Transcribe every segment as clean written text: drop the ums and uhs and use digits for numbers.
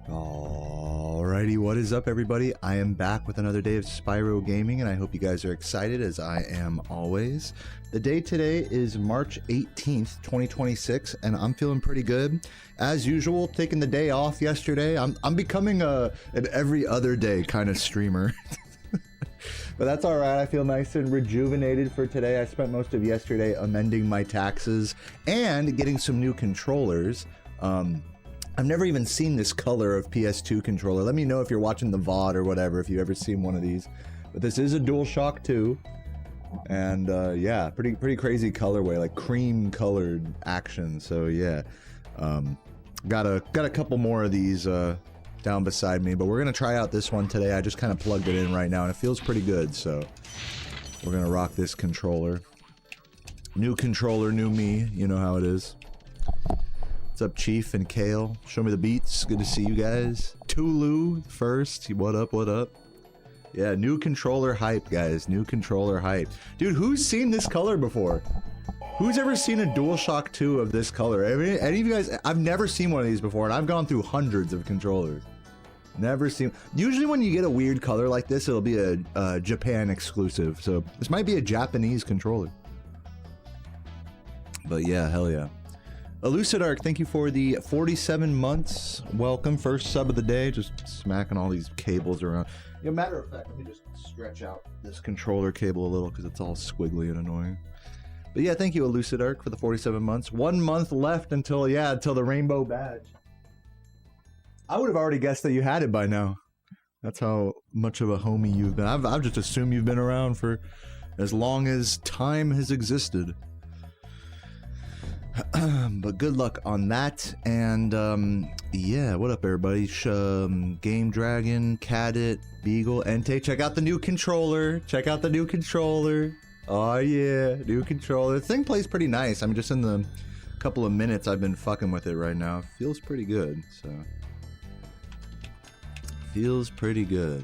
Alrighty, what is up everybody? I am back with another day of Spyro gaming and I hope you guys are excited as I am always. The day today is March 18th, 2026 and I'm feeling pretty good. As usual, taking the day off yesterday. I'm becoming an every other day kind of streamer. But that's alright, I feel nice and rejuvenated for today. I spent most of yesterday amending my taxes and getting some new controllers. I've never even seen this color of PS2 controller. Let me know if you're watching the VOD or whatever, if you've ever seen one of these. But this is a DualShock 2. And yeah, pretty crazy colorway, like cream colored action. So yeah, got a couple more of these down beside me, but we're gonna try out this one today. I just kind of plugged it in right now and it feels pretty good. So we're gonna rock this controller. New controller, new me, you know how it is. What's up, Chief and Kale? Show me the beats. Good to see you guys. Tulu first. What up, what up? Yeah, new controller hype, guys. New controller hype. Dude, who's seen this color before? Who's ever seen a DualShock 2 of this color? Any of you guys? I've never seen one of these before, and I've gone through hundreds of controllers. Never seen. Usually when you get a weird color like this, it'll be a Japan exclusive. So this might be a Japanese controller. But yeah, hell yeah. Elucidark, thank you for the 47 months. Welcome, first sub of the day. Just smacking all these cables around. You know, matter of fact, let me just stretch out this controller cable a little because it's all squiggly and annoying. But yeah, thank you, Elucidark, for the 47 months. 1 month left until, yeah, until the rainbow badge. I would have already guessed that you had it by now. That's how much of a homie you've been. I've just assumed you've been around for as long as time has existed. But good luck on that, and yeah, what up everybody? Game Dragon, Candid, Beagle, Entei, check out the new controller. Check out the new controller. Oh yeah, new controller. The thing plays pretty nice. I'm just in the couple of minutes I've been fucking with it right now. Feels pretty good, so. Feels pretty good.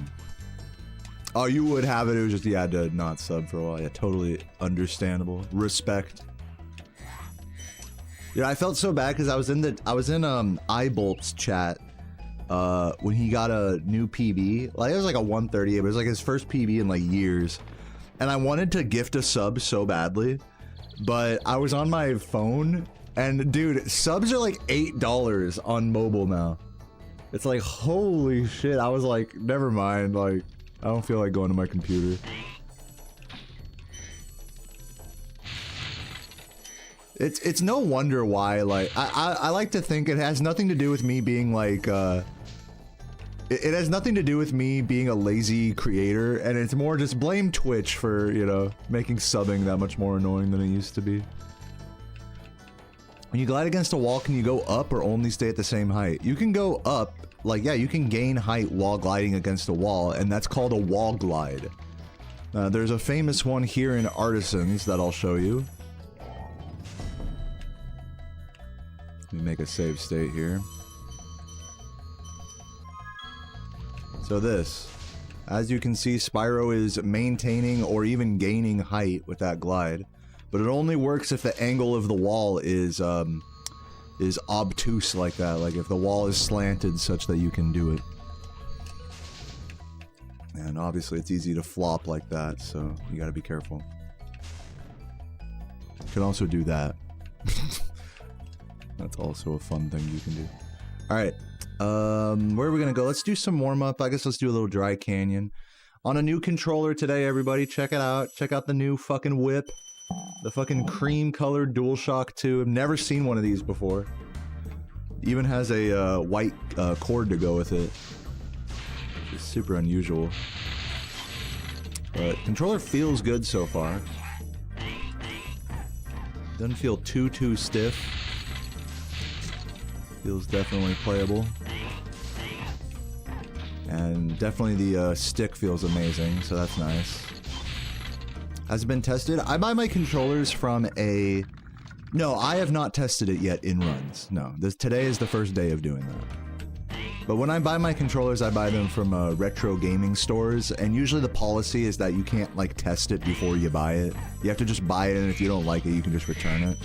Oh, you would have it, it was just, yeah, I did not sub for a while. Yeah, totally understandable. Respect. Yeah, I felt so bad because I was in iBolt's chat when he got a new PB. Like it was like a 138, but it was like his first PB in like years. And I wanted to gift a sub so badly, but I was on my phone and dude, subs are like $8 on mobile now. It's like holy shit. I was like, never mind, like I don't feel like going to my computer. It's no wonder why, like, I like to think it has nothing to do with me being like, it has nothing to do with me being a lazy creator, and it's more just blame Twitch for, you know, making subbing that much more annoying than it used to be. When you glide against a wall, can you go up or only stay at the same height? You can go up, like, yeah, you can gain height while gliding against a wall, and that's called a wall glide. There's a famous one here in Artisans that I'll show you. Let me make a save state here. So this, as you can see, Spyro is maintaining or even gaining height with that glide, but it only works if the angle of the wall is obtuse like that, like if the wall is slanted such that you can do it. And obviously it's easy to flop like that, so you gotta be careful. You can also do that. That's also a fun thing you can do. Alright, where are we gonna go? Let's do some warm-up. I guess let's do a little Dry Canyon. On a new controller today, everybody. Check it out. Check out the new fucking whip. The fucking cream-colored DualShock 2. I've never seen one of these before. Even has a white cord to go with it. It's super unusual. But controller feels good so far. Doesn't feel too stiff. Feels definitely playable. And definitely the stick feels amazing, so that's nice. Has it been tested? I buy my controllers from a... No, I have not tested it yet in runs. No, today is the first day of doing that. But when I buy my controllers, I buy them from retro gaming stores, and usually the policy is that you can't like test it before you buy it. You have to just buy it, and if you don't like it, you can just return it.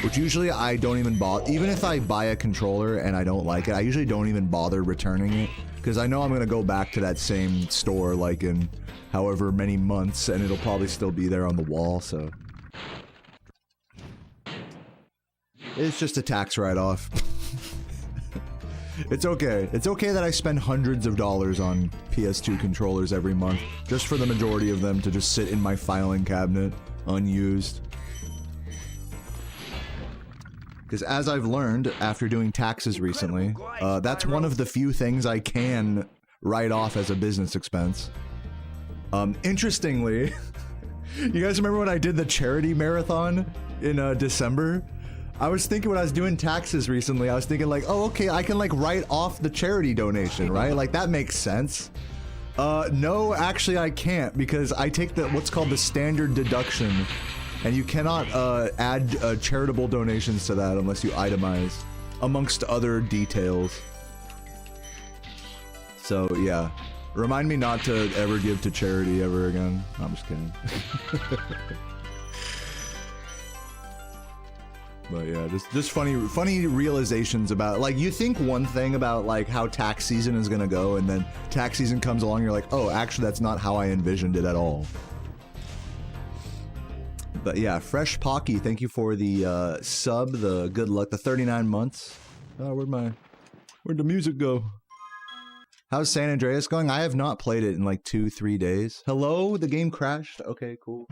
which usually I don't even bother. Even if I buy a controller and I don't like it, I usually don't even bother returning it, because I know I'm gonna go back to that same store like in however many months, and it'll probably still be there on the wall, so. It's just a tax write-off. It's okay. It's okay that I spend hundreds of dollars on PS2 controllers every month, just for the majority of them to just sit in my filing cabinet, unused. Because as I've learned after doing taxes recently, that's one of the few things I can write off as a business expense. Interestingly, you guys remember when I did the charity marathon in December? I was thinking when I was doing taxes recently, I was thinking like, oh, okay, I can like write off the charity donation, right? Like that makes sense. No, actually I can't, because I take the what's called the standard deduction, and you cannot add charitable donations to that unless you itemize, amongst other details. So yeah, remind me not to ever give to charity ever again. No, I'm just kidding. But yeah, just funny realizations about, like, you think one thing about like how tax season is gonna go, and then tax season comes along, you're like, oh, actually that's not how I envisioned it at all. But yeah, Fresh Pocky, thank you for the sub, the good luck, the 39 months. Oh, where'd the music go? How's San Andreas going? I have not played it in like 2-3 days. Hello, the game crashed? Okay, cool.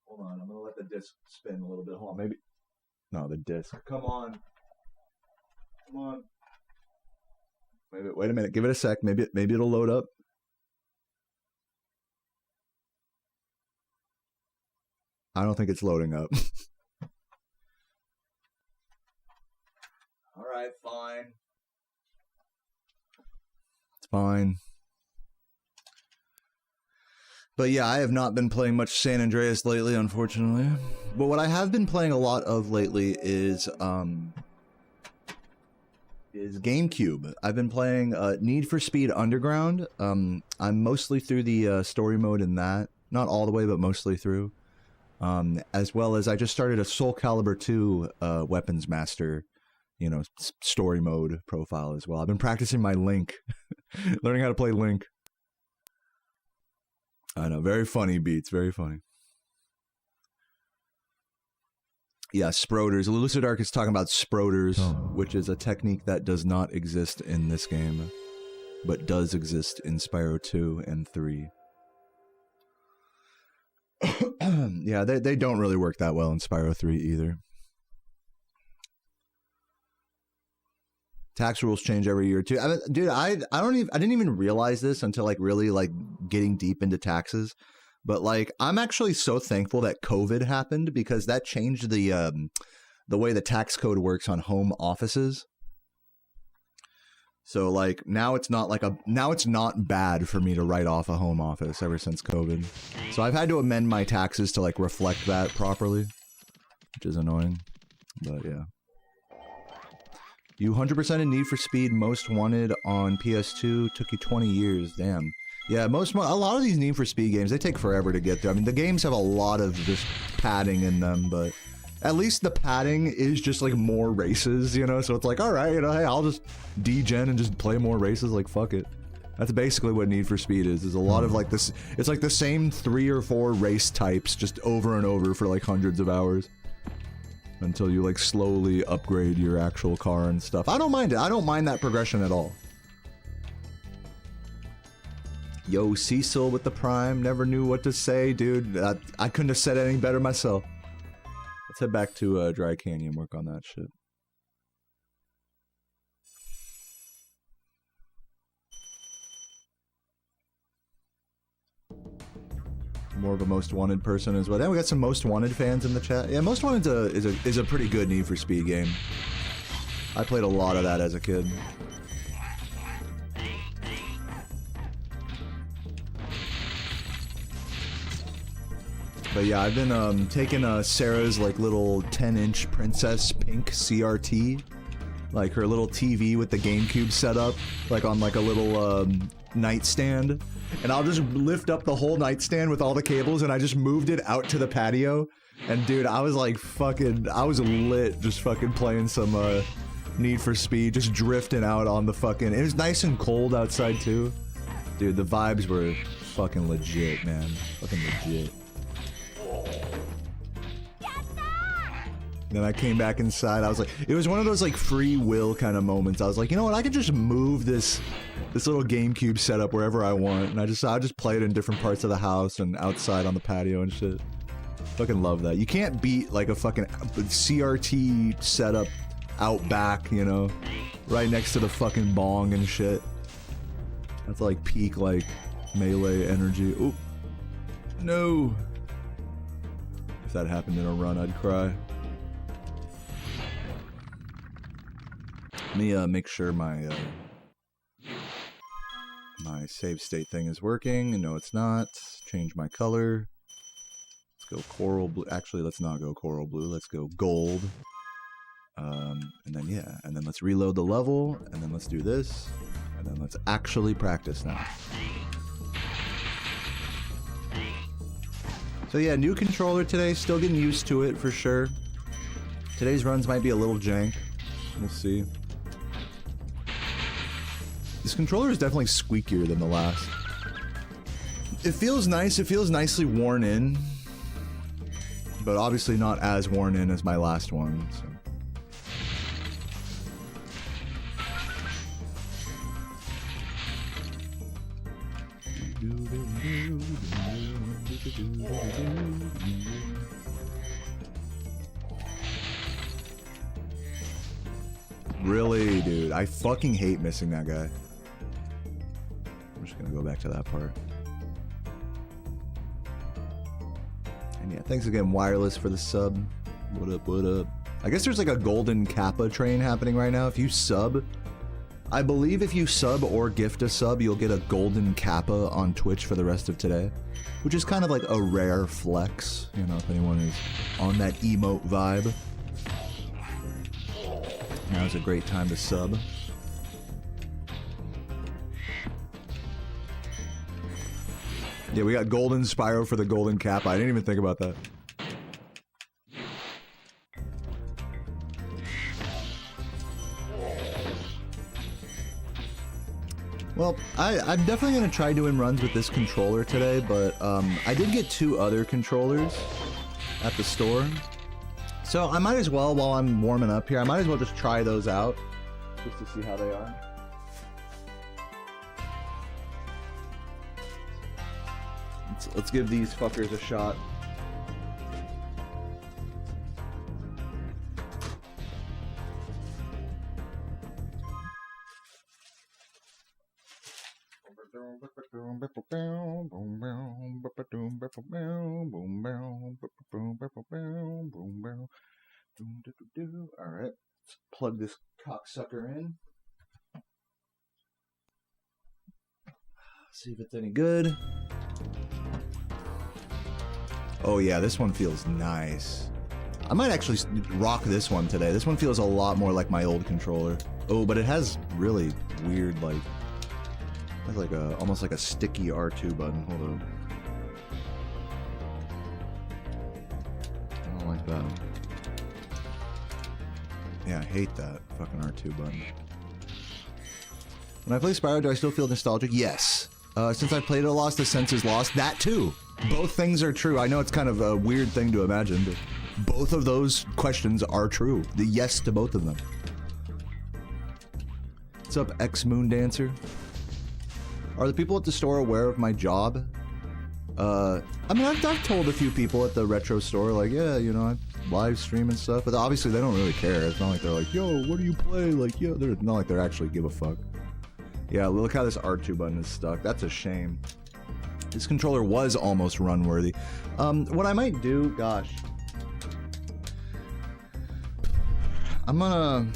Hold on, I'm gonna let the disc spin a little bit. Hold on, maybe. No, the disc. Come on. Come on. Wait a minute. Give it a sec. Maybe it'll load up. I don't think it's loading up. All right, fine. It's fine. But yeah, I have not been playing much San Andreas lately, unfortunately. But what I have been playing a lot of lately is GameCube. I've been playing Need for Speed Underground. I'm mostly through the story mode in that. Not all the way, but mostly through. As well as I just started a Soulcalibur 2 Weapons Master, you know, story mode profile as well. I've been practicing my Link. Learning how to play Link. I know, very funny beats, very funny. Yeah, Sprouters. Lucid Arc is talking about Sprouters, which is a technique that does not exist in this game, but does exist in Spyro 2 and 3. Yeah, they don't really work that well in Spyro 3 either. Tax rules change every year too. Dude, I didn't even realize this until like really like getting deep into taxes. But like, I'm actually so thankful that COVID happened, because that changed the way the tax code works on home offices. So like now it's not bad for me to write off a home office ever since COVID. So I've had to amend my taxes to like reflect that properly, which is annoying. But yeah. You 100% in Need for Speed Most Wanted on PS2. Took you 20 years. Damn. Yeah, a lot of these Need for Speed games, they take forever to get through. I mean, the games have a lot of just padding in them, but at least the padding is just like more races, you know? So it's like, all right, you know, hey, I'll just degen and just play more races. Like, fuck it. That's basically what Need for Speed is a lot of like this. It's like the same 3 or 4 race types just over and over for like hundreds of hours. Until you like slowly upgrade your actual car and stuff. I don't mind it. I don't mind that progression at all. Yo, Cecil with the Prime. Never knew what to say, dude. I couldn't have said it any better myself. Let's head back to Dry Canyon, work on that shit. More of a Most Wanted person as well. Then we got some Most Wanted fans in the chat. Yeah, Most Wanted is a pretty good Need for Speed game. I played a lot of that as a kid. But yeah, I've been taking Sarah's like little 10-inch Princess Pink CRT, like her little TV with the GameCube set up, like on like a little nightstand. And I'll just lift up the whole nightstand with all the cables, and I just moved it out to the patio. And dude, I was like fucking, I was lit just fucking playing some Need for Speed, just drifting out on the fucking, it was nice and cold outside too. Dude, the vibes were fucking legit, man. Fucking legit. Then I came back inside, I was like, it was one of those like free will kind of moments. I was like, you know what, I could just move this little GameCube setup wherever I want. And I just play it in different parts of the house and outside on the patio and shit. Fucking love that. You can't beat like a fucking CRT setup out back, you know, right next to the fucking bong and shit. That's like peak like melee energy. Oop. No. If that happened in a run, I'd cry. Let me make sure my my save state thing is working. No, it's not. Change my color. Let's go coral blue. Actually, let's not go coral blue. Let's go gold. And then yeah, and then let's reload the level, and then let's do this, and then let's actually practice now. So yeah, new controller today. Still getting used to it for sure. Today's runs might be a little jank. We'll see. This controller is definitely squeakier than the last. It feels nice. It feels nicely worn in. But obviously not as worn in as my last one. So. Really, dude. I fucking hate missing that guy. I'm just gonna go back to that part. And yeah, thanks again, Wireless, for the sub. What up, what up? I guess there's like a golden Kappa train happening right now. If you sub, I believe if you sub or gift a sub, you'll get a golden Kappa on Twitch for the rest of today. Which is kind of like a rare flex, you know, if anyone is on that emote vibe. Now's a great time to sub. Yeah, we got golden Spyro for the golden Kappa. I didn't even think about that. Well, I'm definitely going to try doing runs with this controller today, but I did get 2 other controllers at the store. So I might as well, while I'm warming up here, I might as well just try those out, just to see how they are. Let's give these fuckers a shot. Alright, let's plug this cocksucker in. See if it's any good. Oh yeah, this one feels nice. I might actually rock this one today. This one feels a lot more like my old controller. Oh, but it has really weird, like, it has like a, almost like a sticky R2 button. Hold on. I don't like that. Yeah, I hate that fucking R2 button. When I play Spyro, do I still feel nostalgic? Yes. Since I played it a lot, the sense is lost. That too. Both things are true. I know it's kind of a weird thing to imagine, but both of those questions are true. The yes to both of them. What's up, X-Moon Dancer? Are the people at the store aware of my job? I mean, I've told a few people at the retro store, like, yeah, you know, I live stream and stuff, but obviously they don't really care. It's not like they're like, yo, what do you play? Like, yeah, they're not like they actually give a fuck. Yeah, look how this R2 button is stuck. That's a shame. This controller was almost run-worthy. What I might do, gosh. I'm gonna...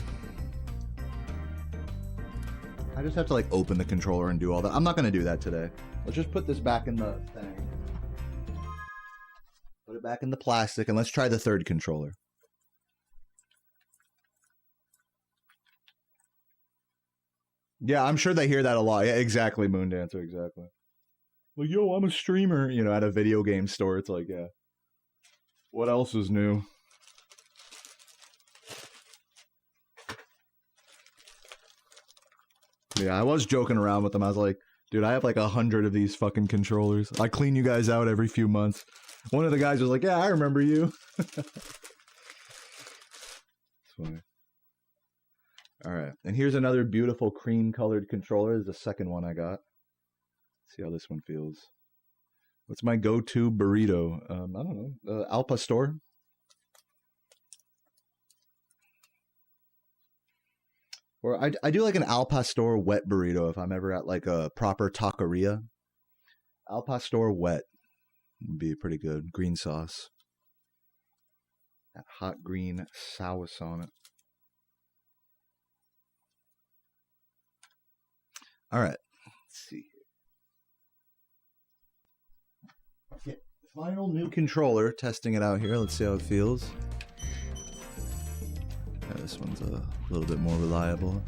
I just have to, like, open the controller and do all that. I'm not gonna do that today. Let's just put this back in the thing. Put it back in the plastic, and let's try the third controller. Yeah, I'm sure they hear that a lot. Yeah, exactly, Moondancer, exactly. Like, yo, I'm a streamer, you know, at a video game store. It's like, yeah. What else is new? Yeah, I was joking around with them. I was like, dude, I have like 100 of these fucking controllers. I clean you guys out every few months. One of the guys was like, yeah, I remember you. It's funny. All right, and here's another beautiful cream-colored controller. This is the second one I got. Let's see how this one feels. What's my go-to burrito? I don't know. Al Pastor. Or I do like an Al Pastor wet burrito if I'm ever at like a proper taqueria. Al Pastor wet would be pretty good. Green sauce. That hot green sauce on it. All right. Let's see here. Okay. Final new controller. Testing it out here. Let's see how it feels. Yeah, this one's a little bit more reliable.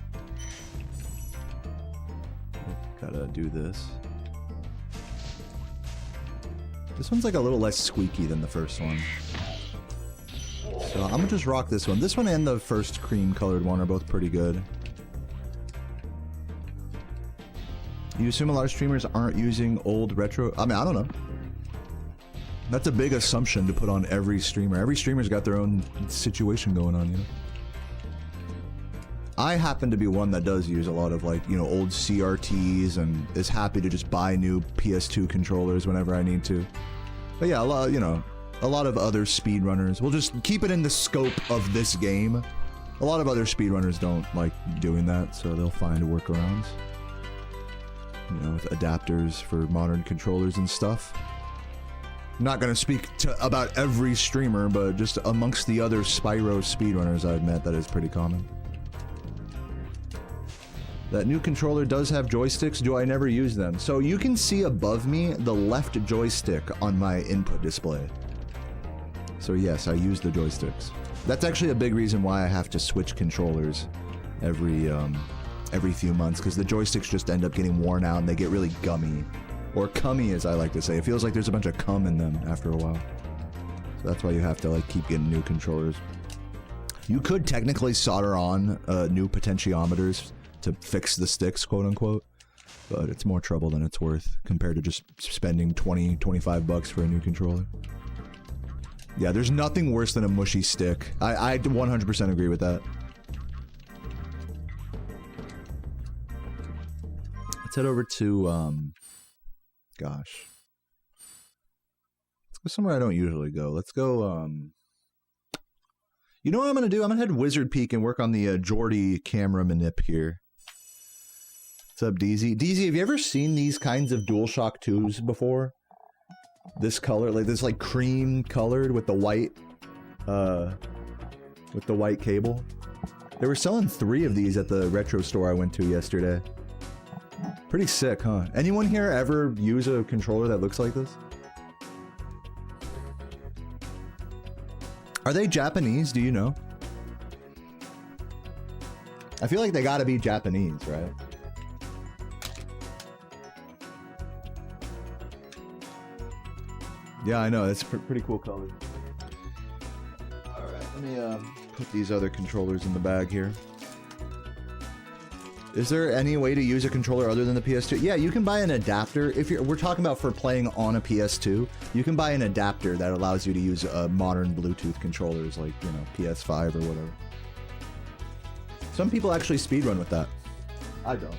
Gotta do this. This one's like a little less squeaky than the first one. So I'm gonna just rock this one. This one and the first cream colored one are both pretty good. You assume a lot of streamers aren't using old retro? I mean, I don't know. That's a big assumption to put on every streamer. Every streamer's got their own situation going on, you know? I happen to be one that does use a lot of, like, you know, old CRTs and is happy to just buy new PS2 controllers whenever I need to. But yeah, a lot, you know, a lot of other speedrunners. We'll just keep it in the scope of this game. A lot of other speedrunners don't like doing that, so they'll find workarounds. You know, with adapters for modern controllers and stuff. I'm not going to speak about every streamer, but just amongst the other Spyro speedrunners I've met, that is pretty common. That new controller does have joysticks. Do I never use them? So you can see above me the left joystick on my input display. So yes, I use the joysticks. That's actually a big reason why I have to switch controllers every few months, because the joysticks just end up getting worn out and they get really gummy. Or cummy, as I like to say. It feels like there's a bunch of cum in them after a while. So that's why you have to like keep getting new controllers. You could technically solder on new potentiometers to fix the sticks, quote unquote, but it's more trouble than it's worth compared to just spending 20, 25 bucks for a new controller. Yeah, there's nothing worse than a mushy stick. I 100% agree with that. Let's head over to, gosh. Let's go somewhere I don't usually go. Let's go, you know what I'm going to do? I'm going to head Wizard Peak and work on the Geordie camera manip here. What's up, DZ? DZ, have you ever seen these kinds of DualShock 2s before? This color, like this like cream colored with the white cable. They were selling 3 of these at the retro store I went to yesterday. Pretty sick, huh? Anyone here ever use a controller that looks like this? Are they Japanese? Do you know? I feel like they gotta be Japanese, right? Yeah, I know. That's pretty cool color. Alright, let me put these other controllers in the bag here. Is there any way to use a controller other than the PS2? Yeah, you can buy an adapter. If we're talking about for playing on a PS2, you can buy an adapter that allows you to use modern Bluetooth controllers like, you know, PS5 or whatever. Some people actually speedrun with that. I don't.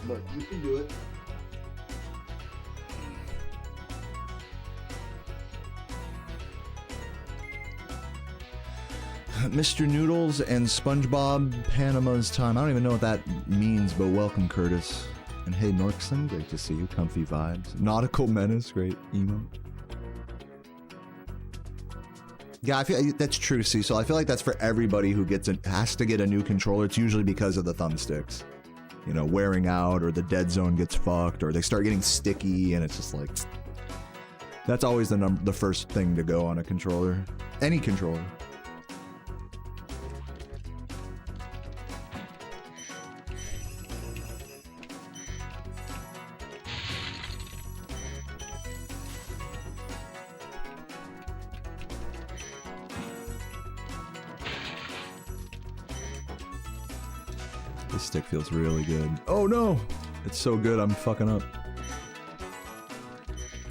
But you can do it. Mr. Noodles and SpongeBob Panama's time. I don't even know what that means, but welcome, Curtis. And hey, Norkson, great to see you. Comfy vibes. Nautical Menace, great emo. Yeah, I feel that's true, Cecil. I feel like that's for everybody who has to get a new controller. It's usually because of the thumbsticks. You know, wearing out, or the dead zone gets fucked, or they start getting sticky, and it's just like... That's always the first thing to go on a controller. Any controller. This stick feels really good. Oh no! It's so good, I'm fucking up.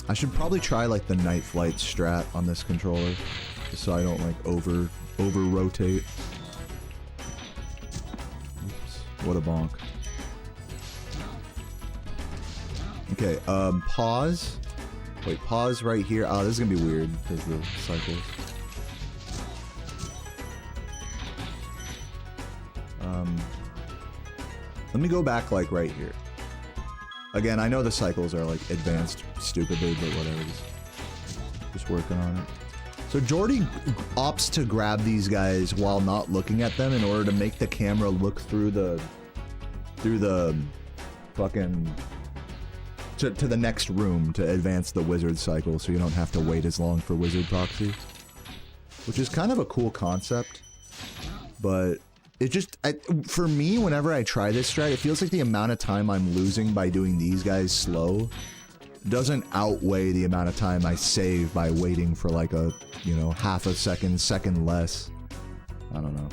I should probably try like the night flight strat on this controller, just so I don't like over rotate. Oops, what a bonk. Okay, pause. Wait, pause right here. Oh, this is gonna be weird because the cycles. Let me go back like right here. Again, I know the cycles are like advanced stupidly, but whatever. Just working on it. So Jordy opts to grab these guys while not looking at them in order to make the camera look through the fucking to the next room to advance the wizard cycle, so you don't have to wait as long for wizard proxy, which is kind of a cool concept, but it just, for me, whenever I try this strat, it feels like the amount of time I'm losing by doing these guys slow doesn't outweigh the amount of time I save by waiting for like a, you know, half a second less. I don't know.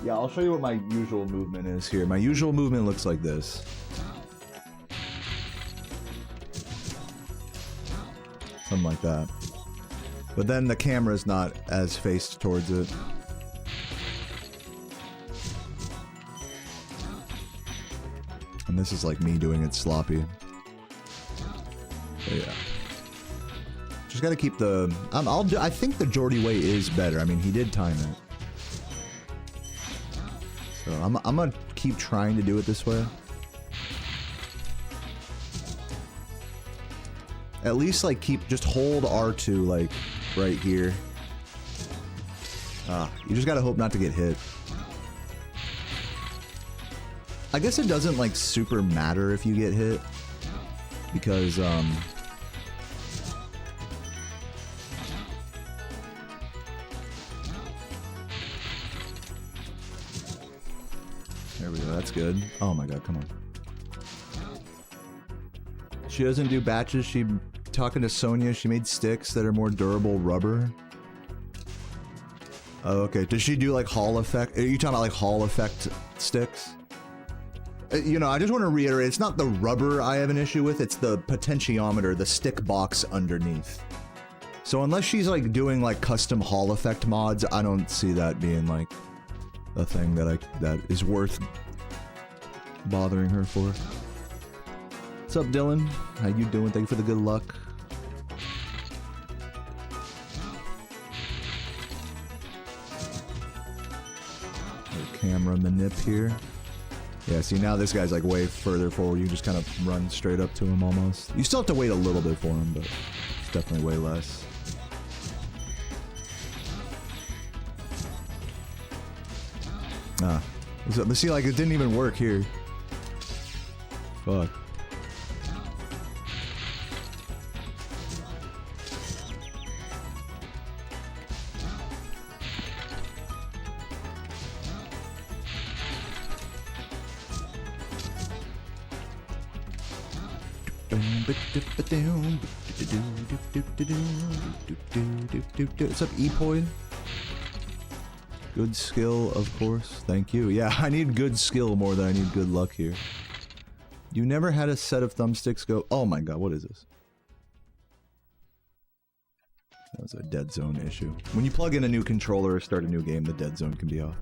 Yeah, I'll show you what my usual movement is here. My usual movement looks like this. Something like that. But then the camera's not as faced towards it. And this is like me doing it sloppy. But yeah. Just gotta keep the... I think the Jordy way is better. I mean, he did time it. So I'm gonna keep trying to do it this way. At least like just hold R2 like right here. You just gotta hope not to get hit. I guess it doesn't like super matter if you get hit, because there we go, that's good. Oh my god, come on. She doesn't do batches, she talking to Sonia, she made sticks that are more durable rubber. Oh, okay. Does she do like Hall effect? Are you talking about like Hall effect sticks? You know, I just want to reiterate, it's not the rubber I have an issue with, it's the potentiometer, the stick box underneath. So unless she's like doing like custom Hall effect mods, I don't see that being like a thing that is worth bothering her for. What's up, Dylan? How you doing? Thank you for the good luck. Camera manip here. Yeah, see now this guy's like way further forward. You just kind of run straight up to him almost. You still have to wait a little bit for him, but it's definitely way less. Let's see, like it didn't even work here. Fuck. What's up, Epoid? Good skill, of course. Thank you. Yeah, I need good skill more than I need good luck here. You never had a set of thumbsticks go... Oh my god, what is this? That was a dead zone issue. When you plug in a new controller or start a new game, the dead zone can be off.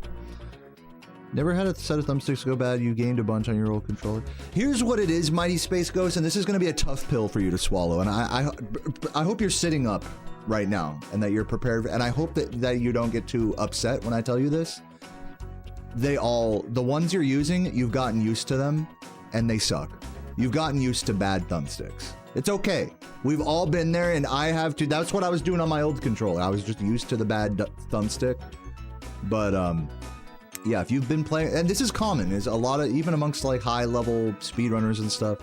Never had a set of thumbsticks go bad, you gained a bunch on your old controller. Here's what it is, Mighty Space Ghost, and this is going to be a tough pill for you to swallow, and I hope you're sitting up right now, and that you're prepared, and I hope that you don't get too upset when I tell you this. The ones you're using, you've gotten used to them, and they suck. You've gotten used to bad thumbsticks. It's okay. We've all been there, and I have to. That's what I was doing on my old controller. I was just used to the bad thumbstick, but, yeah, if you've been playing, and this is common, is a lot of, even amongst like high-level speedrunners and stuff,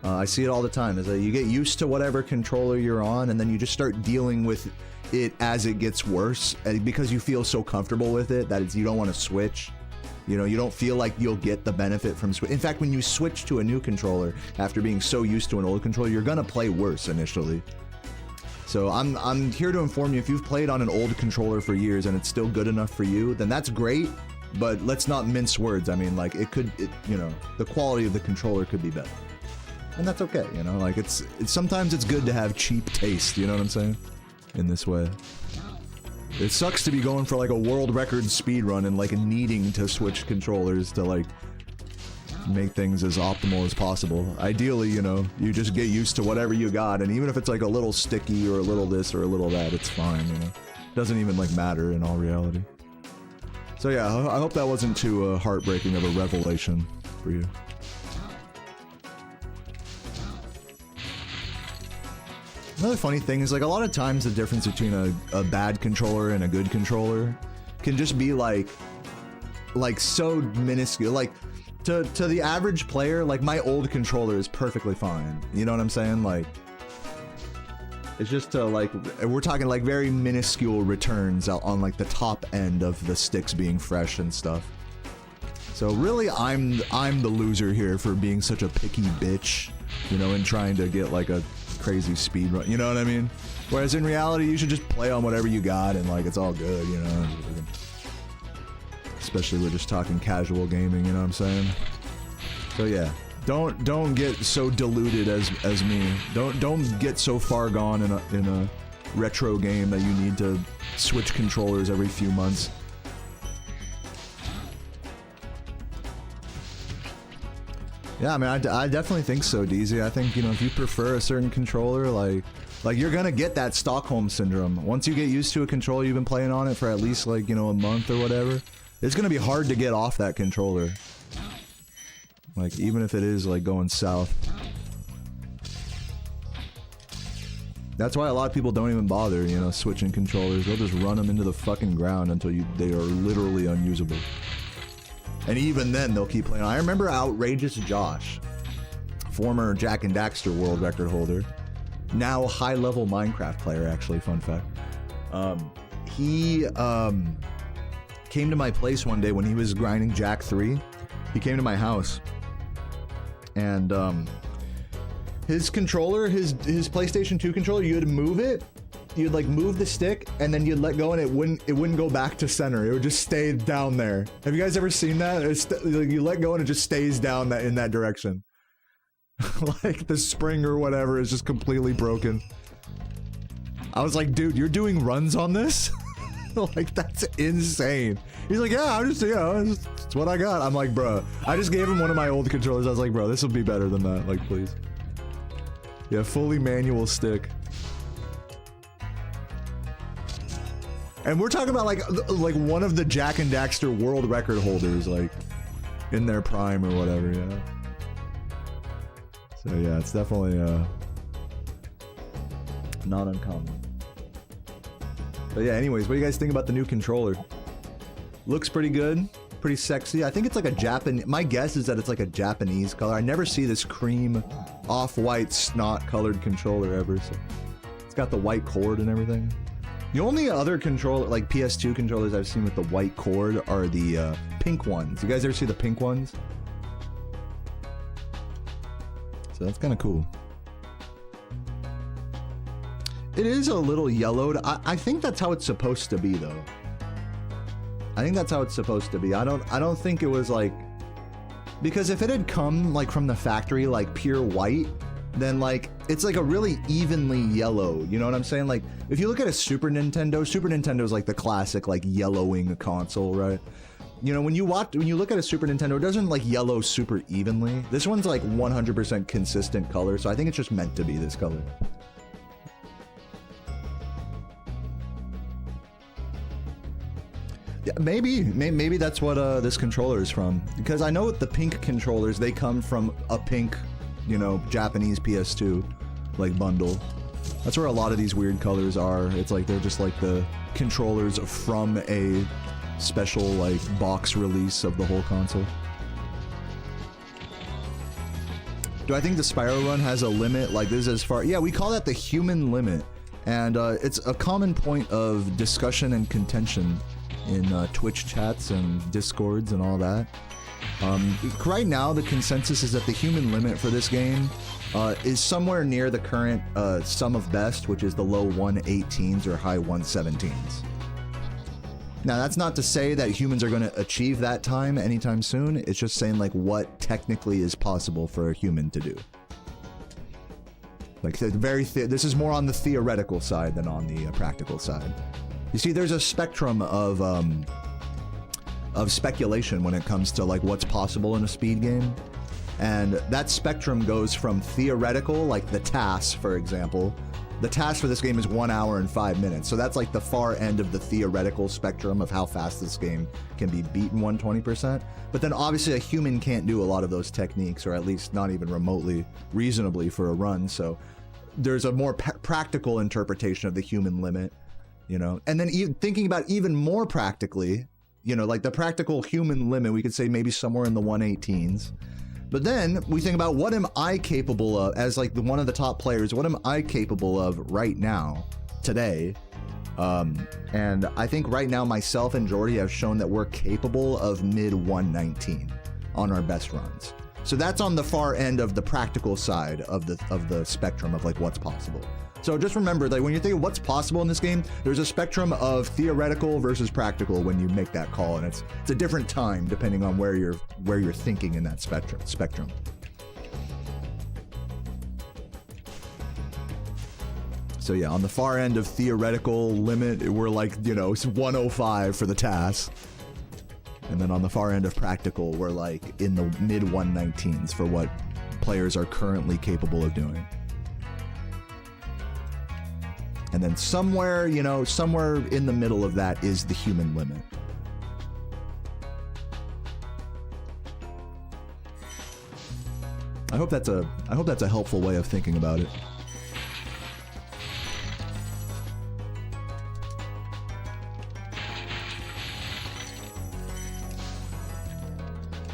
I see it all the time, is that you get used to whatever controller you're on, and then you just start dealing with it as it gets worse, because you feel so comfortable with it that you don't want to switch. You know, you don't feel like you'll get the benefit from switch. In fact, when you switch to a new controller, after being so used to an old controller, you're gonna play worse initially. So I'm here to inform you, if you've played on an old controller for years and it's still good enough for you, then that's great, but let's not mince words. I mean, like, you know, the quality of the controller could be better. And that's okay, you know, like, it's sometimes it's good to have cheap taste, you know what I'm saying? In this way. It sucks to be going for, like, a world record speedrun and, like, needing to switch controllers to, like, make things as optimal as possible. Ideally, you know, you just get used to whatever you got, and even if it's like a little sticky or a little this or a little that, it's fine, you know. It doesn't even like matter in all reality. So yeah, I hope that wasn't too heartbreaking of a revelation for you. Another funny thing is, like, a lot of times the difference between a bad controller and a good controller can just be like so minuscule. Like, to the average player, like, my old controller is perfectly fine. You know what I'm saying? Like, it's just like, we're talking like very minuscule returns out on like the top end of the sticks being fresh and stuff. So really, I'm the loser here for being such a picky bitch, you know, and trying to get like a crazy speed run. You know what I mean? Whereas in reality, you should just play on whatever you got and like it's all good, you know. Especially we're just talking casual gaming, you know what I'm saying? So yeah, don't get so deluded as me. Don't get so far gone in a retro game that you need to switch controllers every few months. Yeah, I mean, I definitely think so, DZ. I think, you know, if you prefer a certain controller, like you're gonna get that Stockholm syndrome. Once you get used to a controller, you've been playing on it for at least like, you know, a month or whatever. It's gonna be hard to get off that controller. Like, even if it is, like, going south. That's why a lot of people don't even bother, you know, switching controllers. They'll just run them into the fucking ground until they are literally unusable. And even then, they'll keep playing. I remember Outrageous Josh, former Jack and Daxter world record holder, now high-level Minecraft player, actually, fun fact. He came to my place one day when he was grinding Jack 3. He came to my house, and his controller, his PlayStation 2 controller, you'd move it, you'd like move the stick, and then you'd let go, and it wouldn't go back to center. It would just stay down there. Have you guys ever seen that? Like, you let go and it just stays down in that direction. Like the spring or whatever is just completely broken. I was like, dude, you're doing runs on this? Like, that's insane. He's like, yeah, I'm just, you know, it's what I got. I'm like, bro, I just gave him one of my old controllers. I was like, bro, this will be better than that. Like, please. Yeah, fully manual stick. And we're talking about like one of the Jack and Daxter world record holders, like in their prime or whatever, yeah. So yeah, it's definitely not uncommon. But yeah, anyways, what do you guys think about the new controller? Looks pretty good, pretty sexy. I think it's like a Japanese, my guess is that it's like a Japanese color. I never see this cream, off-white, snot-colored controller ever, so. It's got the white cord and everything. The only other controller, like PS2 controllers I've seen with the white cord are the pink ones. You guys ever see the pink ones? So that's kind of cool. It is a little yellowed. I think that's how it's supposed to be, though. I think that's how it's supposed to be. I don't think it was like, because if it had come like from the factory like pure white, then like it's like a really evenly yellow. You know what I'm saying? Like if you look at a Super Nintendo is like the classic like yellowing console, right? You know, when you look at a Super Nintendo, it doesn't like yellow super evenly. This one's like 100% consistent color, so I think it's just meant to be this color. Yeah, maybe that's what this controller is from, because I know with the pink controllers, they come from a pink, you know, Japanese PS2 like bundle. That's where a lot of these weird colors are. It's like they're just like the controllers from a special like box release of the whole console. Do I think the Spyro run has a limit? Like this is as far, yeah, we call that the human limit, and it's a common point of discussion and contention in Twitch chats and Discords and all that. Right now, the consensus is that the human limit for this game is somewhere near the current sum of best, which is the low 118s or high 117s. Now, that's not to say that humans are going to achieve that time anytime soon. It's just saying, like, what technically is possible for a human to do. Like, this is more on the theoretical side than on the practical side. You see, there's a spectrum of speculation when it comes to, like, what's possible in a speed game. And that spectrum goes from theoretical, like the task, for example. The task for this game is 1 hour and 5 minutes. So that's like the far end of the theoretical spectrum of how fast this game can be beaten 120%. But then obviously a human can't do a lot of those techniques, or at least not even remotely reasonably for a run. So there's a more practical interpretation of the human limit, you know? And then thinking about even more practically, you know, like the practical human limit, we could say maybe somewhere in the 118s. But then we think about, what am I capable of as like one of the top players? What am I capable of right now, today? And I think right now myself and Jordy have shown that we're capable of mid 119 on our best runs. So that's on the far end of the practical side of the spectrum of like what's possible. So just remember that when you're thinking what's possible in this game, there's a spectrum of theoretical versus practical when you make that call, and it's a different time depending on where you're thinking in that spectrum. So yeah, on the far end of theoretical limit, we're like, you know, it's 105 for the task. And then on the far end of practical, we're like in the mid 119s for what players are currently capable of doing. And then somewhere, you know, somewhere in the middle of that is the human limit. I hope that's a helpful way of thinking about it.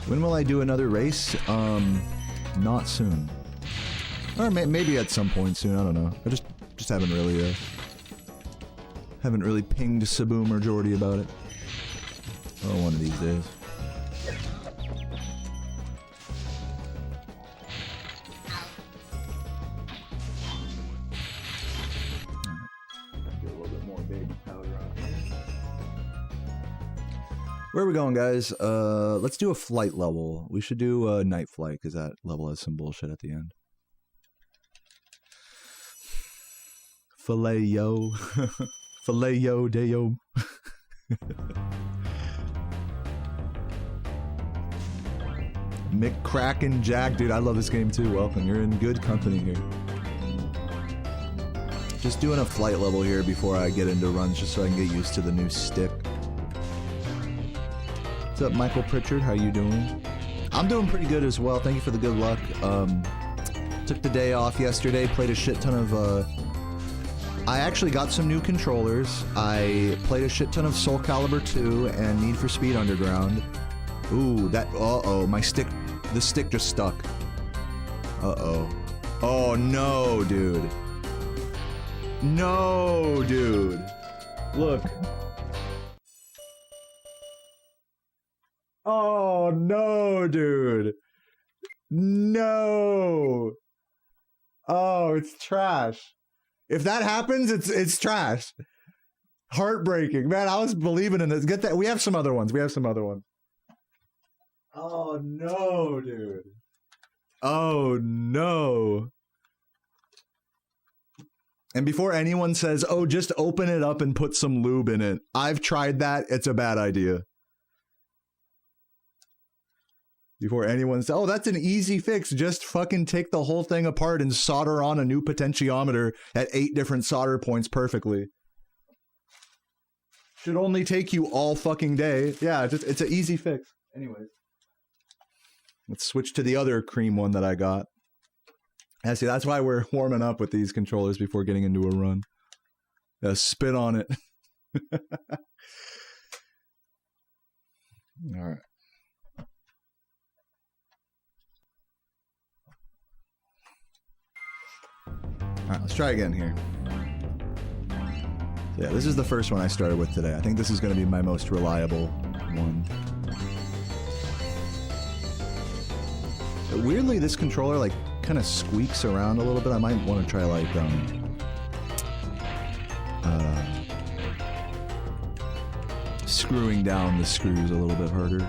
When will I do another race? Not soon. Or maybe at some point soon, I don't know. I just haven't really pinged Saboom or Jordy about it. Oh, one of these days. Get a little bit more baby powder on here. Where are we going, guys? Let's do a flight level. We should do a night flight, because that level has some bullshit at the end. Filet yo. Filet yo deo. McCracken Jack, dude, I love this game too. Welcome, you're in good company here. Just doing a flight level here before I get into runs, just so I can get used to the new stick. What's up, Michael Pritchard? How you doing? I'm doing pretty good as well. Thank you for the good luck. Took the day off yesterday, played a shit ton of I actually got some new controllers. I played a shit ton of Soulcalibur 2 and Need for Speed Underground. Ooh, my stick, the stick just stuck. Uh-oh. Oh, no, dude. No, dude. Look. Oh, no, dude. No. Oh, it's trash. If that happens, it's trash. Heartbreaking. Man, I was believing in this. Get that. We have some other ones. Oh, no, dude. Oh, no. And before anyone says, oh, just open it up and put some lube in it. I've tried that. It's a bad idea. Before anyone says, oh, that's an easy fix. Just fucking take the whole thing apart and solder on a new potentiometer at 8 different solder points perfectly. Should only take you all fucking day. Yeah, it's an easy fix. Anyways. Let's switch to the other cream one that I got. Yeah, see, that's why we're warming up with these controllers before getting into a run. Spit on it. All right. Alright, let's try again here. So yeah, this is the first one I started with today. I think this is going to be my most reliable one. Weirdly, this controller like kind of squeaks around a little bit. I might want to try like screwing down the screws a little bit harder.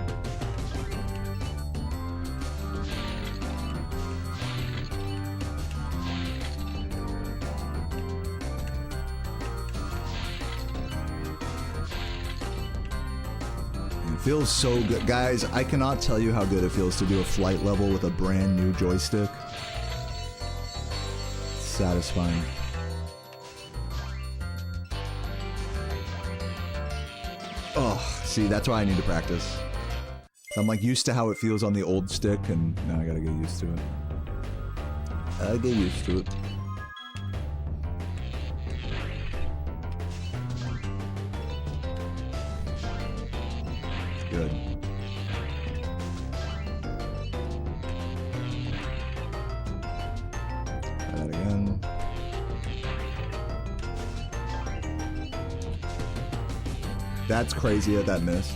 Feels so good. Guys, I cannot tell you how good it feels to do a flight level with a brand new joystick. It's satisfying. Oh, see, that's why I need to practice. I'm like used to how it feels on the old stick, and now I gotta get used to it. I get used to it. Good. Try that again. That's crazy that that missed.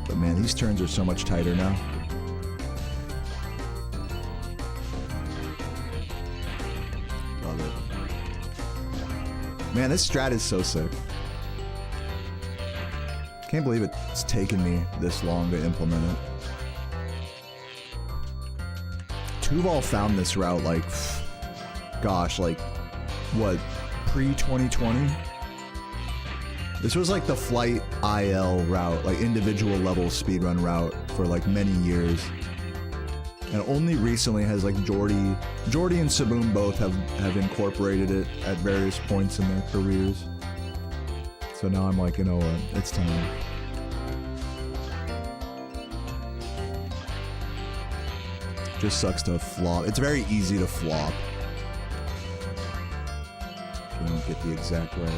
But man, these turns are so much tighter now. Love it. Man, this strat is so sick. Can't believe it's taken me this long to implement it. Tuval found this route like, gosh, like, what, pre-2020? This was like the flight IL route, like individual level speedrun route for like many years. And only recently has like Jordy and Saboom both have incorporated it at various points in their careers. So now I'm like, you know what, it's time. Just sucks to flop. It's very easy to flop if you don't get the exact right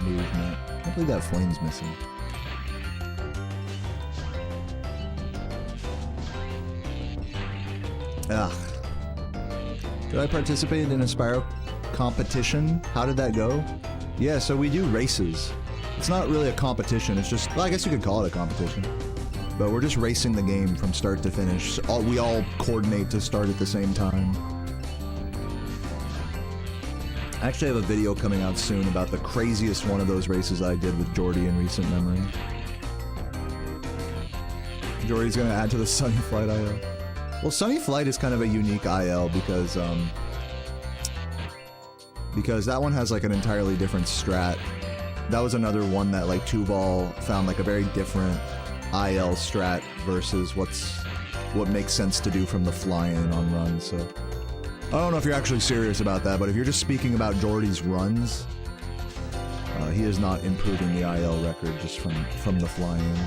movement. I can't believe that flame's missing. Ugh. Did I participate in a Spyro competition? How did that go? Yeah, so we do races. It's not really a competition, it's just, well, I guess you could call it a competition. But we're just racing the game from start to finish. We all coordinate to start at the same time. I actually have a video coming out soon about the craziest one of those races I did with Jordy in recent memory. Jordy's gonna add to the Sunny Flight IL. Well, Sunny Flight is kind of a unique IL because that one has like an entirely different strat. That was another one that like Tuval found like a very different IL strat versus what makes sense to do from the fly-in on runs. So I don't know if you're actually serious about that, but if you're just speaking about Jordy's runs, he is not improving the IL record just from the fly-in.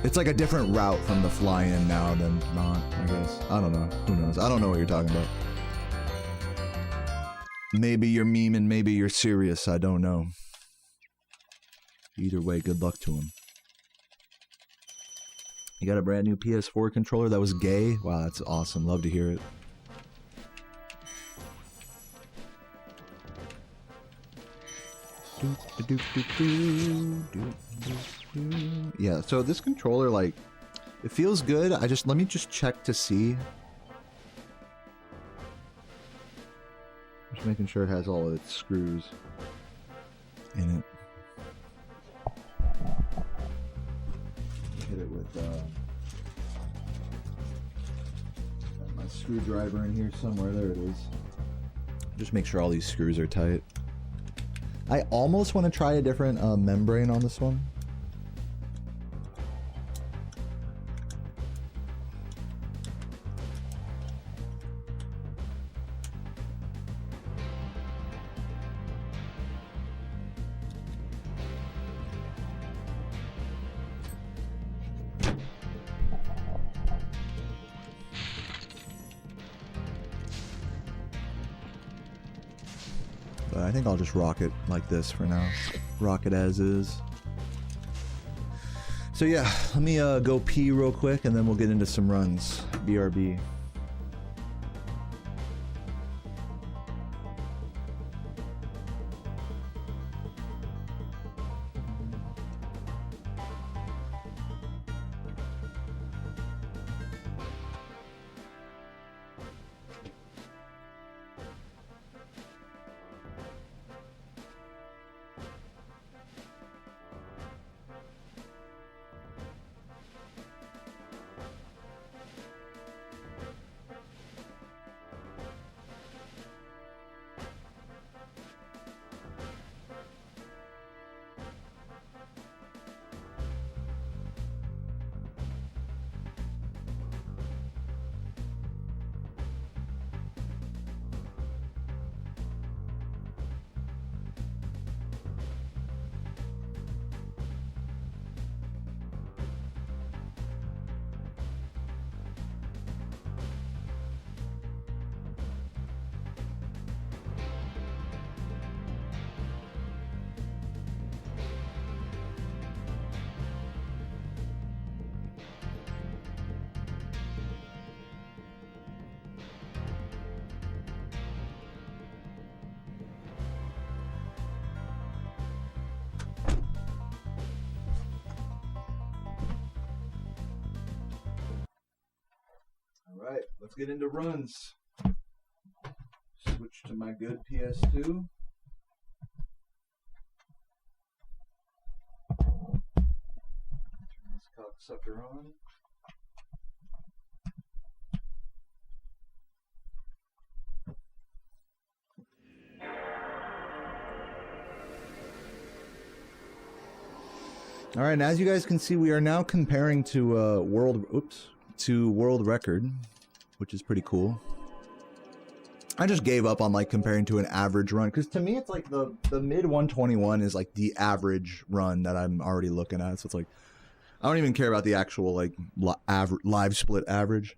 It's like a different route from the fly-in now than not, I guess. I don't know. Who knows? I don't know what you're talking about. Maybe you're memeing, maybe you're serious. I don't know. Either way, good luck to him. You got a brand new PS4 controller that was gay? Wow, that's awesome. Love to hear it. Yeah, so this controller, like, it feels good. Let me just check to see. Just making sure it has all of its screws in it. Hit it with my screwdriver in here somewhere. There it is. Just make sure all these screws are tight. I almost want to try a different membrane on this one. But I think I'll just rock it like this for now. Rock it as is. So yeah, let me go pee real quick and then we'll get into some runs. BRB. let's get into runs. Switch to my good PS2. Turn this cocksucker on. All right, and as you guys can see, we are now comparing to world record, which is pretty cool. I just gave up on like comparing to an average run because to me it's like the mid 121 is like the average run that I'm already looking at. So it's like I don't even care about the actual like live split average.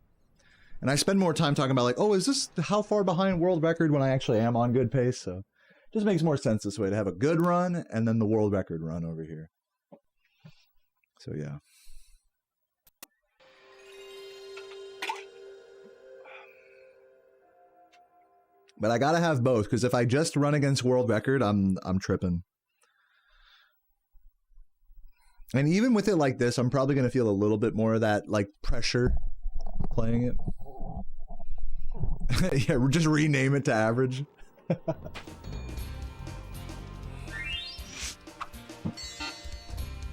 And I spend more time talking about like, oh, is this how far behind world record when I actually am on good pace? So it just makes more sense this way to have a good run and then the world record run over here. So yeah. But I gotta have both, because if I just run against world record, I'm tripping. And even with it like this, I'm probably gonna feel a little bit more of that like pressure playing it. Yeah, just rename it to average.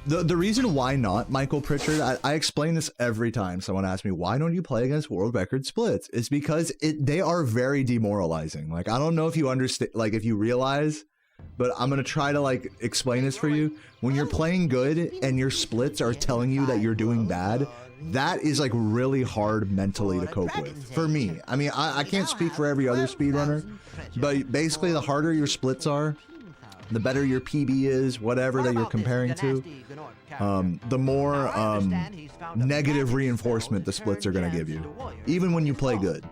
The reason why not, Michael Pritchard, I explain this every time someone asks me, why don't you play against world record splits? It's because they are very demoralizing. Like, I don't know if you understand, like, if you realize, but I'm going to try to, like, explain this for you. When you're playing good and your splits are telling you that you're doing bad, that is, like, really hard mentally to cope with. For me. I mean, I can't speak for every other speedrunner, but basically the harder your splits are, the better your PB is, whatever that you're comparing to, the more negative reinforcement the splits are going to give you, even when you play good.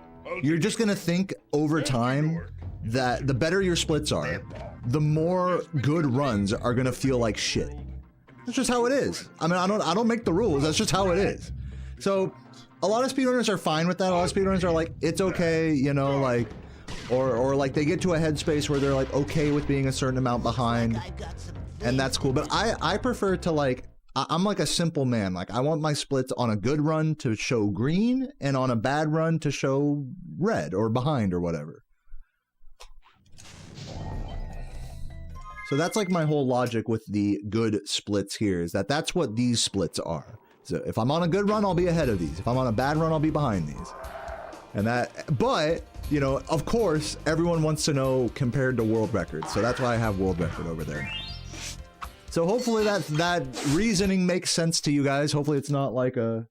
You're just going to think over time that the better your splits are, the more good runs are going to feel like shit. That's just how it is. I mean, I don't make the rules. That's just how it is. So a lot of speedrunners are fine with that. A lot of speedrunners are like, it's okay, you know, like, or like they get to a headspace where they're like okay with being a certain amount behind, and that's cool. But I prefer to like, I'm like a simple man. Like I want my splits on a good run to show green and on a bad run to show red or behind or whatever. So that's like my whole logic with the good splits here, is that that's what these splits are. So if I'm on a good run, I'll be ahead of these. If I'm on a bad run, I'll be behind these. And that, but you know, of course, everyone wants to know compared to world record. So that's why I have world record over there now. So hopefully that reasoning makes sense to you guys. Hopefully it's not like a,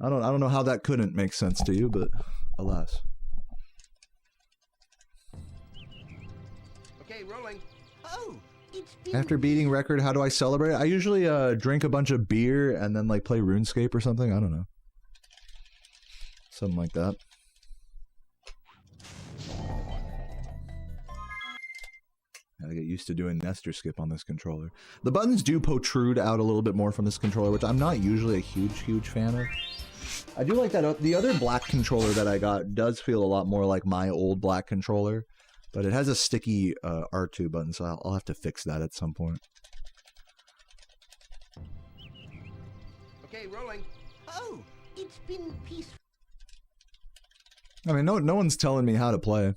I don't know how that couldn't make sense to you, but alas. Okay, rolling. Oh, after beating record, how do I celebrate? I usually drink a bunch of beer and then like play RuneScape or something. I don't know. Something like that. Gotta get used to doing Nestor skip on this controller. The buttons do protrude out a little bit more from this controller, which I'm not usually a huge fan of. I do like that. The other black controller that I got does feel a lot more like my old black controller, but it has a sticky R2 button, so I'll have to fix that at some point. Okay, rolling. Oh, it's been peaceful. I mean, no one's telling me how to play.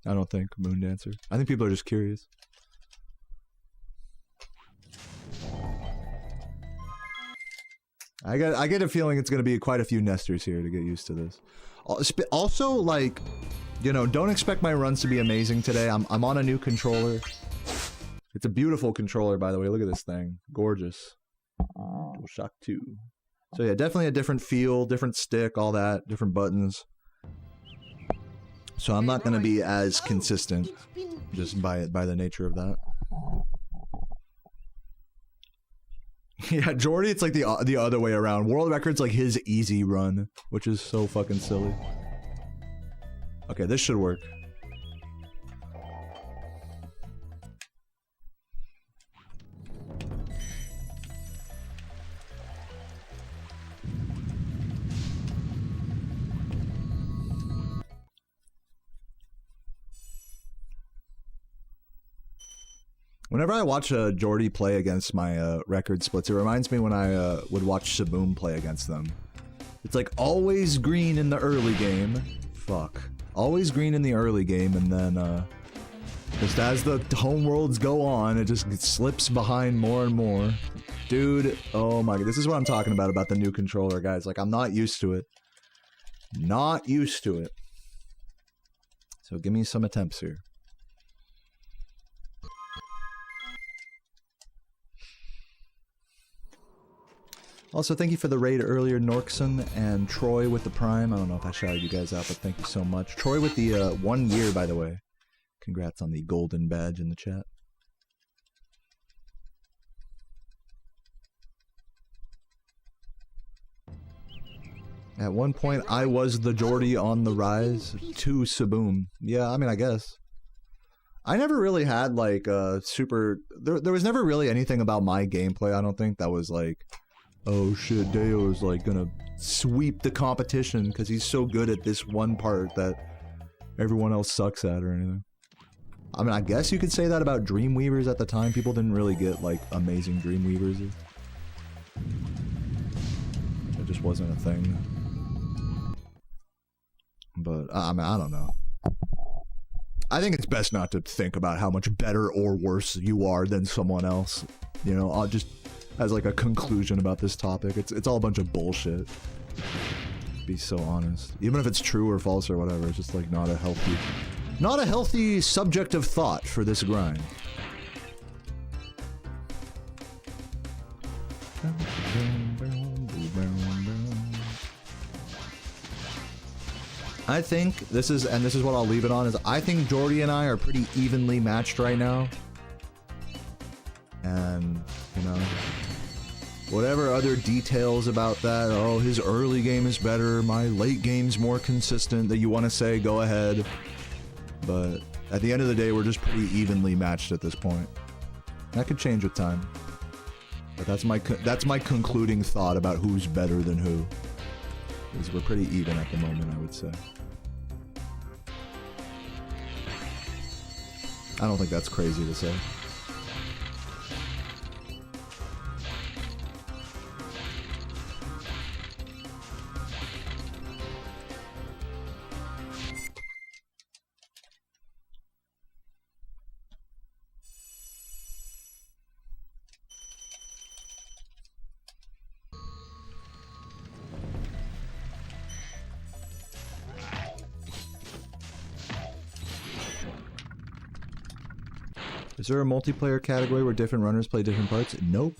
I don't think, Moon Dancer. I think people are just curious. I get a feeling it's going to be quite a few Nestors here to get used to this. Also, like, you know, don't expect my runs to be amazing today. I'm on a new controller. It's a beautiful controller, by the way. Look at this thing. Gorgeous. DualShock 2. So yeah, definitely a different feel, different stick, all that, different buttons. So I'm not going to be as consistent just by the nature of that. Yeah, Jordy, it's like the other way around. World record's like his easy run, which is so fucking silly. Okay, this should work. Whenever I watch Jordy play against my record splits, it reminds me when I would watch Saboom play against them. It's like always green in the early game. Fuck. Always green in the early game, and then, just as the homeworlds go on, it just slips behind more and more. Dude, oh my god, this is what I'm talking about the new controller, guys. Like, I'm not used to it. Not used to it. So give me some attempts here. Also, thank you for the raid earlier, Norkson and Troy with the Prime. I don't know if I shouted you guys out, but thank you so much. Troy with the 1 year, by the way. Congrats on the golden badge in the chat. At one point, I was the Geordie on the rise to Saboom. Yeah, I mean, I guess. I never really had, like, super... There was never really anything about my gameplay, I don't think, that was like... Oh shit, Deo's like gonna sweep the competition because he's so good at this one part that everyone else sucks at or anything. I mean, I guess you could say that about Dreamweavers at the time. People didn't really get, like, amazing Dreamweavers. It just wasn't a thing. But, I mean, I don't know. I think it's best not to think about how much better or worse you are than someone else. You know, I'll just... As like a conclusion about this topic, it's all a bunch of bullshit. Be so honest. Even if it's true or false or whatever, it's just like not a healthy subject of thought for this grind. I think this is what I'll leave it on, is I think Jordy and I are pretty evenly matched right now. And, you know, whatever other details about that, oh, his early game is better, my late game's more consistent, that you want to say, go ahead. But at the end of the day, we're just pretty evenly matched at this point. That could change with time. But that's my concluding thought about who's better than who. Because we're pretty even at the moment, I would say. I don't think that's crazy to say. Is there a multiplayer category where different runners play different parts? Nope.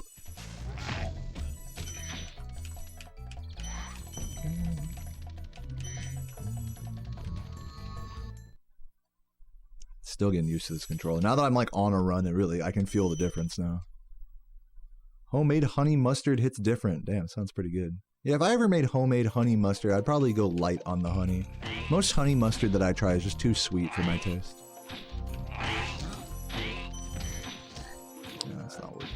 Still getting used to this controller. Now that I'm like on a run, I can feel the difference now. Homemade honey mustard hits different. Damn, sounds pretty good. Yeah, if I ever made homemade honey mustard, I'd probably go light on the honey. Most honey mustard that I try is just too sweet for my taste. That's not working.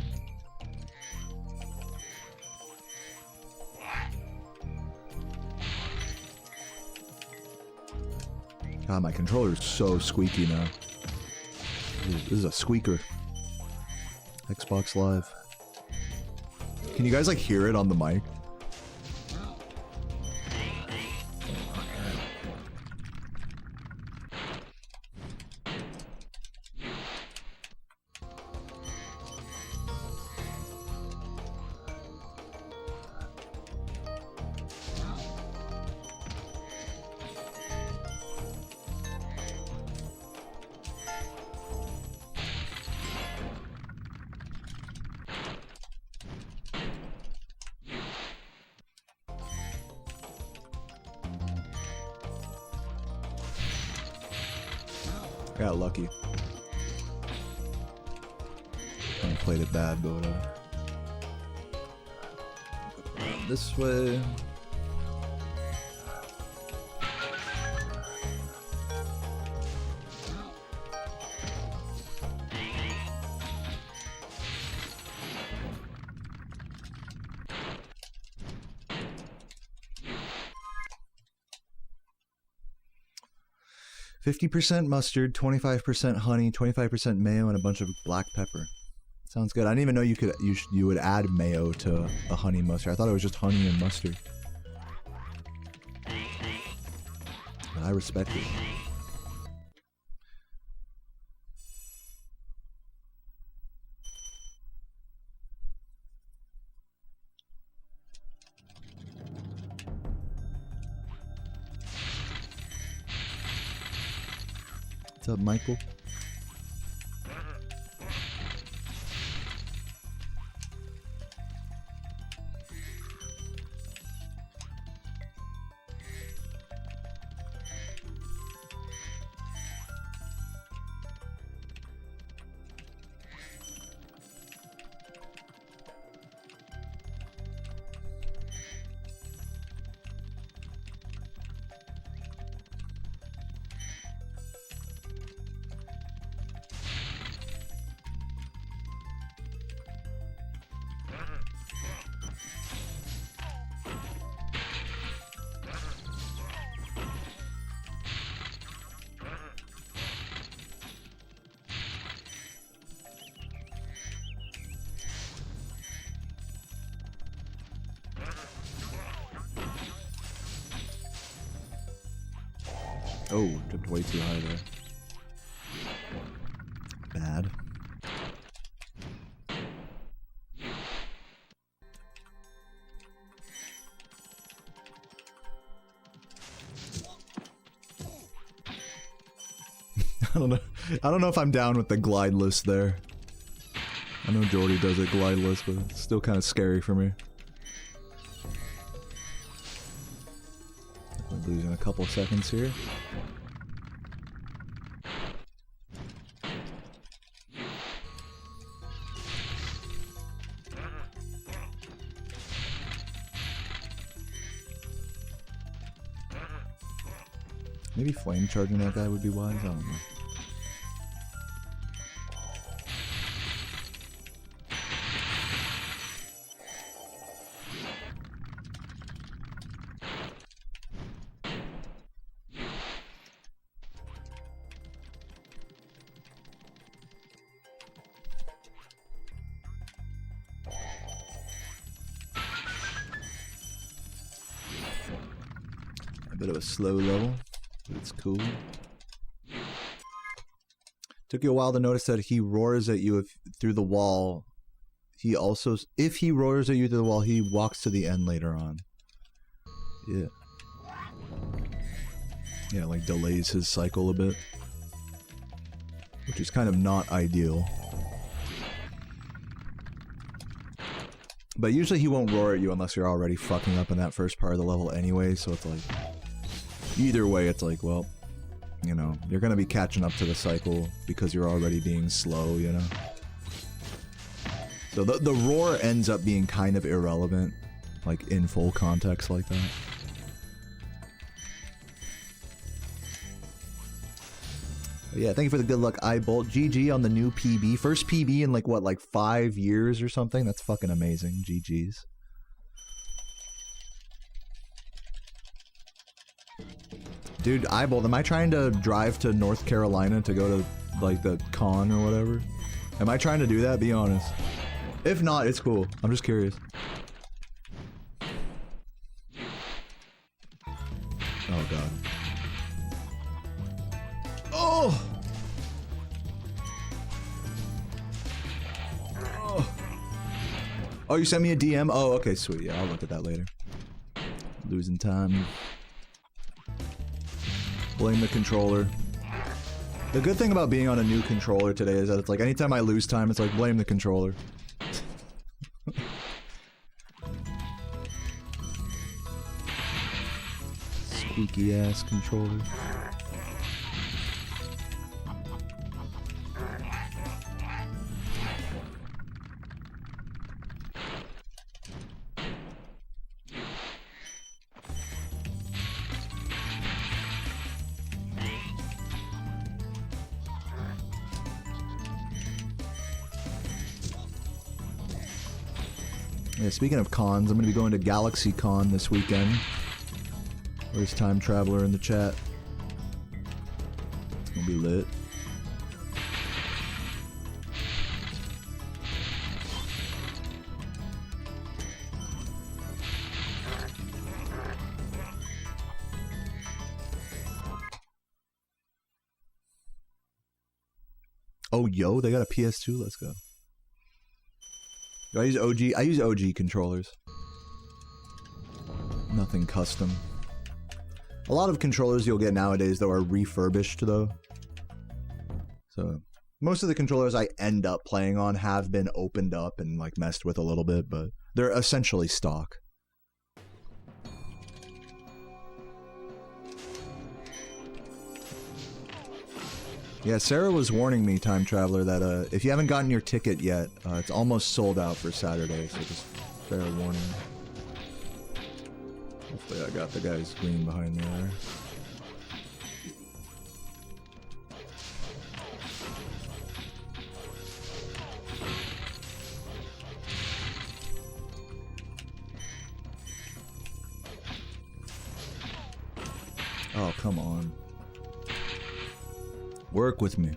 God, my controller's so squeaky now. This is a squeaker. Xbox Live. Can you guys like hear it on the mic? 50% mustard, 25% honey, 25% mayo, and a bunch of black pepper. Sounds good. I didn't even know you would add mayo to a honey mustard. I thought it was just honey and mustard. But I respect it. What's up, Michael? Oh, jumped way too high there. Bad. I don't know. I don't know if I'm down with the glideless there. I know Jordy does it glideless, but it's still kind of scary for me. Definitely losing a couple seconds here. Maybe flame charging that guy would be wise, I don't know. A bit of a slow level. It's cool. Took you a while to notice that he roars at you through the wall. He also, if he roars at you through the wall, he walks to the end later on. Yeah. Yeah, like delays his cycle a bit. Which is kind of not ideal. But usually he won't roar at you unless you're already fucking up in that first part of the level anyway, so it's like... Either way, it's like, well, you know, you're gonna be catching up to the cycle because you're already being slow, you know? So the roar ends up being kind of irrelevant, like in full context like that. But yeah, thank you for the good luck, Eyebolt. GG on the new PB. First PB in like, what, like 5 years or something? That's fucking amazing. GG's. Dude, Eyebolt, am I trying to drive to North Carolina to go to, like, the con or whatever? Am I trying to do that? Be honest. If not, it's cool. I'm just curious. Oh, God. Oh! Oh, you sent me a DM? Oh, okay, sweet. Yeah, I'll look at that later. Losing time. Blame the controller. The good thing about being on a new controller today is that it's like anytime I lose time, it's like blame the controller. Squeaky ass controller. Yeah, speaking of cons, I'm going to be going to Galaxy Con this weekend. Where's Time Traveler in the chat? It's going to be lit. Oh, yo, they got a PS2. Let's go. Do I use OG? I use OG controllers. Nothing custom. A lot of controllers you'll get nowadays, though, are refurbished, though. So, most of the controllers I end up playing on have been opened up and, like, messed with a little bit, but they're essentially stock. Yeah, Sarah was warning me, Time Traveler, that if you haven't gotten your ticket yet, it's almost sold out for Saturday, so just fair warning. Hopefully I got the guy's green behind me there. Oh, come on. Work with me.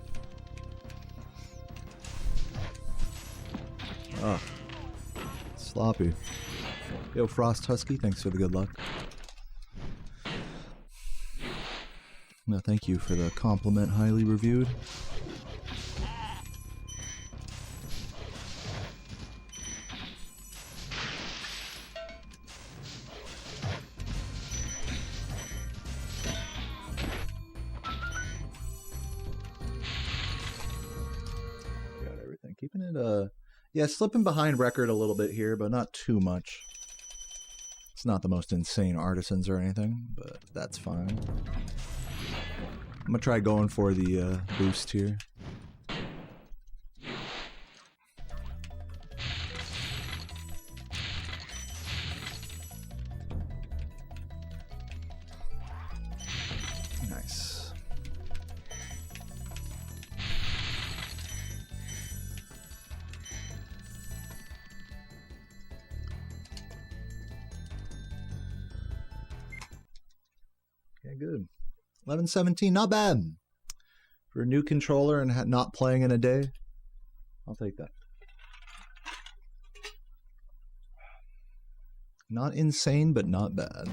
Ah. Sloppy. Yo, Frost Husky, thanks for the good luck. No, thank you for the compliment, highly reviewed. Keeping it, yeah, slipping behind record a little bit here, but not too much. It's not the most insane artisans or anything, but that's fine. I'm gonna try going for the boost here. Nice. Okay, good. 11-17, not bad. For a new controller and not playing in a day, I'll take that. Not insane, but not bad.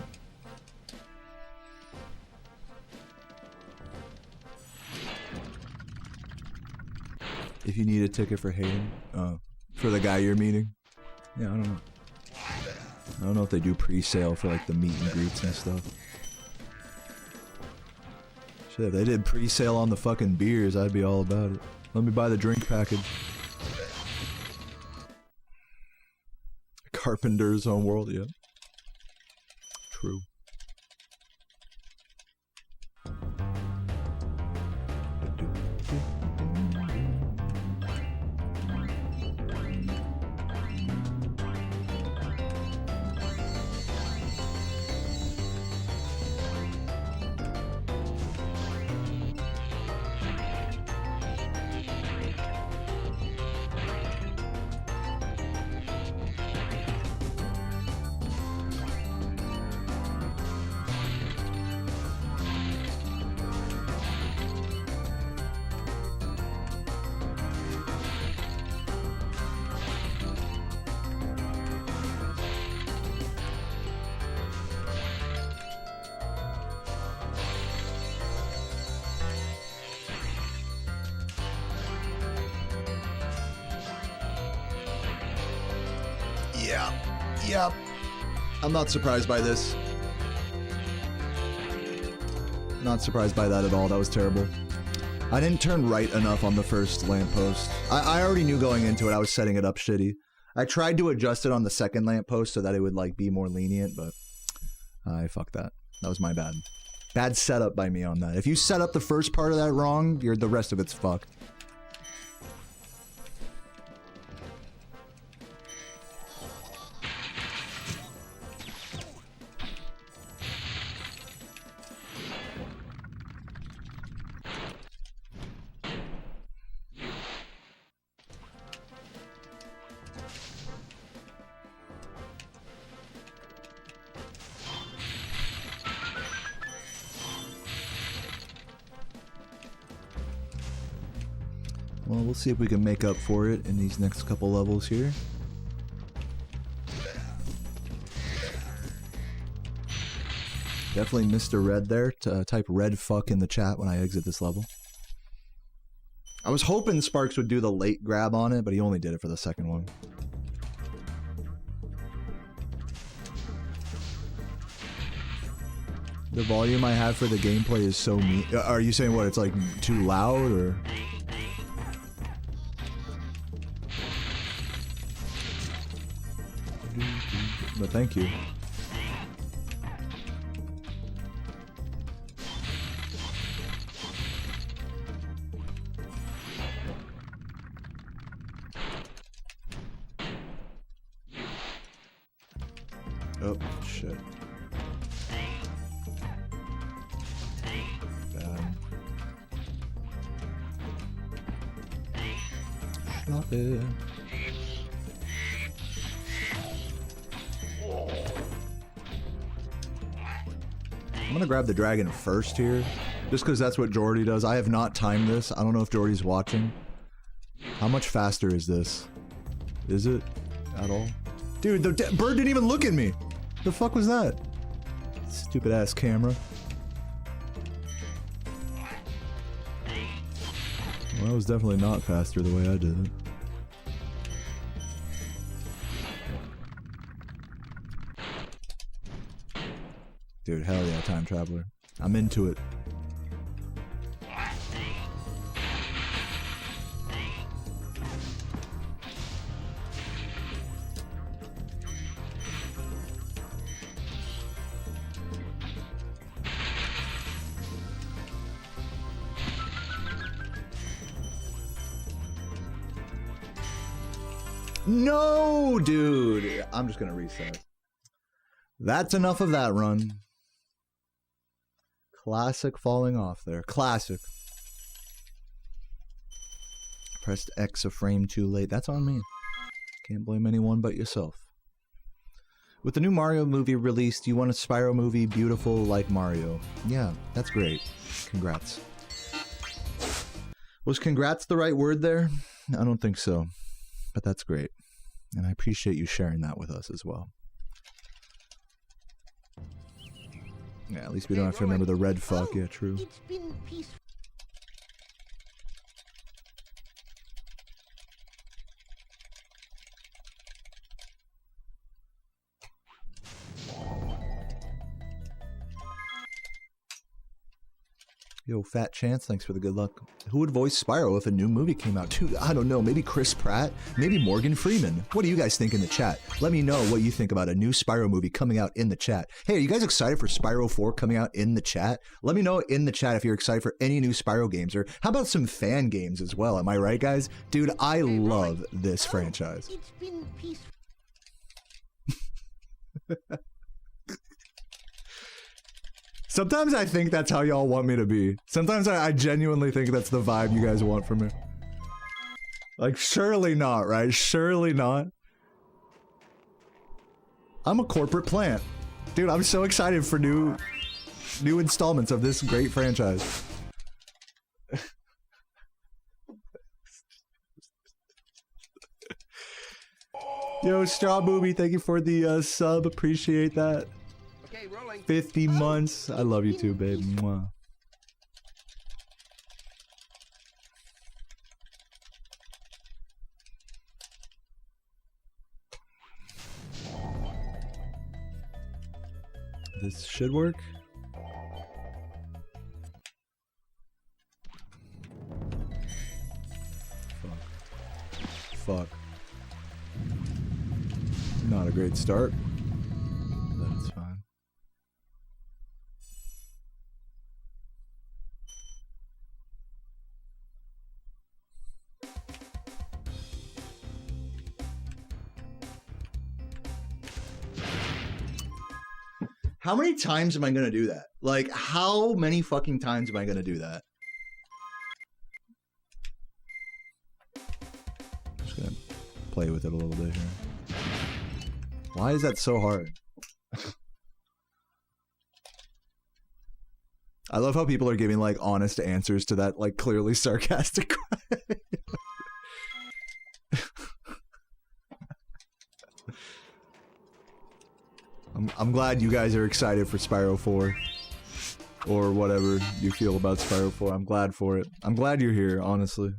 If you need a ticket for Hayden, for the guy you're meeting, yeah, I don't know. I don't know if they do pre-sale for like the meet and greets and stuff. Shit, if they did pre-sale on the fucking beers, I'd be all about it. Let me buy the drink package. Carpenter's Home World, yeah. True. Yep. I'm not surprised by this. Not surprised by that at all. That was terrible. I didn't turn right enough on the first lamppost. I already knew going into it I was setting it up shitty. I tried to adjust it on the second lamppost so that it would like be more lenient, but I fucked that. That was my bad. Bad setup by me on that. If you set up the first part of that wrong, the rest of it's fucked. Well, we'll see if we can make up for it in these next couple levels here. Definitely Mr. Red there. Type red fuck in the chat when I exit this level. I was hoping Sparks would do the late grab on it, but he only did it for the second one. The volume I have for the gameplay is so mean. Are you saying what? It's like too loud or? But thank you. Oh, shit. Bad. Stop it. I'm gonna grab the dragon first here, just because that's what Jordy does. I have not timed this. I don't know if Jordy's watching. How much faster is this? Is it at all? Dude, the bird didn't even look at me. The fuck was that? Stupid ass camera. Well, that was definitely not faster the way I did it. Dude, hell yeah, time traveler. I'm into it. No, dude. I'm just gonna reset. That's enough of that run. Classic falling off there. Classic. Pressed X a frame too late. That's on me. Can't blame anyone but yourself. With the new Mario movie released, you want a Spyro movie beautiful like Mario. Yeah, that's great. Congrats. Was congrats the right word there? I don't think so. But that's great. And I appreciate you sharing that with us as well. Yeah, at least we don't have to remember the red fuck. Yeah, true. It's been peaceful. Yo, Fat Chance, thanks for the good luck. Who would voice Spyro if a new movie came out? Dude, I don't know. Maybe Chris Pratt? Maybe Morgan Freeman? What do you guys think in the chat? Let me know what you think about a new Spyro movie coming out in the chat. Hey, are you guys excited for Spyro 4 coming out in the chat? Let me know in the chat if you're excited for any new Spyro games, or how about some fan games as well? Am I right, guys? Dude, I love this franchise. It's been peaceful. Sometimes I think that's how y'all want me to be. Sometimes I genuinely think that's the vibe you guys want from me. Like, surely not, right? Surely not. I'm a corporate plant. Dude, I'm so excited for new installments of this great franchise. Yo, Straw Booby, thank you for the sub. Appreciate that. 50 months. I love you too, babe. Mwah. This should work. Fuck. Not a great start. But it's fine. How many times am I gonna do that? Like, how many fucking times am I gonna do that? Just gonna play with it a little bit here. Why is that so hard? I love how people are giving, like, honest answers to that, like, clearly sarcastic question. I'm glad you guys are excited for Spyro 4. Or whatever you feel about Spyro 4. I'm glad for it. I'm glad you're here, honestly.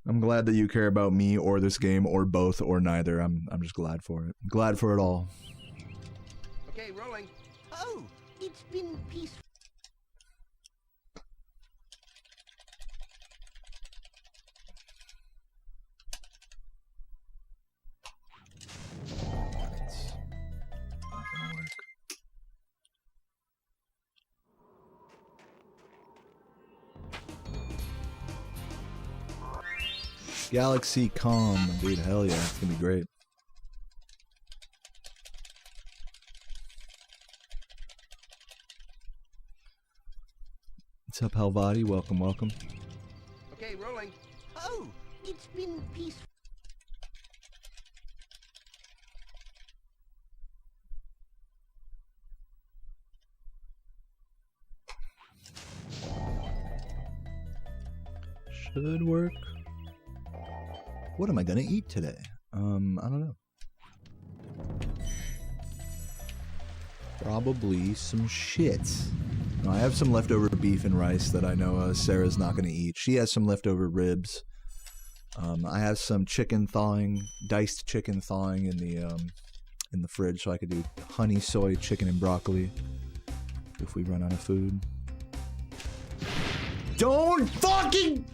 I'm glad that you care about me or this game or both or neither. I'm just glad for it. Glad for it all. Okay, rolling. Oh, it's been peaceful. Not gonna work. Galaxy Com, dude, hell yeah, it's gonna be great. What's up, Halvati? Welcome, welcome. Okay, rolling. Oh, it's been peaceful. Should work. What am I gonna eat today? I don't know. Probably some shit. No, I have some leftover beef and rice that I know Sarah's not gonna eat. She has some leftover ribs. I have some chicken thawing, diced chicken thawing in the fridge, so I could do honey soy chicken and broccoli if we run out of food. Don't fucking.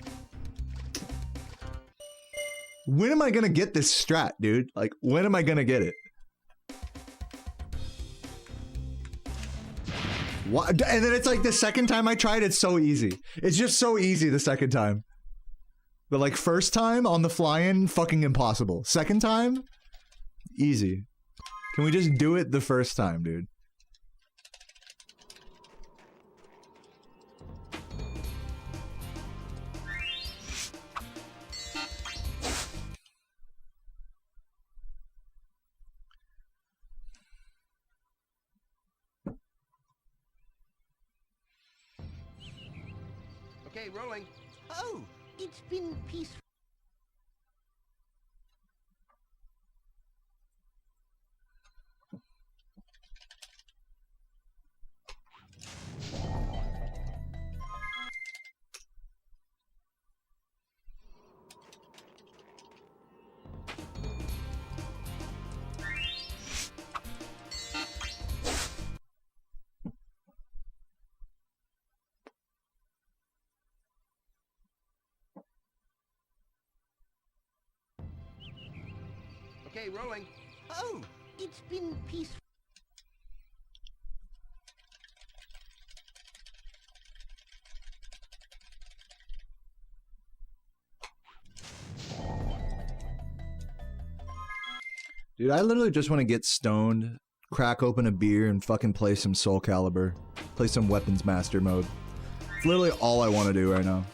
When am I gonna get this strat, dude? Like, when am I gonna get it? What? And then it's like the second time I tried, it's so easy. It's just so easy the second time. But like first time on the fly-in, fucking impossible. Second time, easy. Can we just do it the first time, dude? Okay, rolling. Oh, it's been peaceful. Okay, rolling. Oh, it's been peaceful. Dude, I literally just want to get stoned, crack open a beer, and fucking play some Soulcalibur. Play some Weapons Master mode. It's literally all I want to do right now.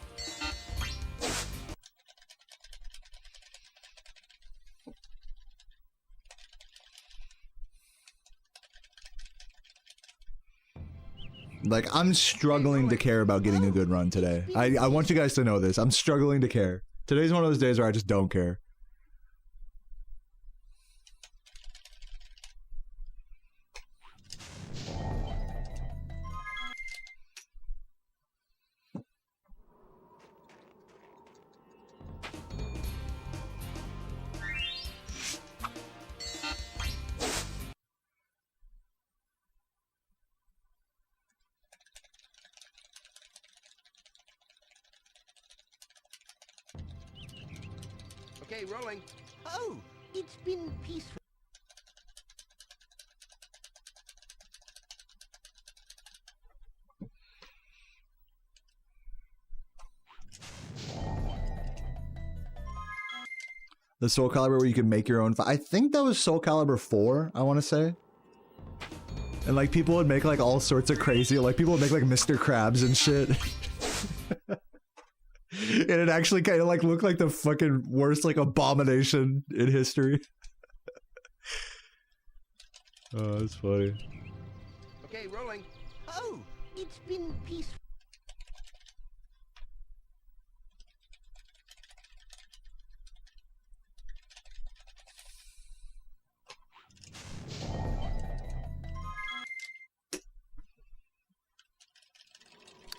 Like, I'm struggling to care about getting a good run today. I want you guys to know this. I'm struggling to care. Today's one of those days where I just don't care. Okay, rolling. Oh, it's been peaceful. The Soulcalibur where you can make your own. I think that was Soulcalibur 4, I want to say. And like people would make like all sorts of crazy, like people would make like Mr. Krabs and shit. And it actually kind of like looked like the fucking worst like abomination in history. Oh, that's funny. Okay, rolling. Oh, it's been peaceful.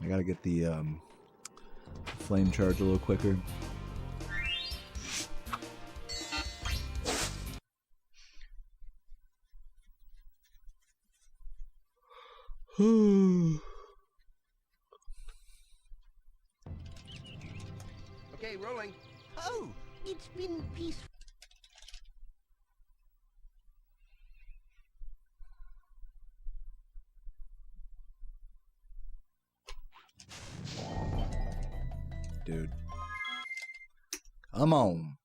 I gotta get the flame charge a little quicker. Okay, rolling. Oh, it's been peaceful. Dude. Come on.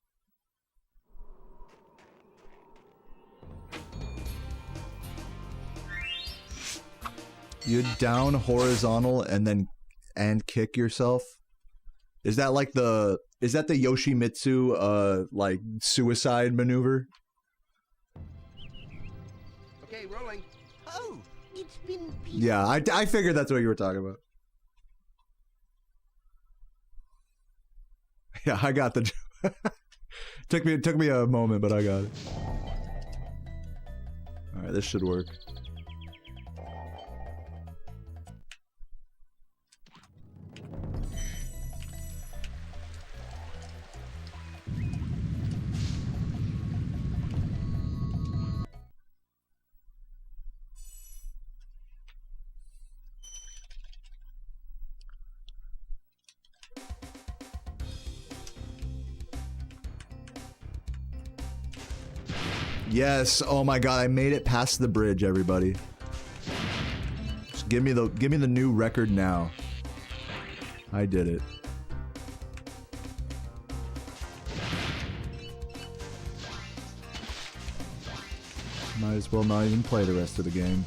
You down horizontal and kick yourself? Is that like the Yoshimitsu like suicide maneuver? Okay, rolling. Oh, it's been peaceful. Yeah, I figured that's what you were talking about. Yeah, I got the took me a moment, but I got it. All right, this should work. Yes. Oh my god, I made it past the bridge, everybody. Just give me the new record now. I did it. Might as well not even play the rest of the game.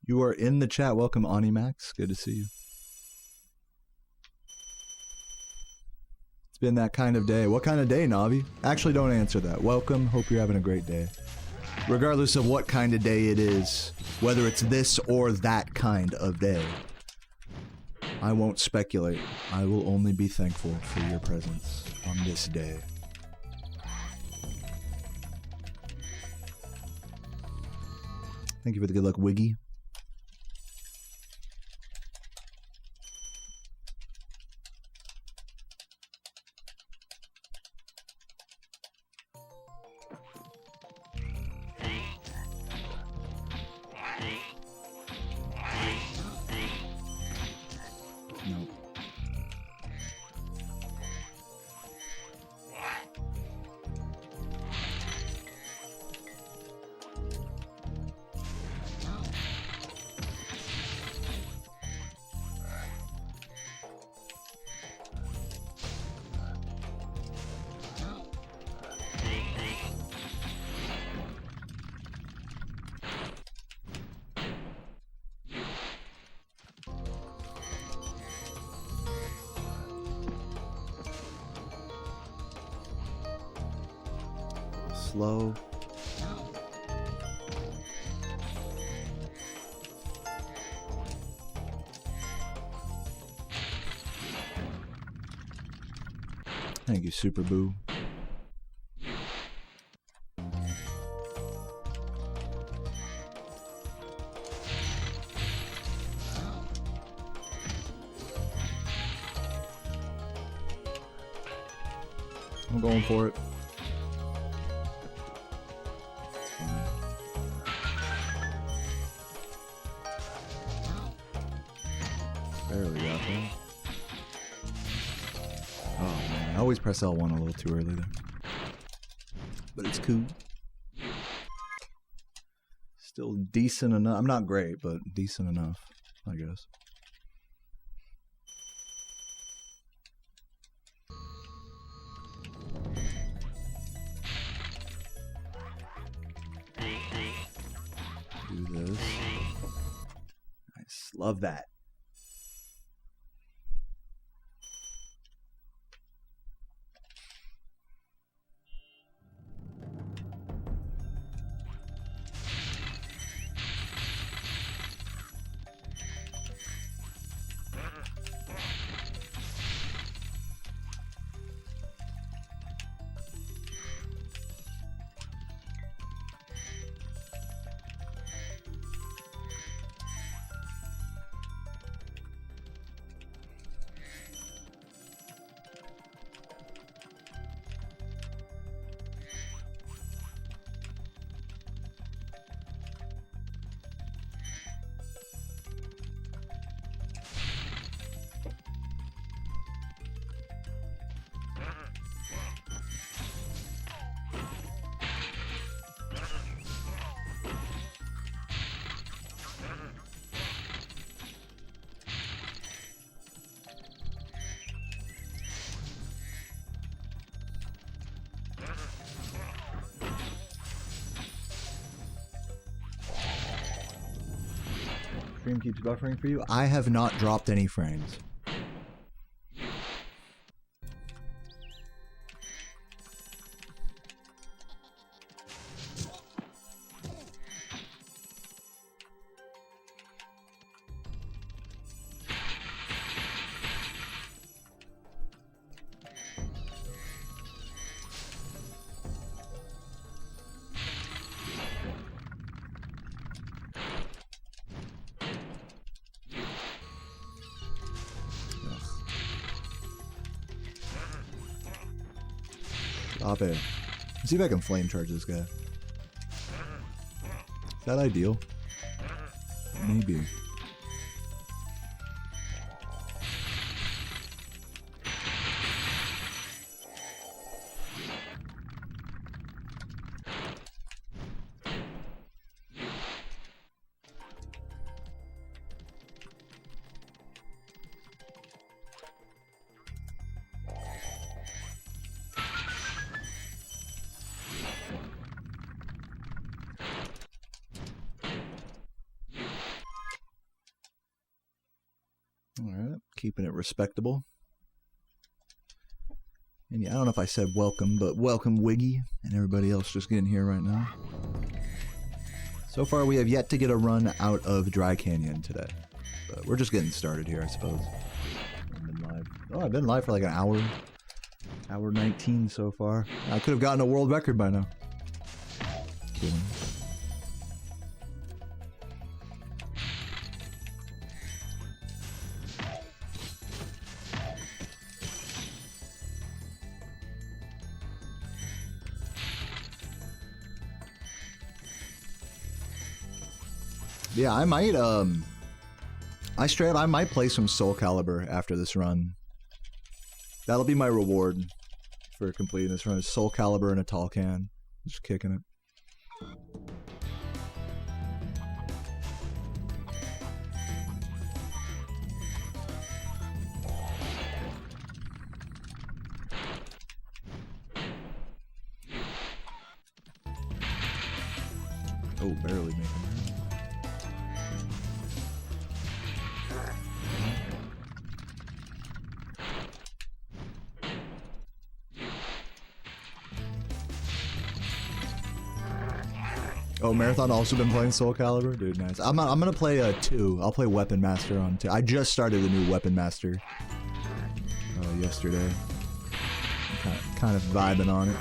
You are in the chat. Welcome, Onimax. Good to see you. It's been that kind of day. What kind of day, Navi? Actually, don't answer that. Welcome. Hope you're having a great day. Regardless of what kind of day it is, whether it's this or that kind of day, I won't speculate. I will only be thankful for your presence on this day. Thank you for the good luck, Wiggy. Slow. Thank you, Super Boo. I'm going for it. Barely got that. Oh man, I always press L1 a little too early there. But it's cool. Still decent enough. I'm not great, but decent enough, I guess. Do this. Love that. Stream keeps buffering for you. I have not dropped any frames. Stop it. Let's see if I can flame charge this guy. Is that ideal? Maybe. Alright, keeping it respectable. And yeah, I don't know if I said welcome, but welcome Wiggy and everybody else just getting here right now. So far we have yet to get a run out of Dry Canyon today. But we're just getting started here, I suppose. I've been live. Oh, I've been live for like an hour. Hour 19 so far. I could have gotten a world record by now. Kidding. Yeah, I might, I might play some Soulcalibur after this run. That'll be my reward for completing this run, is Soulcalibur in a tall can. Just kicking it. Oh, barely making it. Oh, Marathon also been playing Soulcalibur? Dude, nice. I'm gonna play 2. I'll play Weapon Master on 2. I just started the new Weapon Master yesterday. I'm kind of vibing on it.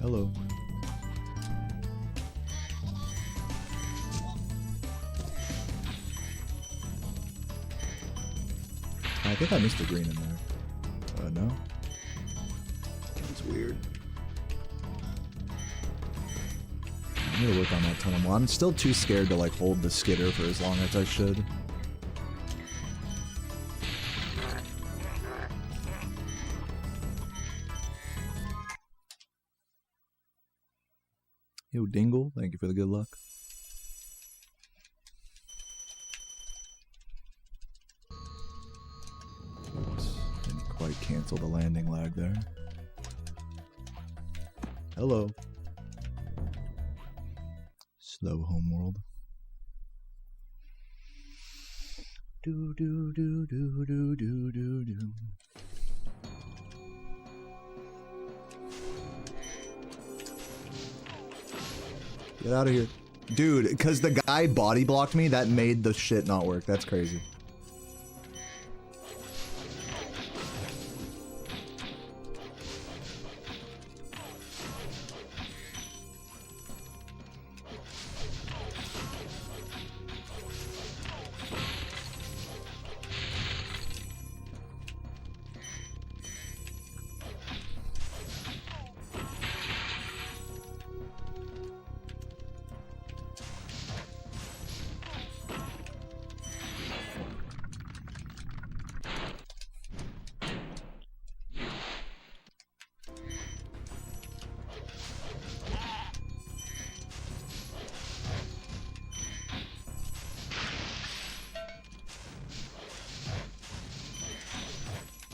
Hello. I think I missed a green in there. No? It's weird. I need to work on that tunnel more. I'm still too scared to like hold the skidder for as long as I should. Yo, Dingle, thank you for the good luck. quite cancel the landing lag there. Hello. Slow homeworld. Do do do do do do do do. Get out of here. Dude, because the guy body blocked me, that made the shit not work. That's crazy.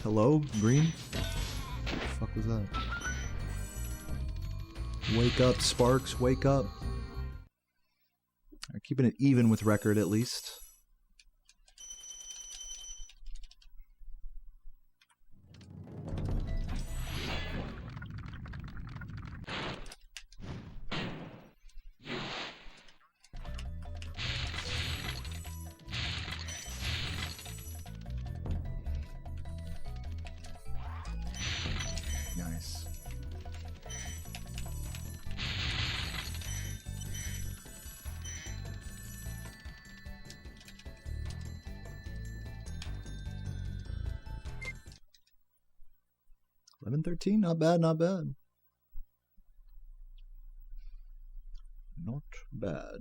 Hello, green? What the fuck was that? Wake up, Sparks, wake up. Alright, keeping it even with record at least. Nice. $11.13, not bad, not bad. Not bad.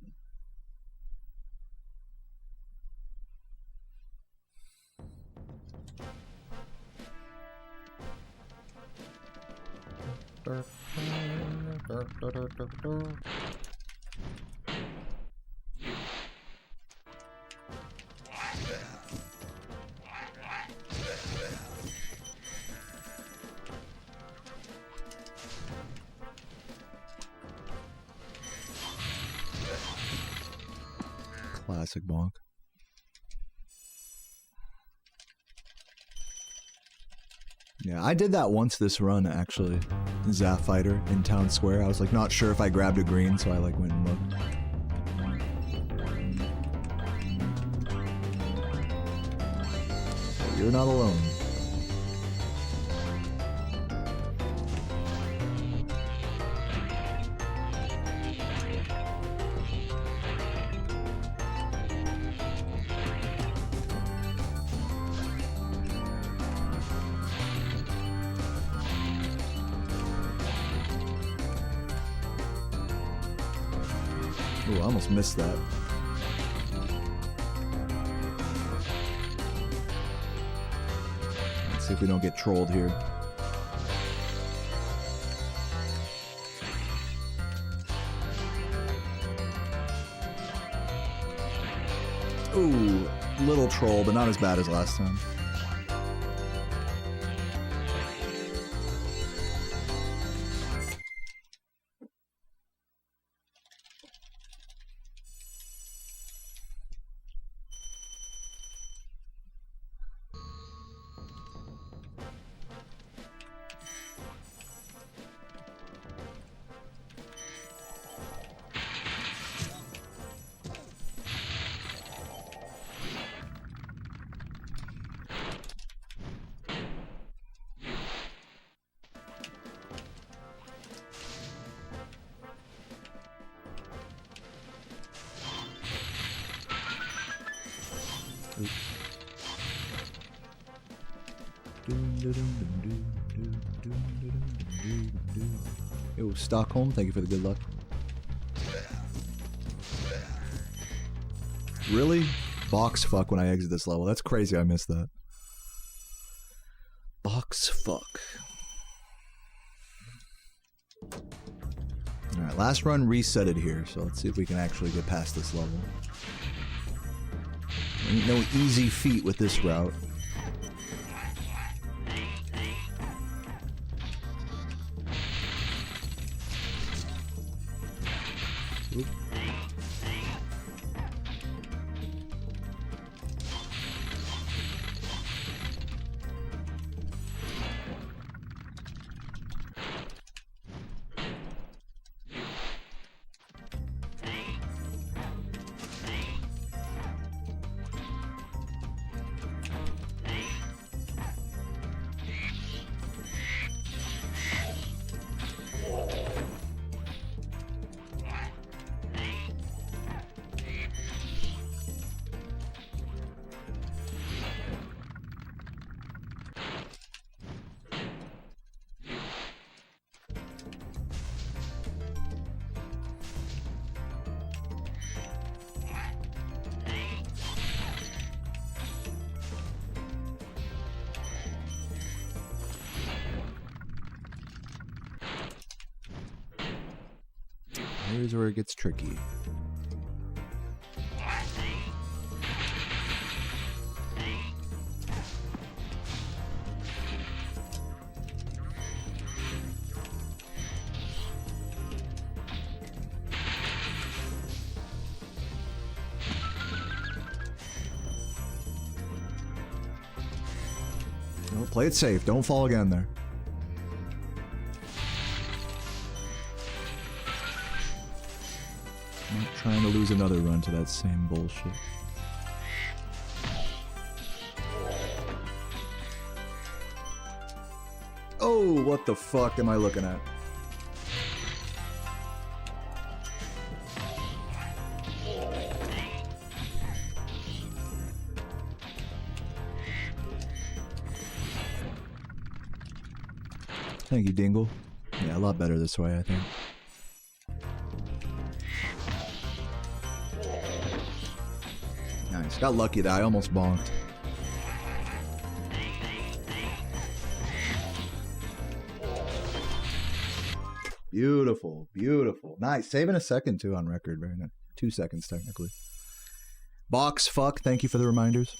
Classic bonk. Yeah, I did that once this run, actually. Zap Fighter in Town Square. I was like not sure if I grabbed a green, so I like went and looked. But you're not alone. Ooh, I almost missed that. Let's see if we don't get trolled here. Ooh, little troll, but not as bad as last time. Yo, Stockholm, thank you for the good luck. Really? Box fuck when I exit this level. That's crazy, I missed that. Box fuck. Alright, last run reset it here, so let's see if we can actually get past this level. Ain't no easy feat with this route. Oop. Here's where it gets tricky. No, play it safe. Don't fall again there. I'm not trying to lose another run to that same bullshit. Oh, what the fuck am I looking at? Thank you, Dingle. Yeah, a lot better this way, I think. Nice. Got lucky that I almost bonked. Beautiful, beautiful. Nice. Saving a second, too, on record. Very nice. 2 seconds, technically. Box, fuck. Thank you for the reminders.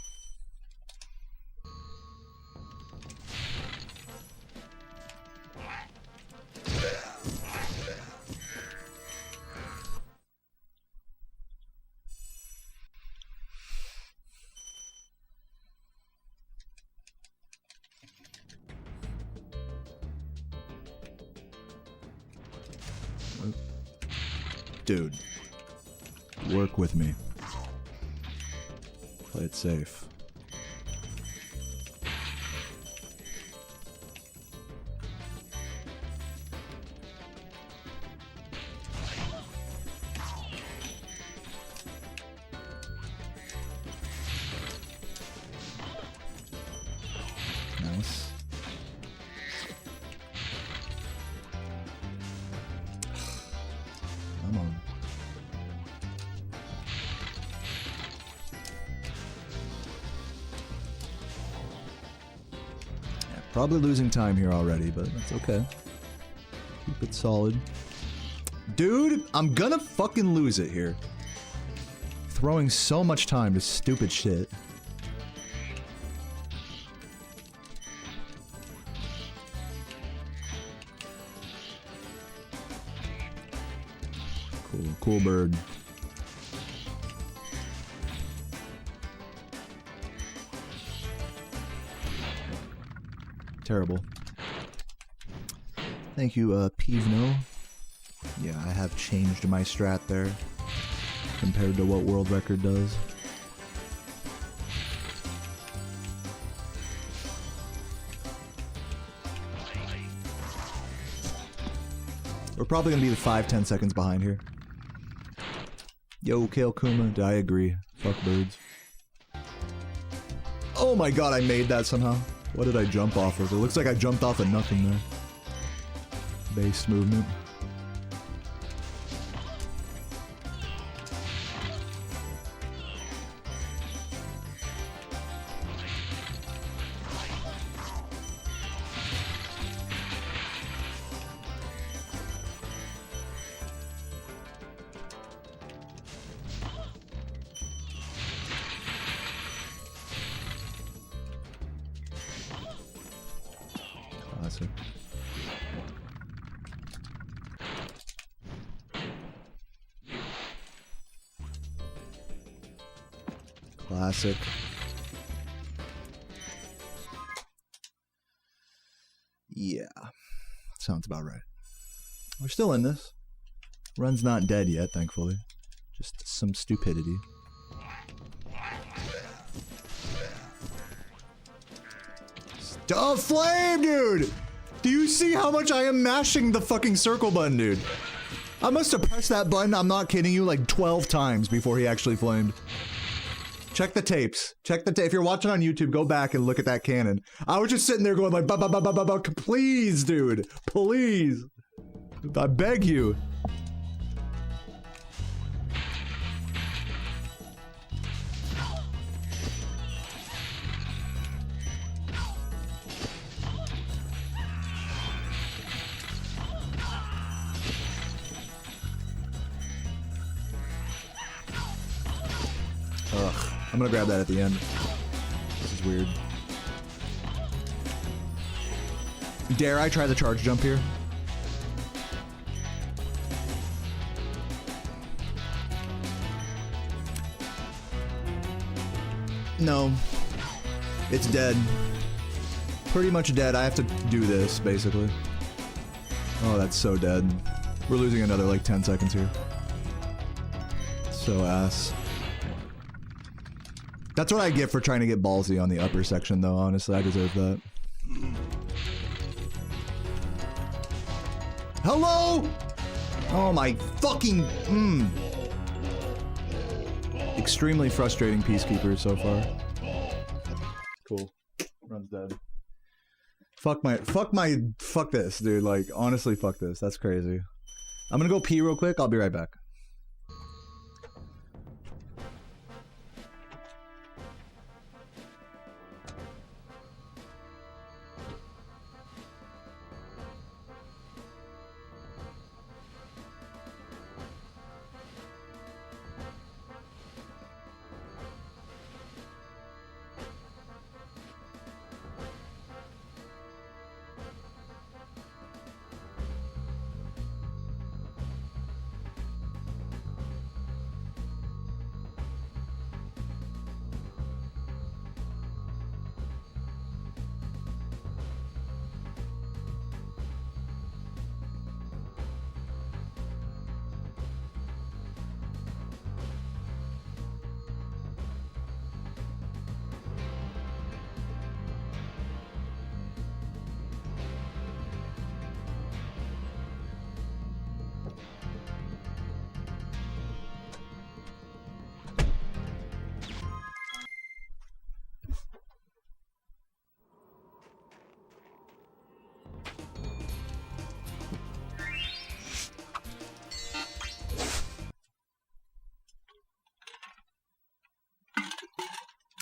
Dude, work with me. Play it safe. Nice. Come on. Yeah, probably losing time here already, but that's okay. Keep it solid. Dude, I'm gonna fucking lose it here. Throwing so much time to stupid shit. Cool bird. Terrible. Thank you, Pivno. Yeah, I have changed my strat there compared to what world record does. We're probably gonna be the 5-10 seconds behind here. Yo, Kale Kuma, I agree. Fuck birds. Oh my god, I made that somehow. What did I jump off of? It looks like I jumped off of nothing there. Base movement. Classic. Classic. Yeah. Sounds about right. We're still in this. Run's not dead yet, thankfully. Just some stupidity. Stop flame, dude! Do you see how much I am mashing the fucking circle button, dude? I must have pressed that button, I'm not kidding you, like 12 times before he actually flamed. Check the tapes. Check the tape. If you're watching on YouTube, go back and look at that cannon. I was just sitting there going like, please, dude. Please. I beg you. Ugh. I'm gonna grab that at the end. This is weird. Dare I try the charge jump here? No. It's dead. Pretty much dead. I have to do this, basically. Oh, that's so dead. We're losing another, like, 10 seconds here. So ass. That's what I get for trying to get ballsy on the upper section, though. Honestly, I deserve that. Hello? Oh my fucking... Extremely frustrating Peacekeeper so far. Cool. Run's dead. Fuck this, dude. Like, honestly, fuck this. That's crazy. I'm gonna go pee real quick. I'll be right back.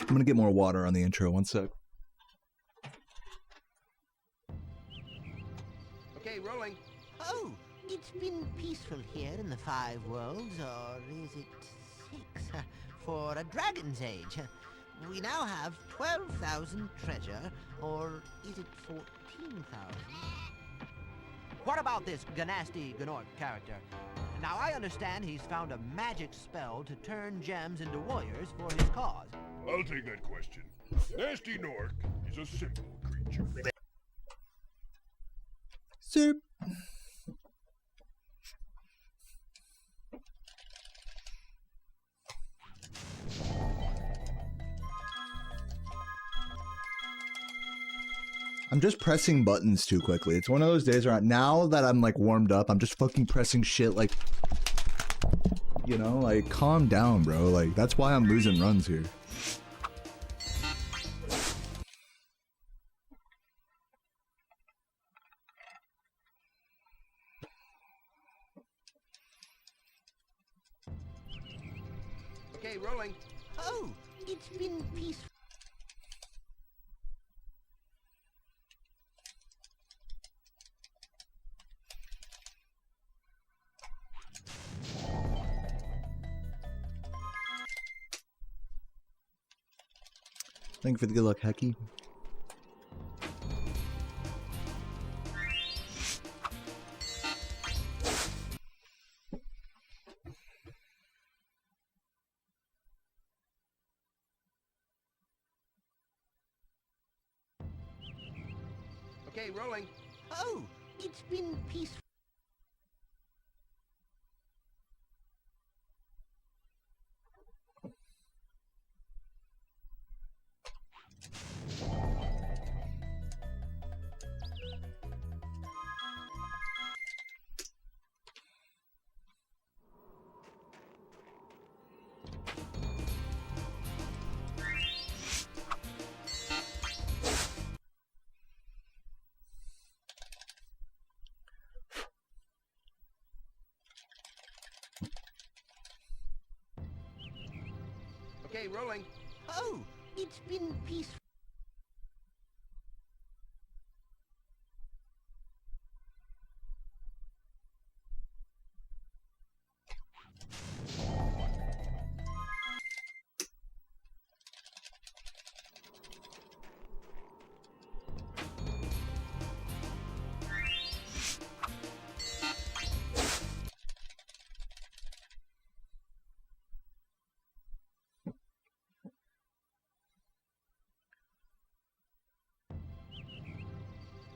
I'm gonna get more water on the intro, one sec. Okay, rolling. Oh, it's been peaceful here in the 5 worlds, or is it 6? For a dragon's age. We now have 12,000 treasure, or is it 14,000? What about this Ganasty Gnorc character? Now I understand he's found a magic spell to turn gems into warriors for his cause. I'll take that question. Nasty Gnorc is a simple creature. Sir. I'm just pressing buttons too quickly. It's one of those days where now that I'm like warmed up, I'm just fucking pressing shit like, you know, like calm down, bro. Like that's why I'm losing runs here. Okay, rolling. Oh, it's been peaceful. Thank you for the good luck, Hecky. Okay, rolling. Oh, it's been peaceful. Okay, rolling. Oh, it's been peaceful.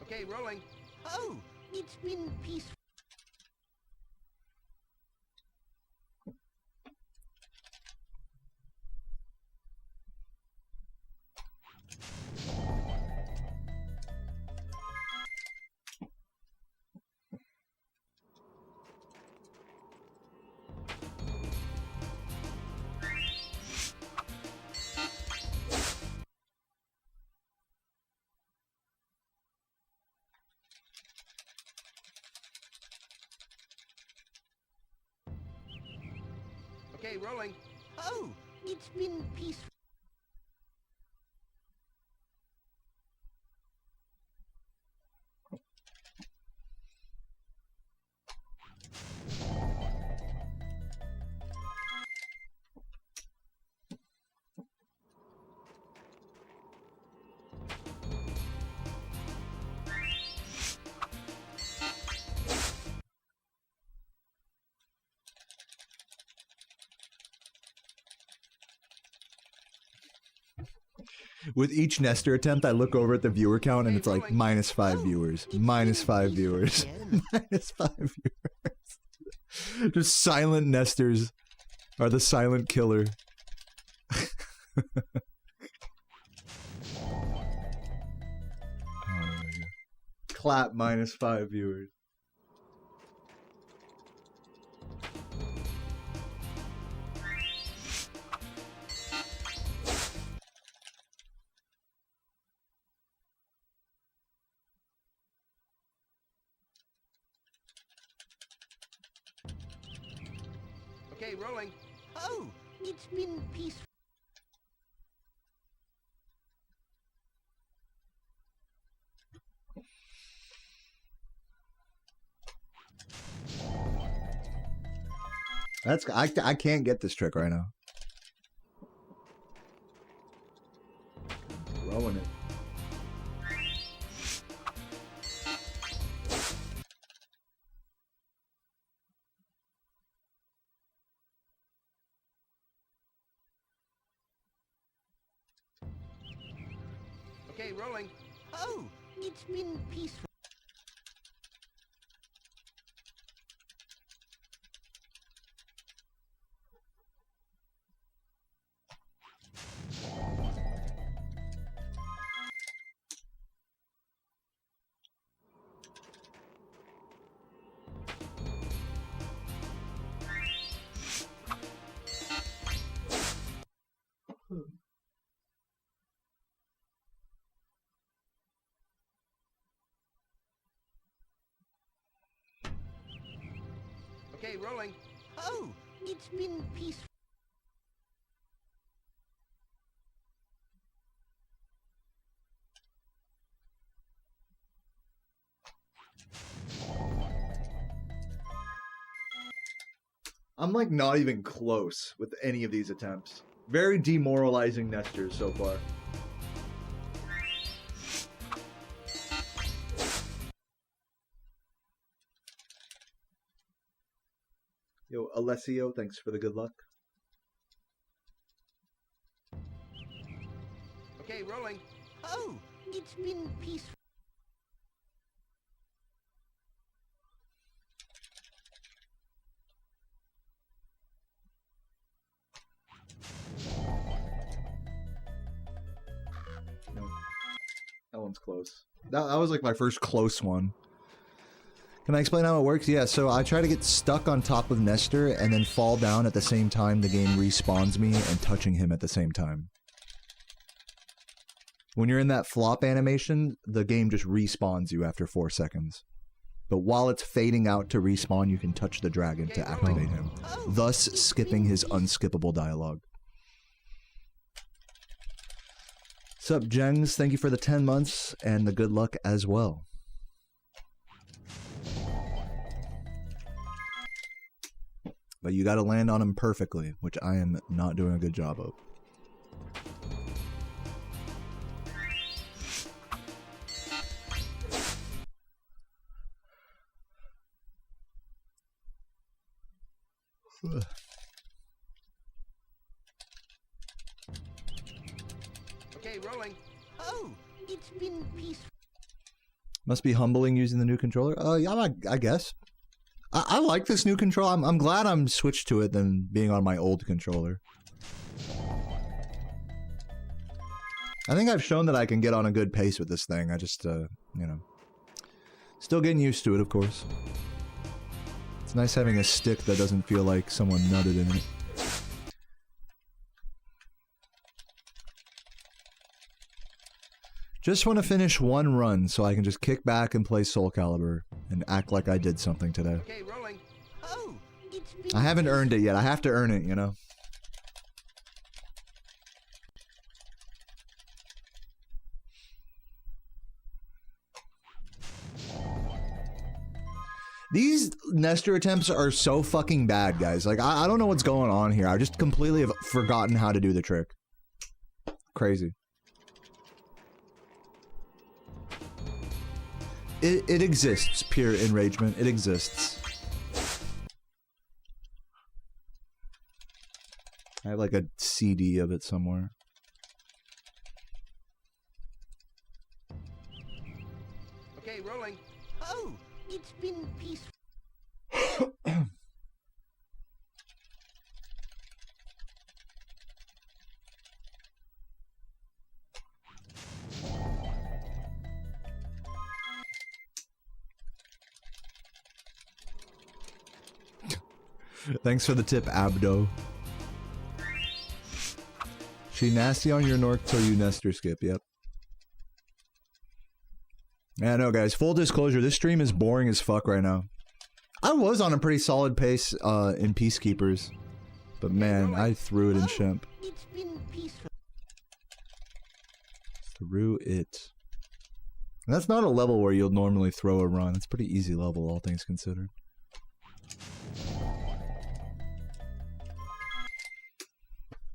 Okay, rolling. Oh, it's been peaceful. Okay, rolling. Oh, it's been peaceful. With each Nestor attempt, I look over at the viewer count and it's like -5 viewers, -5 viewers, -5 viewers. Just silent Nestors are the silent killer. Clap -5 viewers. Okay, rolling. Oh, it's been peaceful. That's I can't get this trick right now. Throwing it. Okay, rolling. Oh, it's been peaceful. Okay, rolling. Oh, it's been peaceful. I'm like not even close with any of these attempts. Very demoralizing Nestors so far. Yo, Alessio, thanks for the good luck. Okay, rolling. Oh, it's been peaceful. That one's close. That was like my first close one. Can I explain how it works? Yeah, so I try to get stuck on top of Nestor and then fall down at the same time the game respawns me and touching him at the same time. When you're in that flop animation, the game just respawns you after 4 seconds. But while it's fading out to respawn, you can touch the dragon to activate him, thus skipping his unskippable dialogue. Sup, Jengs? Thank you for the 10 months and the good luck as well. But you gotta land on him perfectly, which I am not doing a good job of. Okay, rolling. Oh, it's been peaceful. Must be humbling using the new controller. Yeah, I guess. I like this new controller. I'm glad I'm switched to it than being on my old controller. I think I've shown that I can get on a good pace with this thing. I just, you know, still getting used to it, of course. It's nice having a stick that doesn't feel like someone nutted in it. Just want to finish one run so I can just kick back and play Soulcalibur and act like I did something today. Okay, rolling. Oh, it's been I haven't earned it yet. I have to earn it, you know? These Nestor attempts are so fucking bad, guys. Like, I don't know what's going on here. I just completely have forgotten how to do the trick. Crazy. It exists, pure enragement. It exists. I have like a CD of it somewhere. Okay, rolling. Oh, it's been peaceful. Thanks for the tip, Abdo. She nasty on your Nork till you Nestor skip, yep. Yeah, no, guys, full disclosure, this stream is boring as fuck right now. I was on a pretty solid pace in Peacekeepers, but man, I threw it in Shemp. It's been peaceful. Threw it. And that's not a level where you'll normally throw a run. It's a pretty easy level, all things considered.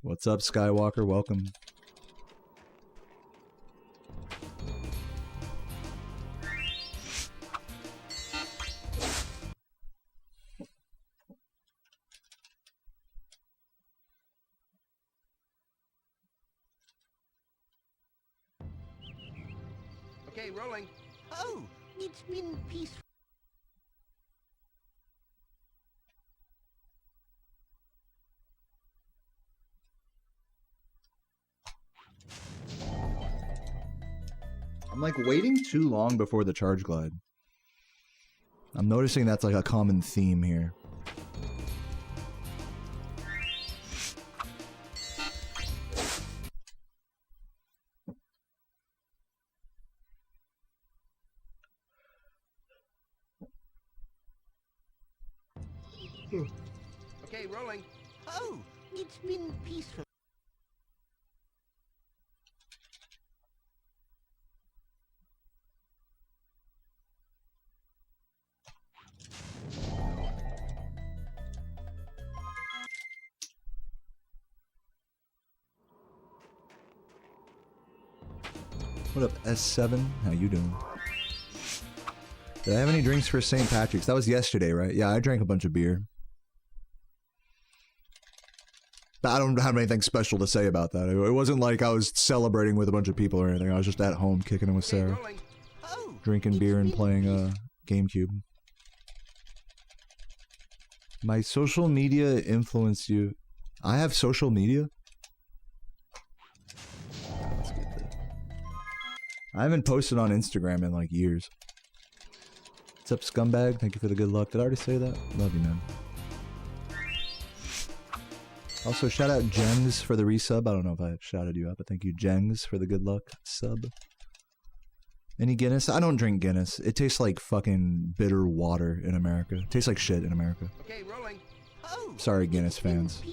What's up, Skywalker? Welcome. Okay, rolling. Oh, it's been peaceful. I'm like waiting too long before the charge glide. I'm noticing that's like a common theme here. Okay, rolling. Oh, it's been peaceful. What up, S7? How you doing? Did I have any drinks for St. Patrick's? That was yesterday, right? Yeah, I drank a bunch of beer. But I don't have anything special to say about that. It wasn't like I was celebrating with a bunch of people or anything. I was just at home kicking it with Sarah. Drinking beer and playing GameCube. My social media influenced you. I have social media? Let's get that. I haven't posted on Instagram in like years. What's up, scumbag? Thank you for the good luck. Did I already say that? Love you, man. Also, shout out Jengs for the resub. I don't know if I shouted you out, but thank you, Jengs, for the good luck sub. Any Guinness? I don't drink Guinness. It tastes like fucking bitter water in America. It tastes like shit in America. Okay, rolling. Oh, sorry, Guinness fans.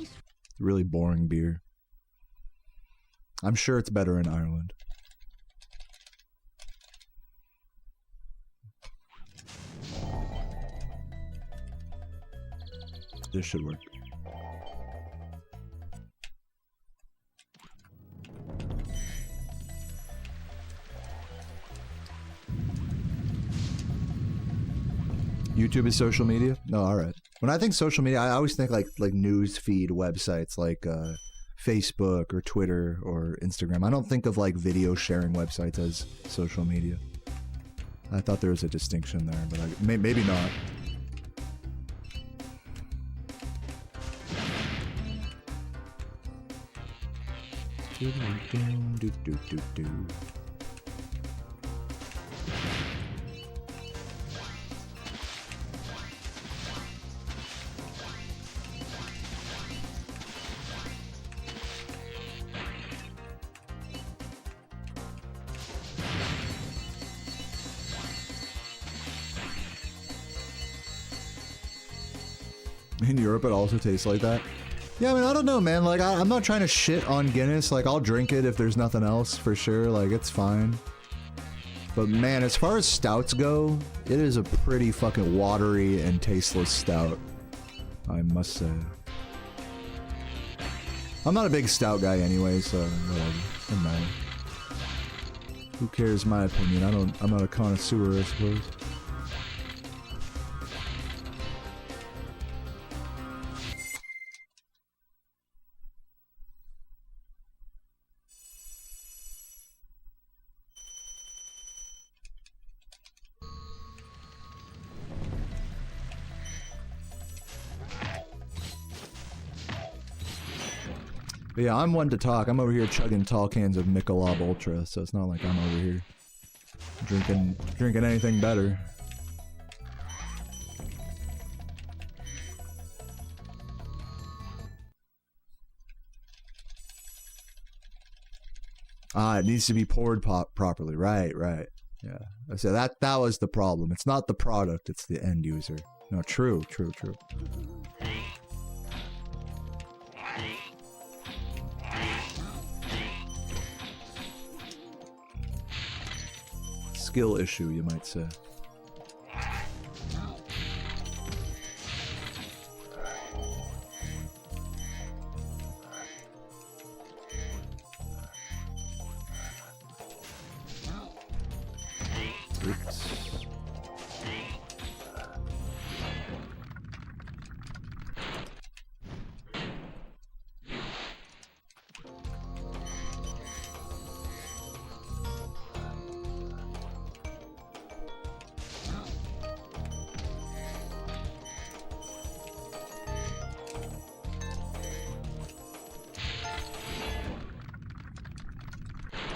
Really boring beer. I'm sure it's better in Ireland. This should work. YouTube is social media? No, alright. When I think social media, I always think like news feed websites like Facebook or Twitter or Instagram. I don't think of like video sharing websites as social media. I thought there was a distinction there, but maybe not. In Europe, it also tastes like that. Yeah, I mean, I don't know, man. Like, I'm not trying to shit on Guinness. Like, I'll drink it if there's nothing else, for sure. Like, it's fine. But, man, as far as stouts go, it is a pretty fucking watery and tasteless stout, I must say. I'm not a big stout guy anyway, so whatever. Doesn't matter. Who cares my opinion? I'm not a connoisseur, I suppose. But yeah, I'm one to talk. I'm over here chugging tall cans of Michelob Ultra, so it's not like I'm over here drinking anything better. Ah, it needs to be poured properly. Right. Yeah. So that was the problem. It's not the product, it's the end user. No, true. Skill issue, you might say. Oops.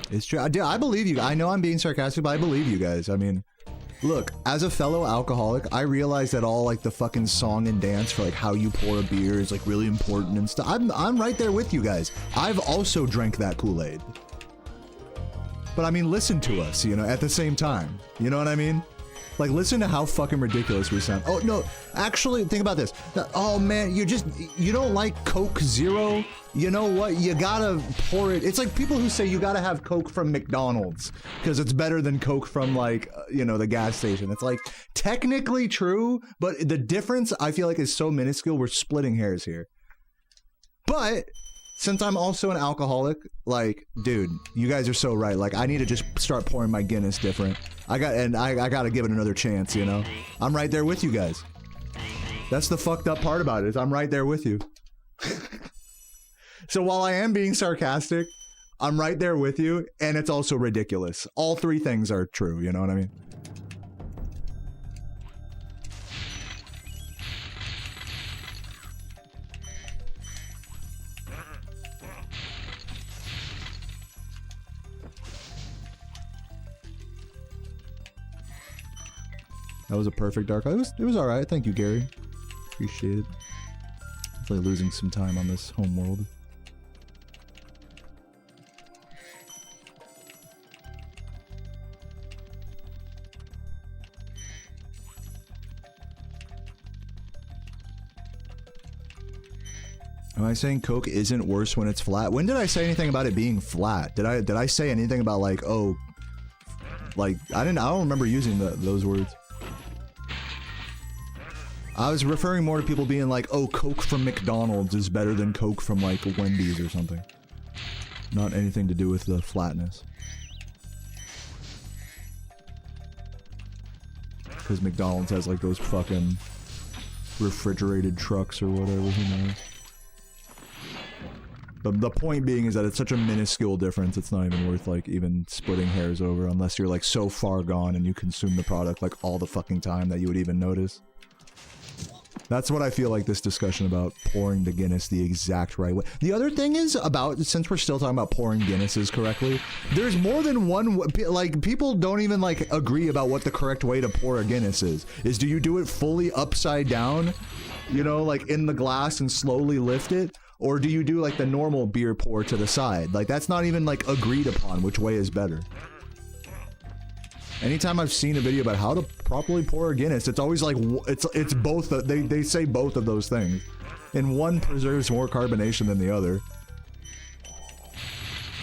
It's true. I believe you. I know I'm being sarcastic, but I believe you guys. I mean, look, as a fellow alcoholic, I realize that all like the fucking song and dance for like how you pour a beer is like really important and stuff. I'm right there with you guys. I've also drank that Kool-Aid. But I mean, listen to us, you know, at the same time. You know what I mean? Like, listen to how fucking ridiculous we sound. Oh, no, actually, think about this. Oh, man, you don't like Coke Zero? You know what? You gotta pour it. It's like people who say you gotta have Coke from McDonald's because it's better than Coke from, like, you know, the gas station. It's like technically true, but the difference I feel like is so minuscule. We're splitting hairs here. But since I'm also an alcoholic, like, dude, you guys are so right. Like, I need to just start pouring my Guinness different. I gotta give it another chance, you know? I'm right there with you guys. That's the fucked up part about it, is I'm right there with you. So while I am being sarcastic, I'm right there with you, and it's also ridiculous. All three things are true, you know what I mean? That was a perfect dark. It was all right. Thank you, Gary. Appreciate it. Definitely losing some time on this home world. Am I saying Coke isn't worse when it's flat? When did I say anything about it being flat? Did I say anything about like, oh, like I don't remember using those words. I was referring more to people being like, oh, Coke from McDonald's is better than Coke from like Wendy's or something. Not anything to do with the flatness. Because McDonald's has like those fucking refrigerated trucks or whatever, who knows. The point being is that it's such a minuscule difference, it's not even worth like even splitting hairs over unless you're like so far gone and you consume the product like all the fucking time that you would even notice. That's what I feel like this discussion about pouring the Guinness the exact right way. The other thing is about, since we're still talking about pouring Guinnesses correctly, there's more than one, like people don't even like agree about what the correct way to pour a Guinness is. Do you do it fully upside down, you know, like in the glass and slowly lift it? Or do you do like the normal beer pour to the side? Like that's not even like agreed upon which way is better. Anytime I've seen a video about how to properly pour a Guinness, it's always like, it's both, they say both of those things. And one preserves more carbonation than the other.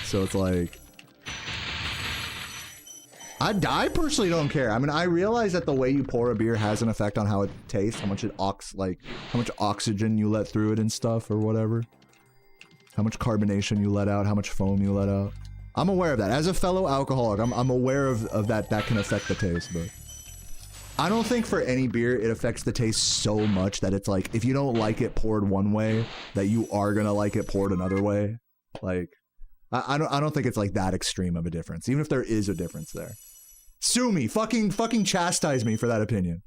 So it's like, I personally don't care. I mean, I realize that the way you pour a beer has an effect on how it tastes, how much how much oxygen you let through it and stuff or whatever. How much carbonation you let out, how much foam you let out. I'm aware of that. As a fellow alcoholic, I'm aware of that can affect the taste, but I don't think for any beer it affects the taste so much that it's like, if you don't like it poured one way, that you are gonna like it poured another way. Like, I don't think it's like that extreme of a difference, even if there is a difference there. Sue me, fucking chastise me for that opinion.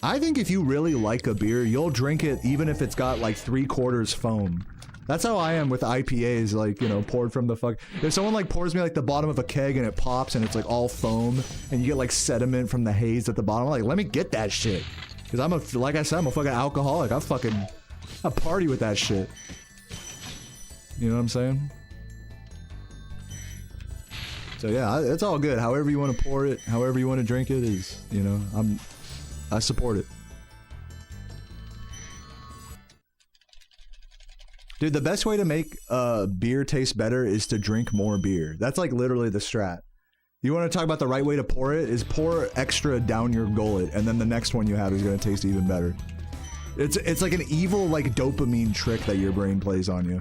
I think if you really like a beer, you'll drink it even if it's got like 3/4 foam. That's how I am with IPAs, like, you know, poured from the fuck. If someone like pours me like the bottom of a keg and it pops and it's like all foam and you get like sediment from the haze at the bottom, I'm like, let me get that shit. Because like I said, I'm a fucking alcoholic. I party with that shit. You know what I'm saying? So yeah, it's all good. However you want to pour it, however you want to drink it is, you know, I support it. Dude, the best way to make beer taste better is to drink more beer. That's like literally the strat. You want to talk about the right way to pour it is pour extra down your gullet, and then the next one you have is going to taste even better. It's like an evil like dopamine trick that your brain plays on you.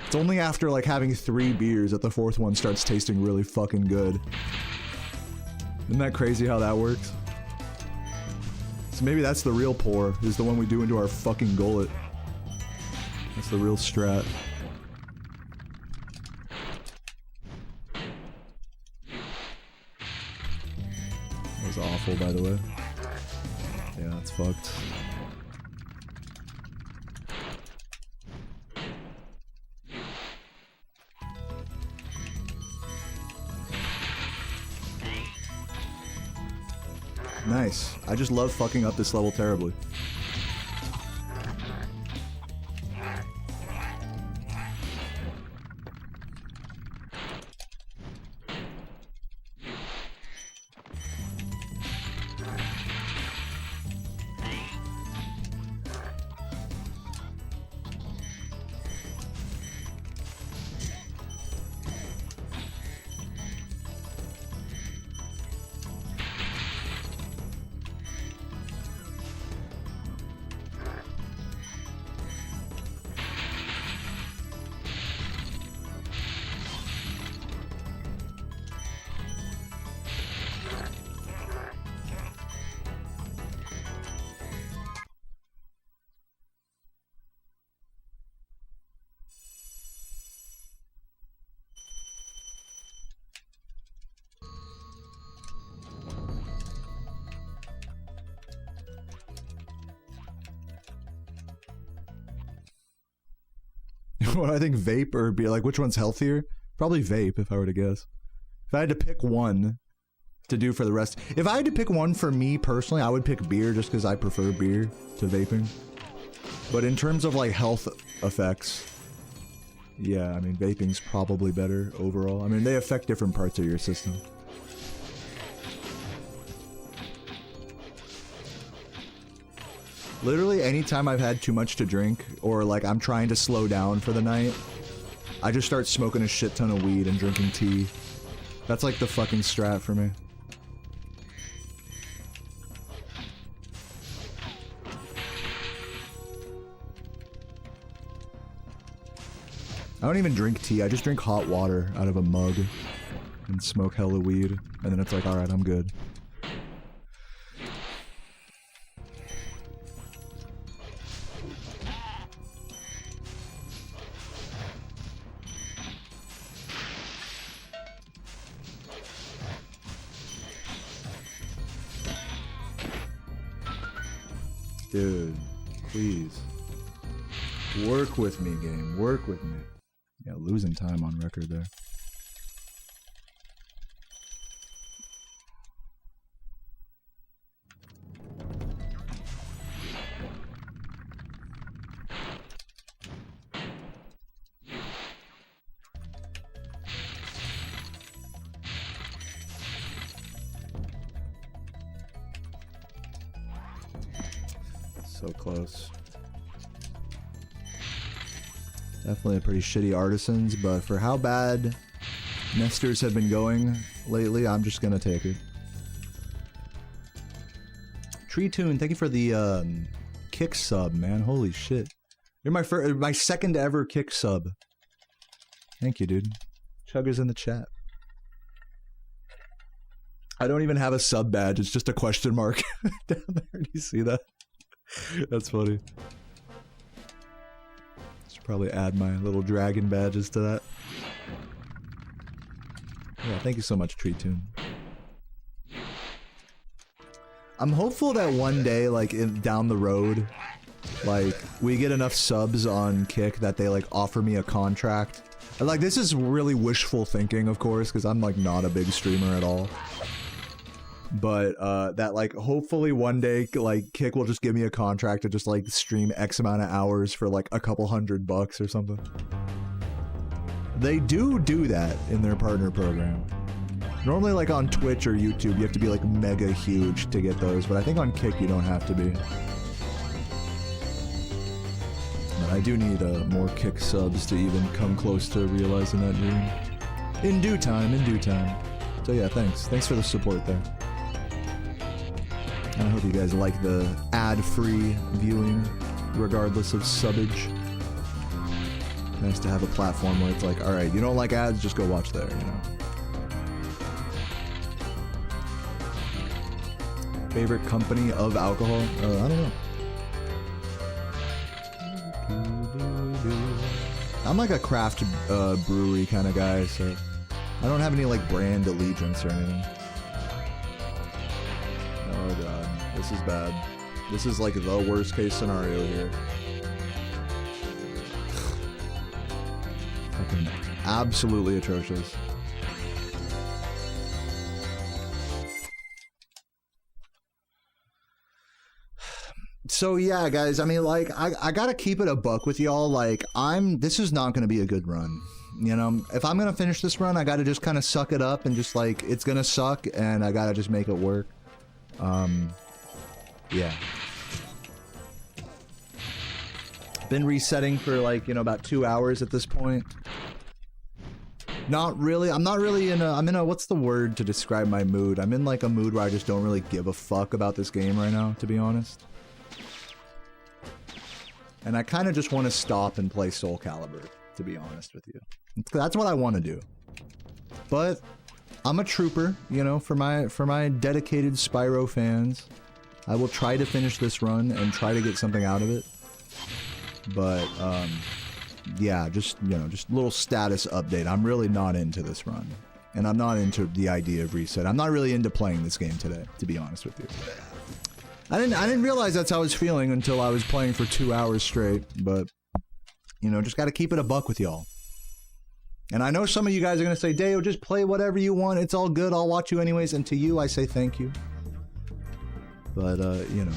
It's only after like having 3 beers that the 4th one starts tasting really fucking good. Isn't that crazy how that works? So maybe that's the real pour, is the one we do into our fucking gullet. That's the real strat. That was awful, by the way. Yeah, that's fucked. Nice. I just love fucking up this level terribly. What I think, vape or beer, like which one's healthier? Probably vape, if I were to guess. If I had to pick one to do for the rest... If I had to pick one for me personally, I would pick beer just because I prefer beer to vaping. But in terms of, like, health effects... Yeah, I mean, vaping's probably better overall. I mean, they affect different parts of your system. Literally, anytime I've had too much to drink, or like I'm trying to slow down for the night, I just start smoking a shit ton of weed and drinking tea. That's like the fucking strat for me. I don't even drink tea, I just drink hot water out of a mug and smoke hella weed, and then it's like, alright, I'm good. Dude, please. Work with me, game. Work with me. Yeah, losing time on record there. So close. Definitely a pretty shitty artisans, but for how bad Nesters have been going lately, I'm just gonna take it. Tree Tune, thank you for the kick sub, man. Holy shit. You're my second ever kick sub. Thank you, dude. Chugger's in the chat. I don't even have a sub badge, it's just a question mark down there. Do you see that? That's funny. Should probably add my little dragon badges to that. Yeah, thank you so much, Tree Tune. I'm hopeful that one day, like down the road, like we get enough subs on Kick that they like offer me a contract. And, like, this is really wishful thinking, of course, because I'm like not a big streamer at all. But that like hopefully one day like Kick will just give me a contract to just like stream X amount of hours for like a couple $100 or something. They do that in their partner program. Normally like on Twitch or YouTube you have to be like mega huge to get those, but I think on Kick you don't have to be. But I do need more Kick subs to even come close to realizing that dream. In due time, in due time. So yeah, thanks for the support there. And I hope you guys like the ad-free viewing, regardless of subbage. Nice to have a platform where it's like, alright, you don't like ads, just go watch there, you know. Favorite company of alcohol? I don't know. I'm like a craft brewery kind of guy, so I don't have any like brand allegiance or anything. Oh god, this is bad. This is like the worst case scenario here. Fucking absolutely atrocious. So yeah, guys, I mean, like, I gotta keep it a buck with y'all. Like, this is not gonna be a good run. You know, if I'm gonna finish this run, I gotta just kind of suck it up and just like, it's gonna suck and I gotta just make it work. Yeah. Been resetting for like, you know, about 2 hours at this point. Not really, I'm not really in a, I'm in a, what's the word to describe my mood? I'm in like a mood where I just don't really give a fuck about this game right now, to be honest. And I kind of just want to stop and play Soulcalibur, to be honest with you. That's what I want to do. But I'm a trooper, you know, for my dedicated Spyro fans. I will try to finish this run and try to get something out of it. But yeah, just, you know, just a little status update. I'm really not into this run. And I'm not into the idea of reset. I'm not really into playing this game today, to be honest with you. I didn't realize that's how I was feeling until I was playing for 2 hours straight, but, you know, just gotta keep it a buck with y'all. And I know some of you guys are going to say, Deo, just play whatever you want. It's all good. I'll watch you anyways. And to you, I say thank you. But, you know.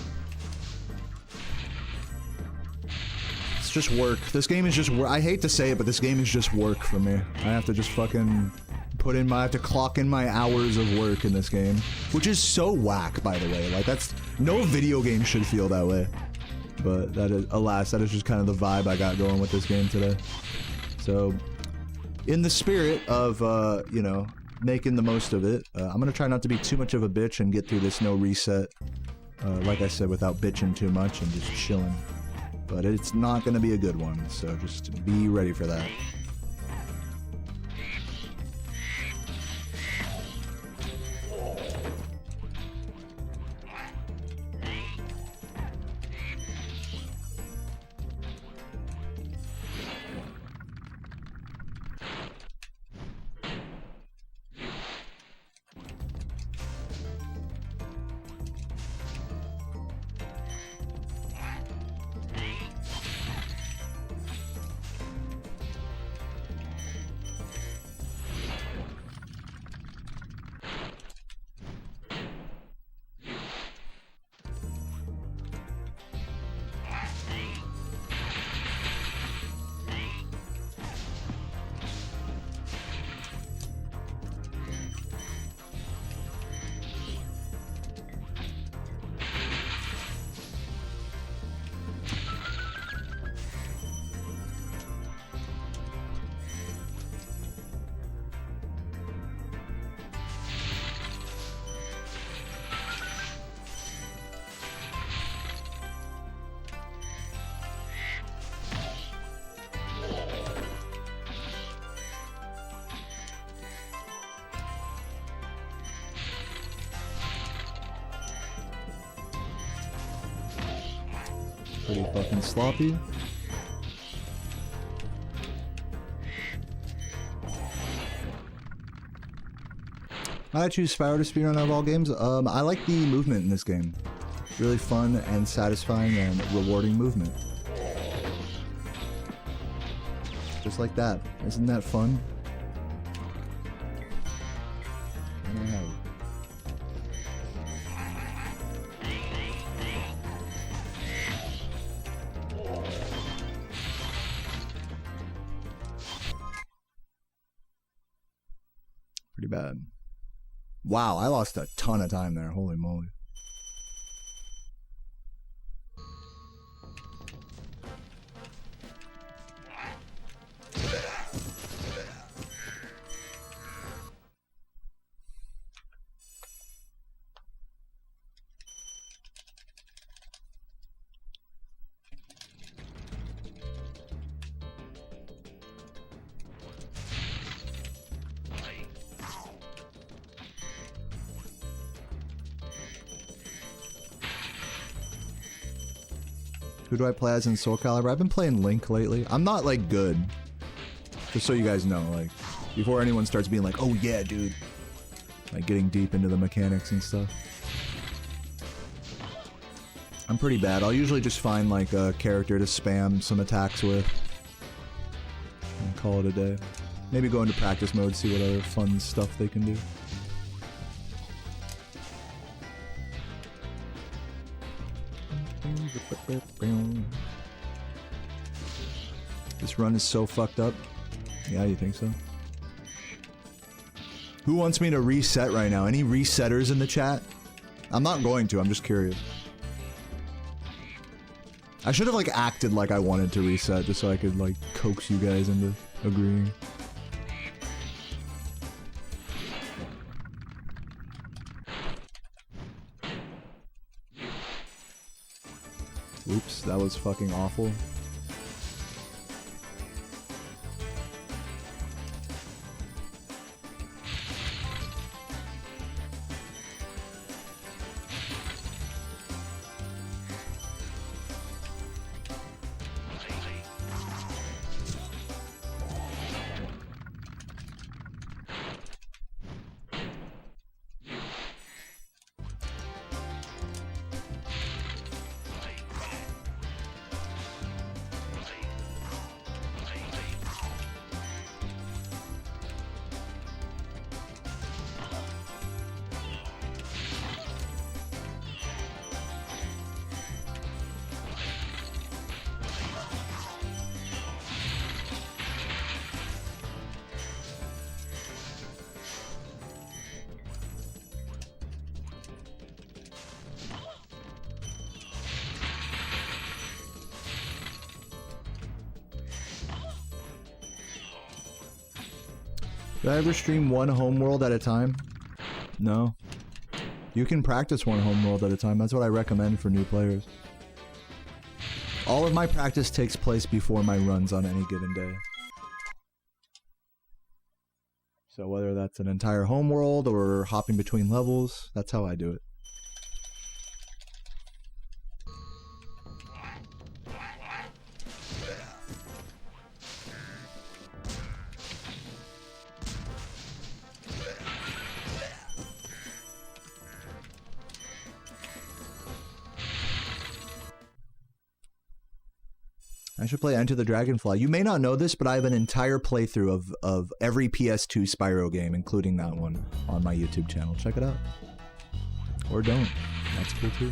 It's just work. This game is just work. I hate to say it, but this game is just work for me. I have to just fucking put in my... I have to clock in my hours of work in this game. Which is so whack, by the way. Like, that's... No video game should feel that way. But that is... Alas, that is just kind of the vibe I got going with this game today. So... In the spirit of, you know, making the most of it, I'm gonna try not to be too much of a bitch and get through this no reset, like I said, without bitching too much and just chilling. But it's not gonna be a good one, so just be ready for that. Pretty fucking sloppy. I choose Spyro to speedrun out of all games. I like the movement in this game. Really fun and satisfying and rewarding movement. Just like that. Isn't that fun? Pretty bad. Wow, I lost a ton of time there. Holy moly. Who do I play as in Soulcalibur? I've been playing Link lately. I'm not, like, good. Just so you guys know, like, before anyone starts being like, oh yeah, dude. Like, getting deep into the mechanics and stuff. I'm pretty bad. I'll usually just find, like, a character to spam some attacks with. And call it a day. Maybe go into practice mode, see what other fun stuff they can do. This run is so fucked up. Yeah, you think so? Who wants me to reset right now? Any resetters in the chat? I'm not going to, I'm just curious. I should have, like, acted like I wanted to reset just so I could, like, coax you guys into agreeing. Oops, that was fucking awful. Did I ever stream one homeworld at a time? No. You can practice one homeworld at a time. That's what I recommend for new players. All of my practice takes place before my runs on any given day. So whether that's an entire homeworld or hopping between levels, that's how I do it. I should play Enter the Dragonfly. You may not know this, but I have an entire playthrough of every PS2 Spyro game, including that one, on my YouTube channel. Check it out. Or don't. That's cool too.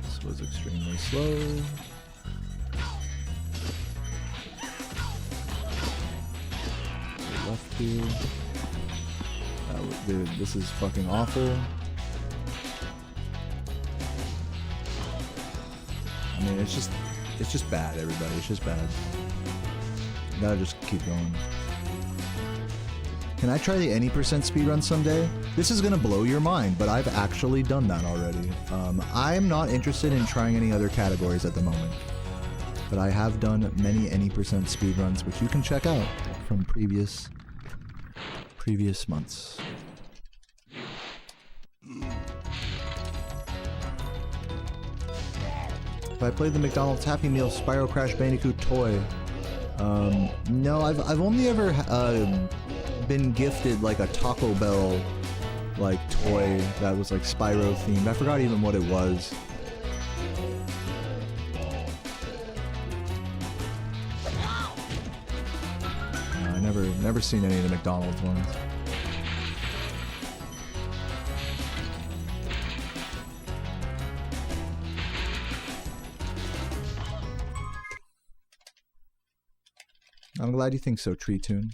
This was extremely slow. Left here. Dude, this is fucking awful. I mean, it's just bad, everybody. It's just bad. You gotta just keep going. Can I try the any percent speedrun someday? This is gonna blow your mind, but I've actually done that already. I'm not interested in trying any other categories at the moment, but I have done many any percent speedruns, which you can check out from previous months. If I played the McDonald's Happy Meal Spyro Crash Bandicoot toy, no, I've only ever been gifted like a Taco Bell like toy that was like Spyro themed. I forgot even what it was. Never seen any of the McDonald's ones. I'm glad you think so, Tree Tune.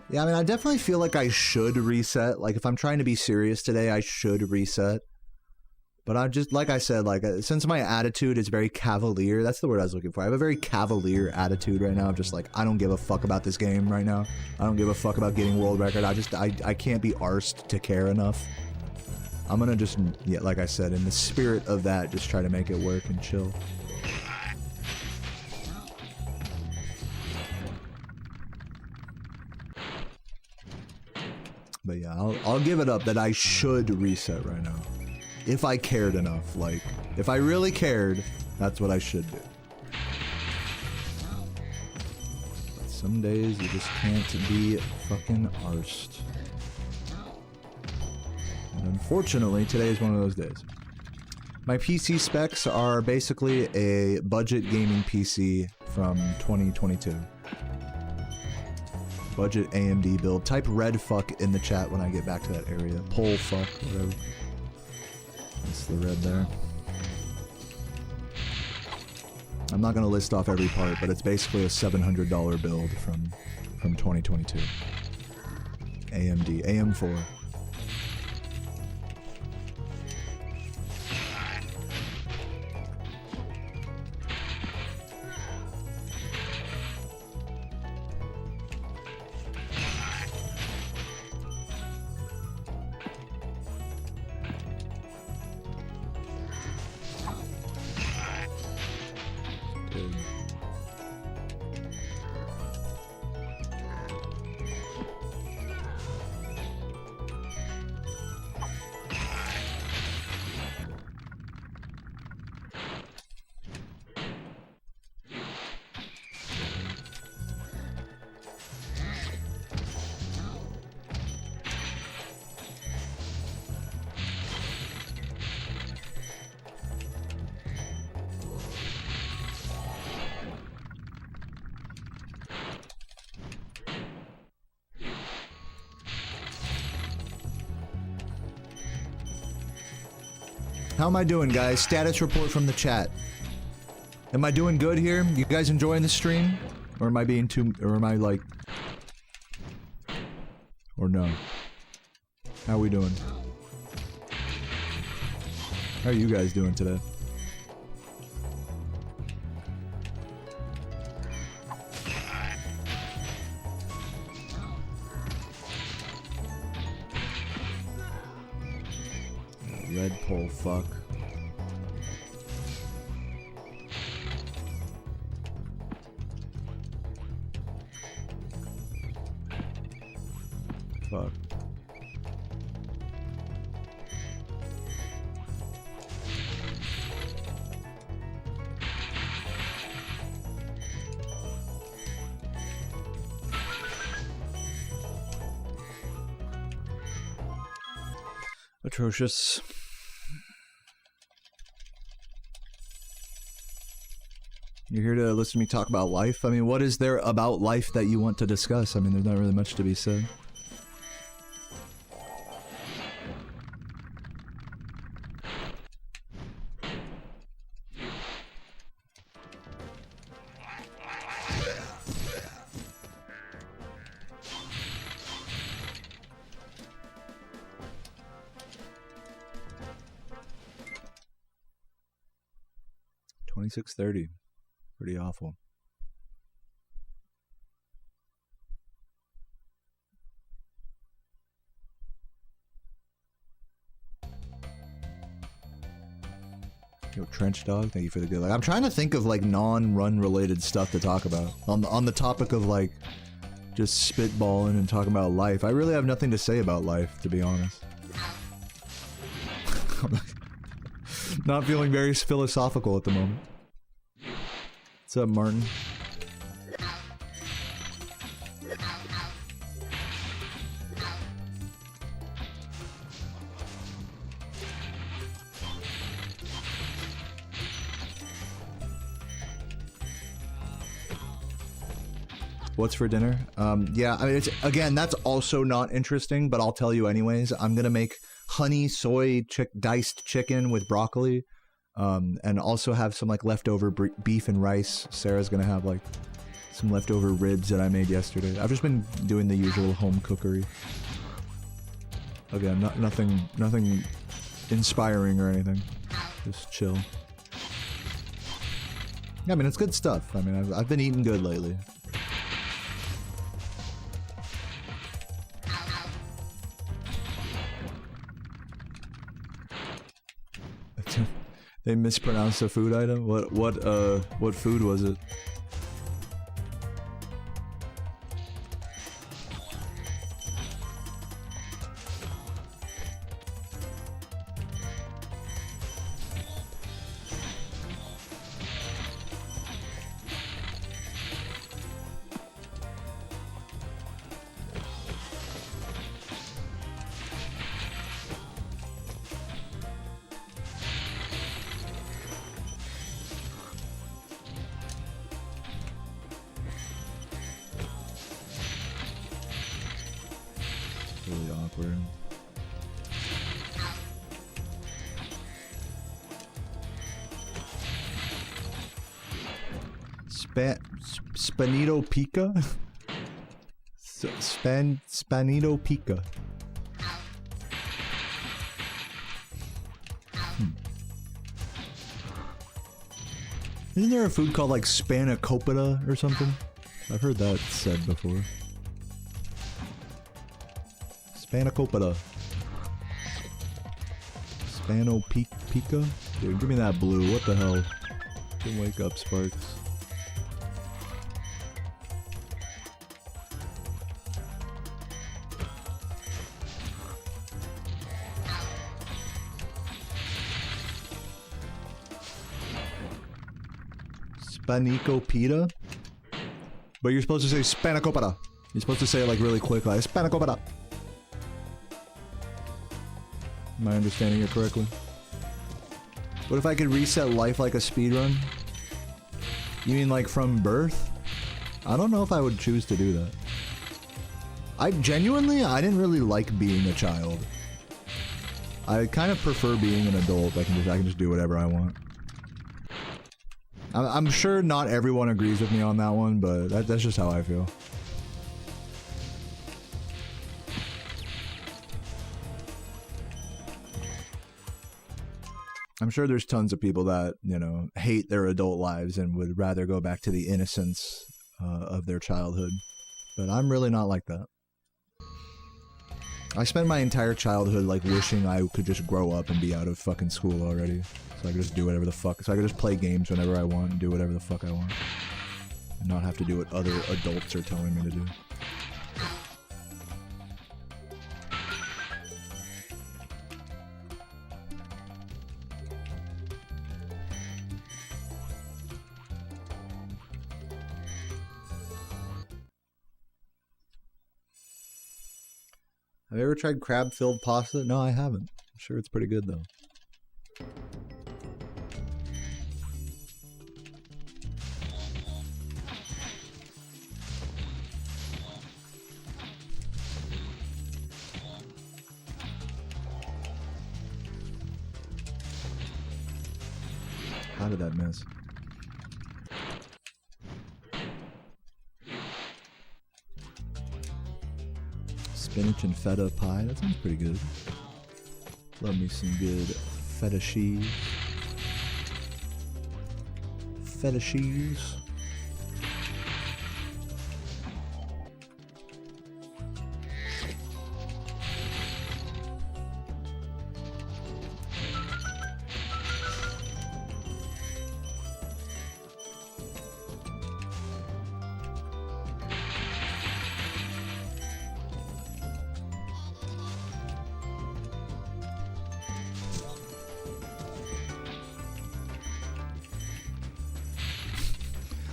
Yeah, I mean, I definitely feel like I should reset. Like, if I'm trying to be serious today, I should reset. But I'm just, like I said, like, since my attitude is very cavalier, that's the word I was looking for. I have a very cavalier attitude right now. I'm just like, I don't give a fuck about this game right now. I don't give a fuck about getting world record. I can't be arsed to care enough. I'm gonna just, yeah, like I said, in the spirit of that, just try to make it work and chill. But yeah, I'll give it up that I should reset right now. If I cared enough, like, if I really cared, that's what I should do. But some days you just can't be fucking arsed. And unfortunately, today is one of those days. My PC specs are basically a budget gaming PC from 2022. Budget AMD build. Type red fuck in the chat when I get back to that area. Pole fuck, whatever. That's the red there. I'm not going to list off every part, but it's basically a $700 build from 2022. AMD. AM4. How am I doing, guys? Status report from the chat. Am I doing good here? You guys enjoying the stream? Or am I being too... Or am I like... Or no? How are we doing? How are you guys doing today? Red pole, fuck. Fuck. Atrocious. You're here to listen to me talk about life? I mean, what is there about life that you want to discuss? I mean, there's not really much to be said. $26.30. Pretty awful. Yo, Trench Dog, thank you for the good luck. I'm trying to think of like non-run related stuff to talk about. On the topic of like just spitballing and talking about life. I really have nothing to say about life, to be honest. Not feeling very philosophical at the moment. What's up, Martin? What's for dinner? Yeah, I mean, it's, again, that's also not interesting, but I'll tell you anyways. I'm gonna make honey soy diced chicken with broccoli. And also have some like leftover beef and rice. Sarah's gonna have like some leftover ribs that I made yesterday. I've just been doing the usual home cookery. Again, nothing inspiring or anything. Just chill. Yeah, I mean, it's good stuff. I mean, I've been eating good lately. They mispronounced a food item? What food was it? Spanito pica? Spanito pica. Isn't there a food called like spanakopita or something? I've heard that said before. Spanakopita. Spano-pica? Dude, give me that blue. What the hell? Don't wake up, Sparks. Spanicopita? But you're supposed to say Spanakopita. You're supposed to say it like really quick, like Spanakopita. Am I understanding it correctly? What if I could reset life like a speedrun? You mean like from birth? I don't know if I would choose to do that. I didn't really like being a child. I kind of prefer being an adult. I can just do whatever I want. I'm sure not everyone agrees with me on that one, but that's just how I feel. I'm sure there's tons of people that, you know, hate their adult lives and would rather go back to the innocence of their childhood. But I'm really not like that. I spent my entire childhood, like, wishing I could just grow up and be out of fucking school already. So I could just do whatever the fuck. So I could just play games whenever I want and do whatever the fuck I want. And not have to do what other adults are telling me to do. Have you ever tried crab-filled pasta? No, I haven't. I'm sure it's pretty good, though. How did that miss? Spinach and feta pie. That sounds pretty good. Love me some good feta cheese. Feta cheese.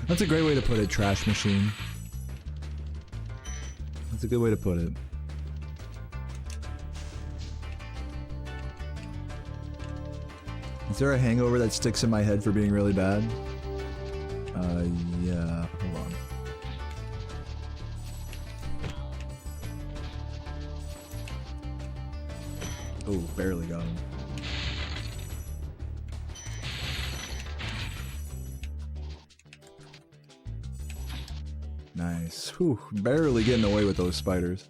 That's a great way to put it, trash machine. That's a good way to put it. Is there a hangover that sticks in my head for being really bad? Yeah, hold on. Oh, barely got him. Nice. Whew, barely getting away with those spiders.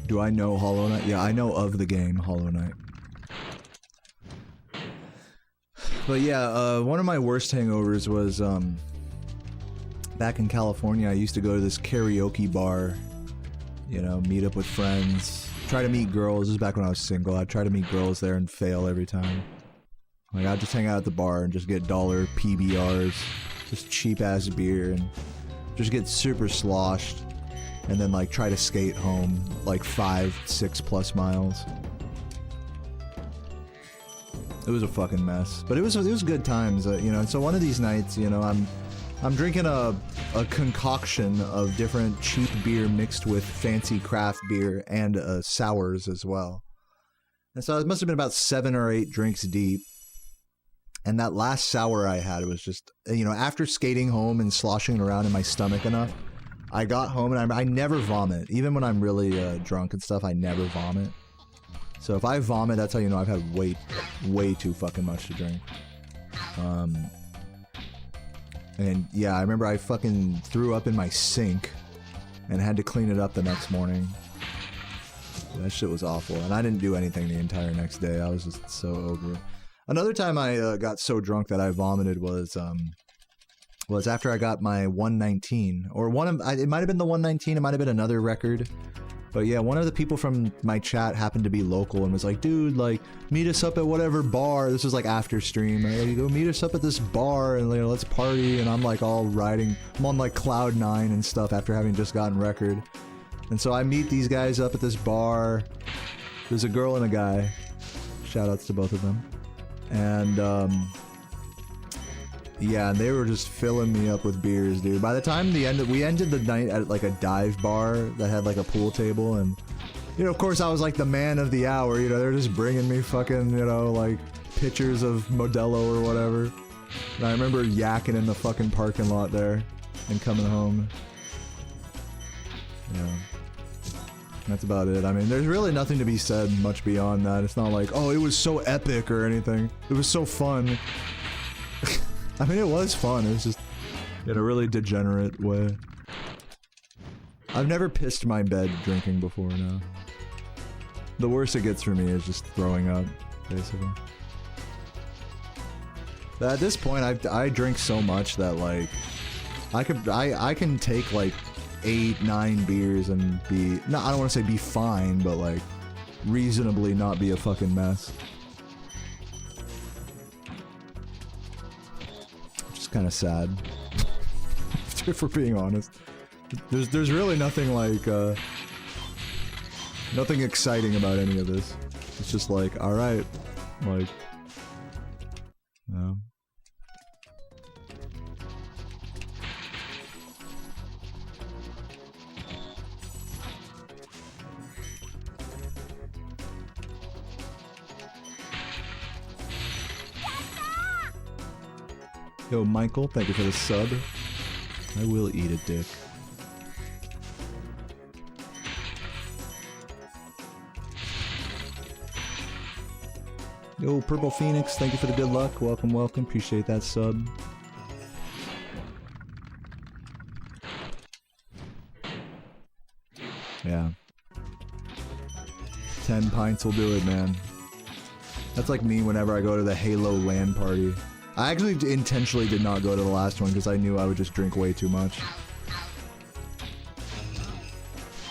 Do I know Hollow Knight? Yeah, I know of the game Hollow Knight. But yeah, one of my worst hangovers was back in California. I used to go to this karaoke bar. You know, meet up with friends, try to meet girls. This is back when I was single. I'd try to meet girls there and fail every time. Like, I'd just hang out at the bar and just get dollar PBRs, just cheap-ass beer, and just get super sloshed, and then, like, try to skate home, like, 5-6+ miles. It was a fucking mess. But it was good times, you know. And so one of these nights, you know, I'm drinking a concoction of different cheap beer mixed with fancy craft beer and sours as well. And so it must have been about 7 or 8 drinks deep. And that last sour I had was just, you know, after skating home and sloshing around in my stomach enough, I got home and I never vomit. Even when I'm really drunk and stuff, I never vomit. So if I vomit, that's how you know I've had way too fucking much to drink. And yeah, I remember I fucking threw up in my sink and had to clean it up the next morning. That shit was awful. And I didn't do anything the entire next day. I was just so over it. Another time I got so drunk that I vomited was after I got my 119. Or it might have been the 119, it might have been another record. But yeah, one of the people from my chat happened to be local and was like, dude, like, meet us up at whatever bar. This was like after stream. Like, you go meet us up at this bar and, you know, let's party. And I'm like all riding. I'm on like cloud 9 and stuff after having just gotten record. And so I meet these guys up at this bar. There's a girl and a guy. Shout outs to both of them. And yeah, and they were just filling me up with beers, dude. By the time we ended the night at like a dive bar that had like a pool table, and you know, of course I was like the man of the hour. You know, they're just bringing me fucking, you know, like pitchers of Modelo or whatever. And I remember yakking in the fucking parking lot there and coming home. Yeah. That's about it. I mean, there's really nothing to be said much beyond that. It's not like, oh, it was so epic or anything. It was so fun. I mean, it was fun. It was just in a really degenerate way. I've never pissed my bed drinking before, no. The worst it gets for me is just throwing up, basically. But at this point, I drink so much that, like, I can take, like, 8, 9 beers and be, no, I don't want to say be fine, but, like, reasonably not be a fucking mess. Just kind of sad. If we're being honest. There's really nothing like, nothing exciting about any of this. It's just like, alright, like, no. Yo, Michael, thank you for the sub. I will eat a dick. Yo, Purple Phoenix, thank you for the good luck. Welcome, welcome. Appreciate that sub. Yeah. 10 pints will do it, man. That's like me whenever I go to the Halo LAN party. I actually intentionally did not go to the last one because I knew I would just drink way too much.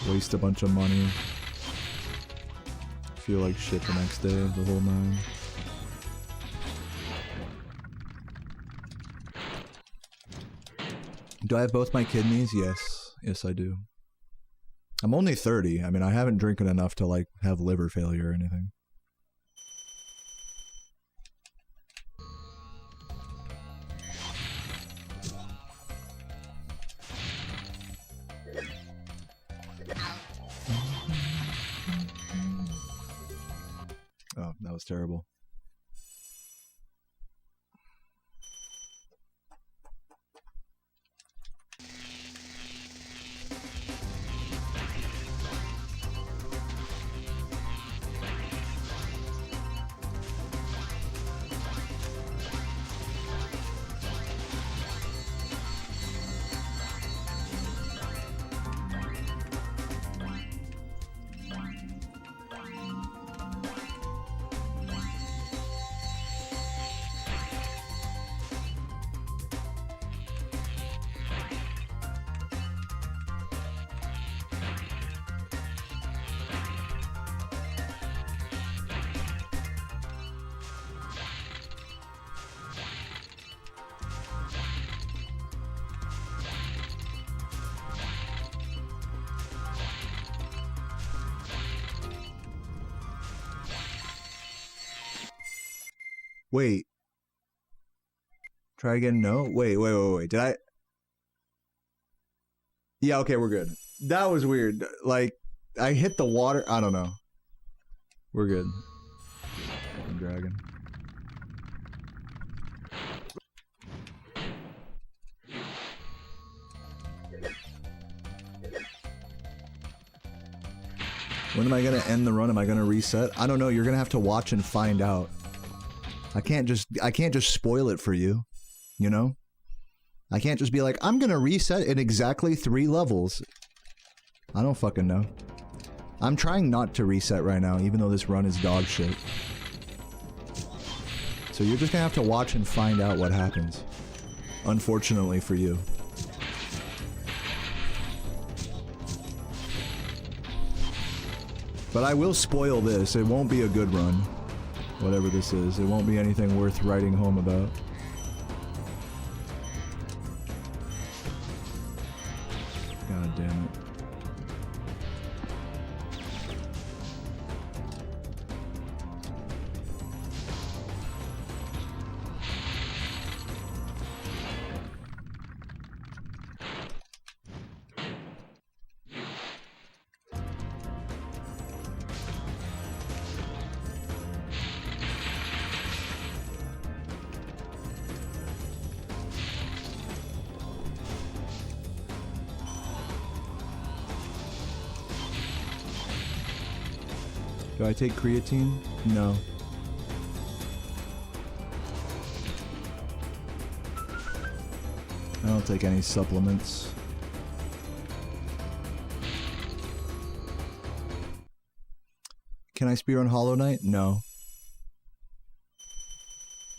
Waste a bunch of money. Feel like shit the next day, the whole nine. Do I have both my kidneys? Yes. Yes, I do. I'm only 30. I mean, I haven't drinking enough to, like, have liver failure or anything. Oh, that was terrible. Wait. Try again? No? Wait. Did I? Yeah, okay, we're good. That was weird. Like, I hit the water. I don't know. We're good. Dragon. When am I gonna end the run? Am I gonna reset? I don't know. You're gonna have to watch and find out. I can't just spoil it for you, you know? I can't just be like, I'm gonna reset in exactly 3 levels. I don't fucking know. I'm trying not to reset right now, even though this run is dog shit. So you're just gonna have to watch and find out what happens. Unfortunately for you. But I will spoil this. It won't be a good run. Whatever this is. It won't be anything worth writing home about. God damn it. Do I take creatine? No. I don't take any supplements. Can I speedrun Hollow Knight? No.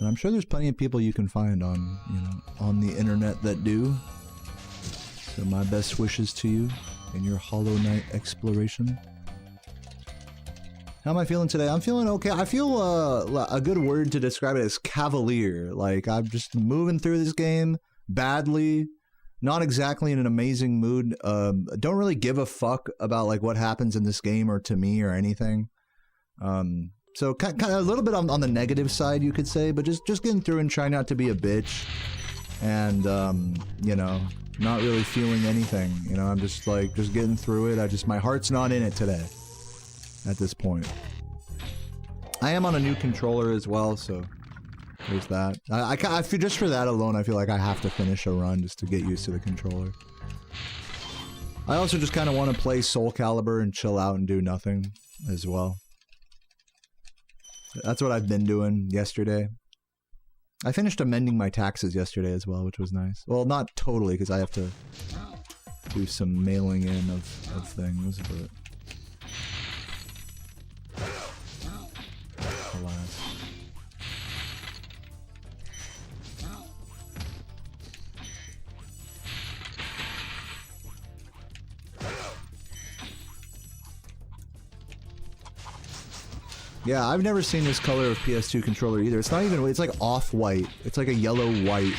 And I'm sure there's plenty of people you can find on, you know, on the internet that do. So my best wishes to you in your Hollow Knight exploration. How am I feeling today? I'm feeling okay. I feel a good word to describe it as cavalier. Like, I'm just moving through this game badly. Not exactly in an amazing mood. Don't really give a fuck about like what happens in this game or to me or anything. So kind of a little bit on the negative side, you could say, but just getting through and trying not to be a bitch. And, you know, not really feeling anything. You know, I'm just like, just getting through it. My heart's not in it today. At this point. I am on a new controller as well, so there's that. I feel just for that alone, I feel like I have to finish a run just to get used to the controller. I also just kind of want to play Soulcalibur and chill out and do nothing as well. That's what I've been doing yesterday. I finished amending my taxes yesterday as well, which was nice. Well, not totally, because I have to do some mailing in of things, but... alas. Yeah, I've never seen this color of PS2 controller either. It's not even, it's like off-white. It's like a yellow-white,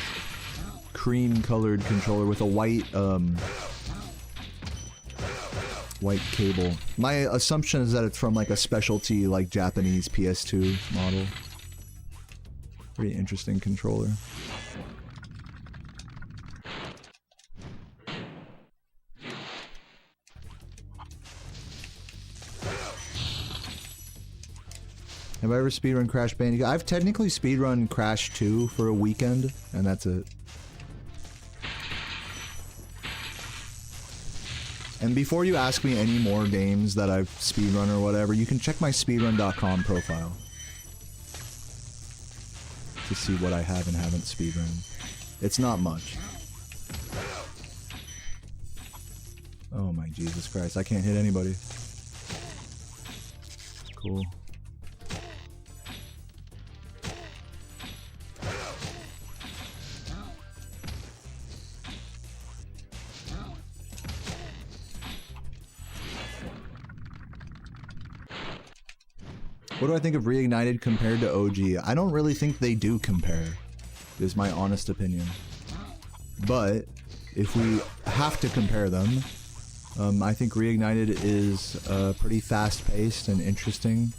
cream-colored controller with a white, white cable. My assumption is that it's from like a specialty, like Japanese PS2 model. Pretty interesting controller. Have I ever speedrun Crash Bandicoot? I've technically speedrun Crash 2 for a weekend, and that's it. And before you ask me any more games that I've speedrun or whatever, you can check my speedrun.com profile to see what I have and haven't speedrun. It's not much. Oh my Jesus Christ, I can't hit anybody. Cool. What do I think of Reignited compared to OG? I don't really think they do compare, is my honest opinion. But, if we have to compare them, I think Reignited is pretty fast-paced and interesting,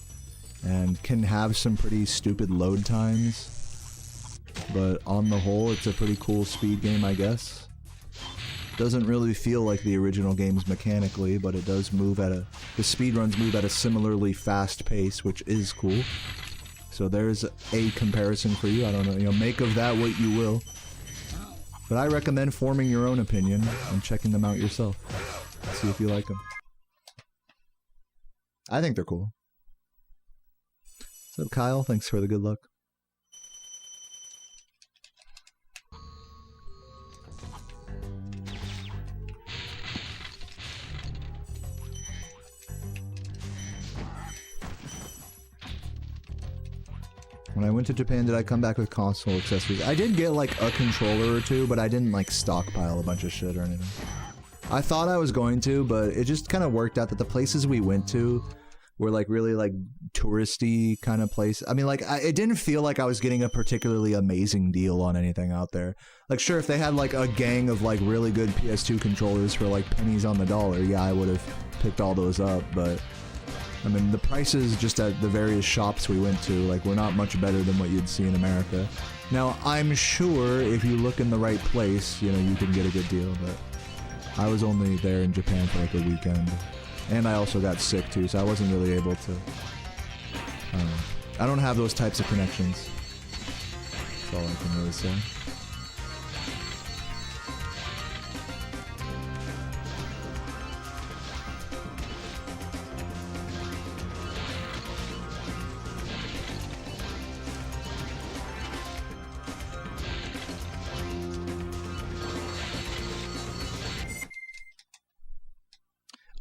and can have some pretty stupid load times. But on the whole, it's a pretty cool speed game, I guess. Doesn't really feel like the original games mechanically, but it does move at the speedruns move at a similarly fast pace, which is cool. So there's a comparison for you. I don't know, you know, make of that what you will. But I recommend forming your own opinion and checking them out yourself. See if you like them. I think they're cool. What's up, Kyle? Thanks for the good luck. When I went to Japan, did I come back with console accessories? I did get like a controller or two, but I didn't like stockpile a bunch of shit or anything. I thought I was going to, but it just kind of worked out that the places we went to were like really like touristy kind of place. I mean, like it didn't feel like I was getting a particularly amazing deal on anything out there. Like sure, if they had like a gang of like really good PS2 controllers for like pennies on the dollar, yeah, I would have picked all those up, but I mean, the prices just at the various shops we went to, like, were not much better than what you'd see in America. Now, I'm sure if you look in the right place, you know, you can get a good deal, but I was only there in Japan for like a weekend. And I also got sick too, so I wasn't really able to, I don't know. I don't have those types of connections. That's all I can really say.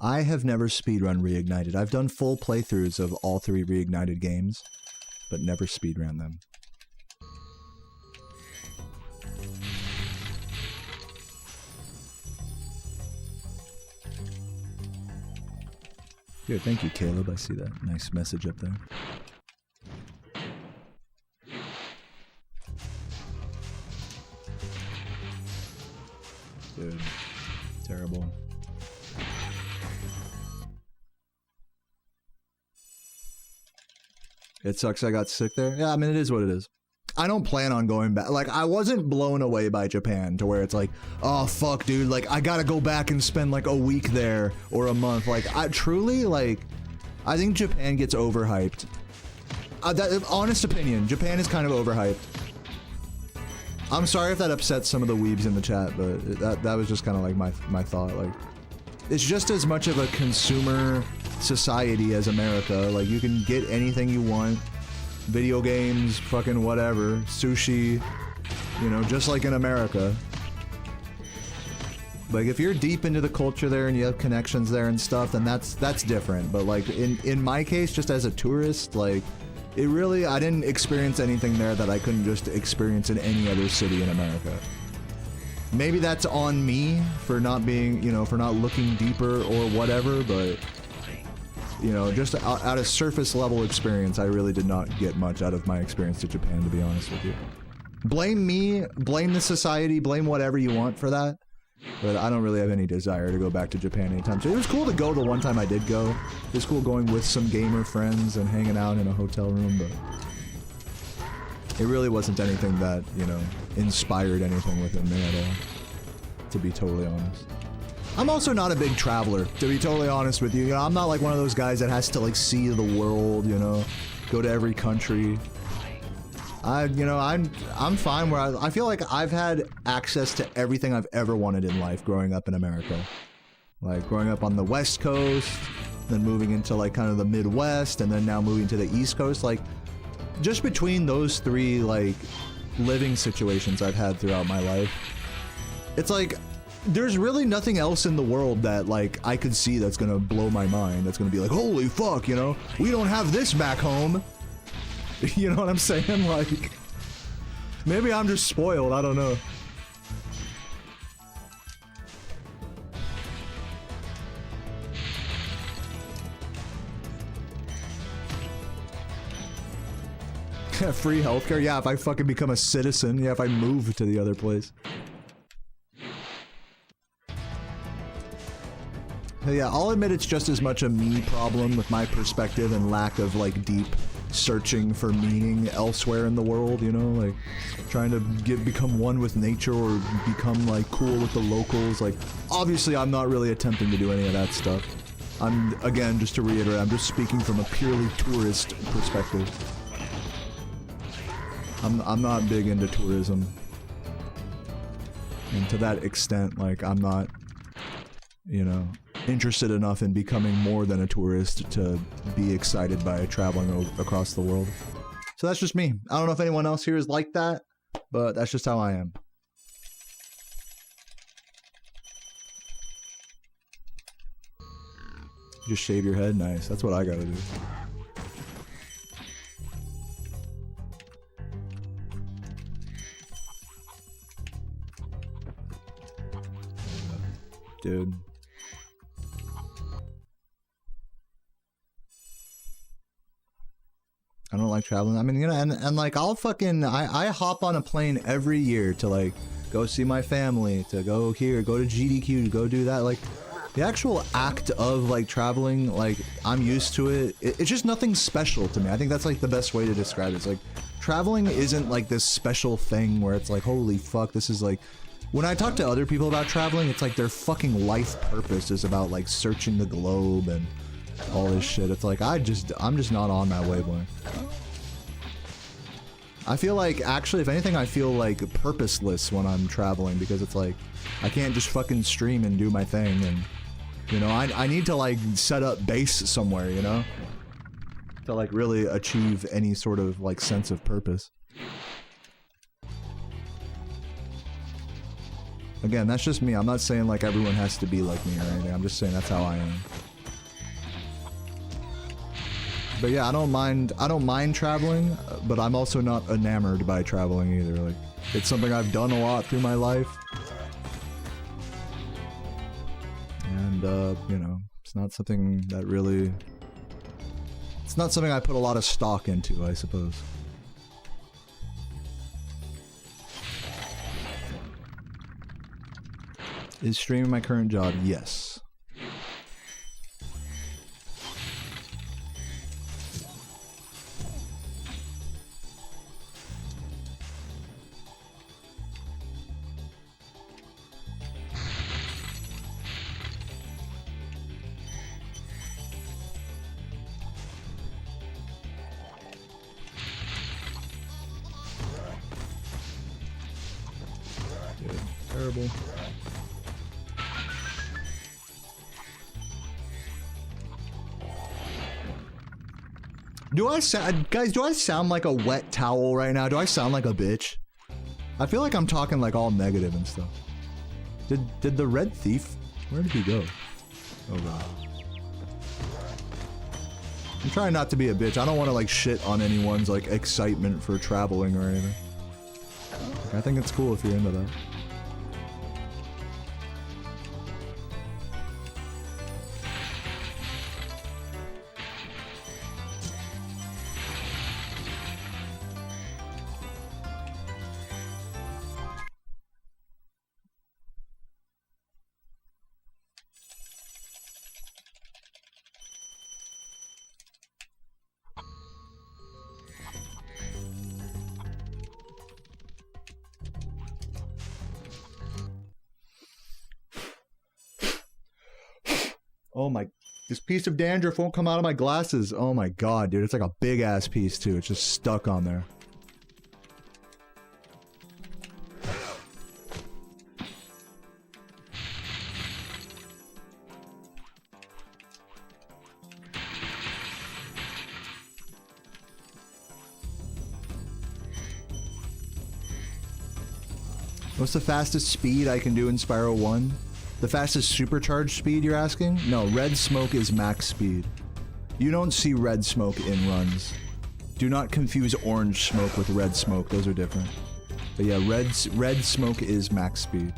I have never speedrun Reignited. I've done full playthroughs of all 3 Reignited games, but never speedrun them. Good, thank you, Caleb. I see that nice message up there. Dude, terrible. It sucks I got sick there. Yeah, I mean, it is what it is. I don't plan on going back. Like, I wasn't blown away by Japan to where it's like, oh, fuck, dude. Like, I gotta go back and spend, like, a week there or a month. Like, I truly, like, I think Japan gets overhyped. Honest opinion, Japan is kind of overhyped. I'm sorry if that upsets some of the weebs in the chat, but that was just kind of, like, my thought. Like, it's just as much of a consumer society as America. Like, you can get anything you want. Video games, fucking whatever, sushi, you know, just like in America. Like, if you're deep into the culture there and you have connections there and stuff, then that's different. But like in my case, just as a tourist, like, it really, I didn't experience anything there that I couldn't just experience in any other city in America. Maybe that's on me for not being, you know, for not looking deeper or whatever, but you know, just out of surface level experience, I really did not get much out of my experience to Japan, to be honest with you. Blame me, blame the society, blame whatever you want for that, but I don't really have any desire to go back to Japan anytime soon. It was cool to go the one time I did go. It was cool going with some gamer friends and hanging out in a hotel room, but it really wasn't anything that, you know, inspired anything within me at all, to be totally honest. I'm also not a big traveler, to be totally honest with you. You know, I'm not like one of those guys that has to like see the world, you know, go to every country. You know, I'm fine where I feel like I've had access to everything I've ever wanted in life growing up in America. Like growing up on the West Coast, then moving into like kind of the Midwest, and then now moving to the East Coast. Like, just between those 3 like living situations I've had throughout my life, it's like, there's really nothing else in the world that, like, I could see that's gonna blow my mind. That's gonna be like, holy fuck, you know? We don't have this back home. You know what I'm saying? Like, maybe I'm just spoiled, I don't know. Free healthcare? Yeah, if I fucking become a citizen. Yeah, if I move to the other place. Yeah, I'll admit it's just as much a me problem with my perspective and lack of, like, deep searching for meaning elsewhere in the world, you know? Like, trying to become one with nature or become, like, cool with the locals. Like, obviously I'm not really attempting to do any of that stuff. Again, just to reiterate, I'm just speaking from a purely tourist perspective. I'm not big into tourism. And to that extent, like, I'm not, you know, interested enough in becoming more than a tourist to be excited by traveling across the world. So that's just me. I don't know if anyone else here is like that, but that's just how I am. Just shave your head? Nice. That's what I gotta do. Dude. I don't like traveling. I mean, you know, and like, I'll fucking, I hop on a plane every year to like go see my family, to go here, go to GDQ, to go do that. Like, the actual act of like traveling, like, I'm used to it. It's just nothing special to me. I think that's like the best way to describe it. It's like, traveling isn't like this special thing where it's like, holy fuck, this is like, when I talk to other people about traveling, it's like their fucking life purpose is about like searching the globe and all this shit. It's like, I'm just not on that wavelength. I feel like, actually, if anything, I feel like purposeless when I'm traveling, because it's like, I can't just fucking stream and do my thing, and, you know, I need to like set up base somewhere, you know, to like really achieve any sort of like sense of purpose. Again, that's just me. I'm not saying like everyone has to be like me or anything. I'm just saying that's how I am. But yeah, I don't mind traveling, but I'm also not enamored by traveling either. Like, it's something I've done a lot through my life. And, you know, it's not something that really... It's not something I put a lot of stock into, I suppose. Is streaming my current job? Yes. Terrible. Do I sound, guys, do I sound like a wet towel right now? Do I sound like a bitch? I feel like I'm talking like all negative and stuff. Did the red thief, where did he go? Oh god. I'm trying not to be a bitch. I don't want to like shit on anyone's like excitement for traveling or anything. I think it's cool if you're into that. Oh my, this piece of dandruff won't come out of my glasses. Oh my god, dude, it's like a big ass piece too. It's just stuck on there. What's the fastest speed I can do in Spyro 1? The fastest supercharged speed, you're asking? No, red smoke is max speed. You don't see red smoke in runs. Do not confuse orange smoke with red smoke. Those are different. But yeah, red smoke is max speed.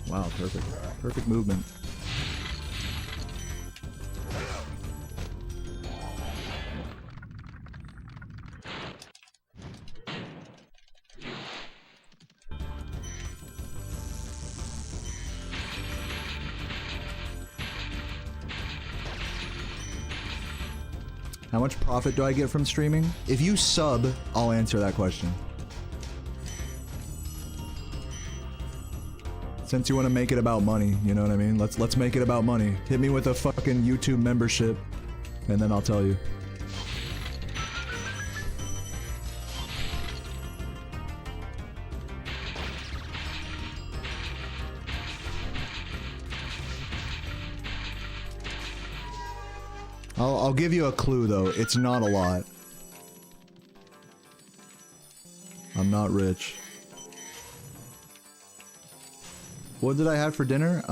Wow, perfect. Perfect movement. How much profit do I get from streaming? If you sub, I'll answer that question. Since you want to make it about money, you know what I mean? Let's make it about money. Hit me with a fucking YouTube membership, and then I'll tell you. I'll give you a clue though. It's not a lot. I'm not rich. What did I have for dinner?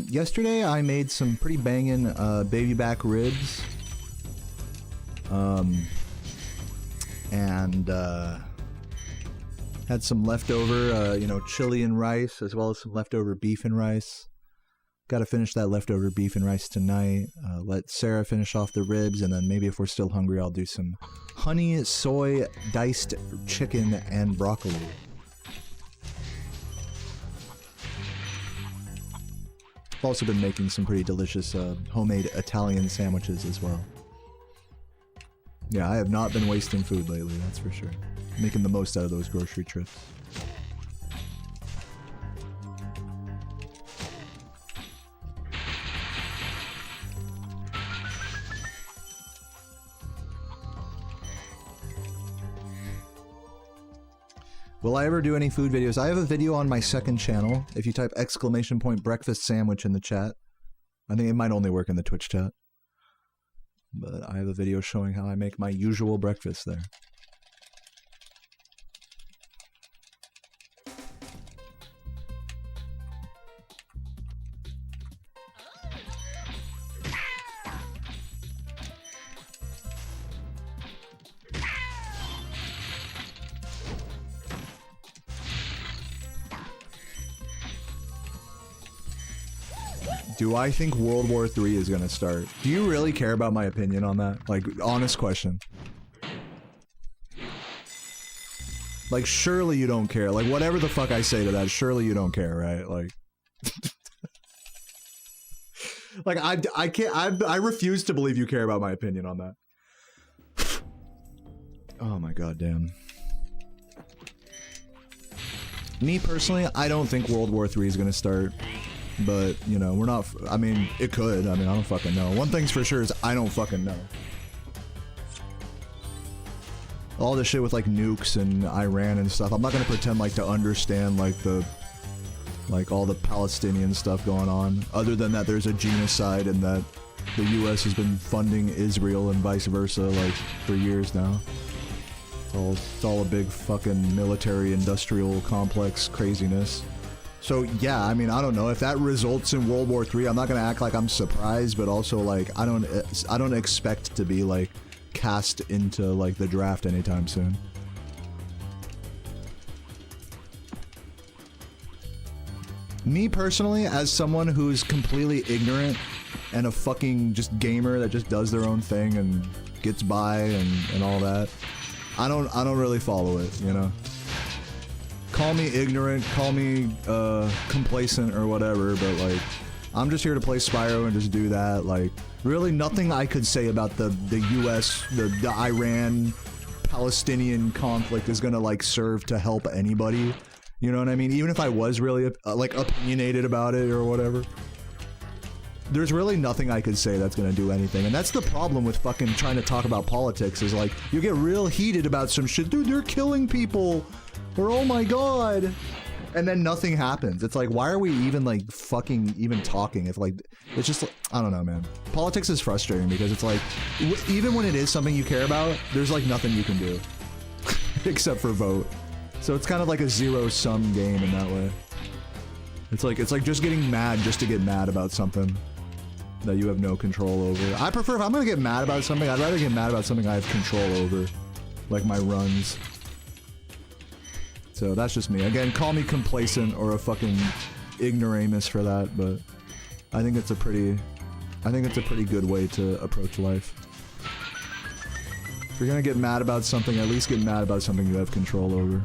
Yesterday I made some pretty banging baby back ribs. And had some leftover, you know, chili and rice, as well as some leftover beef and rice. Gotta finish that leftover beef and rice tonight. Let Sarah finish off the ribs, and then maybe if we're still hungry, I'll do some honey, soy, diced chicken, and broccoli. I've also been making some pretty delicious homemade Italian sandwiches as well. Yeah, I have not been wasting food lately, that's for sure. Making the most out of those grocery trips. Will I ever do any food videos? I have a video on my second channel. If you type !! breakfast sandwich in the chat. I think it might only work in the Twitch chat. But I have a video showing how I make my usual breakfast there. Do I think World War III is gonna start? Do you really care about my opinion on that? Like, honest question. Like, surely you don't care. Like, whatever the fuck I say to that, surely you don't care, right? Like... like, I can't... I refuse to believe you care about my opinion on that. Oh my god damn. Me personally, I don't think World War III is gonna start. But, you know, we're not... I mean, it could. I mean, I don't fucking know. One thing's for sure is I don't fucking know. All this shit with, like, nukes and Iran and stuff, I'm not gonna pretend, like, to understand, like, the... like, all the Palestinian stuff going on. Other than that, there's a genocide and that the US has been funding Israel and vice versa, like, for years now. It's all a big fucking military-industrial complex craziness. So yeah, I mean, I don't know if that results in World War III. I'm not gonna act like I'm surprised, but also like I don't expect to be like cast into like the draft anytime soon. Me personally, as someone who's completely ignorant and a fucking just gamer that just does their own thing and gets by and all that, I don't really follow it, you know. Call me ignorant, call me complacent or whatever, but like, I'm just here to play Spyro and just do that. Like, really nothing I could say about the US, the Iran, Palestinian conflict is gonna like serve to help anybody. You know what I mean? Even if I was really like opinionated about it or whatever. There's really nothing I could say that's gonna do anything. And that's the problem with fucking trying to talk about politics is like, you get real heated about some shit. Dude, they're killing people. Or oh my god, and then nothing happens. It's like, why are we even like fucking even talking? If like, it's just, I don't know, man. Politics is frustrating because it's like, even when it is something you care about, there's like nothing you can do except for vote. So it's kind of like a zero-sum game in that way. It's like just getting mad just to get mad about something that you have no control over. I prefer, if I'm gonna get mad about something, I'd rather get mad about something I have control over, like my runs. So that's just me. Again, call me complacent or a fucking ignoramus for that, but I think it's a pretty good way to approach life. If you're gonna get mad about something, at least get mad about something you have control over.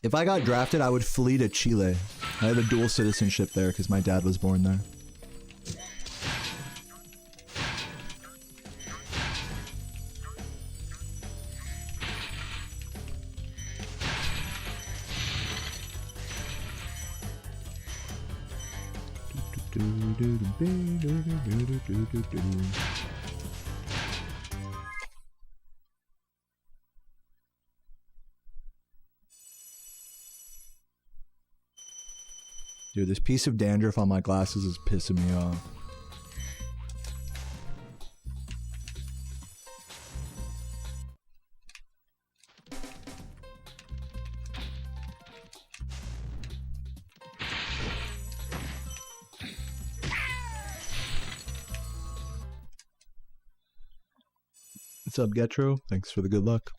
If I got drafted, I would flee to Chile. I have a dual citizenship there because my dad was born there. Dude, this piece of dandruff on my glasses is pissing me off. What's up, Getro? Thanks for the good luck.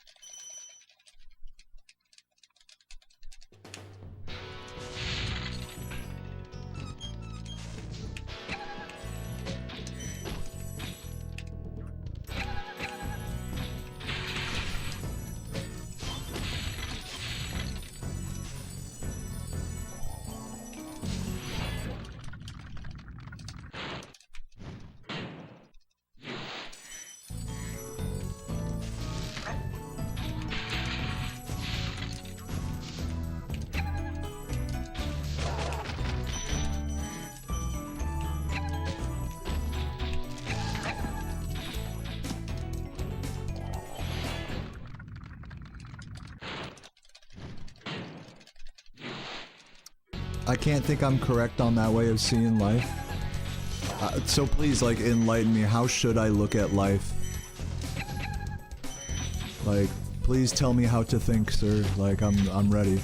I can't think I'm correct on that way of seeing life. So please, like, enlighten me. How should I look at life? Like, please tell me how to think, sir. Like, I'm ready.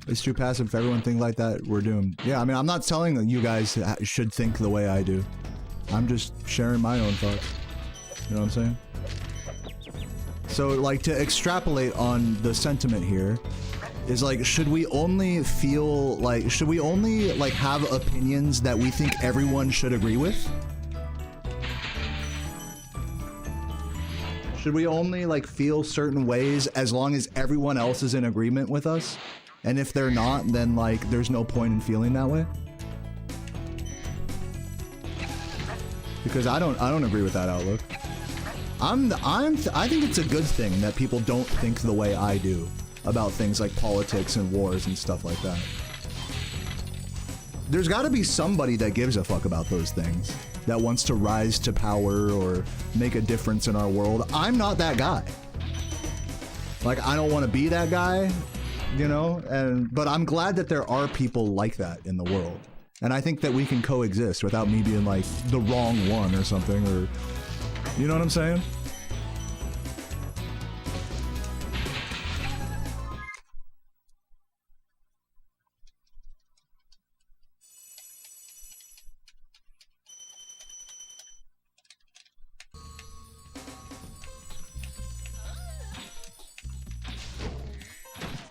It's too passive. If everyone think like that, we're doomed. Yeah, I mean, I'm not telling that you guys should think the way I do. I'm just sharing my own thoughts. You know what I'm saying? So, like, to extrapolate on the sentiment here, is like, should we only feel like, should we only, like, have opinions that we think everyone should agree with? Should we only, like, feel certain ways as long as everyone else is in agreement with us? And if they're not, then, like, there's no point in feeling that way? Because I don't agree with that outlook. I think it's a good thing that people don't think the way I do about things like politics and wars and stuff like that. There's gotta be somebody that gives a fuck about those things, that wants to rise to power or make a difference in our world. I'm not that guy. Like, I don't want to be that guy. You know, but I'm glad that there are people like that in the world. And I think that we can coexist without me being like the wrong one or something, or, you know what I'm saying?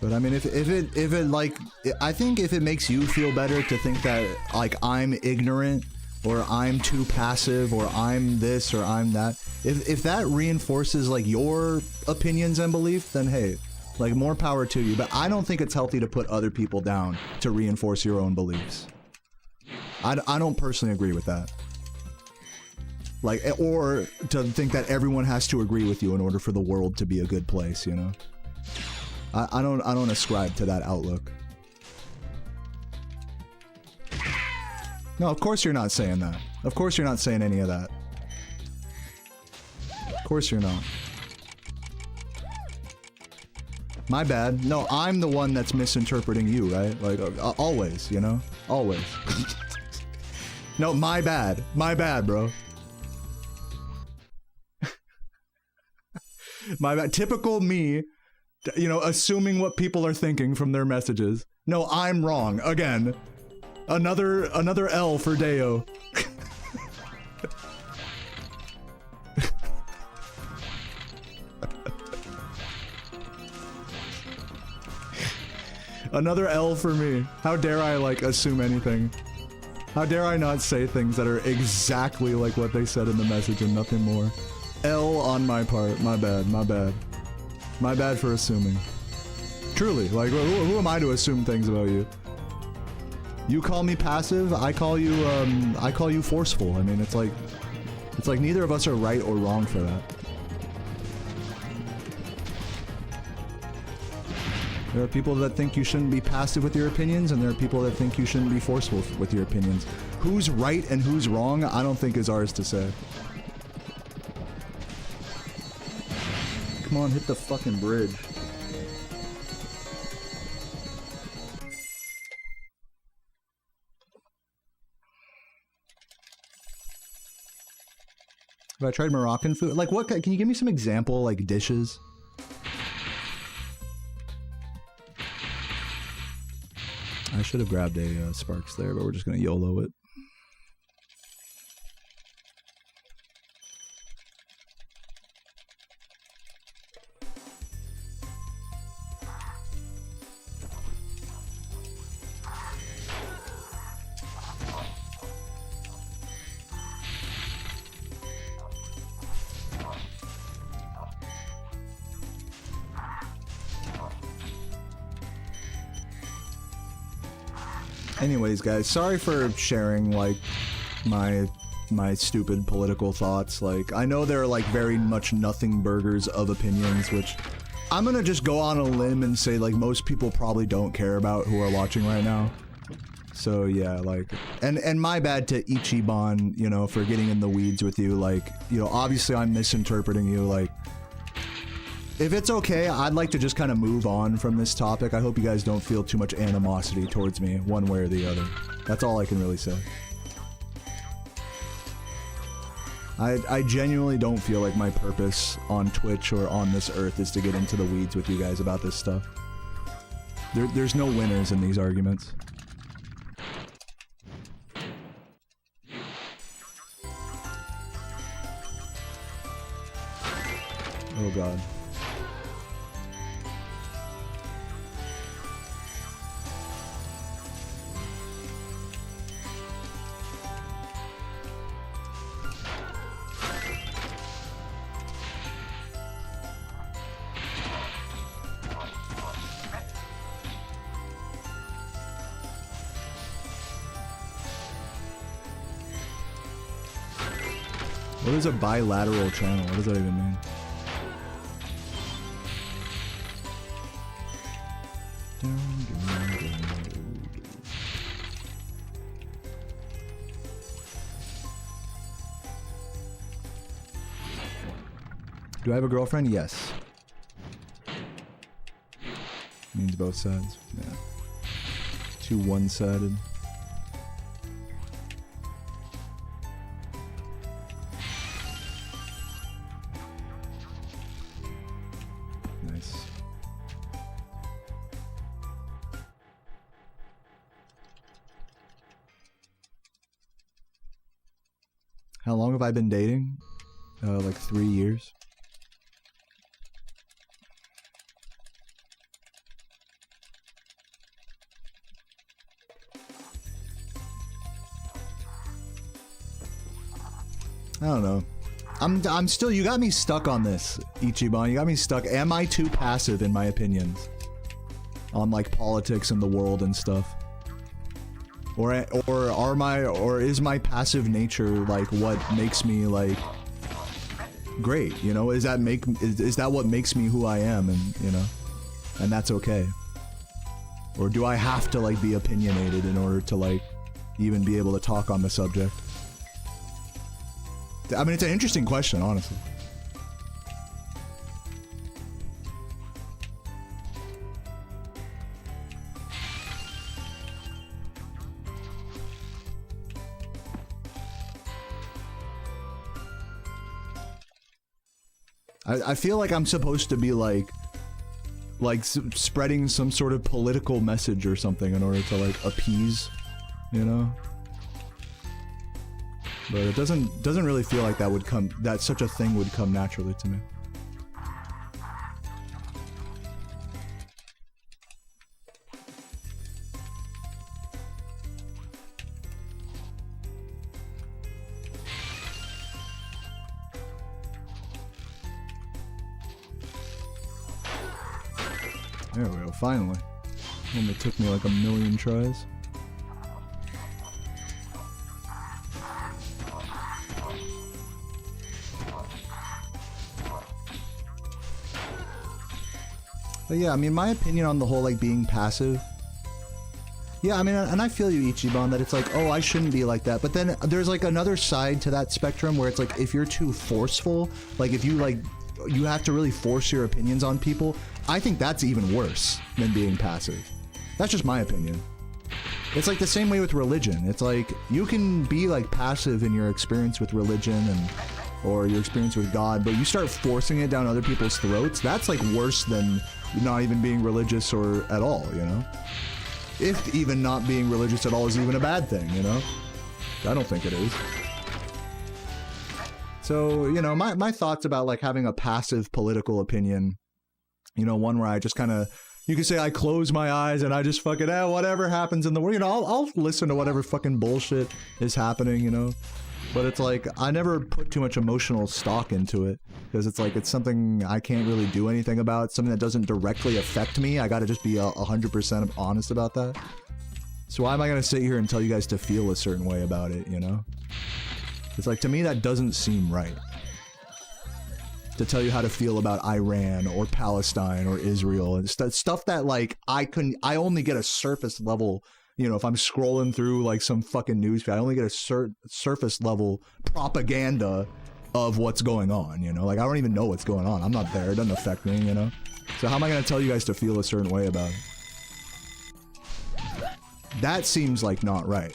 But I mean, if it like, I think if it makes you feel better to think that like I'm ignorant or I'm too passive or I'm this or I'm that, if that reinforces like your opinions and belief, then hey, like more power to you. But I don't think it's healthy to put other people down to reinforce your own beliefs. I don't personally agree with that. Like, or to think that everyone has to agree with you in order for the world to be a good place, you know? I don't ascribe to that outlook. No, of course you're not saying that. Of course you're not saying any of that. Of course you're not. My bad. No, I'm the one that's misinterpreting you, right? Like, always, you know? Always. No, my bad. My bad, bro. My bad. Typical me. You know, assuming what people are thinking from their messages. No, I'm wrong. Again. Another L for Deo. Another L for me. How dare I, like, assume anything? How dare I not say things that are exactly like what they said in the message and nothing more? L on my part. My bad. My bad. My bad for assuming. Truly, like, who am I to assume things about you? You call me passive, I call you forceful. I mean, it's like neither of us are right or wrong for that. There are people that think you shouldn't be passive with your opinions, and there are people that think you shouldn't be forceful with your opinions. Who's right and who's wrong, I don't think is ours to say. Come on, hit the fucking bridge. Have I tried Moroccan food? Like, what? Can you give me some example, like, dishes? I should have grabbed a Sparks there, but we're just gonna YOLO it. Anyways, guys, sorry for sharing, like, my stupid political thoughts. Like, I know they're, like, very much nothing burgers of opinions, which I'm gonna just go on a limb and say, like, most people probably don't care about who are watching right now. So, yeah, like, and my bad to Ichiban, you know, for getting in the weeds with you. Like, you know, obviously I'm misinterpreting you, like, if it's okay, I'd like to just kind of move on from this topic. I hope you guys don't feel too much animosity towards me, one way or the other. That's all I can really say. I genuinely don't feel like my purpose on Twitch or on this earth is to get into the weeds with you guys about this stuff. There's no winners in these arguments. Oh god. What is a bilateral channel? What does that even mean? Do I have a girlfriend? Yes. Means both sides. Yeah. Too one-sided. Nice. How long have I been dating? Like 3 years. I don't know. I'm still, you got me stuck on this, Ichiban. You got me stuck. Am I too passive in my opinions? On like politics and the world and stuff? Or is my passive nature like what makes me like great, you know? Is that what makes me who I am, and you know? And that's okay. Or do I have to like be opinionated in order to like even be able to talk on the subject? I mean, it's an interesting question, honestly. I feel like I'm supposed to be like spreading some sort of political message or something in order to like appease, you know? But it doesn't really feel like that such a thing would come naturally to me. There we go, finally. Only took me like a million tries. But yeah, I mean, my opinion on the whole, like, being passive... Yeah, I mean, and I feel you, Ichiban, that it's like, oh, I shouldn't be like that. But then there's, like, another side to that spectrum where it's like, if you're too forceful, like, if you, like, you have to really force your opinions on people, I think that's even worse than being passive. That's just my opinion. It's like the same way with religion. It's like, you can be, like, passive in your experience with religion or your experience with God, but you start forcing it down other people's throats, that's, like, worse than not even being religious or at all, you know? If even not being religious at all is even a bad thing, you know? I don't think it is. So, you know, my thoughts about, like, having a passive political opinion, you know, one where I just kind of, you could say I close my eyes and I just fucking, whatever happens in the world, you know, I'll listen to whatever fucking bullshit is happening, you know? But it's like, I never put too much emotional stock into it, because it's like, it's something I can't really do anything about, something that doesn't directly affect me. I gotta just be 100% honest about that. So why am I gonna sit here and tell you guys to feel a certain way about it, you know? It's like, to me, that doesn't seem right. To tell you how to feel about Iran or Palestine or Israel and stuff that, like, I only get a surface level, you know, if I'm scrolling through, like, some fucking news feed, I only get a surface level propaganda of what's going on, you know? Like, I don't even know what's going on. I'm not there. It doesn't affect me, you know? So how am I gonna tell you guys to feel a certain way about it? That seems like not right.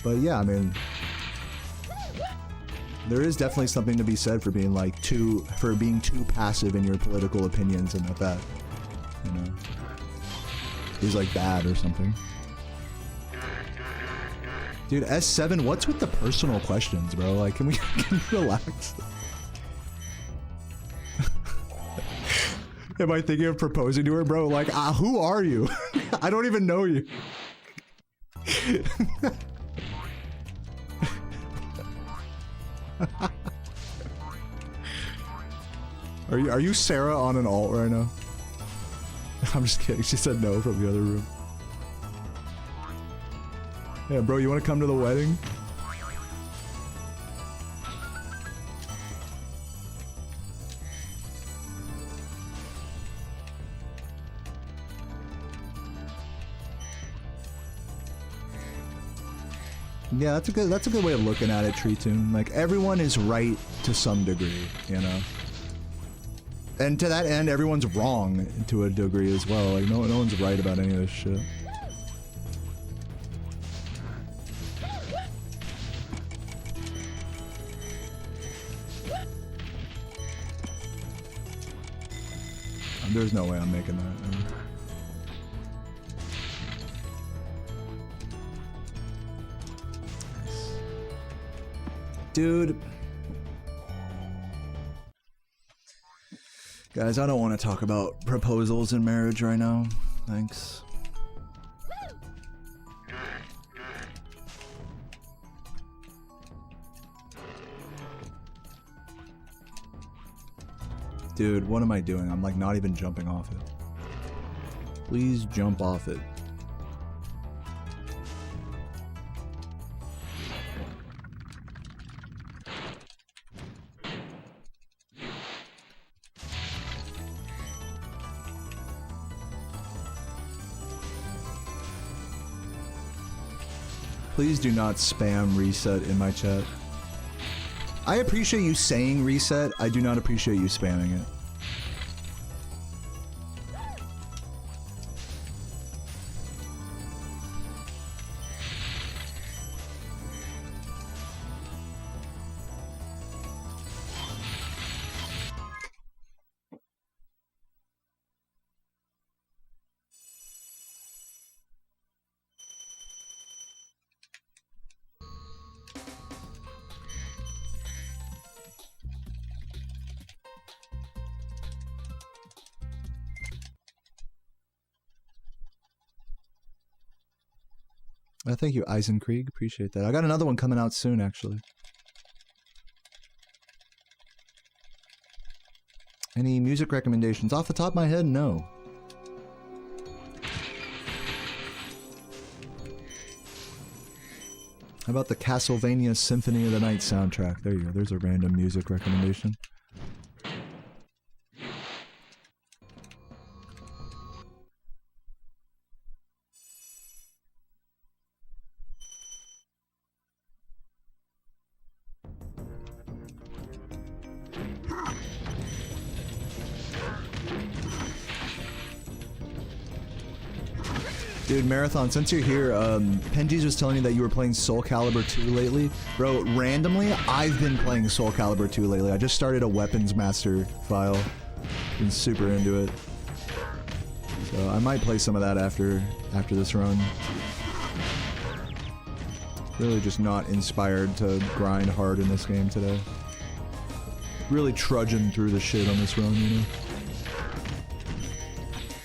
But yeah, I mean, there is definitely something to be said for being like too passive in your political opinions and that, you know, is like bad or something. Dude, S7, what's with the personal questions, bro? Like, can you relax? Am I thinking of proposing to her, bro? Like, who are you? I don't even know you. Are you Sarah on an alt right now? I'm just kidding. She said no from the other room. Yeah, bro, you want to come to the wedding? Yeah, that's a good way of looking at it, Treetoon. Like, everyone is right to some degree, you know? And to that end, everyone's wrong to a degree as well. Like, no one's right about any of this shit. There's no way I'm making that. Dude. Guys, I don't want to talk about proposals in marriage right now. Thanks. Dude, what am I doing? I'm like not even jumping off it. Please jump off it. Please do not spam reset in my chat. I appreciate you saying reset. I do not appreciate you spamming it. Thank you, Eisenkrieg. Appreciate that. I got another one coming out soon, actually. Any music recommendations? Off the top of my head, no. How about the Castlevania Symphony of the Night soundtrack? There you go. There's a random music recommendation. Dude, Marathon, since you're here, Penji's was telling you that you were playing Soulcalibur 2 lately. Bro, randomly, I've been playing Soulcalibur 2 lately. I just started a Weapons Master file. Been super into it. So I might play some of that after this run. Really just not inspired to grind hard in this game today. Really trudging through the shit on this run, you know?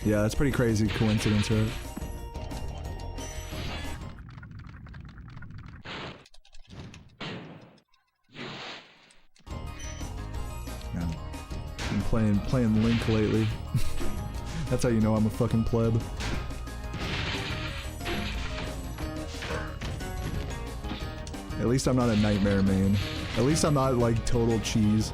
Yeah, that's pretty crazy coincidence, right? playing Link lately. That's how you know I'm a fucking pleb. At least I'm not a Nightmare main. At least I'm not like total cheese.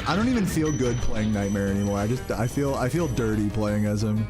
I don't even feel good playing Nightmare anymore. I feel dirty playing as him.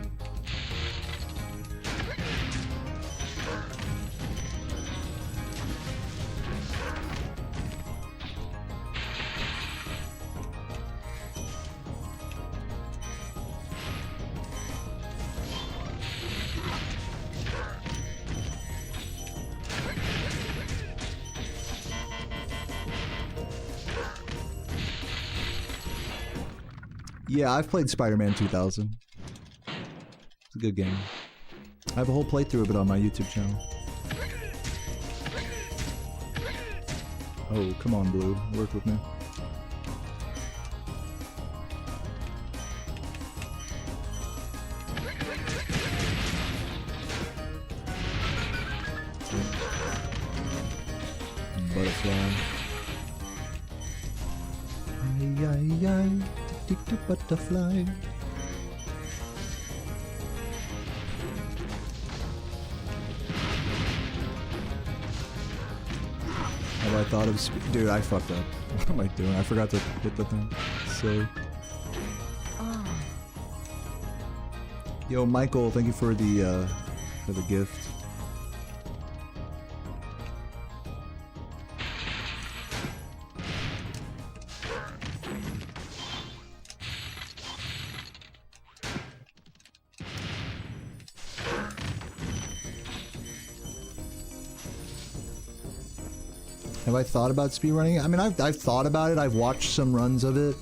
Yeah, I've played Spider-Man 2000. It's a good game. I have a whole playthrough of it on my YouTube channel. Oh, come on, Blue. Work with me. Butterfly. Ay, ay, ay. The butterfly. Have I thought of dude, I fucked up. What am I doing? I forgot to hit the thing. So. Yo, Michael, thank you for the gift. Have I thought about speedrunning? I mean, I've thought about it. I've watched some runs of it.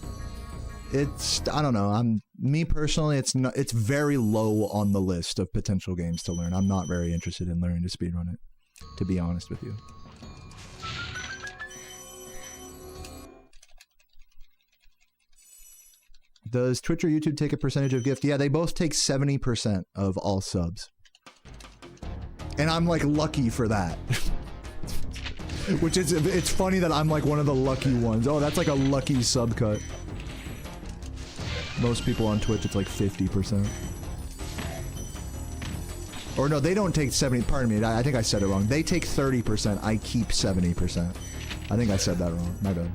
It's, I don't know. Me personally, it's very low on the list of potential games to learn. I'm not very interested in learning to speedrun it, to be honest with you. Does Twitch or YouTube take a percentage of gift? Yeah, they both take 70% of all subs. And I'm like lucky for that. Which is, it's funny that I'm like one of the lucky ones. Oh, that's like a lucky sub cut. Most people on Twitch, it's like 50%. Or no, they don't take 70, pardon me, I think I said it wrong. They take 30%, I keep 70%. I think I said that wrong, my bad.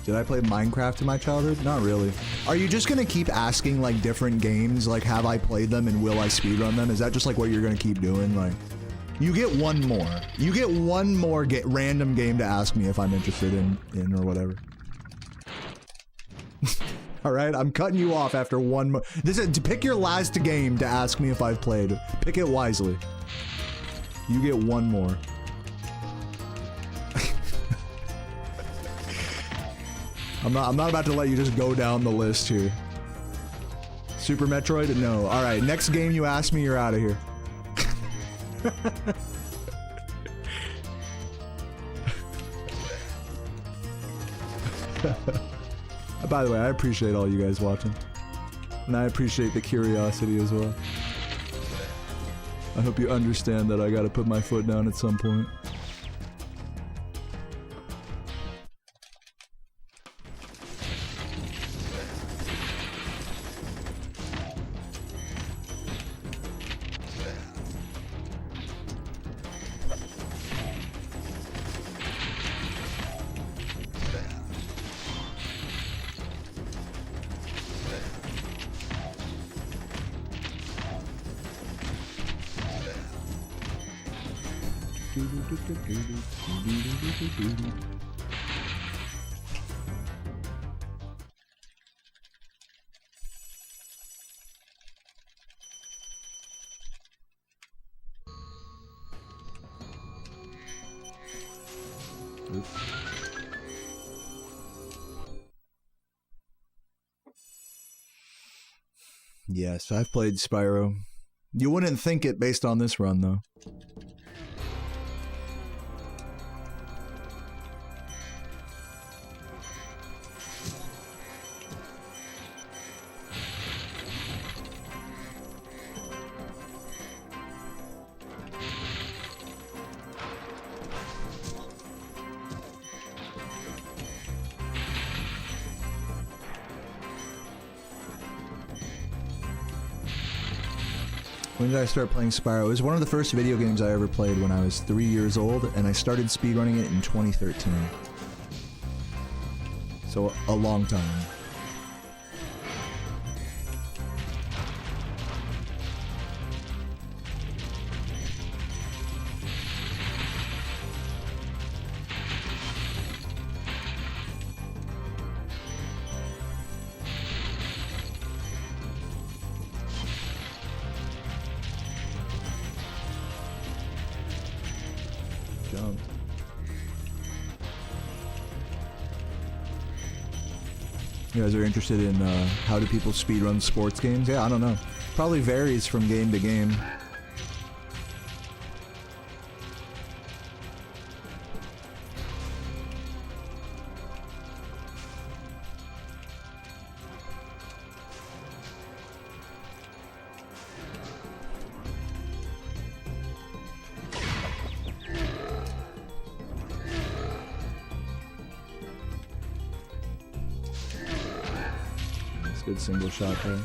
Did I play Minecraft in my childhood? Not really. Are you just gonna keep asking like different games, like have I played them and will I speedrun them? Is that just like what you're gonna keep doing? Like, you get one more. You get one more random game to ask me if I'm interested in or whatever. All right, I'm cutting you off after one more. This is, pick your last game to ask me if I've played. Pick it wisely. You get one more. I'm not about to let you just go down the list here. Super Metroid? No. Alright, next game you ask me, you're out of here. By the way, I appreciate all you guys watching. And I appreciate the curiosity as well. I hope you understand that I gotta put my foot down at some point. Yes, I've played Spyro. You wouldn't think it based on this run, though. When did I start playing Spyro? It was one of the first video games I ever played when I was 3 years old, and I started speedrunning it in 2013. So, a long time. You guys are interested in how do people speedrun sports games? Yeah, I don't know. Probably varies from game to game. Good single shot there.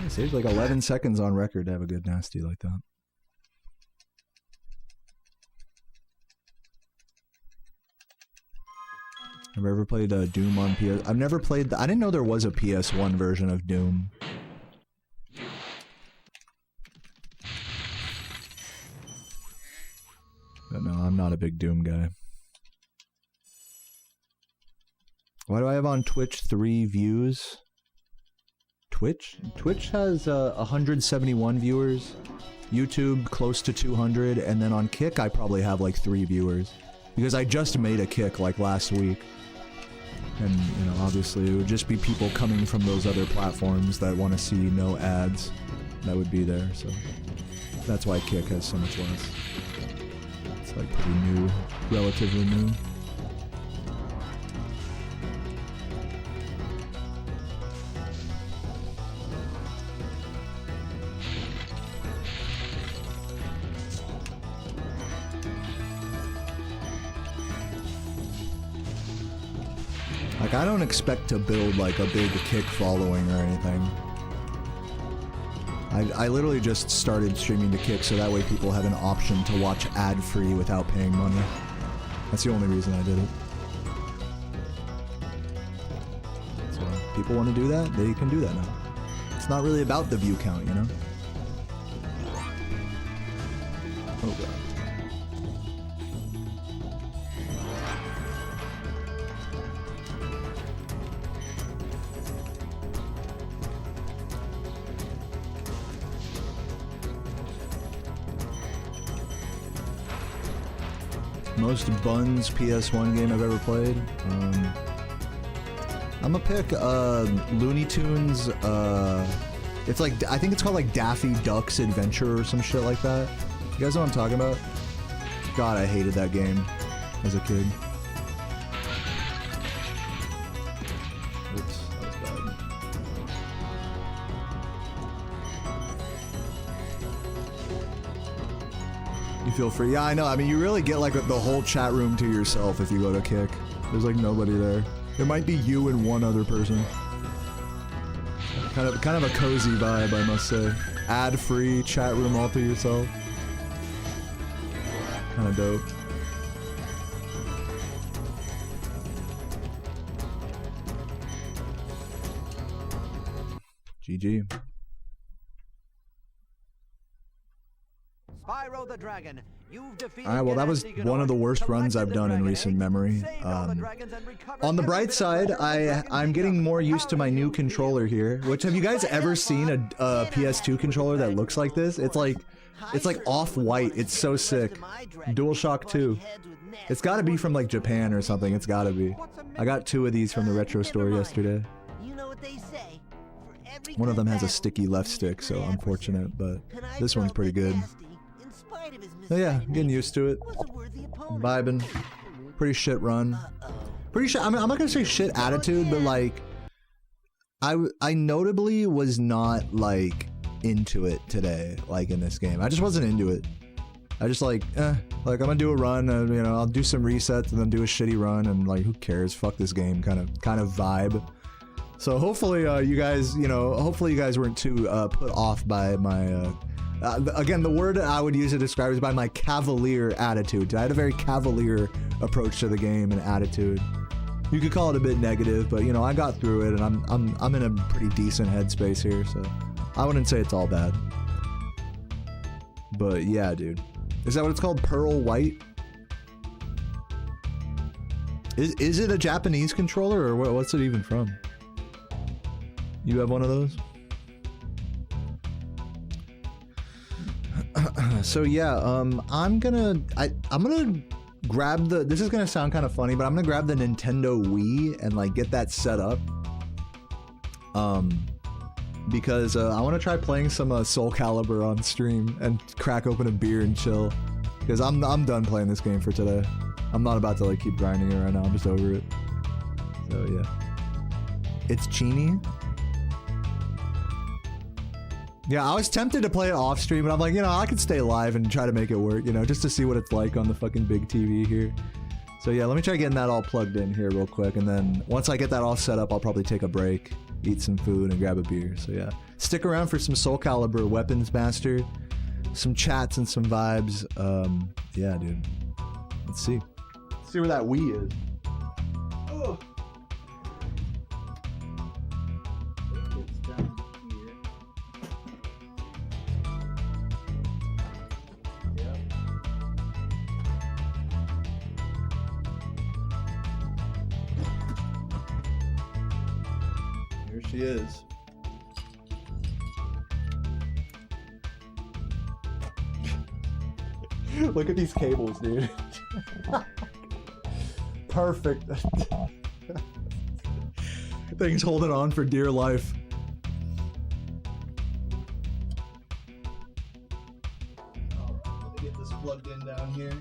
It saves like 11 seconds on record to have a good nasty like that. Have you ever played Doom on PS? I've never played. I didn't know there was a PS1 version of Doom. But no, I'm not a big Doom guy. Why do I have on Twitch 3 views? Twitch has 171 viewers, YouTube close to 200, and then on Kick I probably have like 3 viewers, because I just made a Kick like last week, and you know, obviously it would just be people coming from those other platforms that want to see no ads that would be there, so that's why Kick has so much less. It's like pretty new, relatively new. Like, I don't expect to build, like, a big Kick following or anything. I literally just started streaming to Kick so that way people have an option to watch ad-free without paying money. That's the only reason I did it. So, if people want to do that, they can do that now. It's not really about the view count, you know? Oh god. Most buns PS1 game I've ever played. I'm gonna pick Looney Tunes. It's like, I think it's called like Daffy Duck's Adventure or some shit like that. You guys know what I'm talking about? God, I hated that game as a kid. Oops, that was bad. You feel free. Yeah, I know. I mean, you really get like the whole chat room to yourself if you go to Kick. There's like nobody there. There might be you and one other person. Kind of a cozy vibe, I must say. Ad-free chat room all to yourself. Kind of dope. GG. Spyro the Dragon, you've defeated. Alright, well that was one of the worst runs I've done in recent memory. On the bright side, I'm getting more used to my new controller here. Which, have you guys ever seen a PS2 controller that looks like this? It's like off-white. It's so sick. DualShock 2. It's gotta be from like Japan or something. It's gotta be. I got 2 of these from the retro store yesterday. You know what they say. For One of them has a sticky left stick, so unfortunate, but this one's pretty good. So yeah, getting used to it. Vibing. Pretty shit run. Pretty shit. I mean, I'm not gonna say shit attitude, but like, I notably was not like into it today, like in this game. I just wasn't into it. I just like I'm gonna do a run, you know, I'll do some resets and then do a shitty run, and like, who cares? Fuck this game, kind of vibe. So hopefully, you guys, you know, hopefully you guys weren't too put off by my. Again, the word I would use to describe is by my cavalier attitude. I had a very cavalier approach to the game and attitude. You could call it a bit negative, but you know, I got through it, and I'm in a pretty decent headspace here, so I wouldn't say it's all bad. But yeah, dude, is that what it's called? Pearl White? Is it a Japanese controller, or what's it even from? You have one of those? So yeah, I'm gonna grab the, this is gonna sound kind of funny, but I'm gonna grab the Nintendo Wii and like get that set up. Because I want to try playing some Soulcalibur on stream and crack open a beer and chill. Because I'm done playing this game for today. I'm not about to like keep grinding it right now. I'm just over it. So yeah, it's Chini. Yeah, I was tempted to play it off stream, but I'm like, you know, I could stay live and try to make it work, you know, just to see what it's like on the fucking big TV here. So yeah, let me try getting that all plugged in here real quick, and then once I get that all set up, I'll probably take a break, eat some food, and grab a beer. So yeah, stick around for some Soulcalibur Weapons Master, some chats and some vibes. Yeah, dude. Let's see. Let's see where that Wii is. Oh. She is. Look at these cables, dude. Perfect. Thing's holding on for dear life. Alright, let me get this plugged in down here.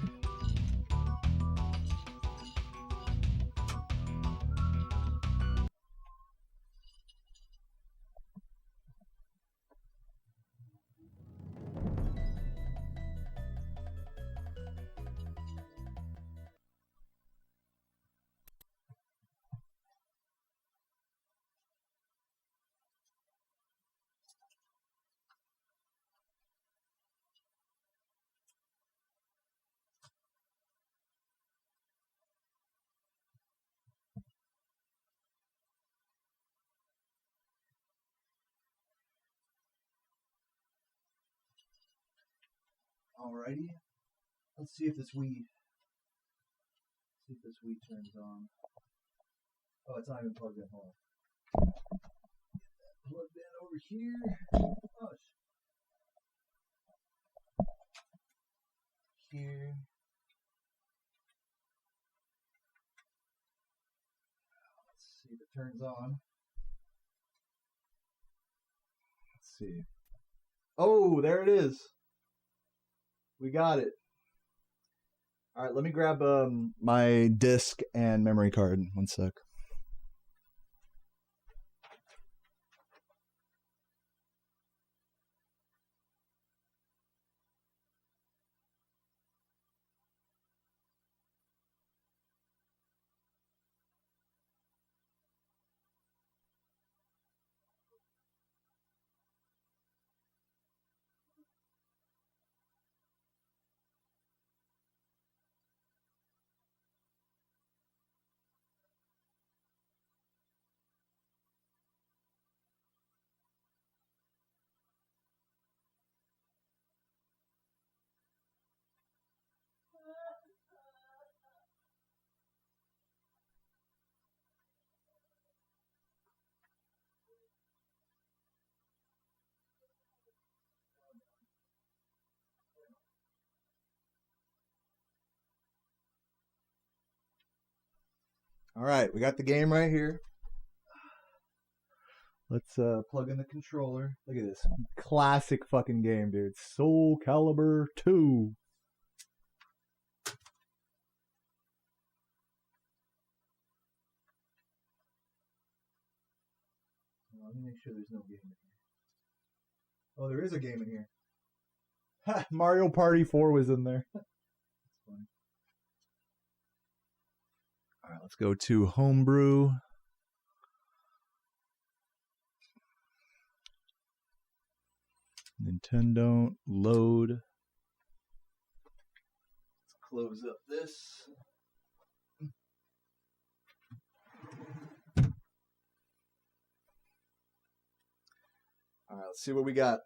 Alrighty, let's see if this Wii turns on. Oh, it's not even plugged in. Hold on. Plugged in over here. Oh, here. Let's see if it turns on. Let's see. Oh, there it is. We got it. All right, let me grab my disc and memory card. One sec. All right, we got the game right here. Let's plug in the controller. Look at this classic fucking game, dude. Soulcalibur 2. Let me make sure there's no game in here. Oh, there is a game in here. Ha! Mario Party 4 was in there. That's funny. Alright, let's go to Homebrew. Nintendo, load. Let's close up this. All right, let's see what we got.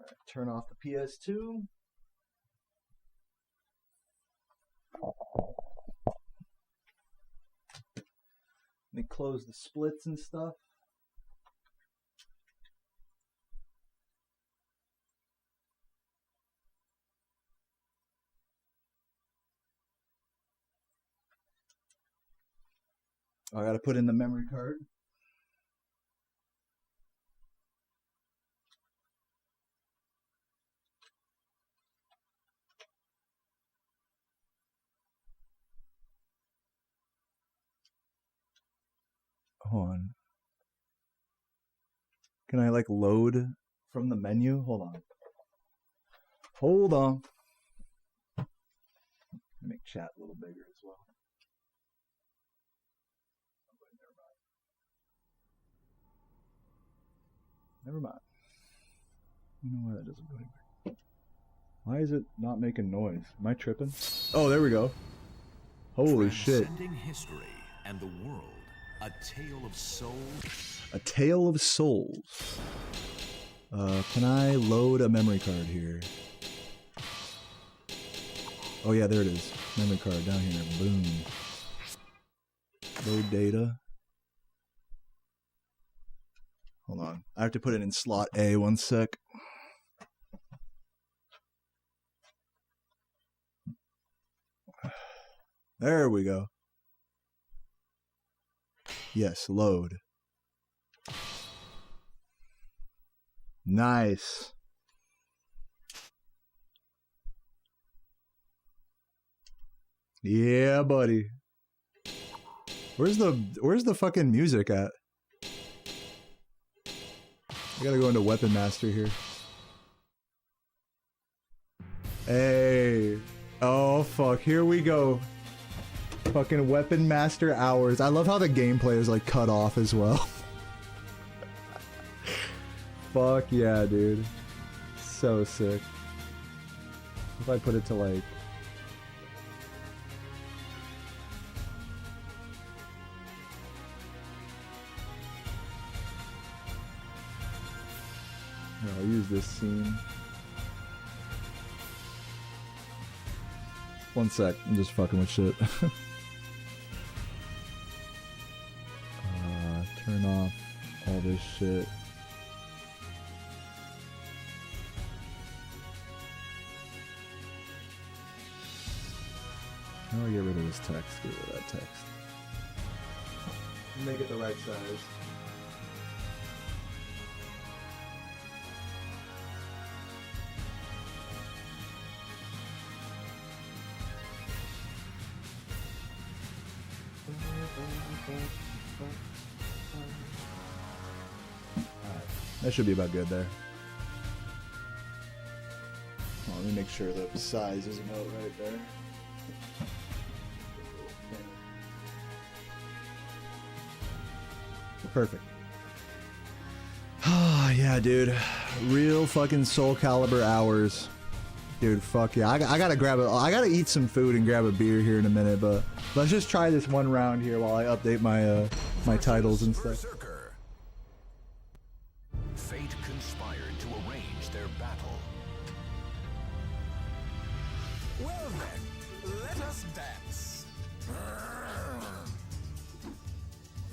All right, turn off the PS2. Let me close the splits and stuff. I gotta put in the memory card. Hold on. Can I like load from the menu? Hold on. Hold on. Make chat a little bigger as well. Never mind. I don't know why that doesn't go anywhere. Why is it not making noise? Am I tripping? Oh, there we go. Holy shit. Transcending history and the world. A tale of souls. A tale of souls. Can I load a memory card here? Oh yeah, there it is. Memory card down here. Boom. Load data. Hold on. I have to put it in slot A. One sec. There we go. Yes, load. Nice. Yeah, buddy. Where's the fucking music at? I gotta go into Weapon Master here. Hey. Oh, fuck. Here we go. Fucking Weapon Master hours. I love how the gameplay is like cut off as well. Fuck yeah, dude. So sick. If I put it to like... Here, I'll use this scene. One sec, I'm just fucking with shit. Turn off all this shit. How do I get rid of this text? Get rid of that text. Make it the right size. That should be about good there. Well, let me make sure the size is about right there. Perfect. Ah, yeah, dude. Real fucking Soulcalibur hours. Dude, fuck yeah. I gotta eat some food and grab a beer here in a minute, but let's just try this one round here while I update my my titles and stuff. Fate conspired to arrange their battle. Well then, let us dance.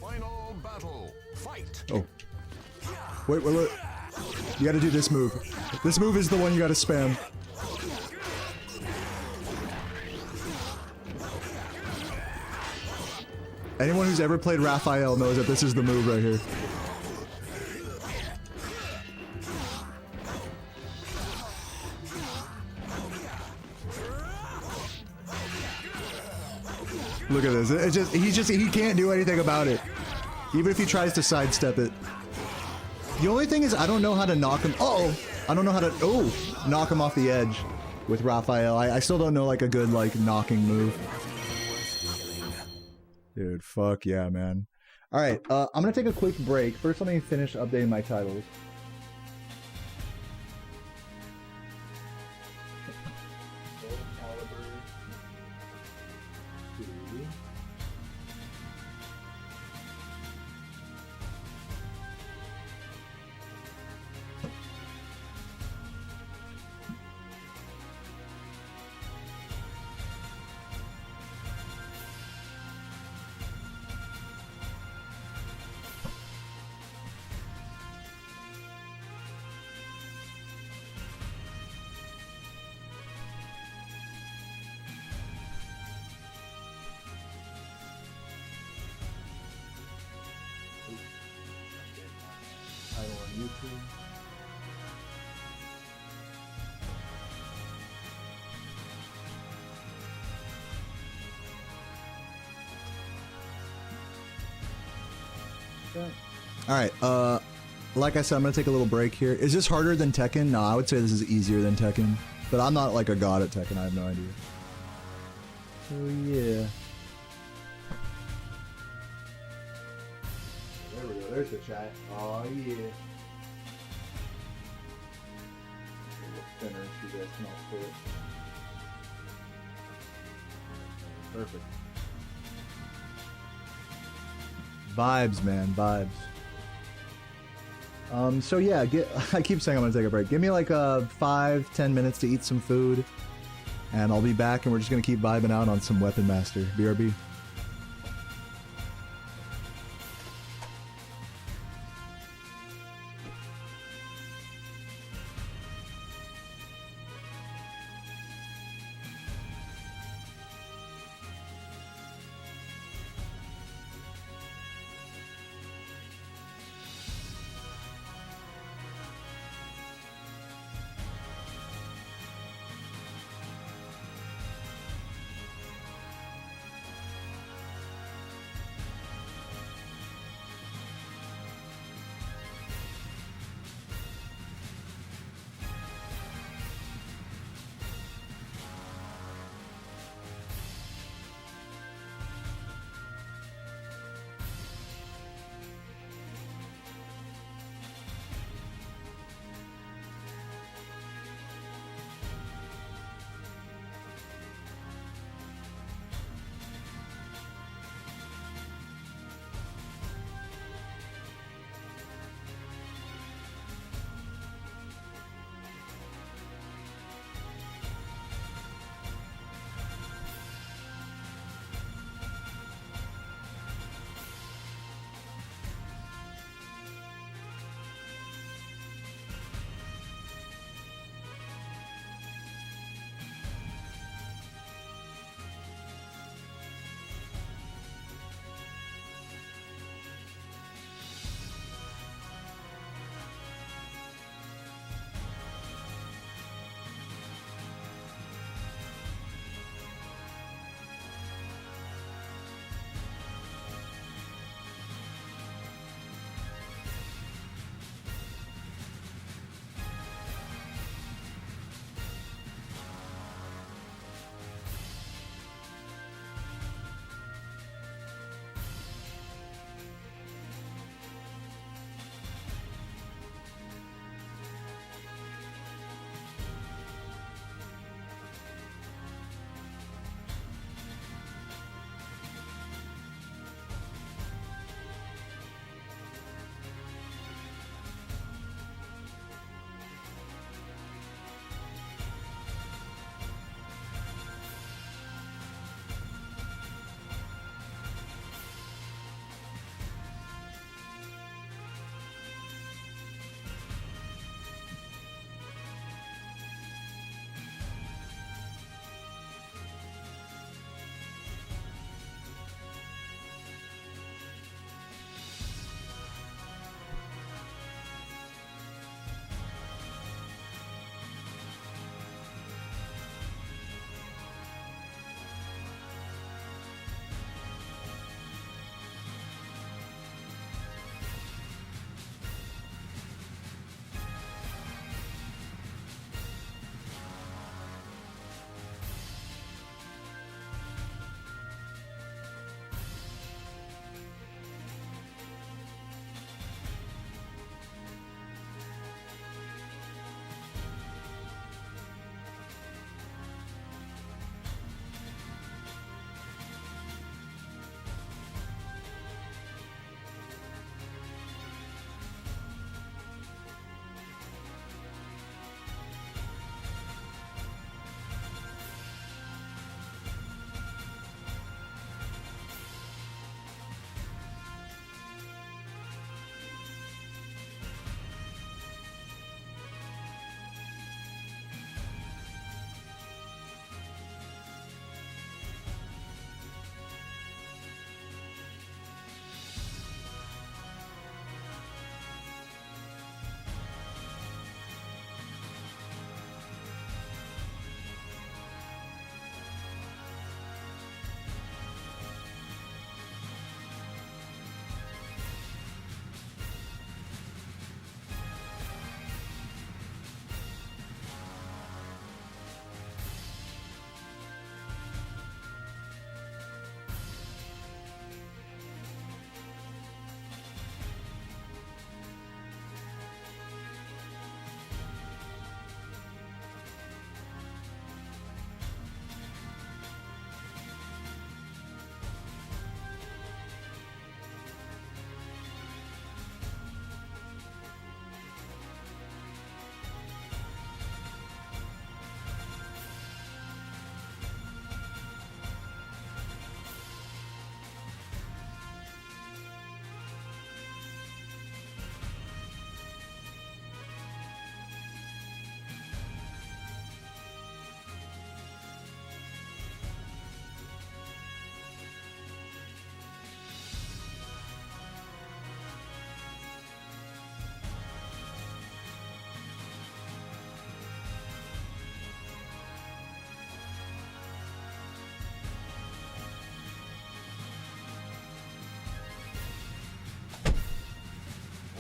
Final battle. Fight. Oh. Wait, wait, wait. You gotta do this move. This move is the one you gotta spam. Anyone who's ever played Raphael knows that this is the move right here. Look at this. He can't do anything about it. Even if he tries to sidestep it. The only thing is I don't know how to knock him. Uh-oh. I don't know how to knock him off the edge with Raphael. I still don't know like a good like knocking move. Dude, fuck yeah, man. All right, I'm gonna take a quick break. First, let me finish updating my titles. Alright, like I said, I'm gonna take a little break here. Is this harder than Tekken? No, I would say this is easier than Tekken. But I'm not like a god at Tekken, I have no idea. So yeah. There we go, there's the chat. Oh yeah. A little thinner so you guys can all see it. Perfect. Vibes, man, vibes. So yeah, I keep saying I'm gonna take a break. Give me like 5-10 minutes to eat some food, and I'll be back, and we're just gonna keep vibing out on some Weapon Master. BRB.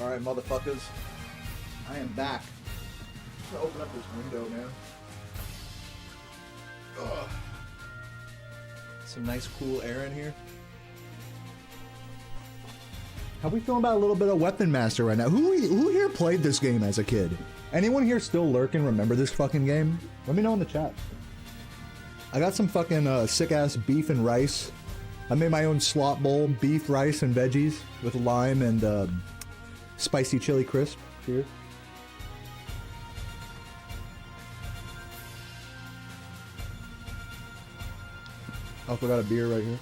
Alright, motherfuckers. I am back. I'm gonna open up this window, man. Ugh. Some nice cool air in here. How we feeling about a little bit of Weapon Master right now? Who here played this game as a kid? Anyone here still lurking remember this fucking game? Let me know in the chat. I got some fucking sick-ass beef and rice. I made my own slot bowl, beef, rice, and veggies with lime and spicy chili crisp. Cheers. Also got a beer right here.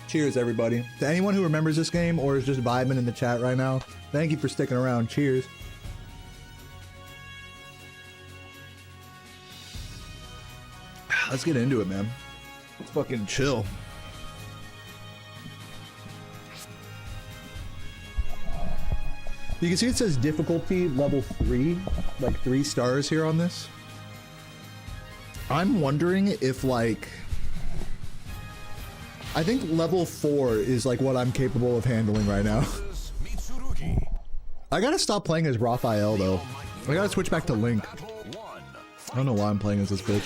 Cheers, everybody. To anyone who remembers this game or is just vibing in the chat right now, thank you for sticking around. Cheers. Let's get into it, man. Let's fucking chill. You can see it says difficulty level 3, like 3 stars here on this. I'm wondering if, like, I think level 4 is like what I'm capable of handling right now. I gotta stop playing as Raphael though. I gotta switch back to Link. I don't know why I'm playing as this bitch.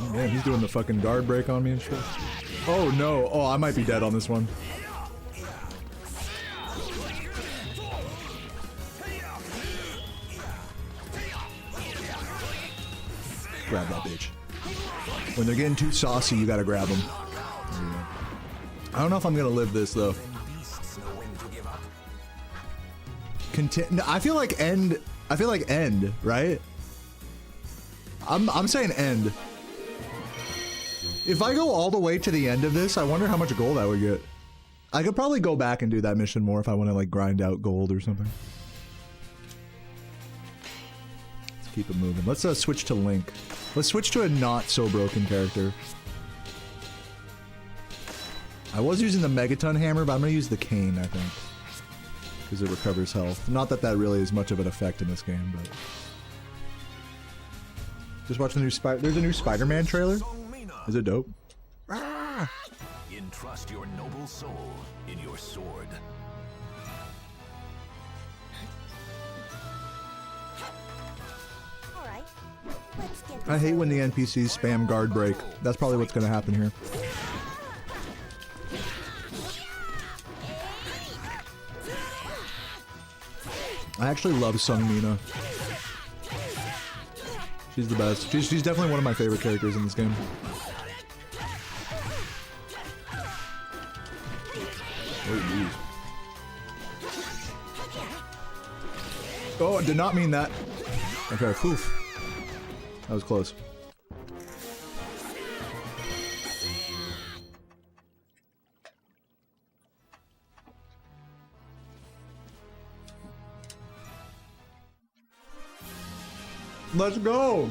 Oh man, he's doing the fucking guard break on me and shit. Oh no, oh I might be dead on this one. Grab that bitch. When they're getting too saucy, you gotta grab them. Yeah. I don't know if I'm gonna live this though. I feel like end. I feel like end, right? I'm saying end. If I go all the way to the end of this, I wonder how much gold I would get. I could probably go back and do that mission more if I want to like grind out gold or something. Let's keep it moving. Let's switch to Link. Let's switch to a not so broken character. I was using the Megaton hammer, but I'm gonna use the cane, I think, because it recovers health. Not that that really is much of an effect in this game, but just watch the new There's a new Spider-Man trailer. Is it dope? Ah! Entrust your noble soul in your sword. I hate when the NPCs spam guard break. That's probably what's gonna happen here. I actually love Sung Mina. She's the best. She's definitely one of my favorite characters in this game. Oh, I did not mean that. Okay, poof. That was close. Let's go!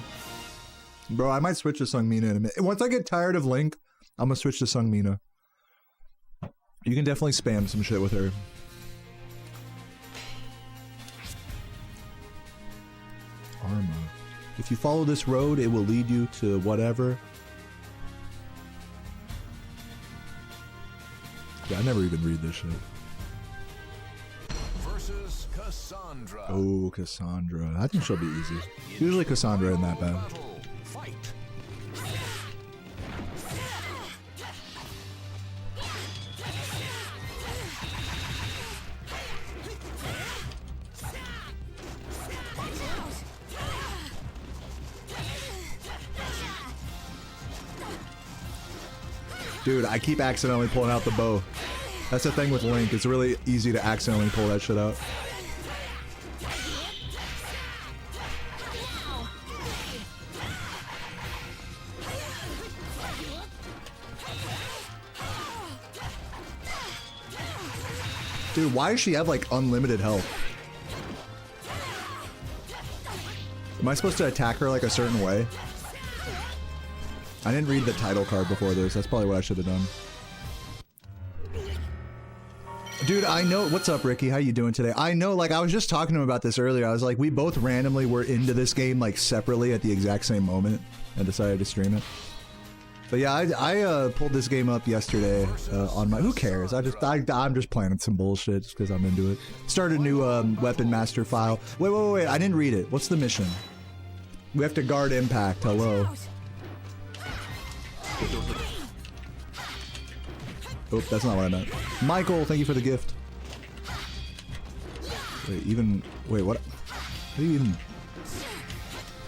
Bro, I might switch to Sung Mina in a minute. Once I get tired of Link, I'm gonna switch to Sung Mina. You can definitely spam some shit with her. Arma. If you follow this road, it will lead you to whatever. Yeah, I never even read this shit. Versus Cassandra. Oh, Cassandra. I think she'll be easy. Usually Cassandra isn't that bad. Fight. Dude, I keep accidentally pulling out the bow. That's the thing with Link. It's really easy to accidentally pull that shit out. Dude, why does she have like unlimited health? Am I supposed to attack her like a certain way? I didn't read the title card before this. That's probably what I should have done. Dude, I know. What's up, Ricky? How you doing today? I know, like, I was just talking to him about this earlier. I was like, we both randomly were into this game, like, separately at the exact same moment and decided to stream it. But yeah, I pulled this game up yesterday on my... Who cares? I'm just playing some bullshit just because I'm into it. Started a new weapon master file. Wait. I didn't read it. What's the mission? We have to guard impact. Hello. Oh, that's not what I meant. Michael, thank you for the gift. Wait, what? How do you even...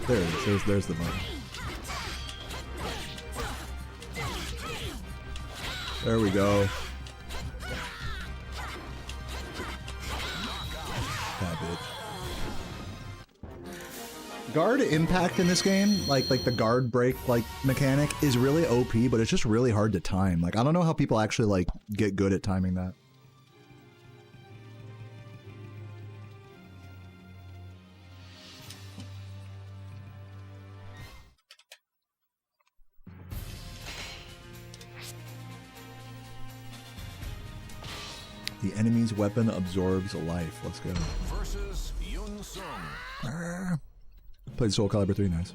There it is. There's the button. There we go. That bitch. Guard impact in this game, like the guard break like mechanic, is really OP, but it's just really hard to time. Like, I don't know how people actually like get good at timing that. The enemy's weapon absorbs life. Let's go. Versus Yun Sung. Played Soulcalibur 3, nice.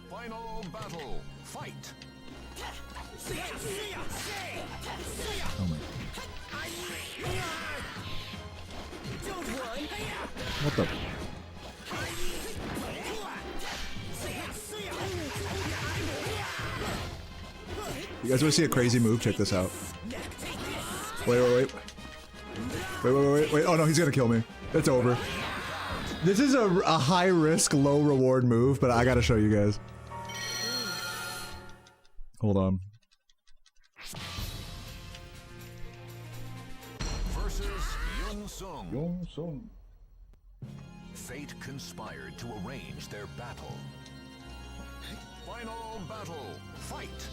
Final battle. Fight. Oh my. What the? You guys want to see a crazy move? Check this out. Wait. Oh no, he's gonna kill me. It's over. This is a high risk, low reward move, but I gotta show you guys. Hold on. Versus Yun Sung. Yun Sung. Fate conspired to arrange their battle. Final battle. Fight.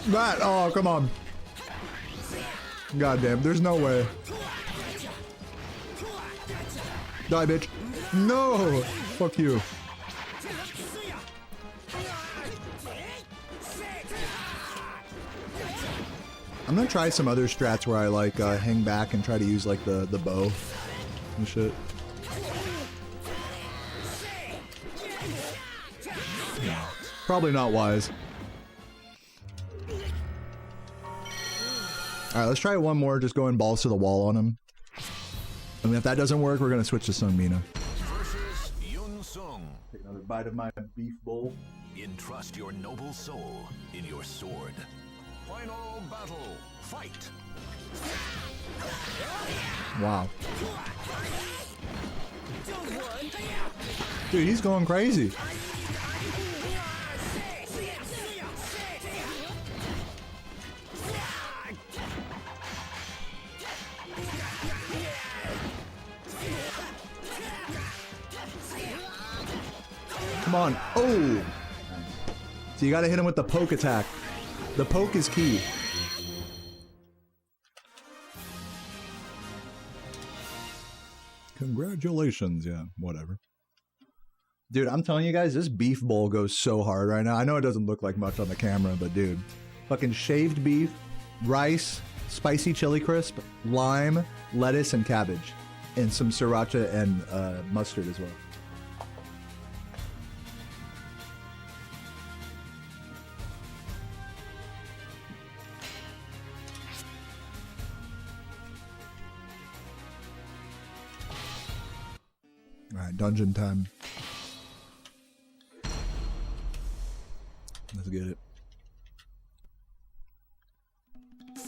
That, oh, come on. Goddamn, there's no way. Die, bitch. No! Fuck you. I'm gonna try some other strats where I like hang back and try to use like the bow and shit. Probably not wise. Alright, let's try one more, just going balls to the wall on him. And if that doesn't work, we're gonna switch to Sung Mina. Versus Yun Sung. Take another bite of my beef bowl. Entrust your noble soul in your sword. Final battle. Fight. Wow. Dude, he's going crazy. Come on. Oh! So you gotta hit him with the poke attack. The poke is key. Congratulations. Yeah, whatever. Dude, I'm telling you guys, this beef bowl goes so hard right now. I know it doesn't look like much on the camera, but dude. Fucking shaved beef, rice, spicy chili crisp, lime, lettuce, and cabbage. And some sriracha and mustard as well. Alright, dungeon time. Let's get it.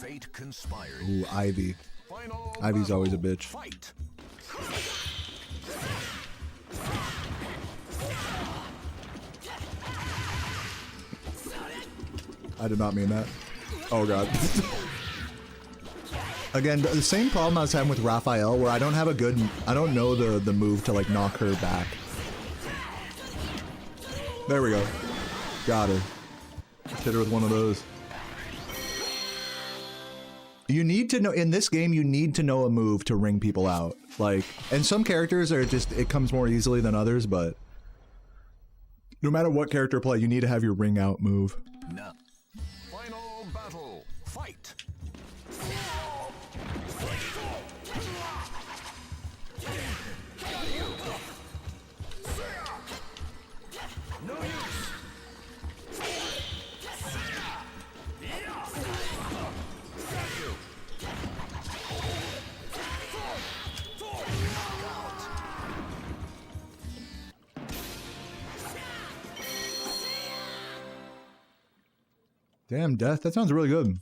Fate conspired. Ooh, Ivy. Final Ivy's battle. always a bitch. Fight. I did not mean that. Oh god. Again, the same problem I was having with Raphael, where I don't have a good... I don't know the move to, like, knock her back. There we go. Got her. Hit her with one of those. You need to know... In this game, you need to know a move to ring people out. Like... And some characters are just... It comes more easily than others, but... No matter what character play, you need to have your ring out move. No. Final battle. Damn, Death. That sounds really good.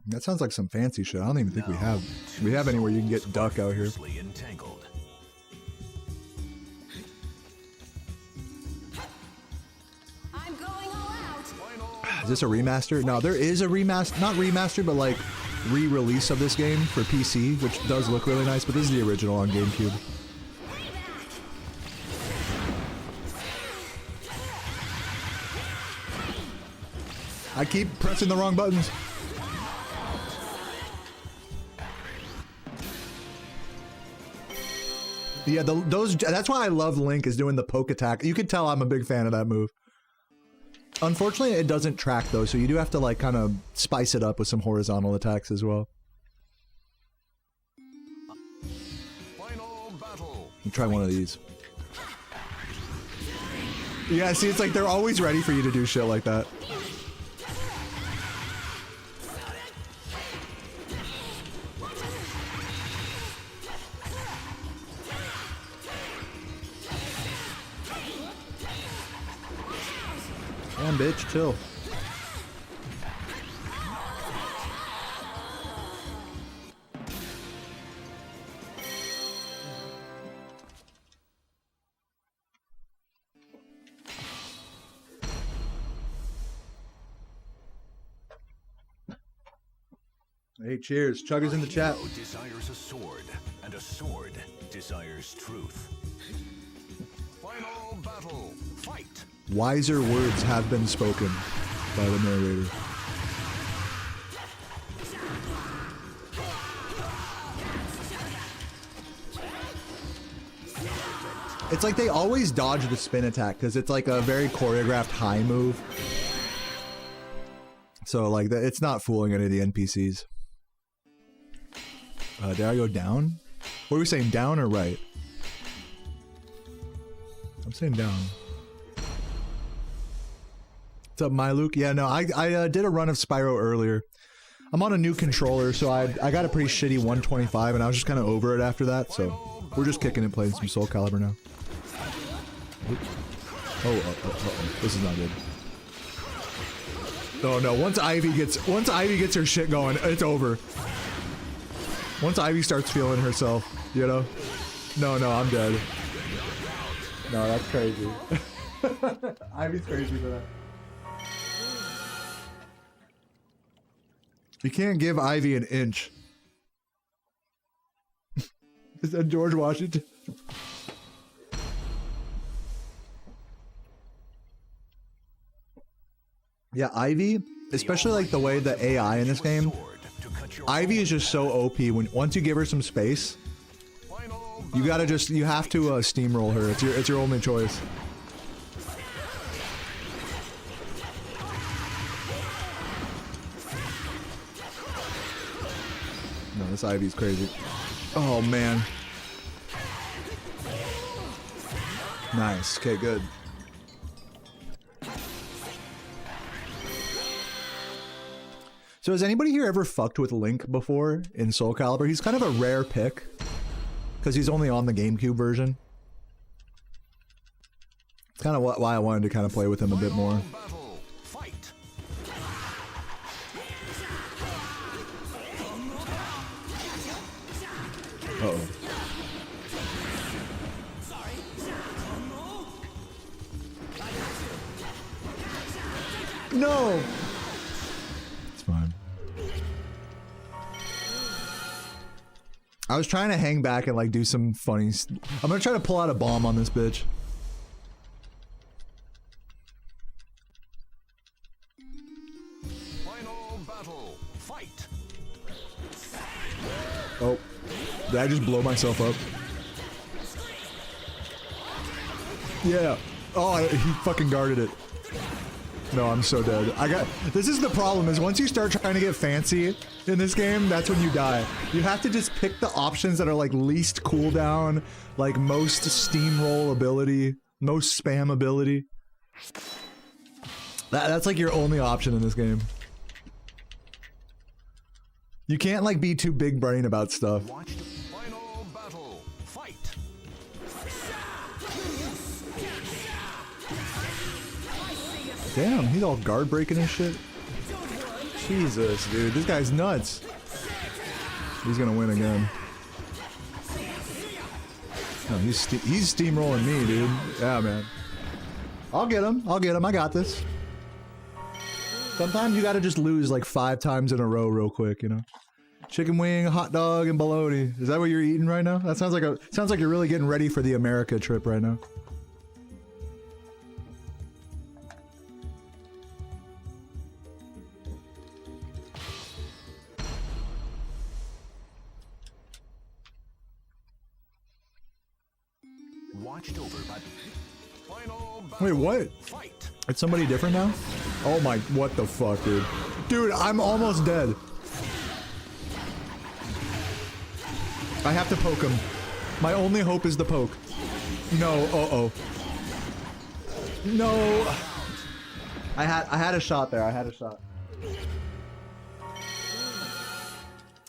That sounds like some fancy shit. I don't even think we have anywhere you can get duck out here. Entangled. I'm going all out. Is this a remaster? No, there is a remaster, not remaster, but like re-release of this game for PC, which does look really nice, but this is the original on GameCube. I keep pressing the wrong buttons. Yeah, that's why I love Link is doing the poke attack. You could tell I'm a big fan of that move. Unfortunately, it doesn't track though, so you do have to like kind of spice it up with some horizontal attacks as well. Final battle. You try one of these. Yeah, see, it's like they're always ready for you to do shit like that. Damn, bitch, chill. Hey, cheers. Chug is in the chat. Hero desires a sword, and a sword desires truth. Final battle. Fight. Wiser words have been spoken by the narrator. It's like they always dodge the spin attack because it's like a very choreographed high move. So like it's not fooling any of the NPCs. Did I go down? What are we saying, down or right? I'm saying down. What's up, my Luke? Yeah, no, I did a run of Spyro earlier. I'm on a new controller, so I got a pretty shitty 125, and I was just kind of over it after that, so we're just kicking and playing some Soulcalibur now. Oh, this is not good. No, once Ivy gets her shit going, it's over. Once Ivy starts feeling herself, you know? No, I'm dead. No, that's crazy. Ivy's crazy for that. You can't give Ivy an inch. Is that George Washington? Yeah, Ivy, especially like the way the AI in this game, Ivy is just so OP. Once you give her some space, you have to steamroll her. It's your only choice. No, this Ivy's crazy. Oh man. Nice. Okay, good. So has anybody here ever fucked with Link before in Soulcalibur? He's kind of a rare pick because he's only on the GameCube version. It's kind of why I wanted to kind of play with him a bit more. Uh-oh. No! It's fine. I was trying to hang back and like do some funny I'm gonna try to pull out a bomb on this bitch. Final battle. Fight. Oh. Did I just blow myself up? Yeah. Oh, he fucking guarded it. No, I'm so dead. This is the problem, is once you start trying to get fancy in this game, that's when you die. You have to just pick the options that are like least cooldown, like most steamroll ability, most spam ability. That's like your only option in this game. You can't like be too big brain about stuff. Final Damn, he's all guard breaking and shit. Jesus, dude, this guy's nuts. He's gonna win again. No, he's steamrolling me, dude. Yeah, man. I'll get him. I'll get him. I got this. Sometimes you gotta just lose like 5 times in a row real quick, you know? Chicken wing, hot dog, and bologna. Is that what you're eating right now? That sounds like you're really getting ready for the America trip right now. Watched over by final Wait, what? fight. It's somebody different now? Oh my, what the fuck, dude? Dude, I'm almost dead. I have to poke him. My only hope is the poke. No, uh-oh. No. I had a shot there, I had a shot.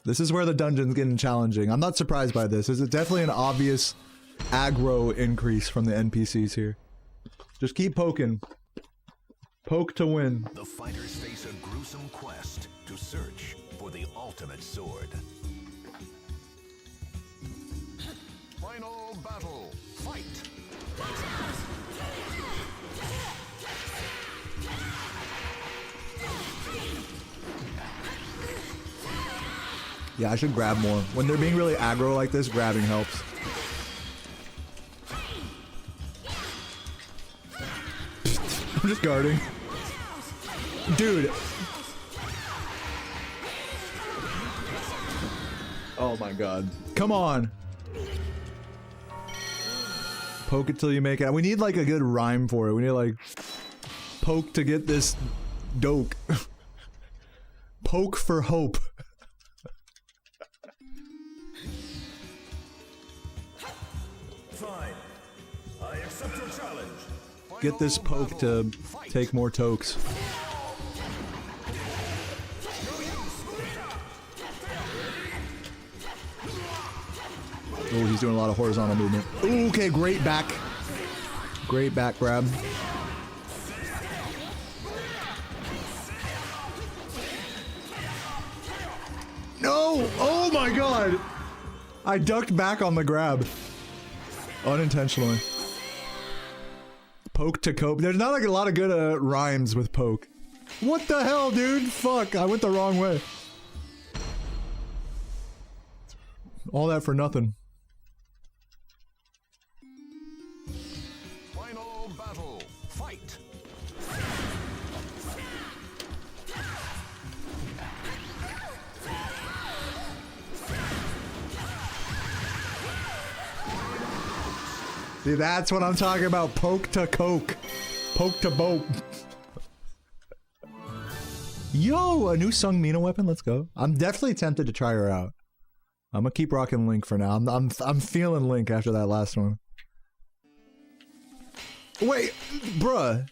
This is where the dungeon's getting challenging. I'm not surprised by this. This is definitely an obvious aggro increase from the NPCs here. Just keep poking. Poke to win. The fighters face a gruesome quest to search for the ultimate sword. Final battle. Fight. Yeah, I should grab more. When they're being really aggro like this, grabbing helps. I'm just guarding. Dude. Oh my god. Come on. Poke it till you make it. We need like a good rhyme for it. We need like poke to get this doke. Poke for hope. Fine. I accept your challenge. Get this poke to take more tokes. Oh, he's doing a lot of horizontal movement. Ooh, okay, great back. Great back grab. No! Oh my god! I ducked back on the grab. Unintentionally. Poke to cope. There's not like a lot of good rhymes with poke. What the hell, dude? Fuck, I went the wrong way. All that for nothing. Final battle. Fight. See, that's what I'm talking about. Poke to coke. Poke to boat. Yo, a new Sung Mina weapon. Let's go. I'm definitely tempted to try her out. I'm gonna keep rocking Link for now. I'm feeling Link after that last one. Wait, bruh.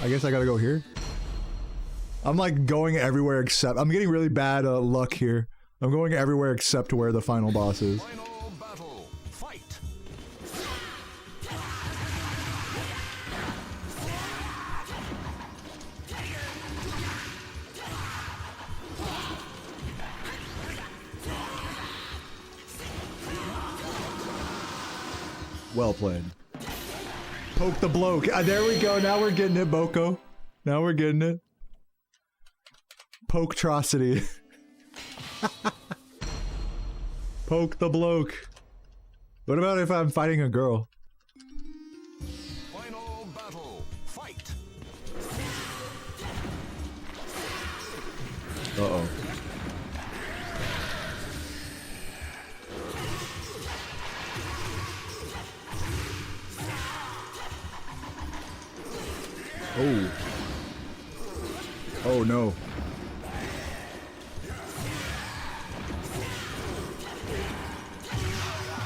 I guess I gotta go here. I'm like going everywhere except. I'm getting really bad luck here. I'm going everywhere except where the final boss is. Final battle. Fight. Well played. Poke the bloke. There we go. Now we're getting it, Boko. Now we're getting it. Poke-trocity. Poke the bloke. What about if I'm fighting a girl? Final battle. Fight. Uh-oh. Oh. Oh no.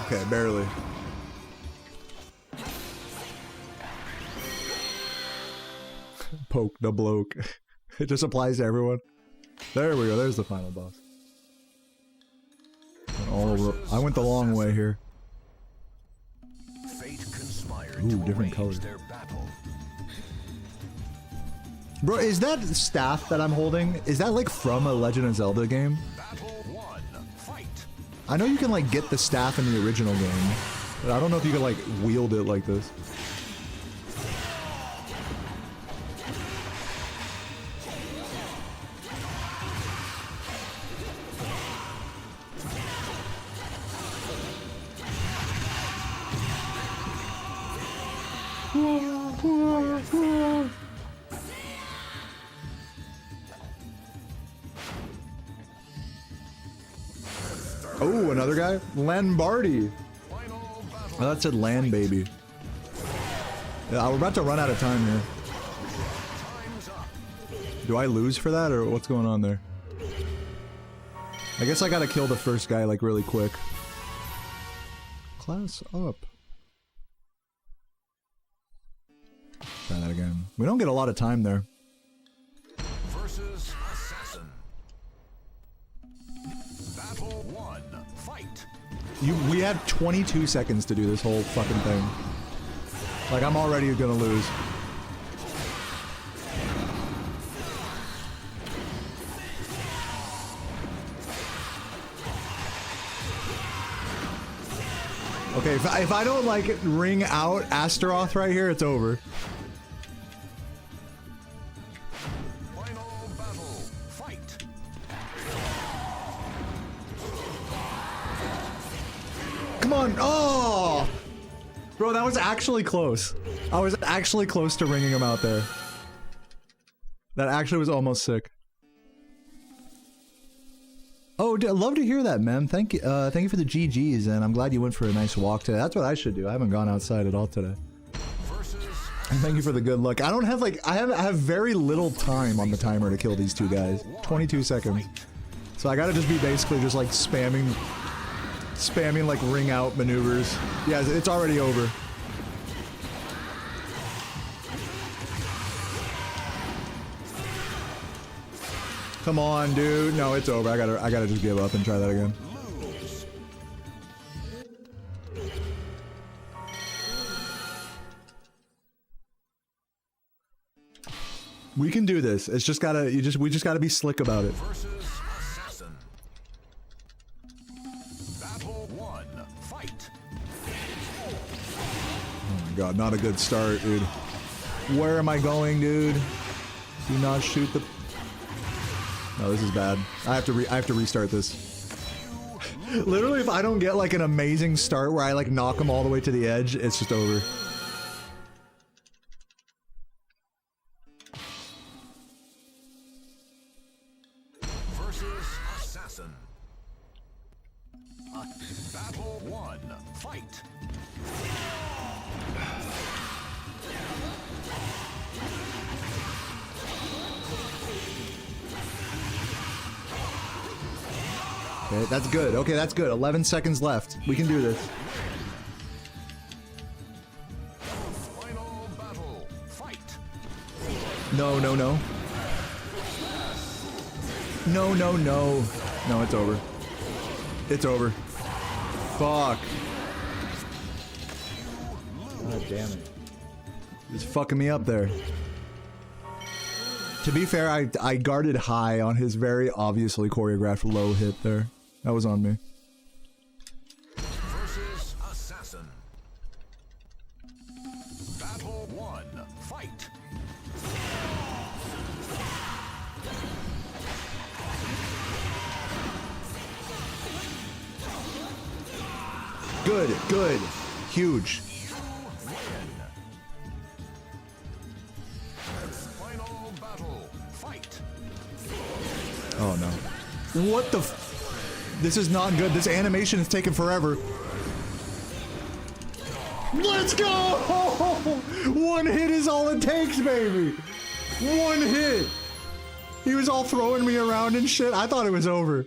Okay, barely. Poke the bloke. It just applies to everyone. There we go, there's the final boss. I went the long way here. Fate conspired Ooh, to different arrange colors. their battle. Bro, is that staff that I'm holding, is that like from a Legend of Zelda game? Battle 1. Fight. I know you can like get the staff in the original game, but I don't know if you can like wield it like this. Oh, another guy? Lombardi. Oh, that said land baby. Yeah, we're about to run out of time here. Do I lose for that, or what's going on there? I guess I gotta kill the first guy, like, really quick. Class up. Try that again. We don't get a lot of time there. Versus assassin. Battle 1. Fight. We have 22 seconds to do this whole fucking thing. Like, I'm already gonna lose. Okay, if I don't, like, ring out Astaroth right here, it's over. Final battle. Fight. Come on! Oh! Bro, that was actually close. I was actually close to ringing him out there. That actually was almost sick. Oh, I'd love to hear that, man. Thank you for the GGs, and I'm glad you went for a nice walk today. That's what I should do. I haven't gone outside at all today. And thank you for the good luck. I don't have, like, I have very little time on the timer to kill these two guys. 22 seconds. So I gotta just be basically just, like, spamming, like, ring out maneuvers. Yeah, it's already over. Come on, dude. No, it's over. I gotta just give up and try that again. We can do this. It's just gotta, we just gotta be slick about it. Versus assassin. Battle 1. Fight. Oh my god, not a good start, dude. Where am I going, dude? Do not shoot the... No, this is bad. I have to restart this. Literally, if I don't get like an amazing start where I like knock him all the way to the edge, it's just over. Versus assassin. Battle 1. Fight. Okay, that's good. Okay, that's good. 11 seconds left. We can do this. Final battle. Fight. No, no, no. No, no, no. No, it's over. It's over. Fuck. God damn it. It's fucking me up there. To be fair, I guarded high on his very obviously choreographed low hit there. That was on me. Versus assassin. Battle 1. Fight. Good, good. Huge. Final battle. Fight. Oh no. What the f- This is not good. This animation is taking forever. Let's go! One hit is all it takes, baby. One hit. He was all throwing me around and shit. I thought it was over.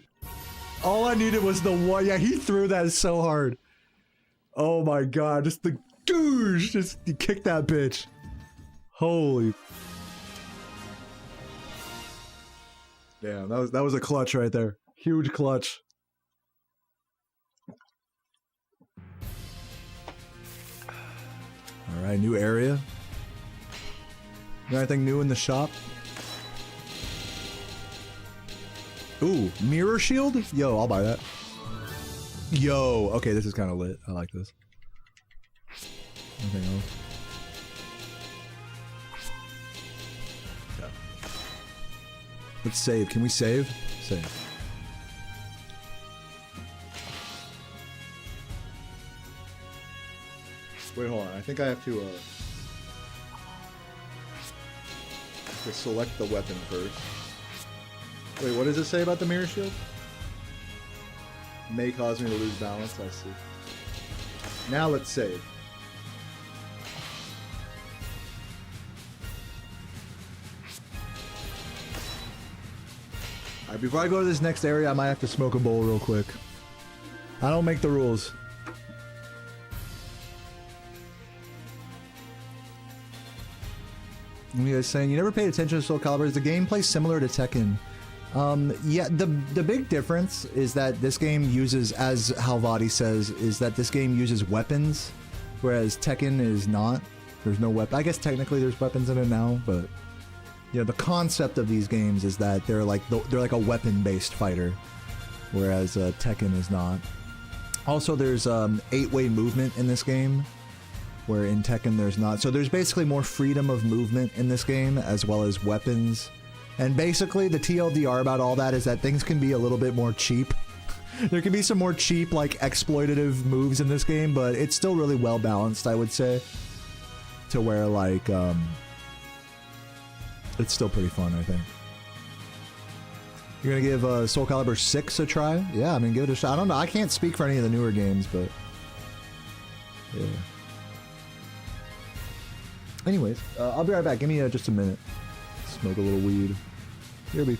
All I needed was the one. Yeah, he threw that so hard. Oh my god. Just the goosh. Just he kicked that bitch. Holy. Damn, that was a clutch right there. Huge clutch. Alright, new area. Anything new in the shop? Ooh, mirror shield? Yo, I'll buy that. Yo, okay, this is kind of lit. I like this. Anything else? Yeah. Let's save. Can we save? Save. Wait, hold on. I think I have to select the weapon first. Wait, what does it say about the mirror shield? May cause me to lose balance, I see. Now let's save. Alright, before I go to this next area, I might have to smoke a bowl real quick. I don't make the rules. You guys saying you never paid attention to Soulcalibur? Is the gameplay similar to Tekken? Yeah, the big difference is that this game uses, as Halvadi says, is that this game uses weapons, whereas Tekken is not. There's no weapon. I guess technically there's weapons in it now, but you know, the concept of these games is that they're like a weapon-based fighter, whereas Tekken is not. Also, there's 8-way movement in this game, where in Tekken there's not. So there's basically more freedom of movement in this game, as well as weapons. And basically the TLDR about all that is that things can be a little bit more cheap. There can be some more cheap, like, exploitative moves in this game, but it's still really well balanced, I would say. To where, like, it's still pretty fun, I think. You're gonna give Soulcalibur 6 a try? Yeah, I mean, give it a shot. I don't know, I can't speak for any of the newer games, but yeah. Anyways, I'll be right back. Give me just a minute. Smoke a little weed. Here we.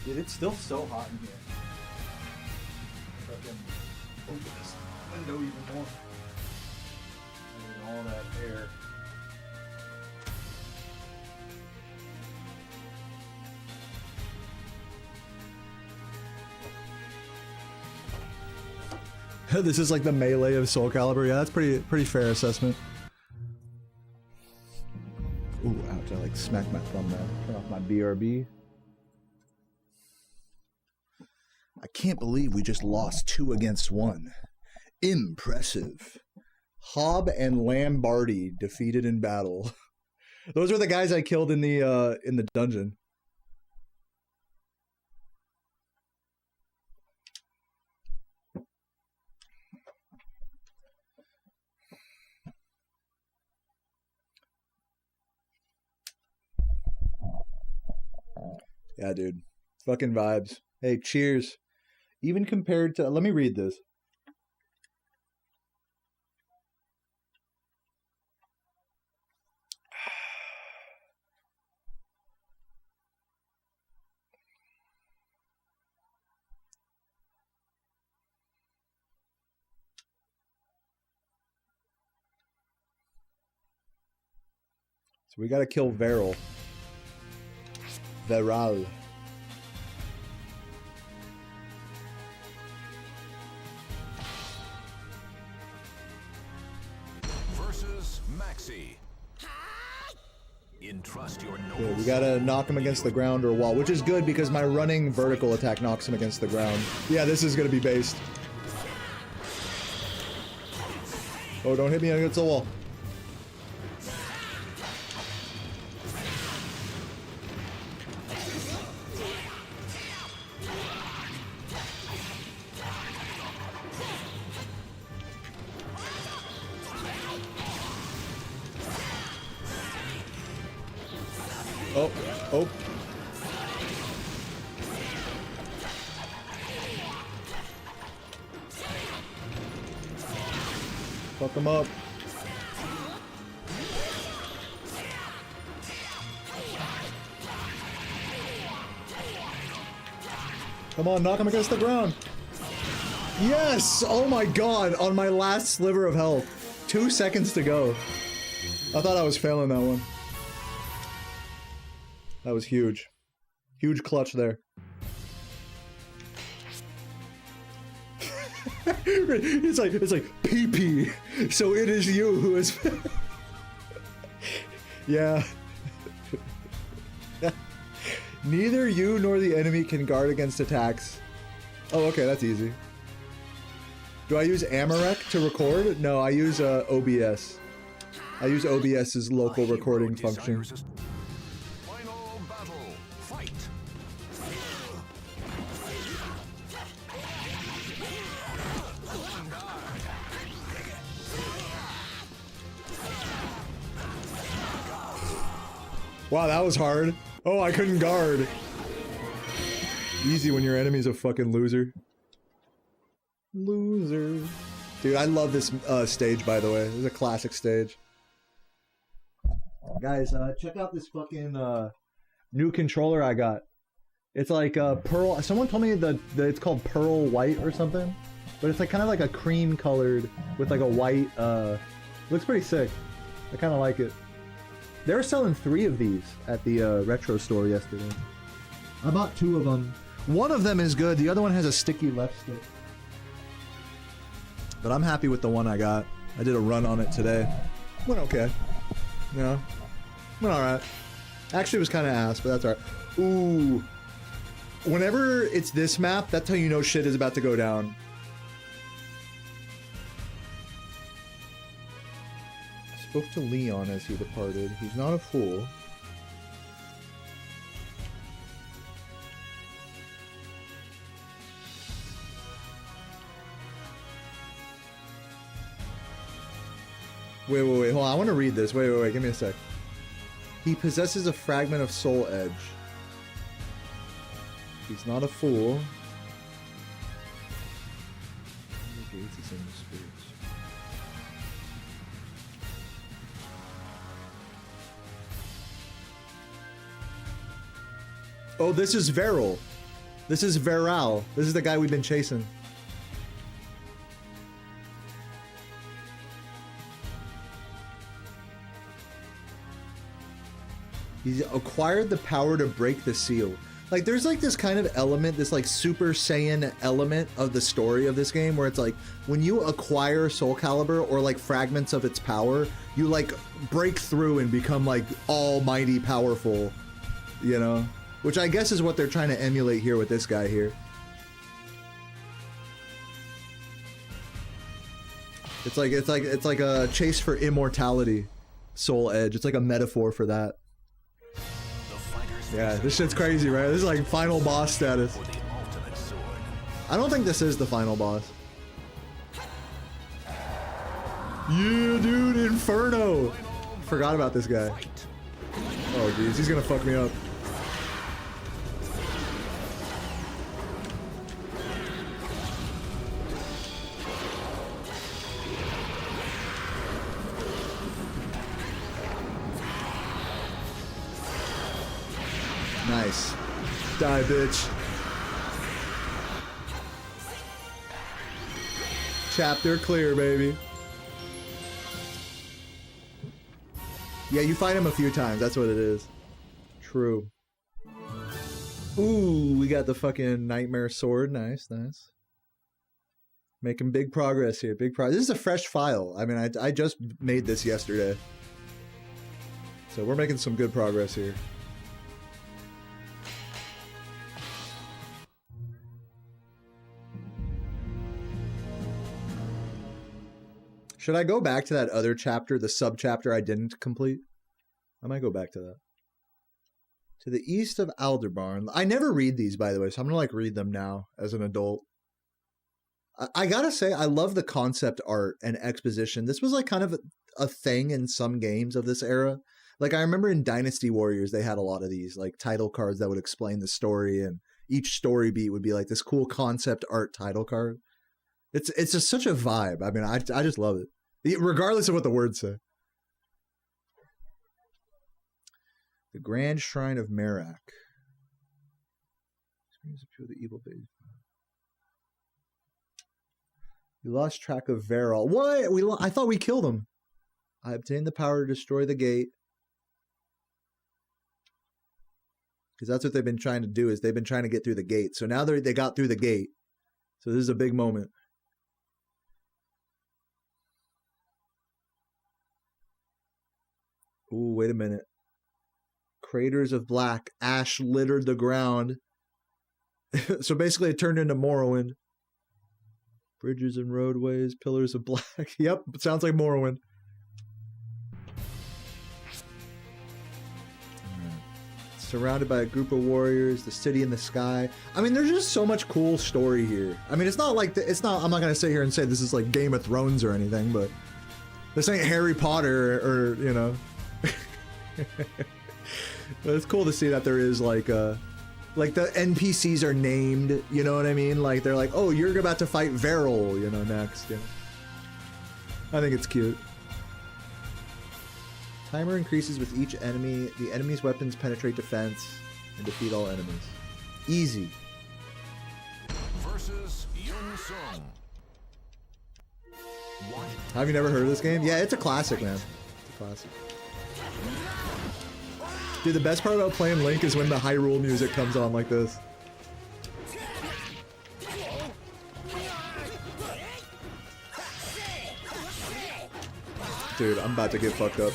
Dude, it's still so hot in here. Fucking open this window even more. And all that air. This is like the melee of Soulcalibur. Yeah, that's pretty fair assessment. Ooh, ouch! I like smacked my thumb there. Turn off my BRB. I can't believe we just lost 2 against 1. Impressive. Hobb and Lambardi defeated in battle. Those are the guys I killed in the dungeon. Yeah, dude. Fucking vibes. Hey, cheers. Even compared to... Let me read this. So we gotta kill Veral. Veral. Entrust your Okay, we gotta knock him against the ground or a wall, which is good because my running vertical attack knocks him against the ground. Yeah, this is gonna be based. Oh, don't hit me against the wall. Oh, oh. Fuck him up. Come on, knock him against the ground. Yes! Oh my god, on my last sliver of health. 2 seconds to go. I thought I was failing that one. That was huge. Huge clutch there. it's like PP. So it is you who is. Yeah. Neither you nor the enemy can guard against attacks. Oh, okay, that's easy. Do I use Amarek to record? No, I use OBS. I use OBS's local recording function. Final battle. Fight. Wow, that was hard. Oh, I couldn't guard. Easy when your enemy's a fucking loser. Loser. Dude, I love this stage, by the way. This is a classic stage. Guys, check out this fucking new controller I got. It's like pearl. Someone told me that it's called pearl white or something, but it's like kind of like a cream colored with like a white. Looks pretty sick. I kind of like it. They were selling 3 of these at the retro store yesterday. I bought 2 of them. One of them is good. The other one has a sticky left stick. But I'm happy with the one I got. I did a run on it today. Went okay. You know? Went alright. Actually, it was kind of ass, but that's alright. Ooh. Whenever it's this map, that's how you know shit is about to go down. Spoke to Leon as he departed. He's not a fool. Wait, hold on. I want to read this. Wait. Give me a sec. He possesses a fragment of soul edge. He's not a fool. Oh, this is Veral. This is Veral. This is the guy we've been chasing. He's acquired the power to break the seal. Like, there's like this kind of element, this like Super Saiyan element of the story of this game where it's like, when you acquire Soulcalibur or like fragments of its power, you like break through and become like almighty powerful, you know? Which I guess is what they're trying to emulate here with this guy here. It's like a chase for immortality, Soul Edge. It's like a metaphor for that. Yeah, this shit's crazy, right? This is like final boss status. I don't think this is the final boss. Yeah, dude, Inferno! Forgot about this guy. Oh, geez, he's gonna fuck me up. Nice. Die, bitch. Chapter clear, baby. Yeah, you fight him a few times. That's what it is. True. Ooh, we got the fucking nightmare sword. Nice, nice. Making big progress here. Big progress. This is a fresh file. I mean, I just made this yesterday. So we're making some good progress here. Should I go back to that other chapter, the sub-chapter I didn't complete? I might go back to that. To the east of Aldebarn. I never read these, by the way, so I'm gonna like read them now as an adult. I gotta say, I love the concept art and exposition. This was like kind of a thing in some games of this era. Like I remember in Dynasty Warriors, they had a lot of these like title cards that would explain the story, and each story beat would be like this cool concept art title card. It's just such a vibe. I mean, I just love it, regardless of what the words say. The Grand Shrine of Merak. The evil base. We lost track of Varol. What? I thought we killed him. I obtained the power to destroy the gate. Because that's what they've been trying to do, is they've been trying to get through the gate. So now they got through the gate. So this is a big moment. Ooh, wait a minute. Craters of black. Ash littered the ground. So basically it turned into Morrowind. Bridges and roadways, pillars of black. Yep, sounds like Morrowind. Surrounded by a group of warriors, the city in the sky. I mean, there's just so much cool story here. I mean, it's not like, I'm not going to sit here and say this is like Game of Thrones or anything, but this ain't Harry Potter or you know. But it's cool to see that there is like the NPCs are named, you know what I mean? Like they're like, oh, you're about to fight Varol, you know, next. You know? I think it's cute. Timer increases with each enemy. The enemy's weapons penetrate defense and defeat all enemies. Easy. Versus Yun Sung. Have you never heard of this game? Yeah, it's a classic, man. It's a classic. Dude, the best part about playing Link is when the Hyrule music comes on like this. Dude, I'm about to get fucked up.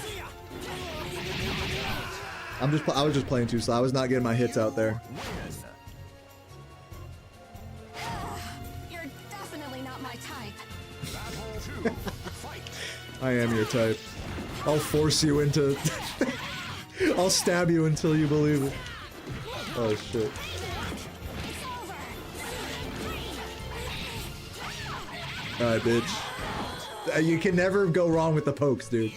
I was just playing too slow. I was not getting my hits out there. You're definitely not my type. I am your type. I'll force you into... I'll stab you until you believe it. Oh shit. Alright, bitch. You can never go wrong with the pokes, dude.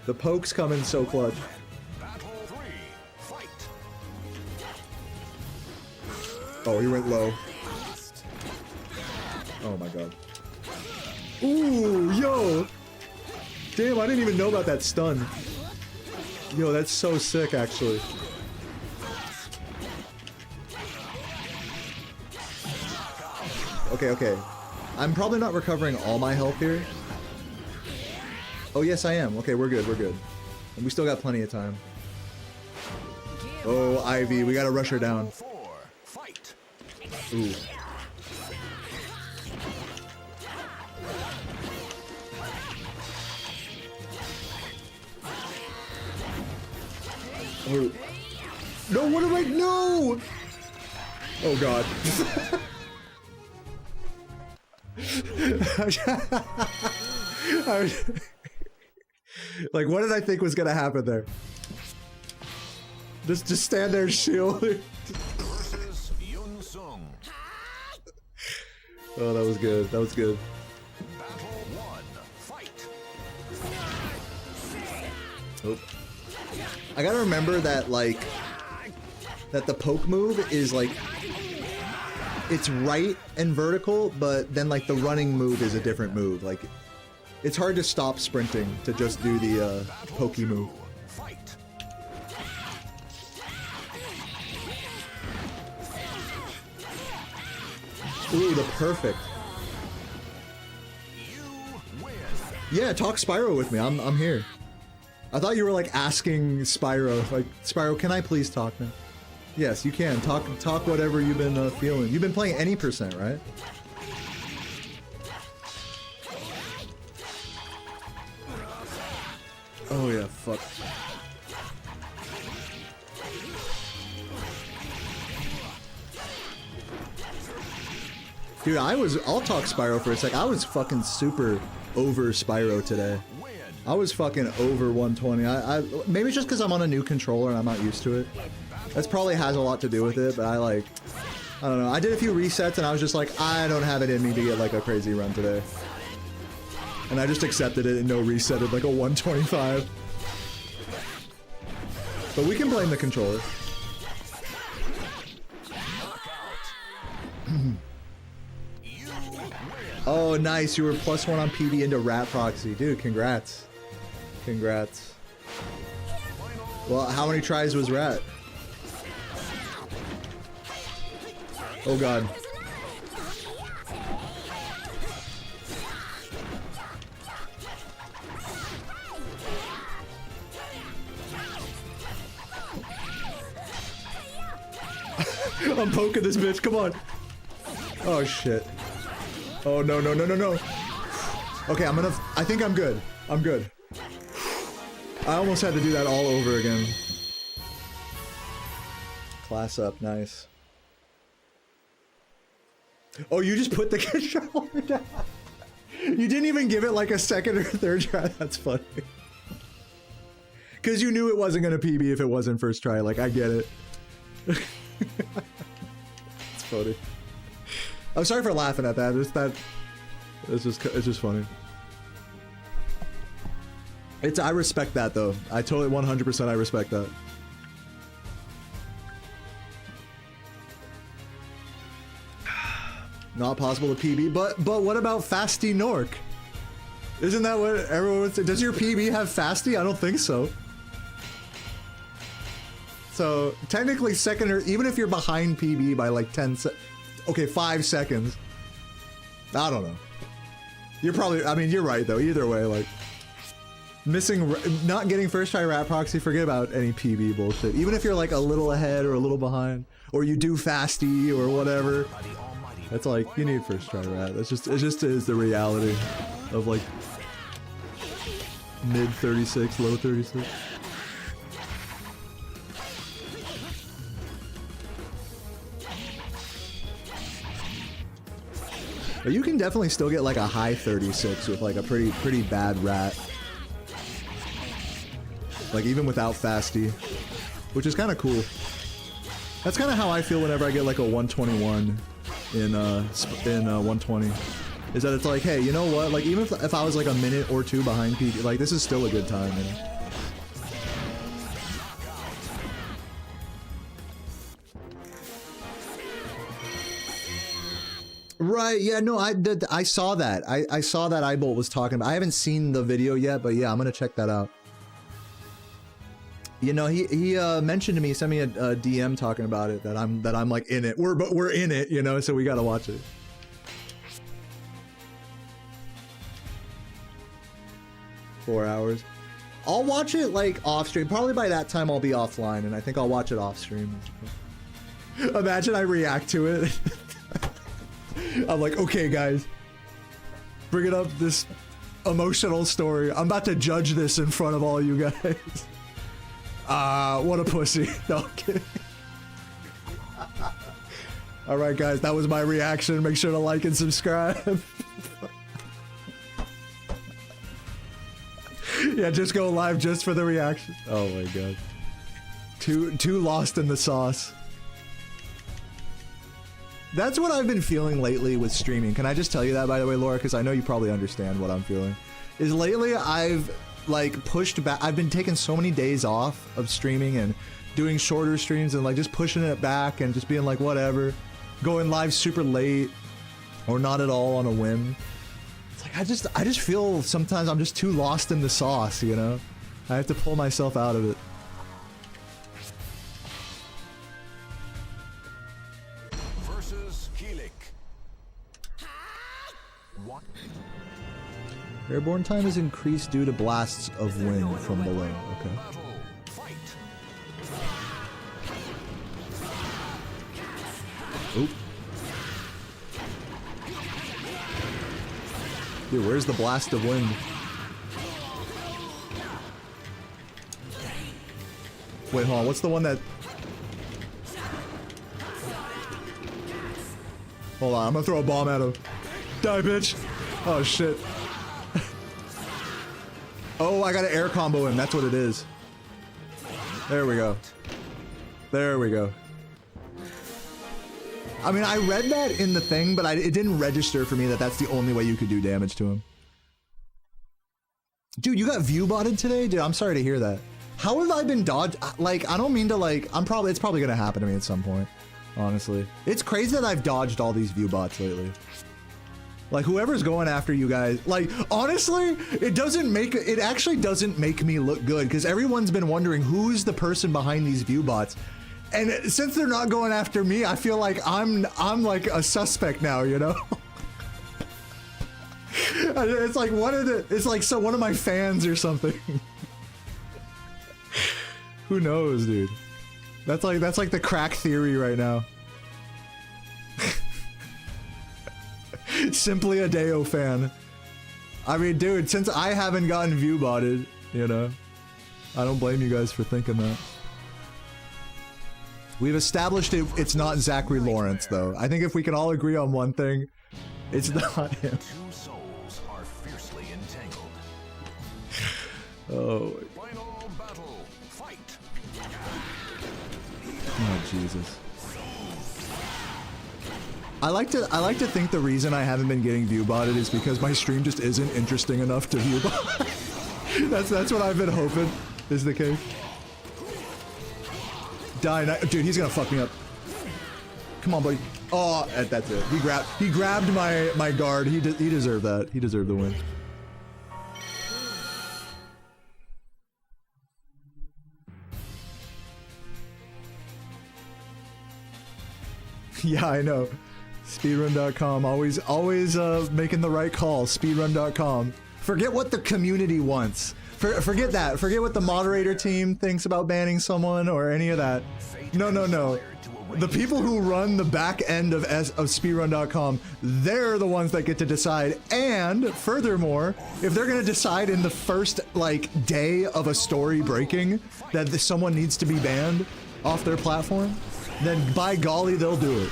The pokes come in so clutch. Oh, he went low. Oh my god. Ooh, yo! Damn, I didn't even know about that stun. Yo, that's so sick, actually. Okay. I'm probably not recovering all my health here. Oh, yes, I am. Okay, we're good. And we still got plenty of time. Oh, Ivy, we gotta rush her down. Ooh. Oh. No, what am I? No! Oh god. Like, what did I think was gonna happen there? Just stand there, shield. Oh, that was good. That was good. Oh. I gotta remember that, like, that the poke move is, like, it's right and vertical, but then, like, the running move is a different move. Like, it's hard to stop sprinting to just do the, pokey move. Ooh, the perfect. Yeah, talk Spyro with me. I'm here. I thought you were like asking Spyro, like, Spyro, can I please talk now? Yes, you can. Talk whatever you've been feeling. You've been playing any percent, right? Oh yeah, fuck. Dude, I'll talk Spyro for a sec. I was fucking super over Spyro today. I was fucking over 120. Maybe it's just because I'm on a new controller and I'm not used to it. That's probably has a lot to do with it, but I don't know. I did a few resets and I was just like, I don't have it in me to get like a crazy run today. And I just accepted it and no resetted like a 125. But we can blame the controller. Oh, nice. You were +1 on PB into Rat Proxy. Dude, congrats. Congrats. Well, how many tries was Rat? Oh, God. I'm poking this bitch. Come on. Oh, shit. Oh, no, no, no, no, no. Okay, I think I'm good. I'm good. I almost had to do that all over again. Class up, nice. Oh, you just put the controller down. You didn't even give it like a second or third try. That's funny. Because you knew it wasn't going to PB if it wasn't first try. Like, I get it. It's funny. I'm sorry for laughing at that. It's just funny. I respect that though. I totally 100% I respect that. Not possible to PB, but what about Fasty Nork? Isn't that what everyone would say? Does your PB have Fasty? I don't think so. So technically second or even if you're behind PB by like 5 seconds. I don't know. You're probably, I mean, you're right though. Either way, like not getting first try Rat Proxy, forget about any PB bullshit. Even if you're like a little ahead or a little behind, or you do Fasty or whatever. That's like, you need first try Rat. It just is the reality of like mid 36, low 36. But you can definitely still get like a high 36 with like a pretty bad Rat. Like even without Fasty, which is kind of cool. That's kind of how I feel whenever I get like a 121 in 120. Is that it's like, hey, you know what? Like even if I was like a minute or two behind PB, like this is still a good time, you know? Right, yeah, no, I saw that. I saw that Eyebolt was talking about. I haven't seen the video yet, but yeah, I'm gonna check that out. You know, he mentioned to me, sent me a DM talking about it, that I'm like in it. We're in it, you know, so we gotta watch it. Four hours. I'll watch it like off stream. Probably by that time I'll be offline, and I think I'll watch it off stream. Imagine I react to it. I'm like, okay, guys, bringing up this emotional story. I'm about to judge this in front of all you guys. What a pussy. No, I'm kidding. All right, guys, that was my reaction. Make sure to like and subscribe. Yeah, just go live just for the reaction. Oh my god. Too lost in the sauce. That's what I've been feeling lately with streaming. Can I just tell you that, by the way, Laura? Because I know you probably understand what I'm feeling. Is lately I've like pushed back. I've been taking so many days off of streaming and doing shorter streams and like just pushing it back and just being like whatever, going live super late or not at all on a whim. It's like I just feel sometimes I'm just too lost in the sauce, you know? I have to pull myself out of it. Airborne time is increased due to blasts of wind from below. Okay. Oop. Dude, where's the blast of wind? Wait, hold on. What's the one that... Hold on, I'm gonna throw a bomb at him. Die, bitch. Oh, shit. Oh, I gotta air combo him. That's what it is. There we go. There we go. I mean, I read that in the thing, but it didn't register for me that that's the only way you could do damage to him. Dude, you got view botted today? Dude, I'm sorry to hear that. How have I been dodged? Like, I don't mean to, like, it's probably gonna happen to me at some point, honestly. It's crazy that I've dodged all these view bots lately. Like, whoever's going after you guys, like, honestly, it actually doesn't make me look good, because everyone's been wondering who's the person behind these view bots. And since they're not going after me, I feel like I'm like a suspect now, you know? It's like one of my fans or something. Who knows, dude? That's like the crack theory right now. Simply a Deo fan. I mean, dude, since I haven't gotten view botted, you know, I don't blame you guys for thinking that. We've established it's not Zachary Lawrence, though. I think if we can all agree on one thing, it's not him. Two souls are fiercely entangled. Oh. Final battle. Fight. Oh, Jesus. I like to think the reason I haven't been getting view botted is because my stream just isn't interesting enough to view bot. that's what I've been hoping is the case. Die, dude, he's gonna fuck me up. Come on, buddy. Oh, that's it. He grabbed my guard. He deserved that. He deserved the win. Yeah, I know. Speedrun.com, always making the right call. Speedrun.com. Forget what the community wants. Forget that. Forget what the moderator team thinks about banning someone or any of that. No. The people who run the back end of Speedrun.com, they're the ones that get to decide. And furthermore, if they're going to decide in the first day of a story breaking that someone needs to be banned off their platform, then by golly, they'll do it.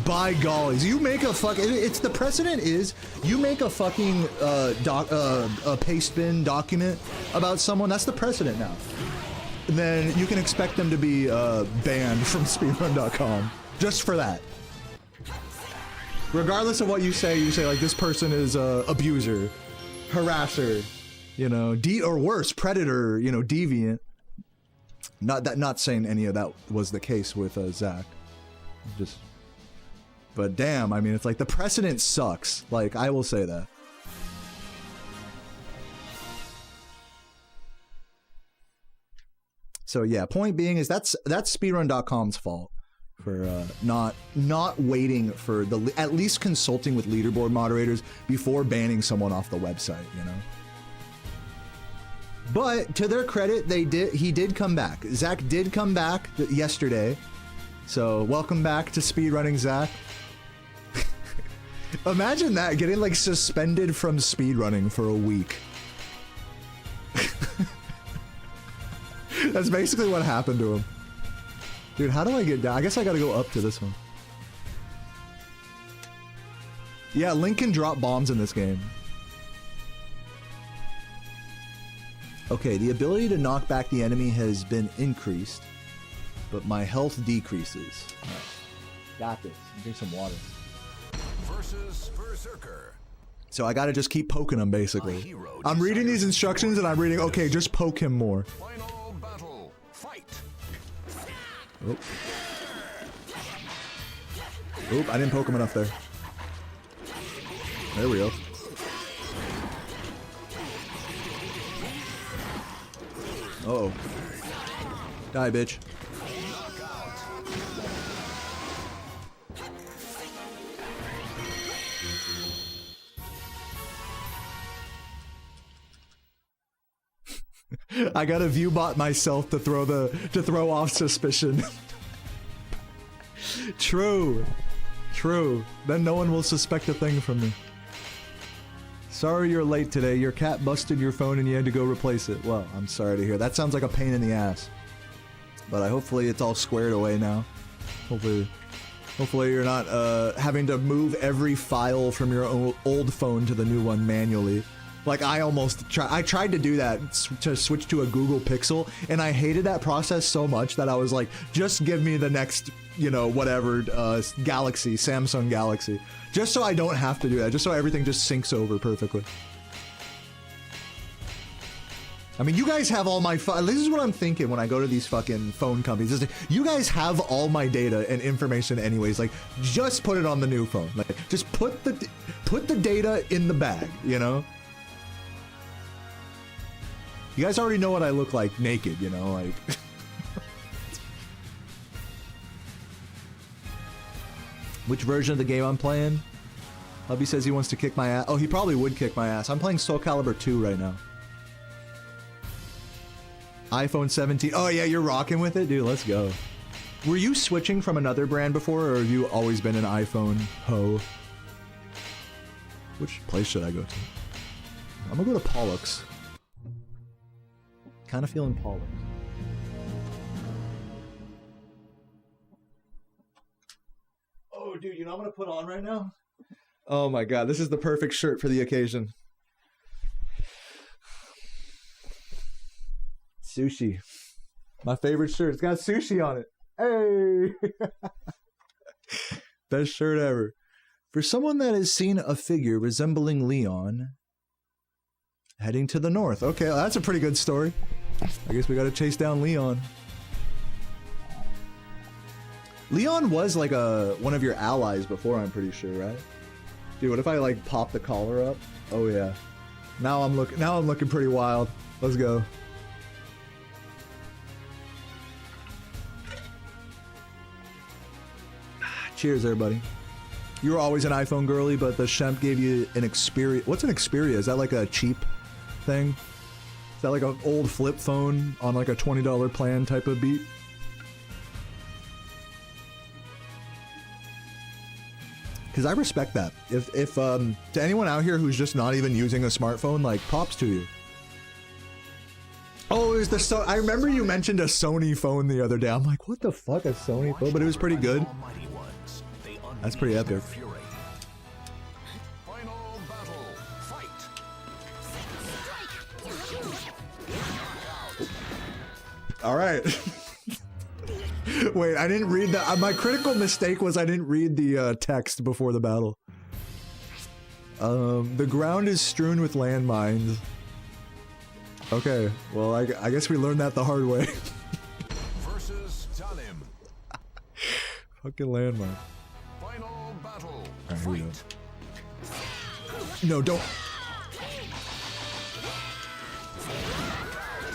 By gollies, you make a it's the precedent is you make a fucking a paste bin document about someone, that's the precedent now. Then you can expect them to be banned from speedrun.com just for that. Regardless of what you say like this person is a abuser, harasser, you know, or worse, predator, you know, deviant. Not saying any of that was the case with Zach. But damn, I mean, it's like the precedent sucks. Like, I will say that. So yeah, point being is that's speedrun.com's fault for not waiting for at least consulting with leaderboard moderators before banning someone off the website, you know. But to their credit, he did come back. Zach did come back yesterday. So welcome back to speedrunning, Zach. Imagine that, getting like suspended from speedrunning for a week. That's basically what happened to him. Dude, how do I get down? I guess I gotta go up to this one. Yeah, Link can drop bombs in this game. Okay, the ability to knock back the enemy has been increased, but my health decreases. Right. Got this. Drink some water. Versus Berserker. So I gotta just keep poking him, basically. I'm reading these instructions and I'm reading, okay, just poke him more. Final battle. Fight. Oh. Oop, I didn't poke him enough there. There we go. Uh-oh. Die, bitch. I got a view bot myself to throw off suspicion. True. Then no one will suspect a thing from me. Sorry you're late today. Your cat busted your phone and you had to go replace it. Well, I'm sorry to hear. That sounds like a pain in the ass. But hopefully it's all squared away now. Hopefully Hopefully you're not having to move every file from your old phone to the new one manually. Like I tried to do that, to switch to a Google Pixel, and I hated that process so much that I was like, just give me the next, you know, whatever, Galaxy, Samsung Galaxy. Just so I don't have to do that, just so everything just syncs over perfectly. I mean, you guys have all my this is what I'm thinking when I go to these fucking phone companies. You guys have all my data and information anyways. Like, just put it on the new phone. Like, just put the data in the bag, you know? You guys already know what I look like naked, you know, like... Which version of the game I'm playing? Hubby says he wants to kick my ass. Oh, he probably would kick my ass. I'm playing Soulcalibur 2 right now. iPhone 17. Oh yeah, you're rocking with it? Dude, let's go. Were you switching from another brand before, or have you always been an iPhone ho? Which place should I go to? I'm gonna go to Pollux. Kind of feeling Pollux. Oh, dude, you know what I'm gonna put on right now? Oh my god, this is the perfect shirt for the occasion. Sushi. My favorite shirt. It's got sushi on it. Hey! Best shirt ever. For someone that has seen a figure resembling Leon heading to the north. Okay, well, that's a pretty good story. I guess we gotta chase down Leon. Leon was like one of your allies before, I'm pretty sure, right? Dude, what if I like pop the collar up? Oh yeah. Now I'm looking pretty wild. Let's go. Cheers, everybody. You were always an iPhone girly, but the Shemp gave you an Xperia. What's an Xperia? Is that like a cheap thing? Is that like an old flip phone on like a $20 plan type of beat? Because I respect that. If to anyone out here who's just not even using a smartphone, like, props to you. Oh, it was I remember you mentioned a Sony phone the other day. I'm like, what the fuck, a Sony phone? But it was pretty good. That's pretty epic. Final battle. Fight. All right. Wait, I didn't read that. My critical mistake was I didn't read the text before the battle. The ground is strewn with landmines. Okay, well, I guess we learned that the hard way. Versus Talim. Fucking landmine. Final battle. Alright, here we go. Fight. No, don't.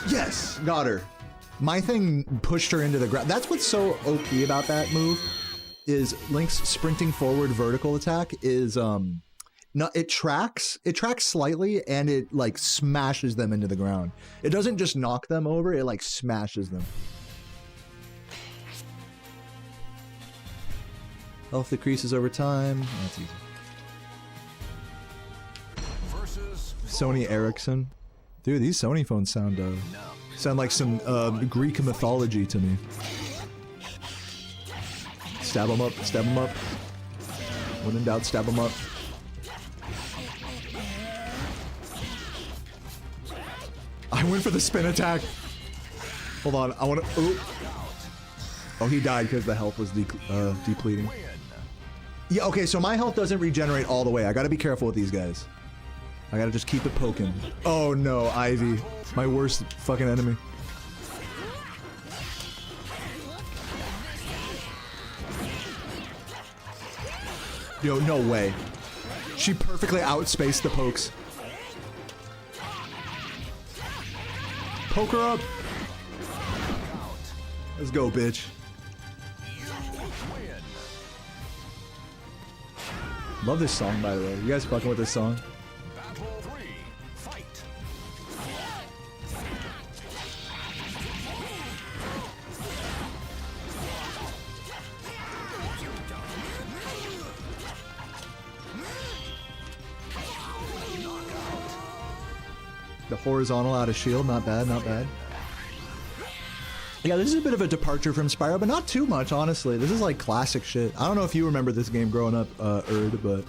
Yes, got her. My thing pushed her into the ground. That's what's so OP about that move, is Link's sprinting forward vertical attack is no, it tracks slightly and it like smashes them into the ground. It doesn't just knock them over, it like smashes them. Health decreases over time. That's easy. Versus Sony Ericsson. Dude, these Sony phones sound like some Greek mythology to me. Stab them up, stab them up. When in doubt, stab them up. I went for the spin attack. Hold on, I want to. Oh, he died because the health was depleting. Yeah, okay, so my health doesn't regenerate all the way. I gotta be careful with these guys. I gotta just keep it poking. Oh no, Ivy. My worst fucking enemy. Yo, no way. She perfectly outspaced the pokes. Poke her up. Let's go, bitch. Love this song, by the way. You guys fucking with this song? Battle 3. Fight. The horizontal out of shield, not bad, not bad. Yeah, this is a bit of a departure from Spyro, but not too much, honestly. This is like classic shit. I don't know if you remember this game growing up, Erd, but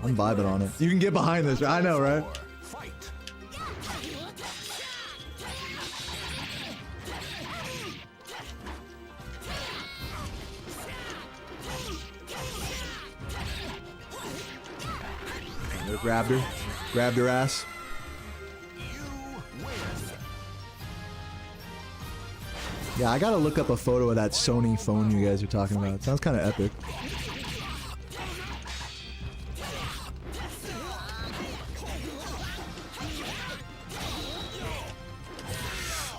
I'm vibing on it. You can get behind this. I know, right? They grabbed her ass. Yeah, I gotta look up a photo of that Sony phone you guys are talking about. It sounds kind of epic.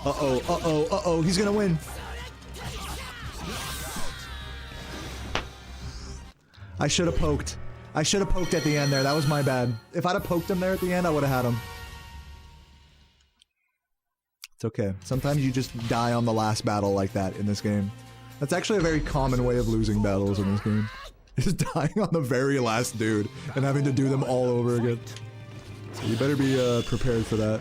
Uh-oh, uh-oh, uh-oh, he's gonna win. I should have poked. I should have poked at the end there. That was my bad. If I'd have poked him there at the end, I would have had him. It's okay. Sometimes you just die on the last battle like that in this game. That's actually a very common way of losing battles in this game. Just dying on the very last dude and having to do them all over again. So you better be prepared for that.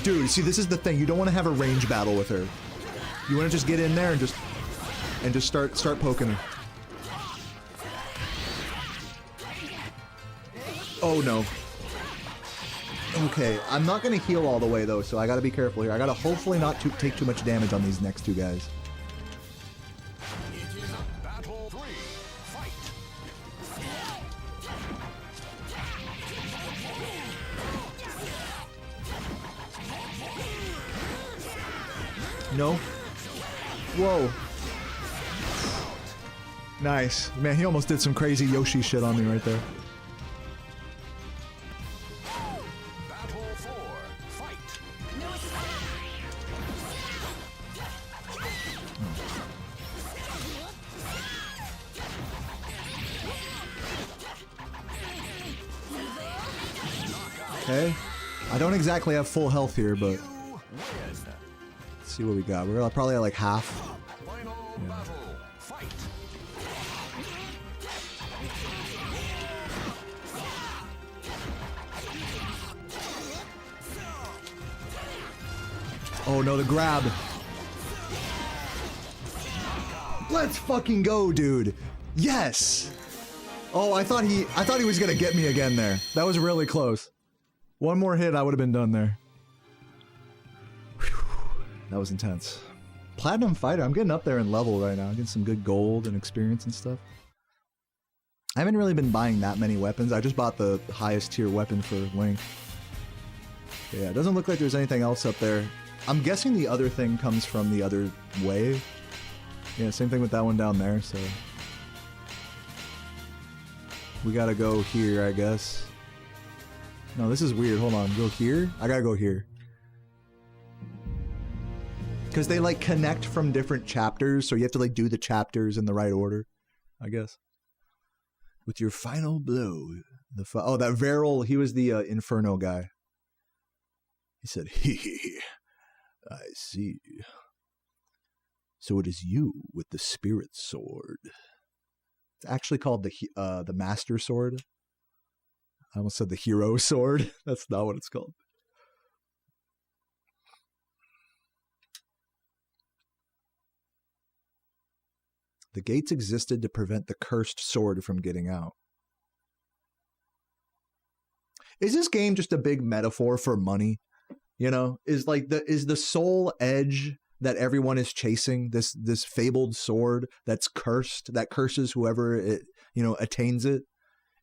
Dude, see, this is the thing. You don't want to have a range battle with her. You want to just get in there and just start poking her. Oh no. Okay, I'm not gonna heal all the way though, so I gotta be careful here. I gotta hopefully not take too much damage on these next two guys. No. Whoa. Nice. Man, he almost did some crazy Yoshi shit on me right there. Battle 4, fight. Okay. I don't exactly have full health here, but let's see what we got. We're probably at like half. Yeah. Oh no, the grab. Let's fucking go, dude. Yes. Oh, I thought he was gonna get me again there. That was really close. One more hit, I would have been done there. Whew. That was intense. Platinum Fighter, I'm getting up there in level right now. I'm getting some good gold and experience and stuff. I haven't really been buying that many weapons. I just bought the highest tier weapon for Link. But yeah, it doesn't look like there's anything else up there. I'm guessing the other thing comes from the other way. Yeah, same thing with that one down there, so... we gotta go here, I guess. No, this is weird. Hold on. Go here? I gotta go here. Because they, like, connect from different chapters, so you have to, like, do the chapters in the right order, I guess. With your final blow. Oh, that Veril, he was the Inferno guy. He said, hee, I see. So it is you with the Spirit Sword. It's actually called the Master Sword. I almost said the Hero Sword. That's not what it's called. The gates existed to prevent the cursed sword from getting out. Is this game just a big metaphor for money? You know, is the soul edge that everyone is chasing, this fabled sword that's cursed, that curses whoever it, you know, attains it?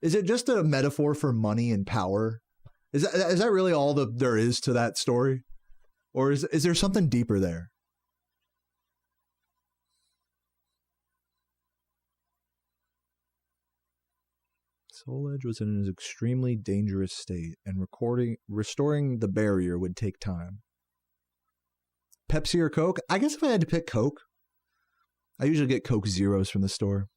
Is it just a metaphor for money and power? Is that really all there is to that story? Or is there something deeper there? Soul Edge was in an extremely dangerous state, and restoring the barrier would take time. Pepsi or Coke? I guess if I had to pick Coke, I usually get Coke Zeros from the store.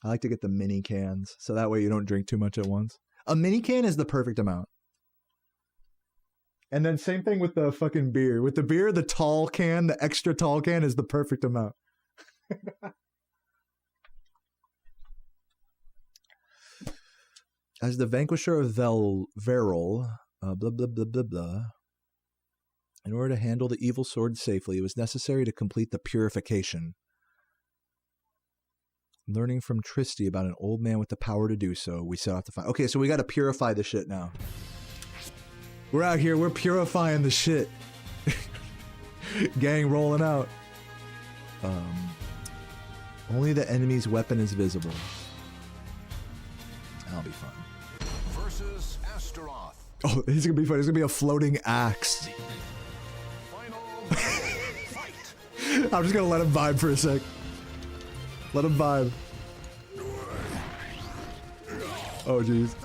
I like to get the mini cans, so that way you don't drink too much at once. A mini can is the perfect amount. And then same thing with the fucking beer. With the beer, the tall can, the extra tall can is the perfect amount. As the vanquisher of Veril, blah, blah, blah, blah, blah. In order to handle the evil sword safely, it was necessary to complete the purification. Learning from Tristy about an old man with the power to do so, we set off to find... Okay, so we gotta purify the shit now. We're out here, we're purifying the shit. Gang rolling out. Only the enemy's weapon is visible. That'll be fun. Versus Astaroth. Oh, this is gonna be fun. It's gonna be a floating axe. Final fight. I'm just gonna let him vibe for a sec. Let him vibe. Oh, jeez.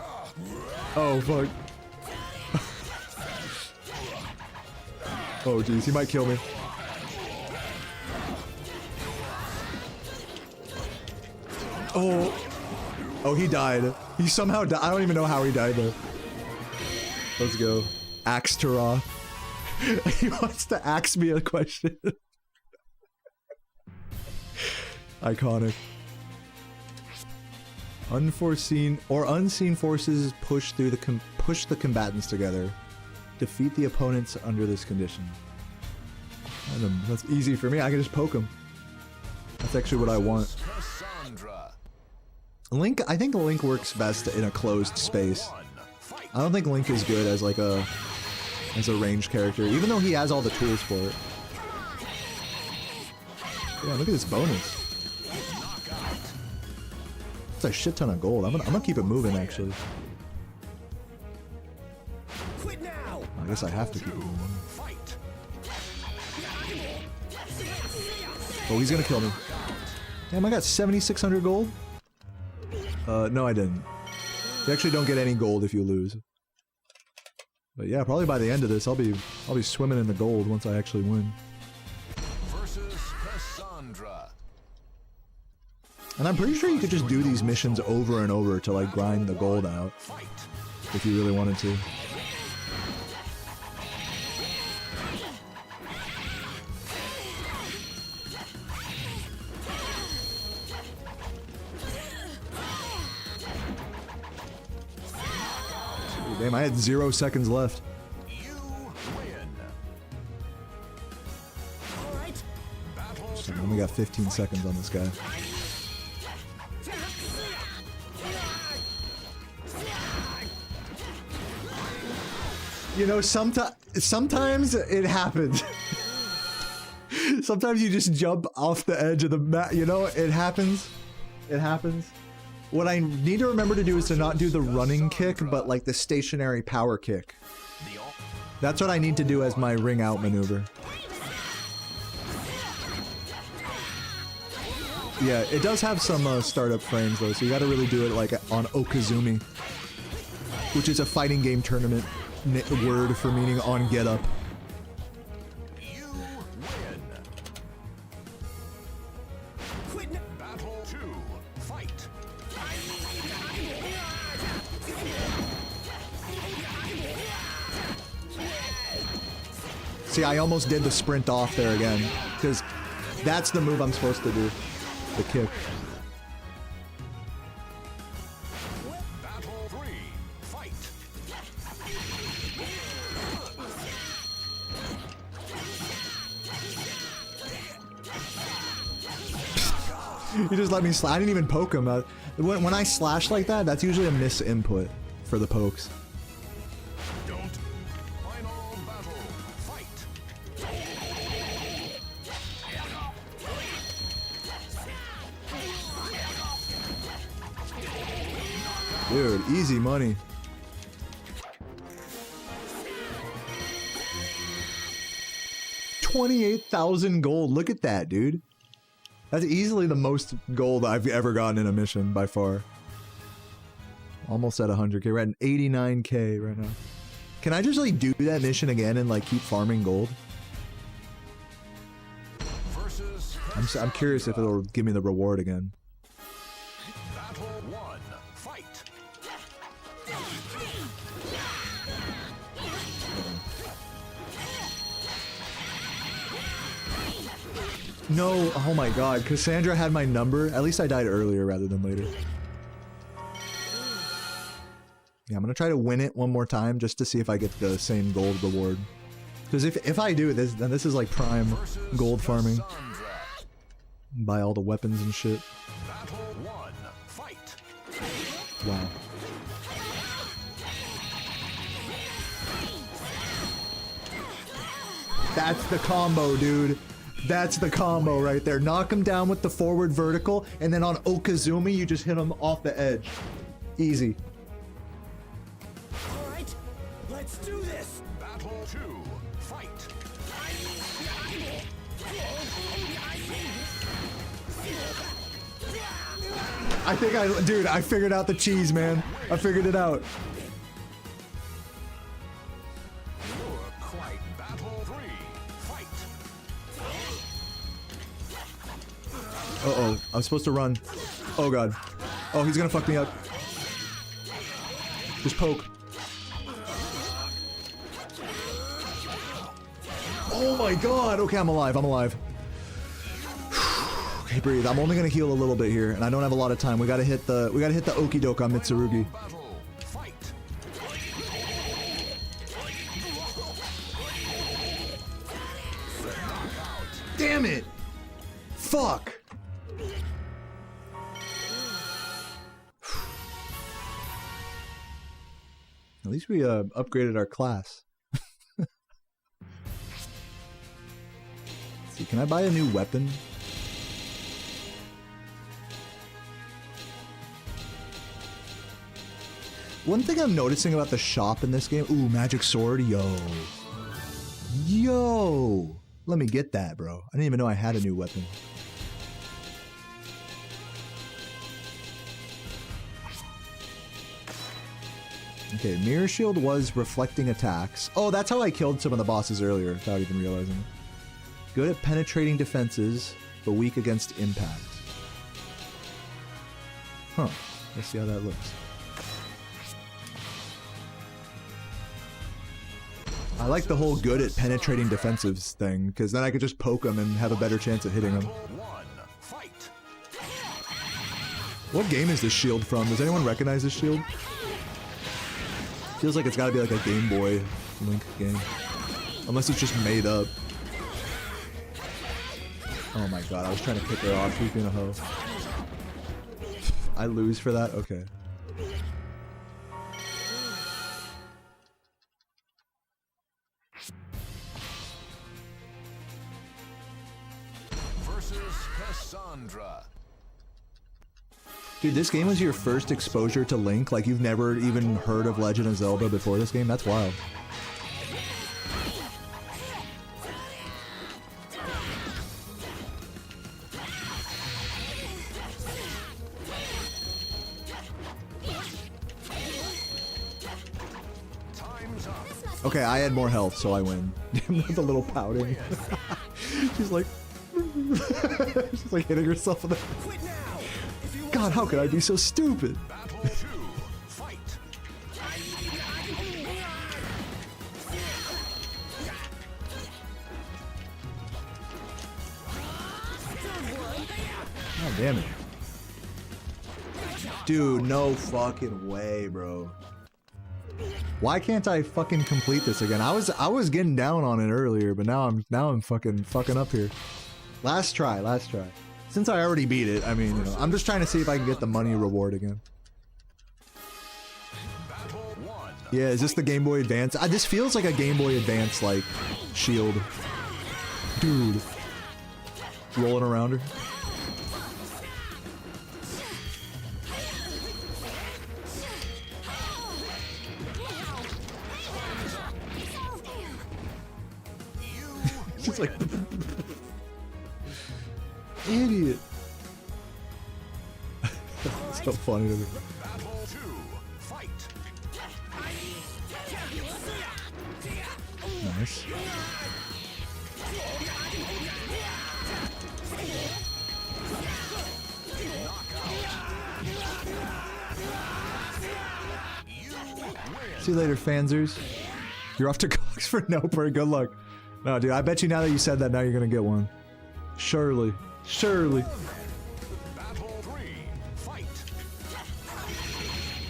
Oh, fuck. Oh, jeez. He might kill me. Oh. Oh, he died. He somehow died. I don't even know how he died, though. Let's go. Axe Taroth. He wants to ask me a question. Iconic. Unforeseen or unseen forces push through push the combatants together. Defeat the opponents under this condition. That's easy for me. I can just poke them. That's actually what I want. Link, I think Link works best in a closed space. I don't think Link is good as like a ranged character, even though he has all the tools for it. Yeah, look at this bonus. It's a shit ton of gold. I'm gonna keep it moving, actually. I guess I have to keep it moving. Oh, he's gonna kill me. Damn, I got 7,600 gold? No, I didn't. You actually don't get any gold if you lose. But yeah, probably by the end of this, I'll be swimming in the gold once I actually win. And I'm pretty sure you could just do these missions over and over to like grind the gold out. If you really wanted to. Damn, I had 0 seconds left. You win. So I only got 15 seconds on this guy. You know, sometimes it happens. Sometimes you just jump off the edge of the mat, you know? It happens. It happens. What I need to remember to do is to not do the running kick, but like the stationary power kick. That's what I need to do as my ring out maneuver. Yeah, it does have some startup frames though, so you gotta really do it like on Okazumi, which is a fighting game tournament word for meaning on get up. You win. Battle 2. Fight. See, I almost did the sprint off there again, because that's the move I'm supposed to do. The kick. Battle 3. Fight. You just let me slash. I didn't even poke him. When I slash like that, that's usually a miss input for the pokes. Don't. Final battle. Fight. Dude, easy money. $28,000 gold. Look at that, dude. That's easily the most gold I've ever gotten in a mission by far. Almost at 100k. We're at 89k right now. Can I just like do that mission again and like keep farming gold? I'm curious if it'll give me the reward again. No, oh my god, Cassandra had my number. At least I died earlier rather than later. Yeah, I'm gonna try to win it one more time just to see if I get the same gold reward. Because if I do this, then this is like prime gold farming. Buy all the weapons and shit. Wow. That's the combo, dude. That's the combo right there. Knock him down with the forward vertical, and then on Okazumi, you just hit him off the edge. Easy. All right, let's do this. Battle 2. Fight. I think dude, I figured out the cheese, man. I figured it out. Quite. Battle 3. Fight. Uh-oh, I was supposed to run. Oh god. Oh, he's gonna fuck me up. Just poke. Oh my god! Okay, I'm alive, I'm alive. Okay, breathe. I'm only gonna heal a little bit here, and I don't have a lot of time. We gotta hit the okie doke on Mitsurugi. Fight. Damn it! Fuck! At least we upgraded our class. Let's see, can I buy a new weapon? One thing I'm noticing about the shop in this game, ooh, magic sword, yo. Yo! Let me get that, bro. I didn't even know I had a new weapon. Okay, mirror shield was reflecting attacks. Oh, that's how I killed some of the bosses earlier without even realizing it. Good at penetrating defenses, but weak against impact. Huh. Let's see how that looks. I like the whole good at penetrating defensives thing, because then I could just poke them and have a better chance at hitting them. What game is this shield from? Does anyone recognize this shield? Feels like it's gotta be like a Game Boy Link game. Unless it's just made up. Oh my god, I was trying to pick her off. She's being a hoe. I lose for that? Okay. Cassandra. Dude, this game was your first exposure to Link? Like you've never even heard of Legend of Zelda before this game? That's wild. Okay, I had more health, so I win. The little pouting. She's like... She's like hitting herself with the... God, how could I be so stupid? Oh, damn it. Dude, no fucking way, bro. Why can't I fucking complete this again? I was getting down on it earlier, but now I'm fucking up here. Last try. Since I already beat it, I mean, you know, I'm just trying to see if I can get the money reward again. Yeah, is this the Game Boy Advance? This feels like a Game Boy Advance, like, shield. Dude. Rolling around her. She's like... Idiot. So funny to me. Nice. See you later, fansers. You're off to Cox for Noper. Good luck. No, dude, I bet you now that you said that, now you're gonna get one. Surely. Surely. Battle 3. Fight.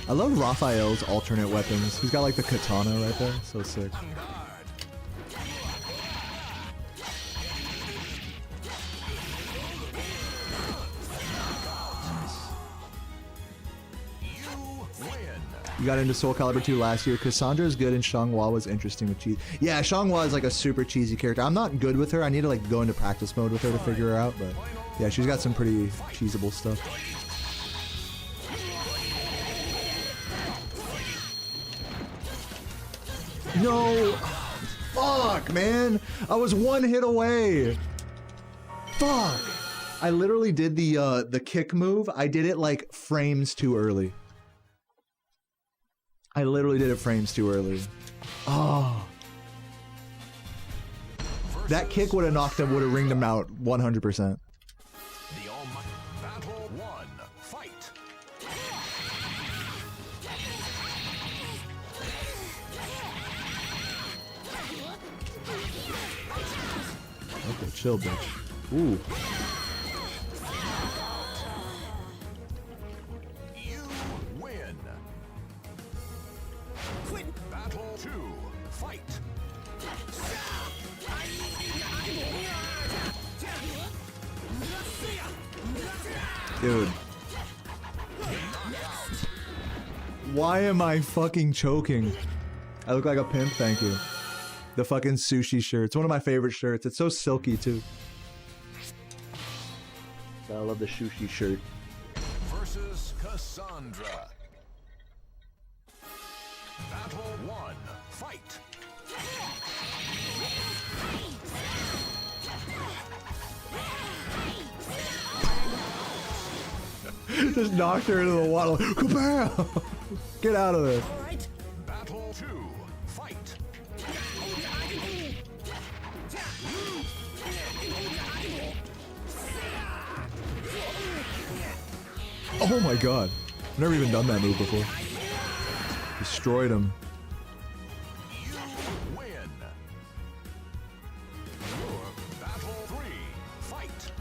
I love Raphael's alternate weapons. He's got like the katana right there. So sick. You got into Soulcalibur 2 last year. Cassandra's good and Xianghua was interesting with cheese. Yeah, Xianghua is like a super cheesy character. I'm not good with her. I need to like go into practice mode with her to figure her out, but yeah, she's got some pretty cheesable stuff. No! Fuck, man! I was one hit away! Fuck! I literally did the kick move. I did it like frames too early. I literally did it frames too early. Oh. That kick would have knocked him, would have ringed him out 100%. The Almighty. Battle 1. Fight. Okay, chill, bitch. Ooh. You win. Battle 2. Fight. Dude. Why am I fucking choking? I look like a pimp, thank you. The fucking sushi shirt. It's one of my favorite shirts. It's so silky, too. I love the sushi shirt. Versus Cassandra. Battle 1. Fight. Just knocked her into the water. Kapow! Get out of there. Battle 2. Fight. Oh my god. I've never even done that move before. Destroyed him. You win. Battle 3. Fight.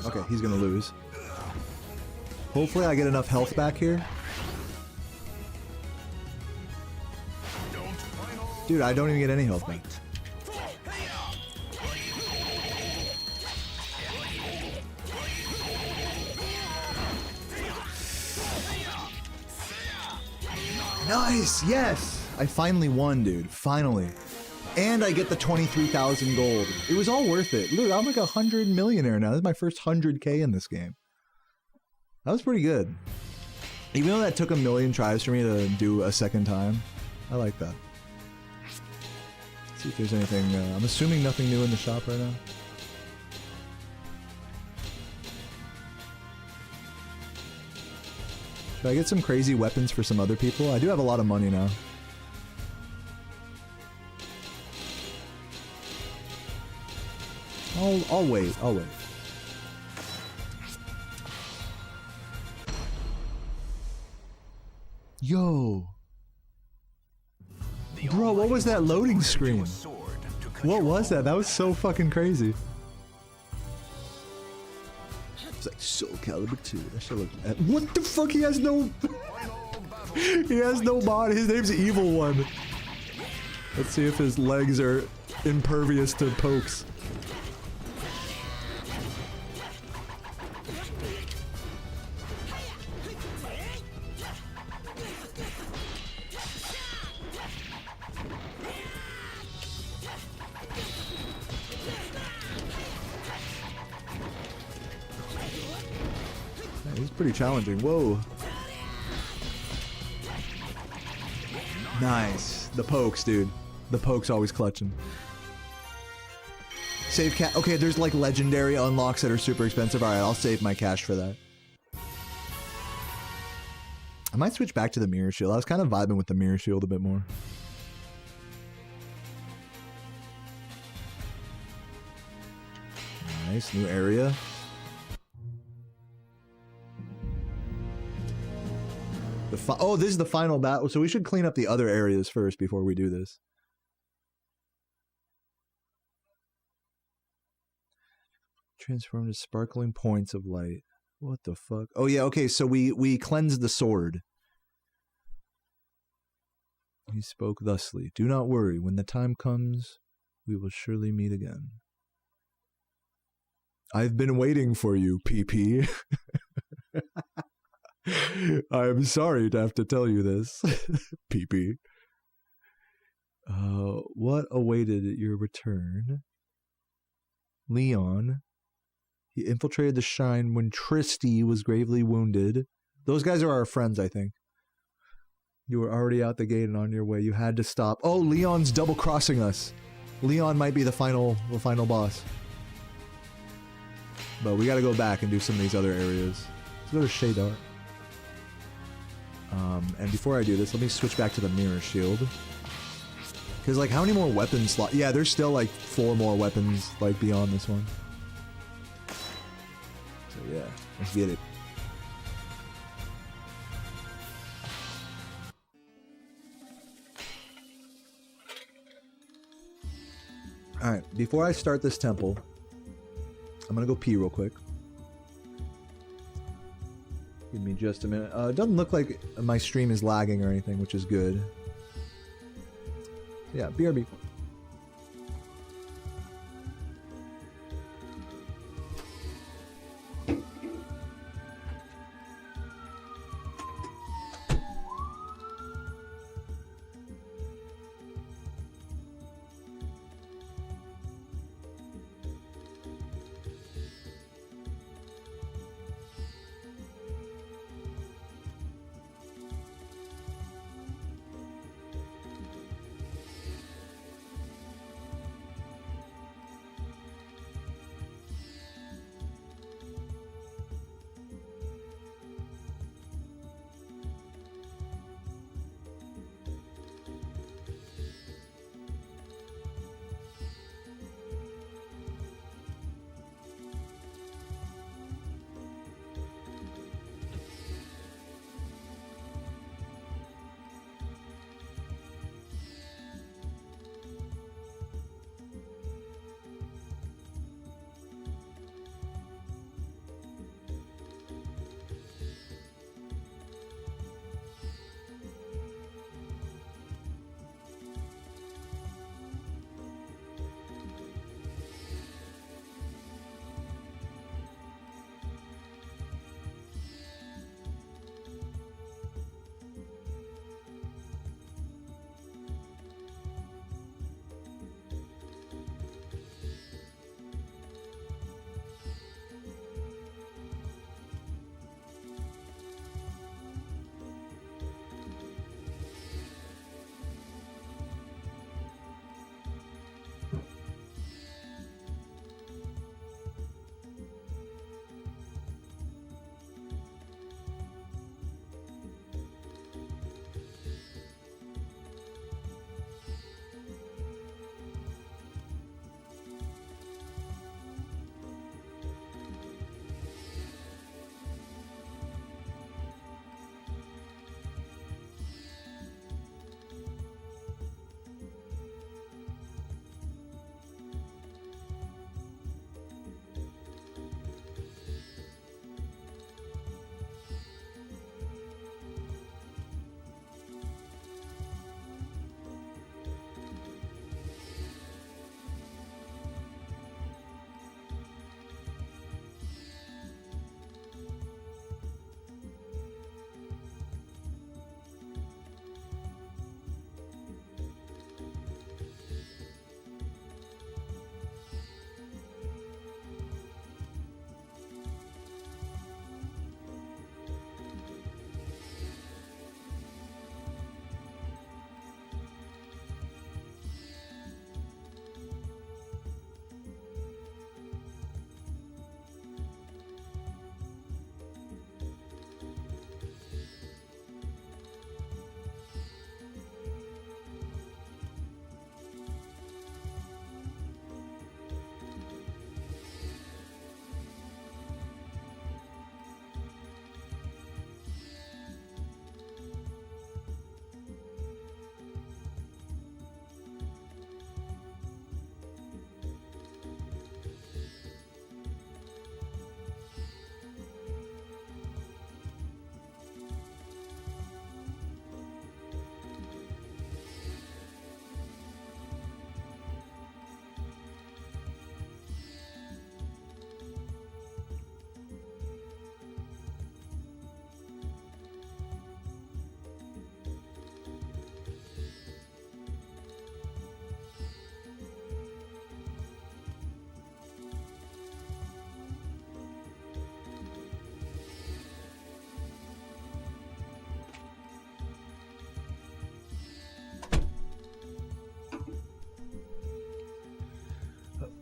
Okay, he's gonna lose. Hopefully I get enough health back here. Dude, I don't even get any health back. Nice! Yes! I finally won, dude. Finally. And I get the 23,000 gold. It was all worth it. Look, I'm like 100 millionaire now. This is my first 100K in this game. That was pretty good. Even though that took a million tries for me to do a second time. I like that. Let's see if there's anything. I'm assuming nothing new in the shop right now. Should I get some crazy weapons for some other people? I do have a lot of money now. I'll wait. I'll wait. Yo. Bro, what was that loading screen? What was that? That was so fucking crazy. It's like Soulcalibur 2. That shit looked... What the fuck? He has no... He has no body. His name's Evil One. Let's see if his legs are impervious to pokes. He's pretty challenging. Whoa. Nice. The pokes, dude. The pokes always clutching. Save cash. Okay, there's like legendary unlocks that are super expensive. Alright, I'll save my cash for that. I might switch back to the mirror shield. I was kind of vibing with the mirror shield a bit more. Nice. Nice new area. Oh, this is the final battle, so we should clean up the other areas first before we do this. Transform to sparkling points of light. What the fuck? Oh yeah, okay, so we cleansed the sword. He spoke thusly. Do not worry, when the time comes, we will surely meet again. I've been waiting for you, PP. I am sorry to have to tell you this, PP. What awaited your return? Leon. He infiltrated the shrine when Tristy was gravely wounded. Those guys are our friends, I think. You were already out the gate and on your way. You had to stop. Oh, Leon's double-crossing us. Leon might be the final boss. But we gotta go back and do some of these other areas. Let's go to Shadar. And before I do this, let me switch back to the mirror shield. Because, like, how many more weapons slots? Yeah, there's still, like, 4 more weapons, like, beyond this one. So, yeah, let's get it. Alright, before I start this temple, I'm gonna go pee real quick. Give me just a minute. It doesn't look like my stream is lagging or anything, which is good. Yeah, BRB.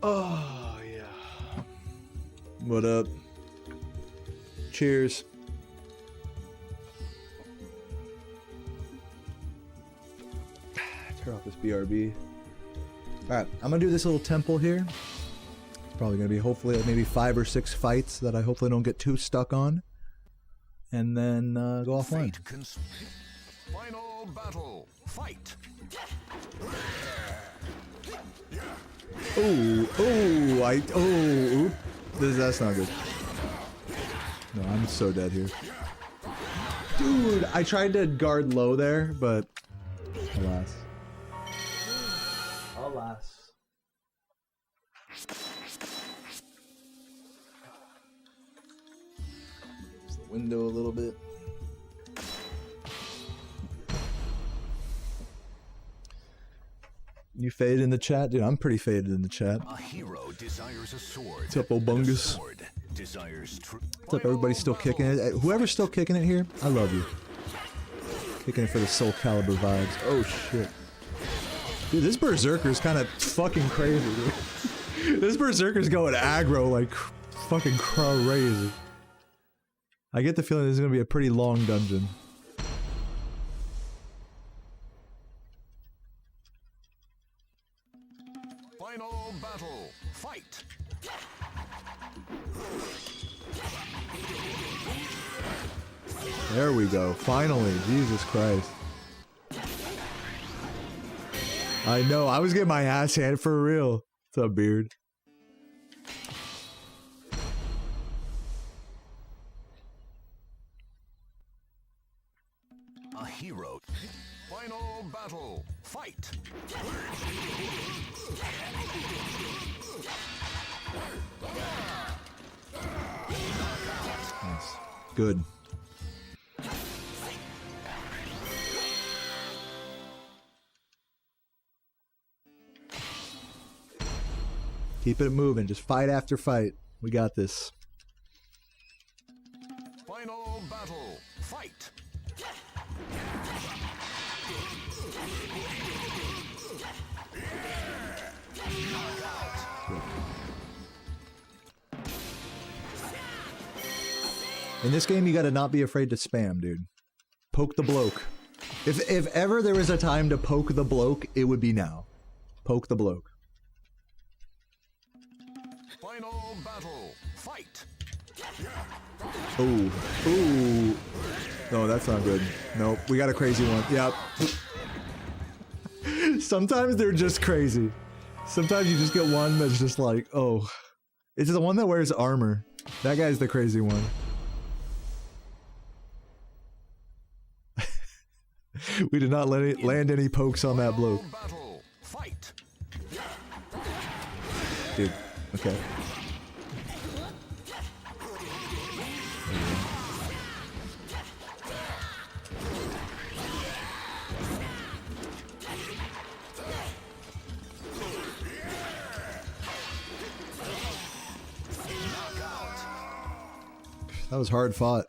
Oh, yeah. What up? Cheers. Turn off this BRB. Alright, I'm gonna do this little temple here. It's probably gonna be hopefully maybe 5 or 6 fights that I hopefully don't get too stuck on. And then go offline. Final battle. Fight. That's not good. No, I'm so dead here. Dude, I tried to guard low there, but alas. Alas. Close the window a little bit. You faded in the chat? Dude, I'm pretty faded in the chat. A hero desires a sword. What's up, Obungus? What's up, everybody still kicking it? Whoever's still kicking it here, I love you. Kicking it for the Soulcalibur vibes. Oh, shit. Dude, this Berserker's kind of fucking crazy, dude. This Berserker's going aggro like fucking crazy. I get the feeling this is going to be a pretty long dungeon. Final battle. Fight. There we go. Finally. Jesus Christ. I know. I was getting my ass handed for real. What's up, Beard? A hero. Final battle. Fight. Nice. Good. Keep it moving. Just fight after fight. We got this. Final battle. Fight. In this game, you gotta not be afraid to spam, dude. Poke the bloke. If ever there was a time to poke the bloke, it would be now. Poke the bloke. Final battle. Fight. Ooh. Ooh. No, that's not good. Nope. We got a crazy one. Yep. Sometimes they're just crazy. Sometimes you just get one that's just like, oh. It's the one that wears armor. That guy's the crazy one. We did not land any pokes on that bloke. Fight. Dude, okay. That was hard fought.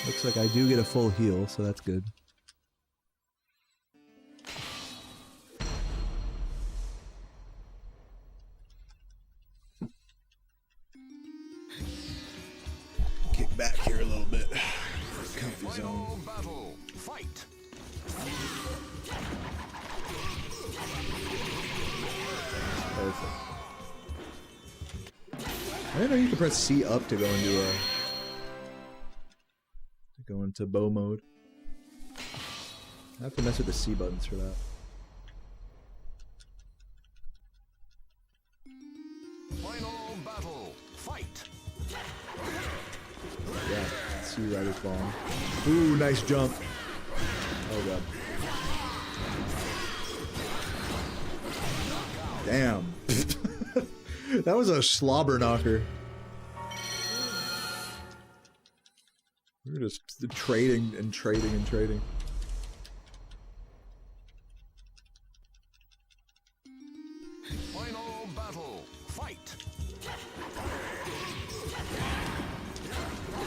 Looks like I do get a full heal, so that's good. Kick back here a little bit. Comfy zone. Battle. Fight. Perfect. I didn't know you could press C up to go into bow mode. I have to mess with the C buttons for that. Final battle. Fight. Yeah, C right is bomb. Ooh, nice jump. Oh god. Damn. That was a slobber knocker. We were just trading and trading and trading. Final battle. Fight.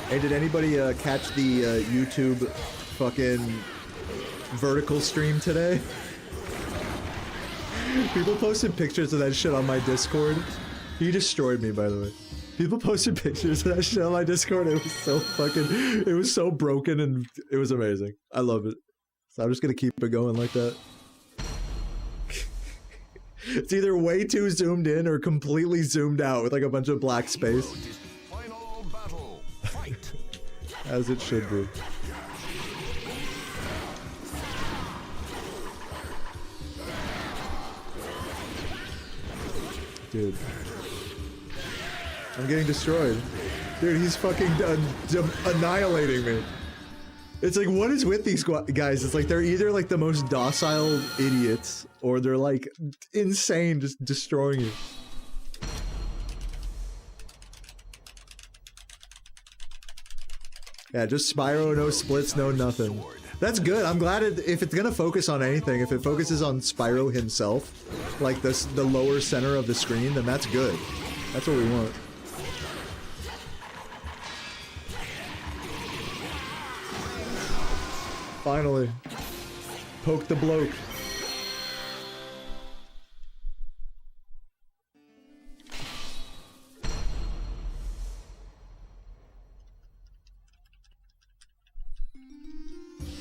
Hey, did anybody catch the YouTube fucking vertical stream today? People posted pictures of that shit on my Discord. He destroyed me, by the way. People posted pictures of that shit on my Discord. It was so fucking, it was so broken and it was amazing. I love it. So I'm just gonna keep it going like that. It's either way too zoomed in or completely zoomed out with like a bunch of black space. Final battle. Fight. As it should be. Dude. I'm getting destroyed. Dude, he's fucking annihilating me. It's like, what is with these guys? It's like they're either like the most docile idiots or they're like insane, just destroying you. Yeah, just Spyro, no splits, no nothing. That's good. I'm glad if it's gonna focus on anything, if it focuses on Spyro himself, like the lower center of the screen, then that's good. That's what we want. Finally. Poke the bloke.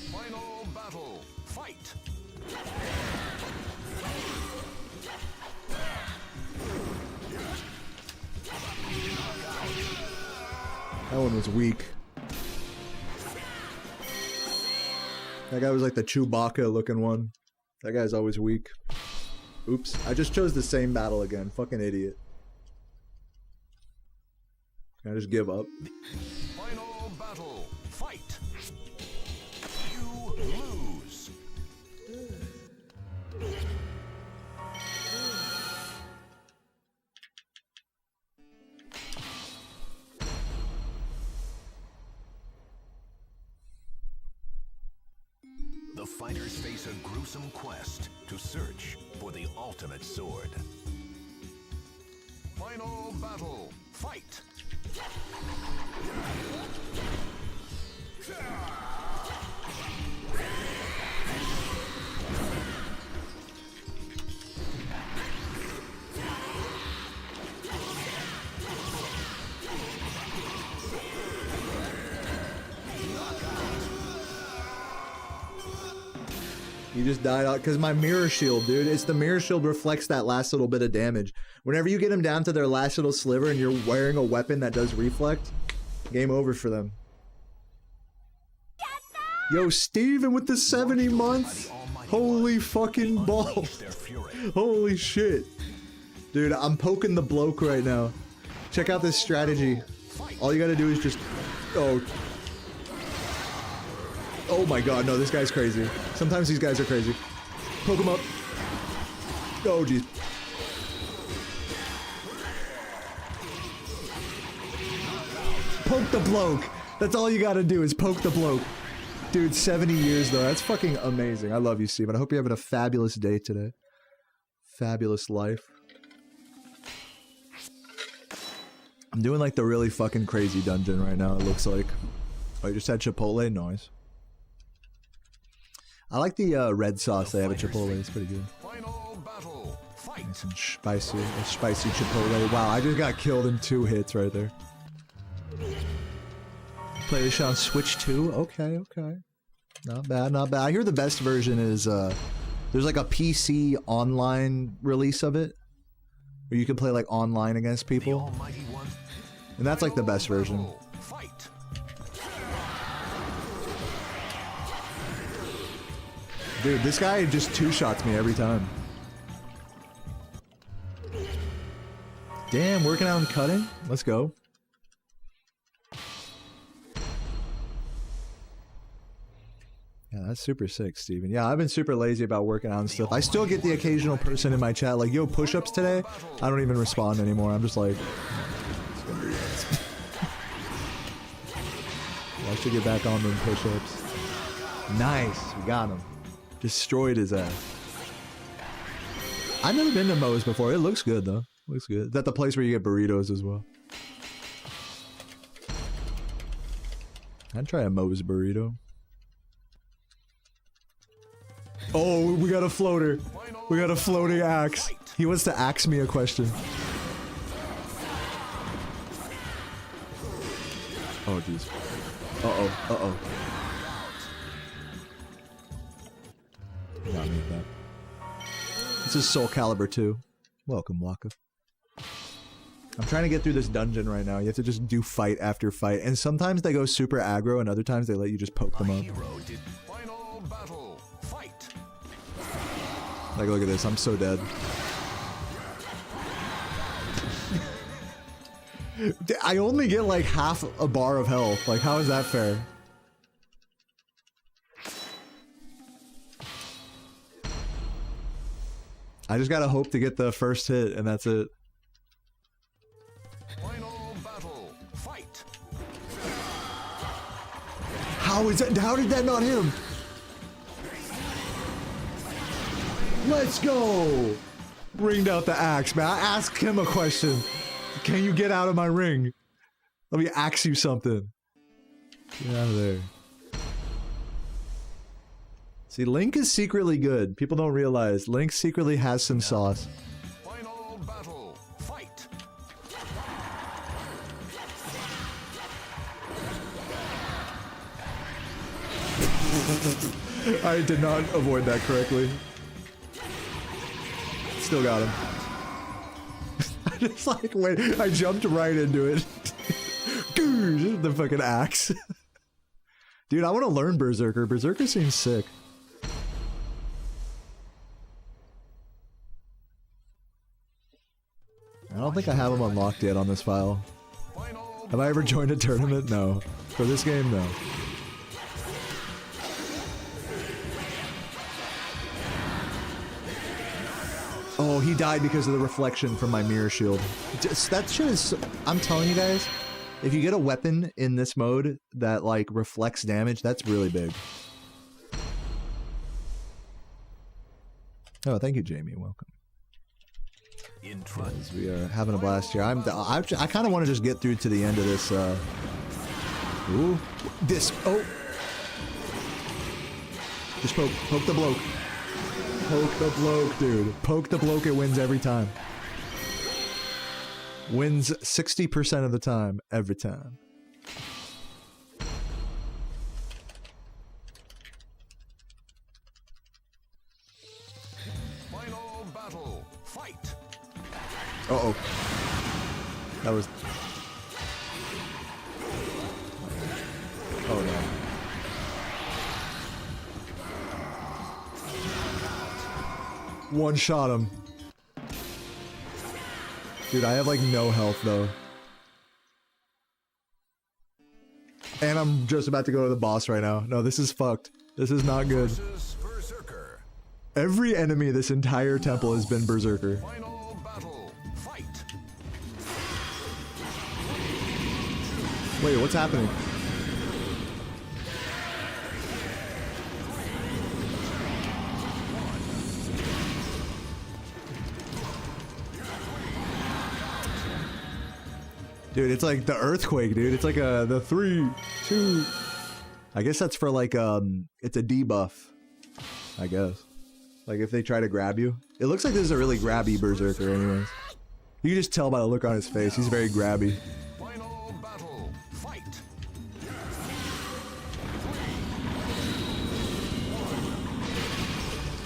Final battle. Fight. That one was weak. That guy was like the Chewbacca looking one. That guy's always weak. Oops. I just chose the same battle again. Fucking idiot. Can I just give up? Final battle. Fight. You lose. The fighters face a gruesome quest to search for the ultimate sword. Final battle. Fight. You just died out because my mirror shield, dude. It's the mirror shield reflects that last little bit of damage. Whenever you get them down to their last little sliver and you're wearing a weapon that does reflect, game over for them. Yo, Steven with the 70 months. Holy fucking balls. Holy shit. Dude, I'm poking the bloke right now. Check out this strategy. All you gotta do is just... Oh my god, no, this guy's crazy. Sometimes these guys are crazy. Poke him up. Oh, jeez. Poke the bloke. That's all you gotta do is poke the bloke. Dude, 70 years though. That's fucking amazing. I love you, Steven. I hope you're having a fabulous day today. Fabulous life. I'm doing like the really fucking crazy dungeon right now, it looks like. Oh, I just had Chipotle noise. I like the red sauce they have at Chipotle. It's pretty good. Final battle. Fight. Nice and spicy Chipotle. Wow, I just got killed in 2 hits right there. Play this shit on Switch 2? Okay. Not bad, not bad. I hear the best version is, there's like a PC online release of it. Where you can play like online against people. And that's like the best version. Fight. Dude, this guy just 2-shots me every time. Damn, working out and cutting? Let's go. Yeah, that's super sick, Steven. Yeah, I've been super lazy about working out and stuff. I still get the occasional person in my chat like, yo, push-ups today? I don't even respond anymore. I'm just like... I should get back on them push-ups. Nice, we got him. Destroyed his ass. I've never been to Moe's before. It looks good though. Looks good. Is that the place where you get burritos as well? I'd try a Moe's burrito. Oh, we got a floater. We got a floating axe. He wants to axe me a question. Oh, jeez. Uh-oh, uh-oh. Got me with that. This is Soulcalibur 2. Welcome, Waka. I'm trying to get through this dungeon right now. You have to just do fight after fight. And sometimes they go super aggro, and other times they let you just poke them up. Final battle. Fight. Like, look at this. I'm so dead. I only get like half a bar of health. Like, how is that fair? I just gotta hope to get the first hit, and that's it. Final battle. Fight. How is that? How did that not hit him? Let's go! Ringed out the axe, man. I asked him a question. Can you get out of my ring? Let me axe you something. Get out of there. See, Link is secretly good. People don't realize Link secretly has some sauce. Final battle. Fight. I did not avoid that correctly. Still got him. I just like, wait, I jumped right into it. Dude, the fucking axe. Dude, I want to learn Berserker. Berserker seems sick. I don't think I have him unlocked yet on this file. Have I ever joined a tournament? No. For this game, no. Oh, he died because of the reflection from my mirror shield. That shit is... I'm telling you guys, if you get a weapon in this mode that, like, reflects damage, that's really big. Oh, thank you, Jamie. Welcome. Because we are having a blast here. I kind of want to just get through to the end of this, Ooh. This... Oh! Just poke the bloke. Poke the bloke, dude. Poke the bloke, it wins every time. Wins 60% of the time, every time. Final battle. Fight. Uh-oh. That was... Oh, no. One shot him. Dude, I have like no health though. And I'm just about to go to the boss right now. No, this is fucked. This is not good. Every enemy this entire temple has been Berserker. Final battle. Fight. Wait, what's happening? Dude, it's like the earthquake, dude. It's like the 3, 2. I guess that's for like it's a debuff. I guess. Like if they try to grab you. It looks like this is a really grabby Berserker anyways. You can just tell by the look on his face. He's very grabby. Final battle. Fight.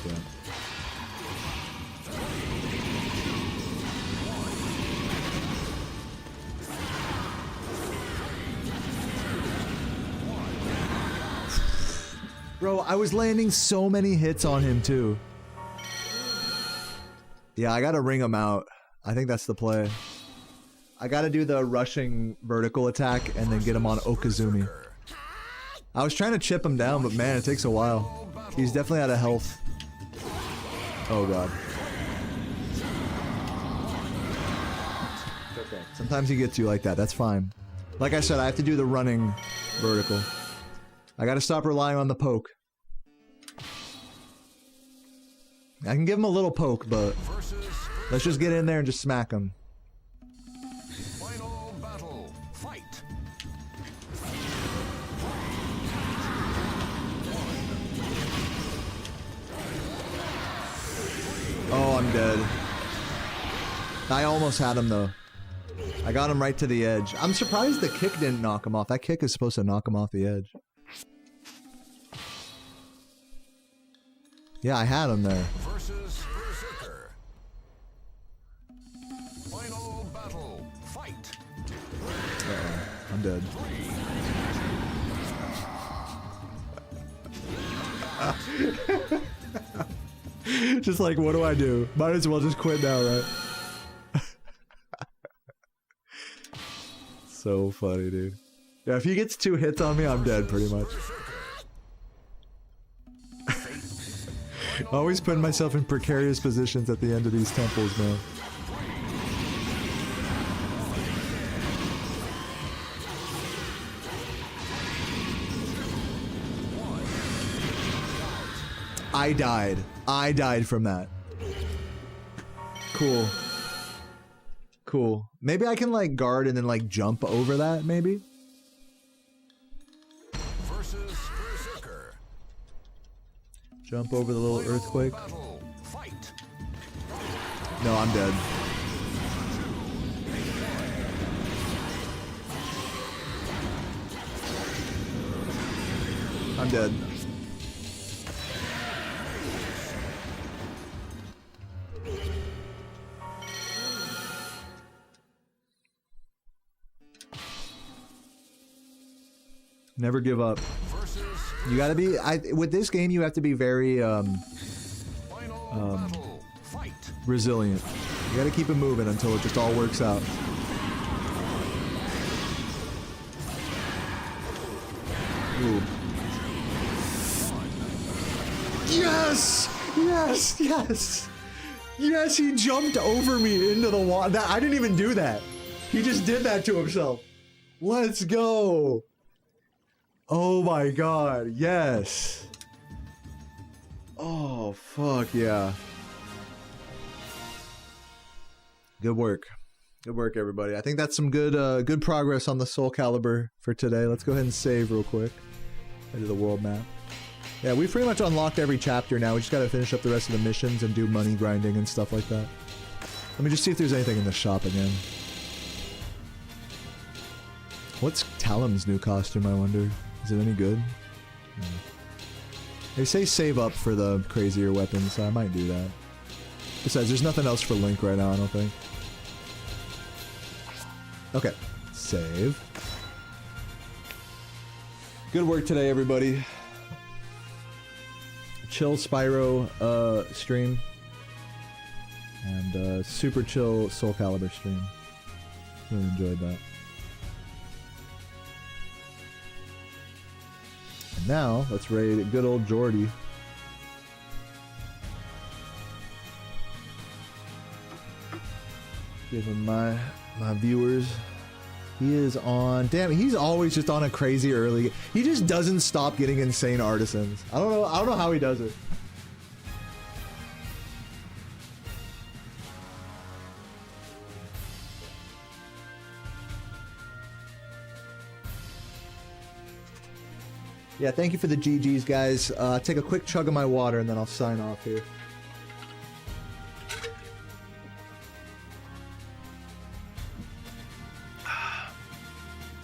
Yeah. Bro, I was landing so many hits on him too. Yeah, I gotta ring him out. I think that's the play. I gotta do the rushing vertical attack and then get him on Okazumi. I was trying to chip him down, but man, it takes a while. He's definitely out of health. Oh god. Okay. Sometimes he gets you like that, that's fine. Like I said, I have to do the running vertical. I gotta stop relying on the poke. I can give him a little poke, but let's just get in there and just smack him. Final battle. Fight. I'm dead. I almost had him though. I got him right to the edge. I'm surprised the kick didn't knock him off. That kick is supposed to knock him off the edge. Yeah, I had him there. Versus Berserker. Final battle. Fight. I'm dead. Just like, what do I do? Might as well just quit now, right? So funny, dude. Yeah, if he gets 2 hits on me, I'm dead pretty much. Always putting myself in precarious positions at the end of these temples, man. I died. I died from that. Cool. Cool. Maybe I can like guard and then like jump over that, maybe? Versus Berserker. Jump over the little earthquake. Battle. Fight. No, I'm dead. I'm dead. Never give up. You gotta be, with this game you have to be very resilient. You gotta keep it moving until it just all works out. Ooh. Yes! Yes! Yes! Yes, he jumped over me into the water. I didn't even do that. He just did that to himself. Let's go! Oh my god, yes. Oh, fuck yeah. Good work. Good work, everybody. I think that's some good good progress on the Soulcalibur for today. Let's go ahead and save real quick. Into the world map. Yeah, we've pretty much unlocked every chapter now. We just gotta finish up the rest of the missions and do money grinding and stuff like that. Let me just see if there's anything in the shop again. What's Talim's new costume, I wonder? Is it any good? Yeah. They say save up for the crazier weapons, so I might do that. Besides, there's nothing else for Link right now, I don't think. Okay. Save. Good work today, everybody. Chill Spyro stream. And super chill Soulcalibur stream. Really enjoyed that. And now, let's raid good old Jordy. Give him my viewers. He is on, damn, he's always just on a crazy early. He just doesn't stop getting insane artisans. I don't know how he does it. Yeah, thank you for the GGs, guys. Take a quick chug of my water and then I'll sign off here.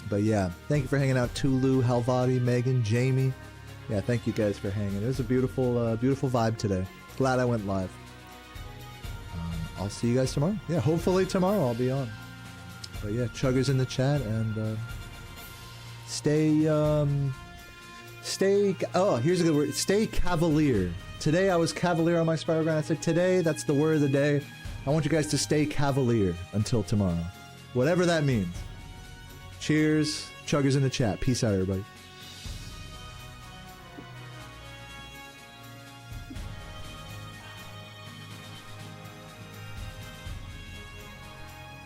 But yeah, thank you for hanging out, Tulu, Halvati, Megan, Jamie. Yeah, thank you guys for hanging. It was a beautiful, beautiful vibe today. Glad I went live. I'll see you guys tomorrow. Yeah, hopefully tomorrow I'll be on. But yeah, chuggers in the chat and stay. Oh, here's a good word. Stay cavalier. Today I was cavalier on my Spyro grind. I said today, that's the word of the day. I want you guys to stay cavalier until tomorrow. Whatever that means. Cheers. Chuggers in the chat. Peace out, everybody.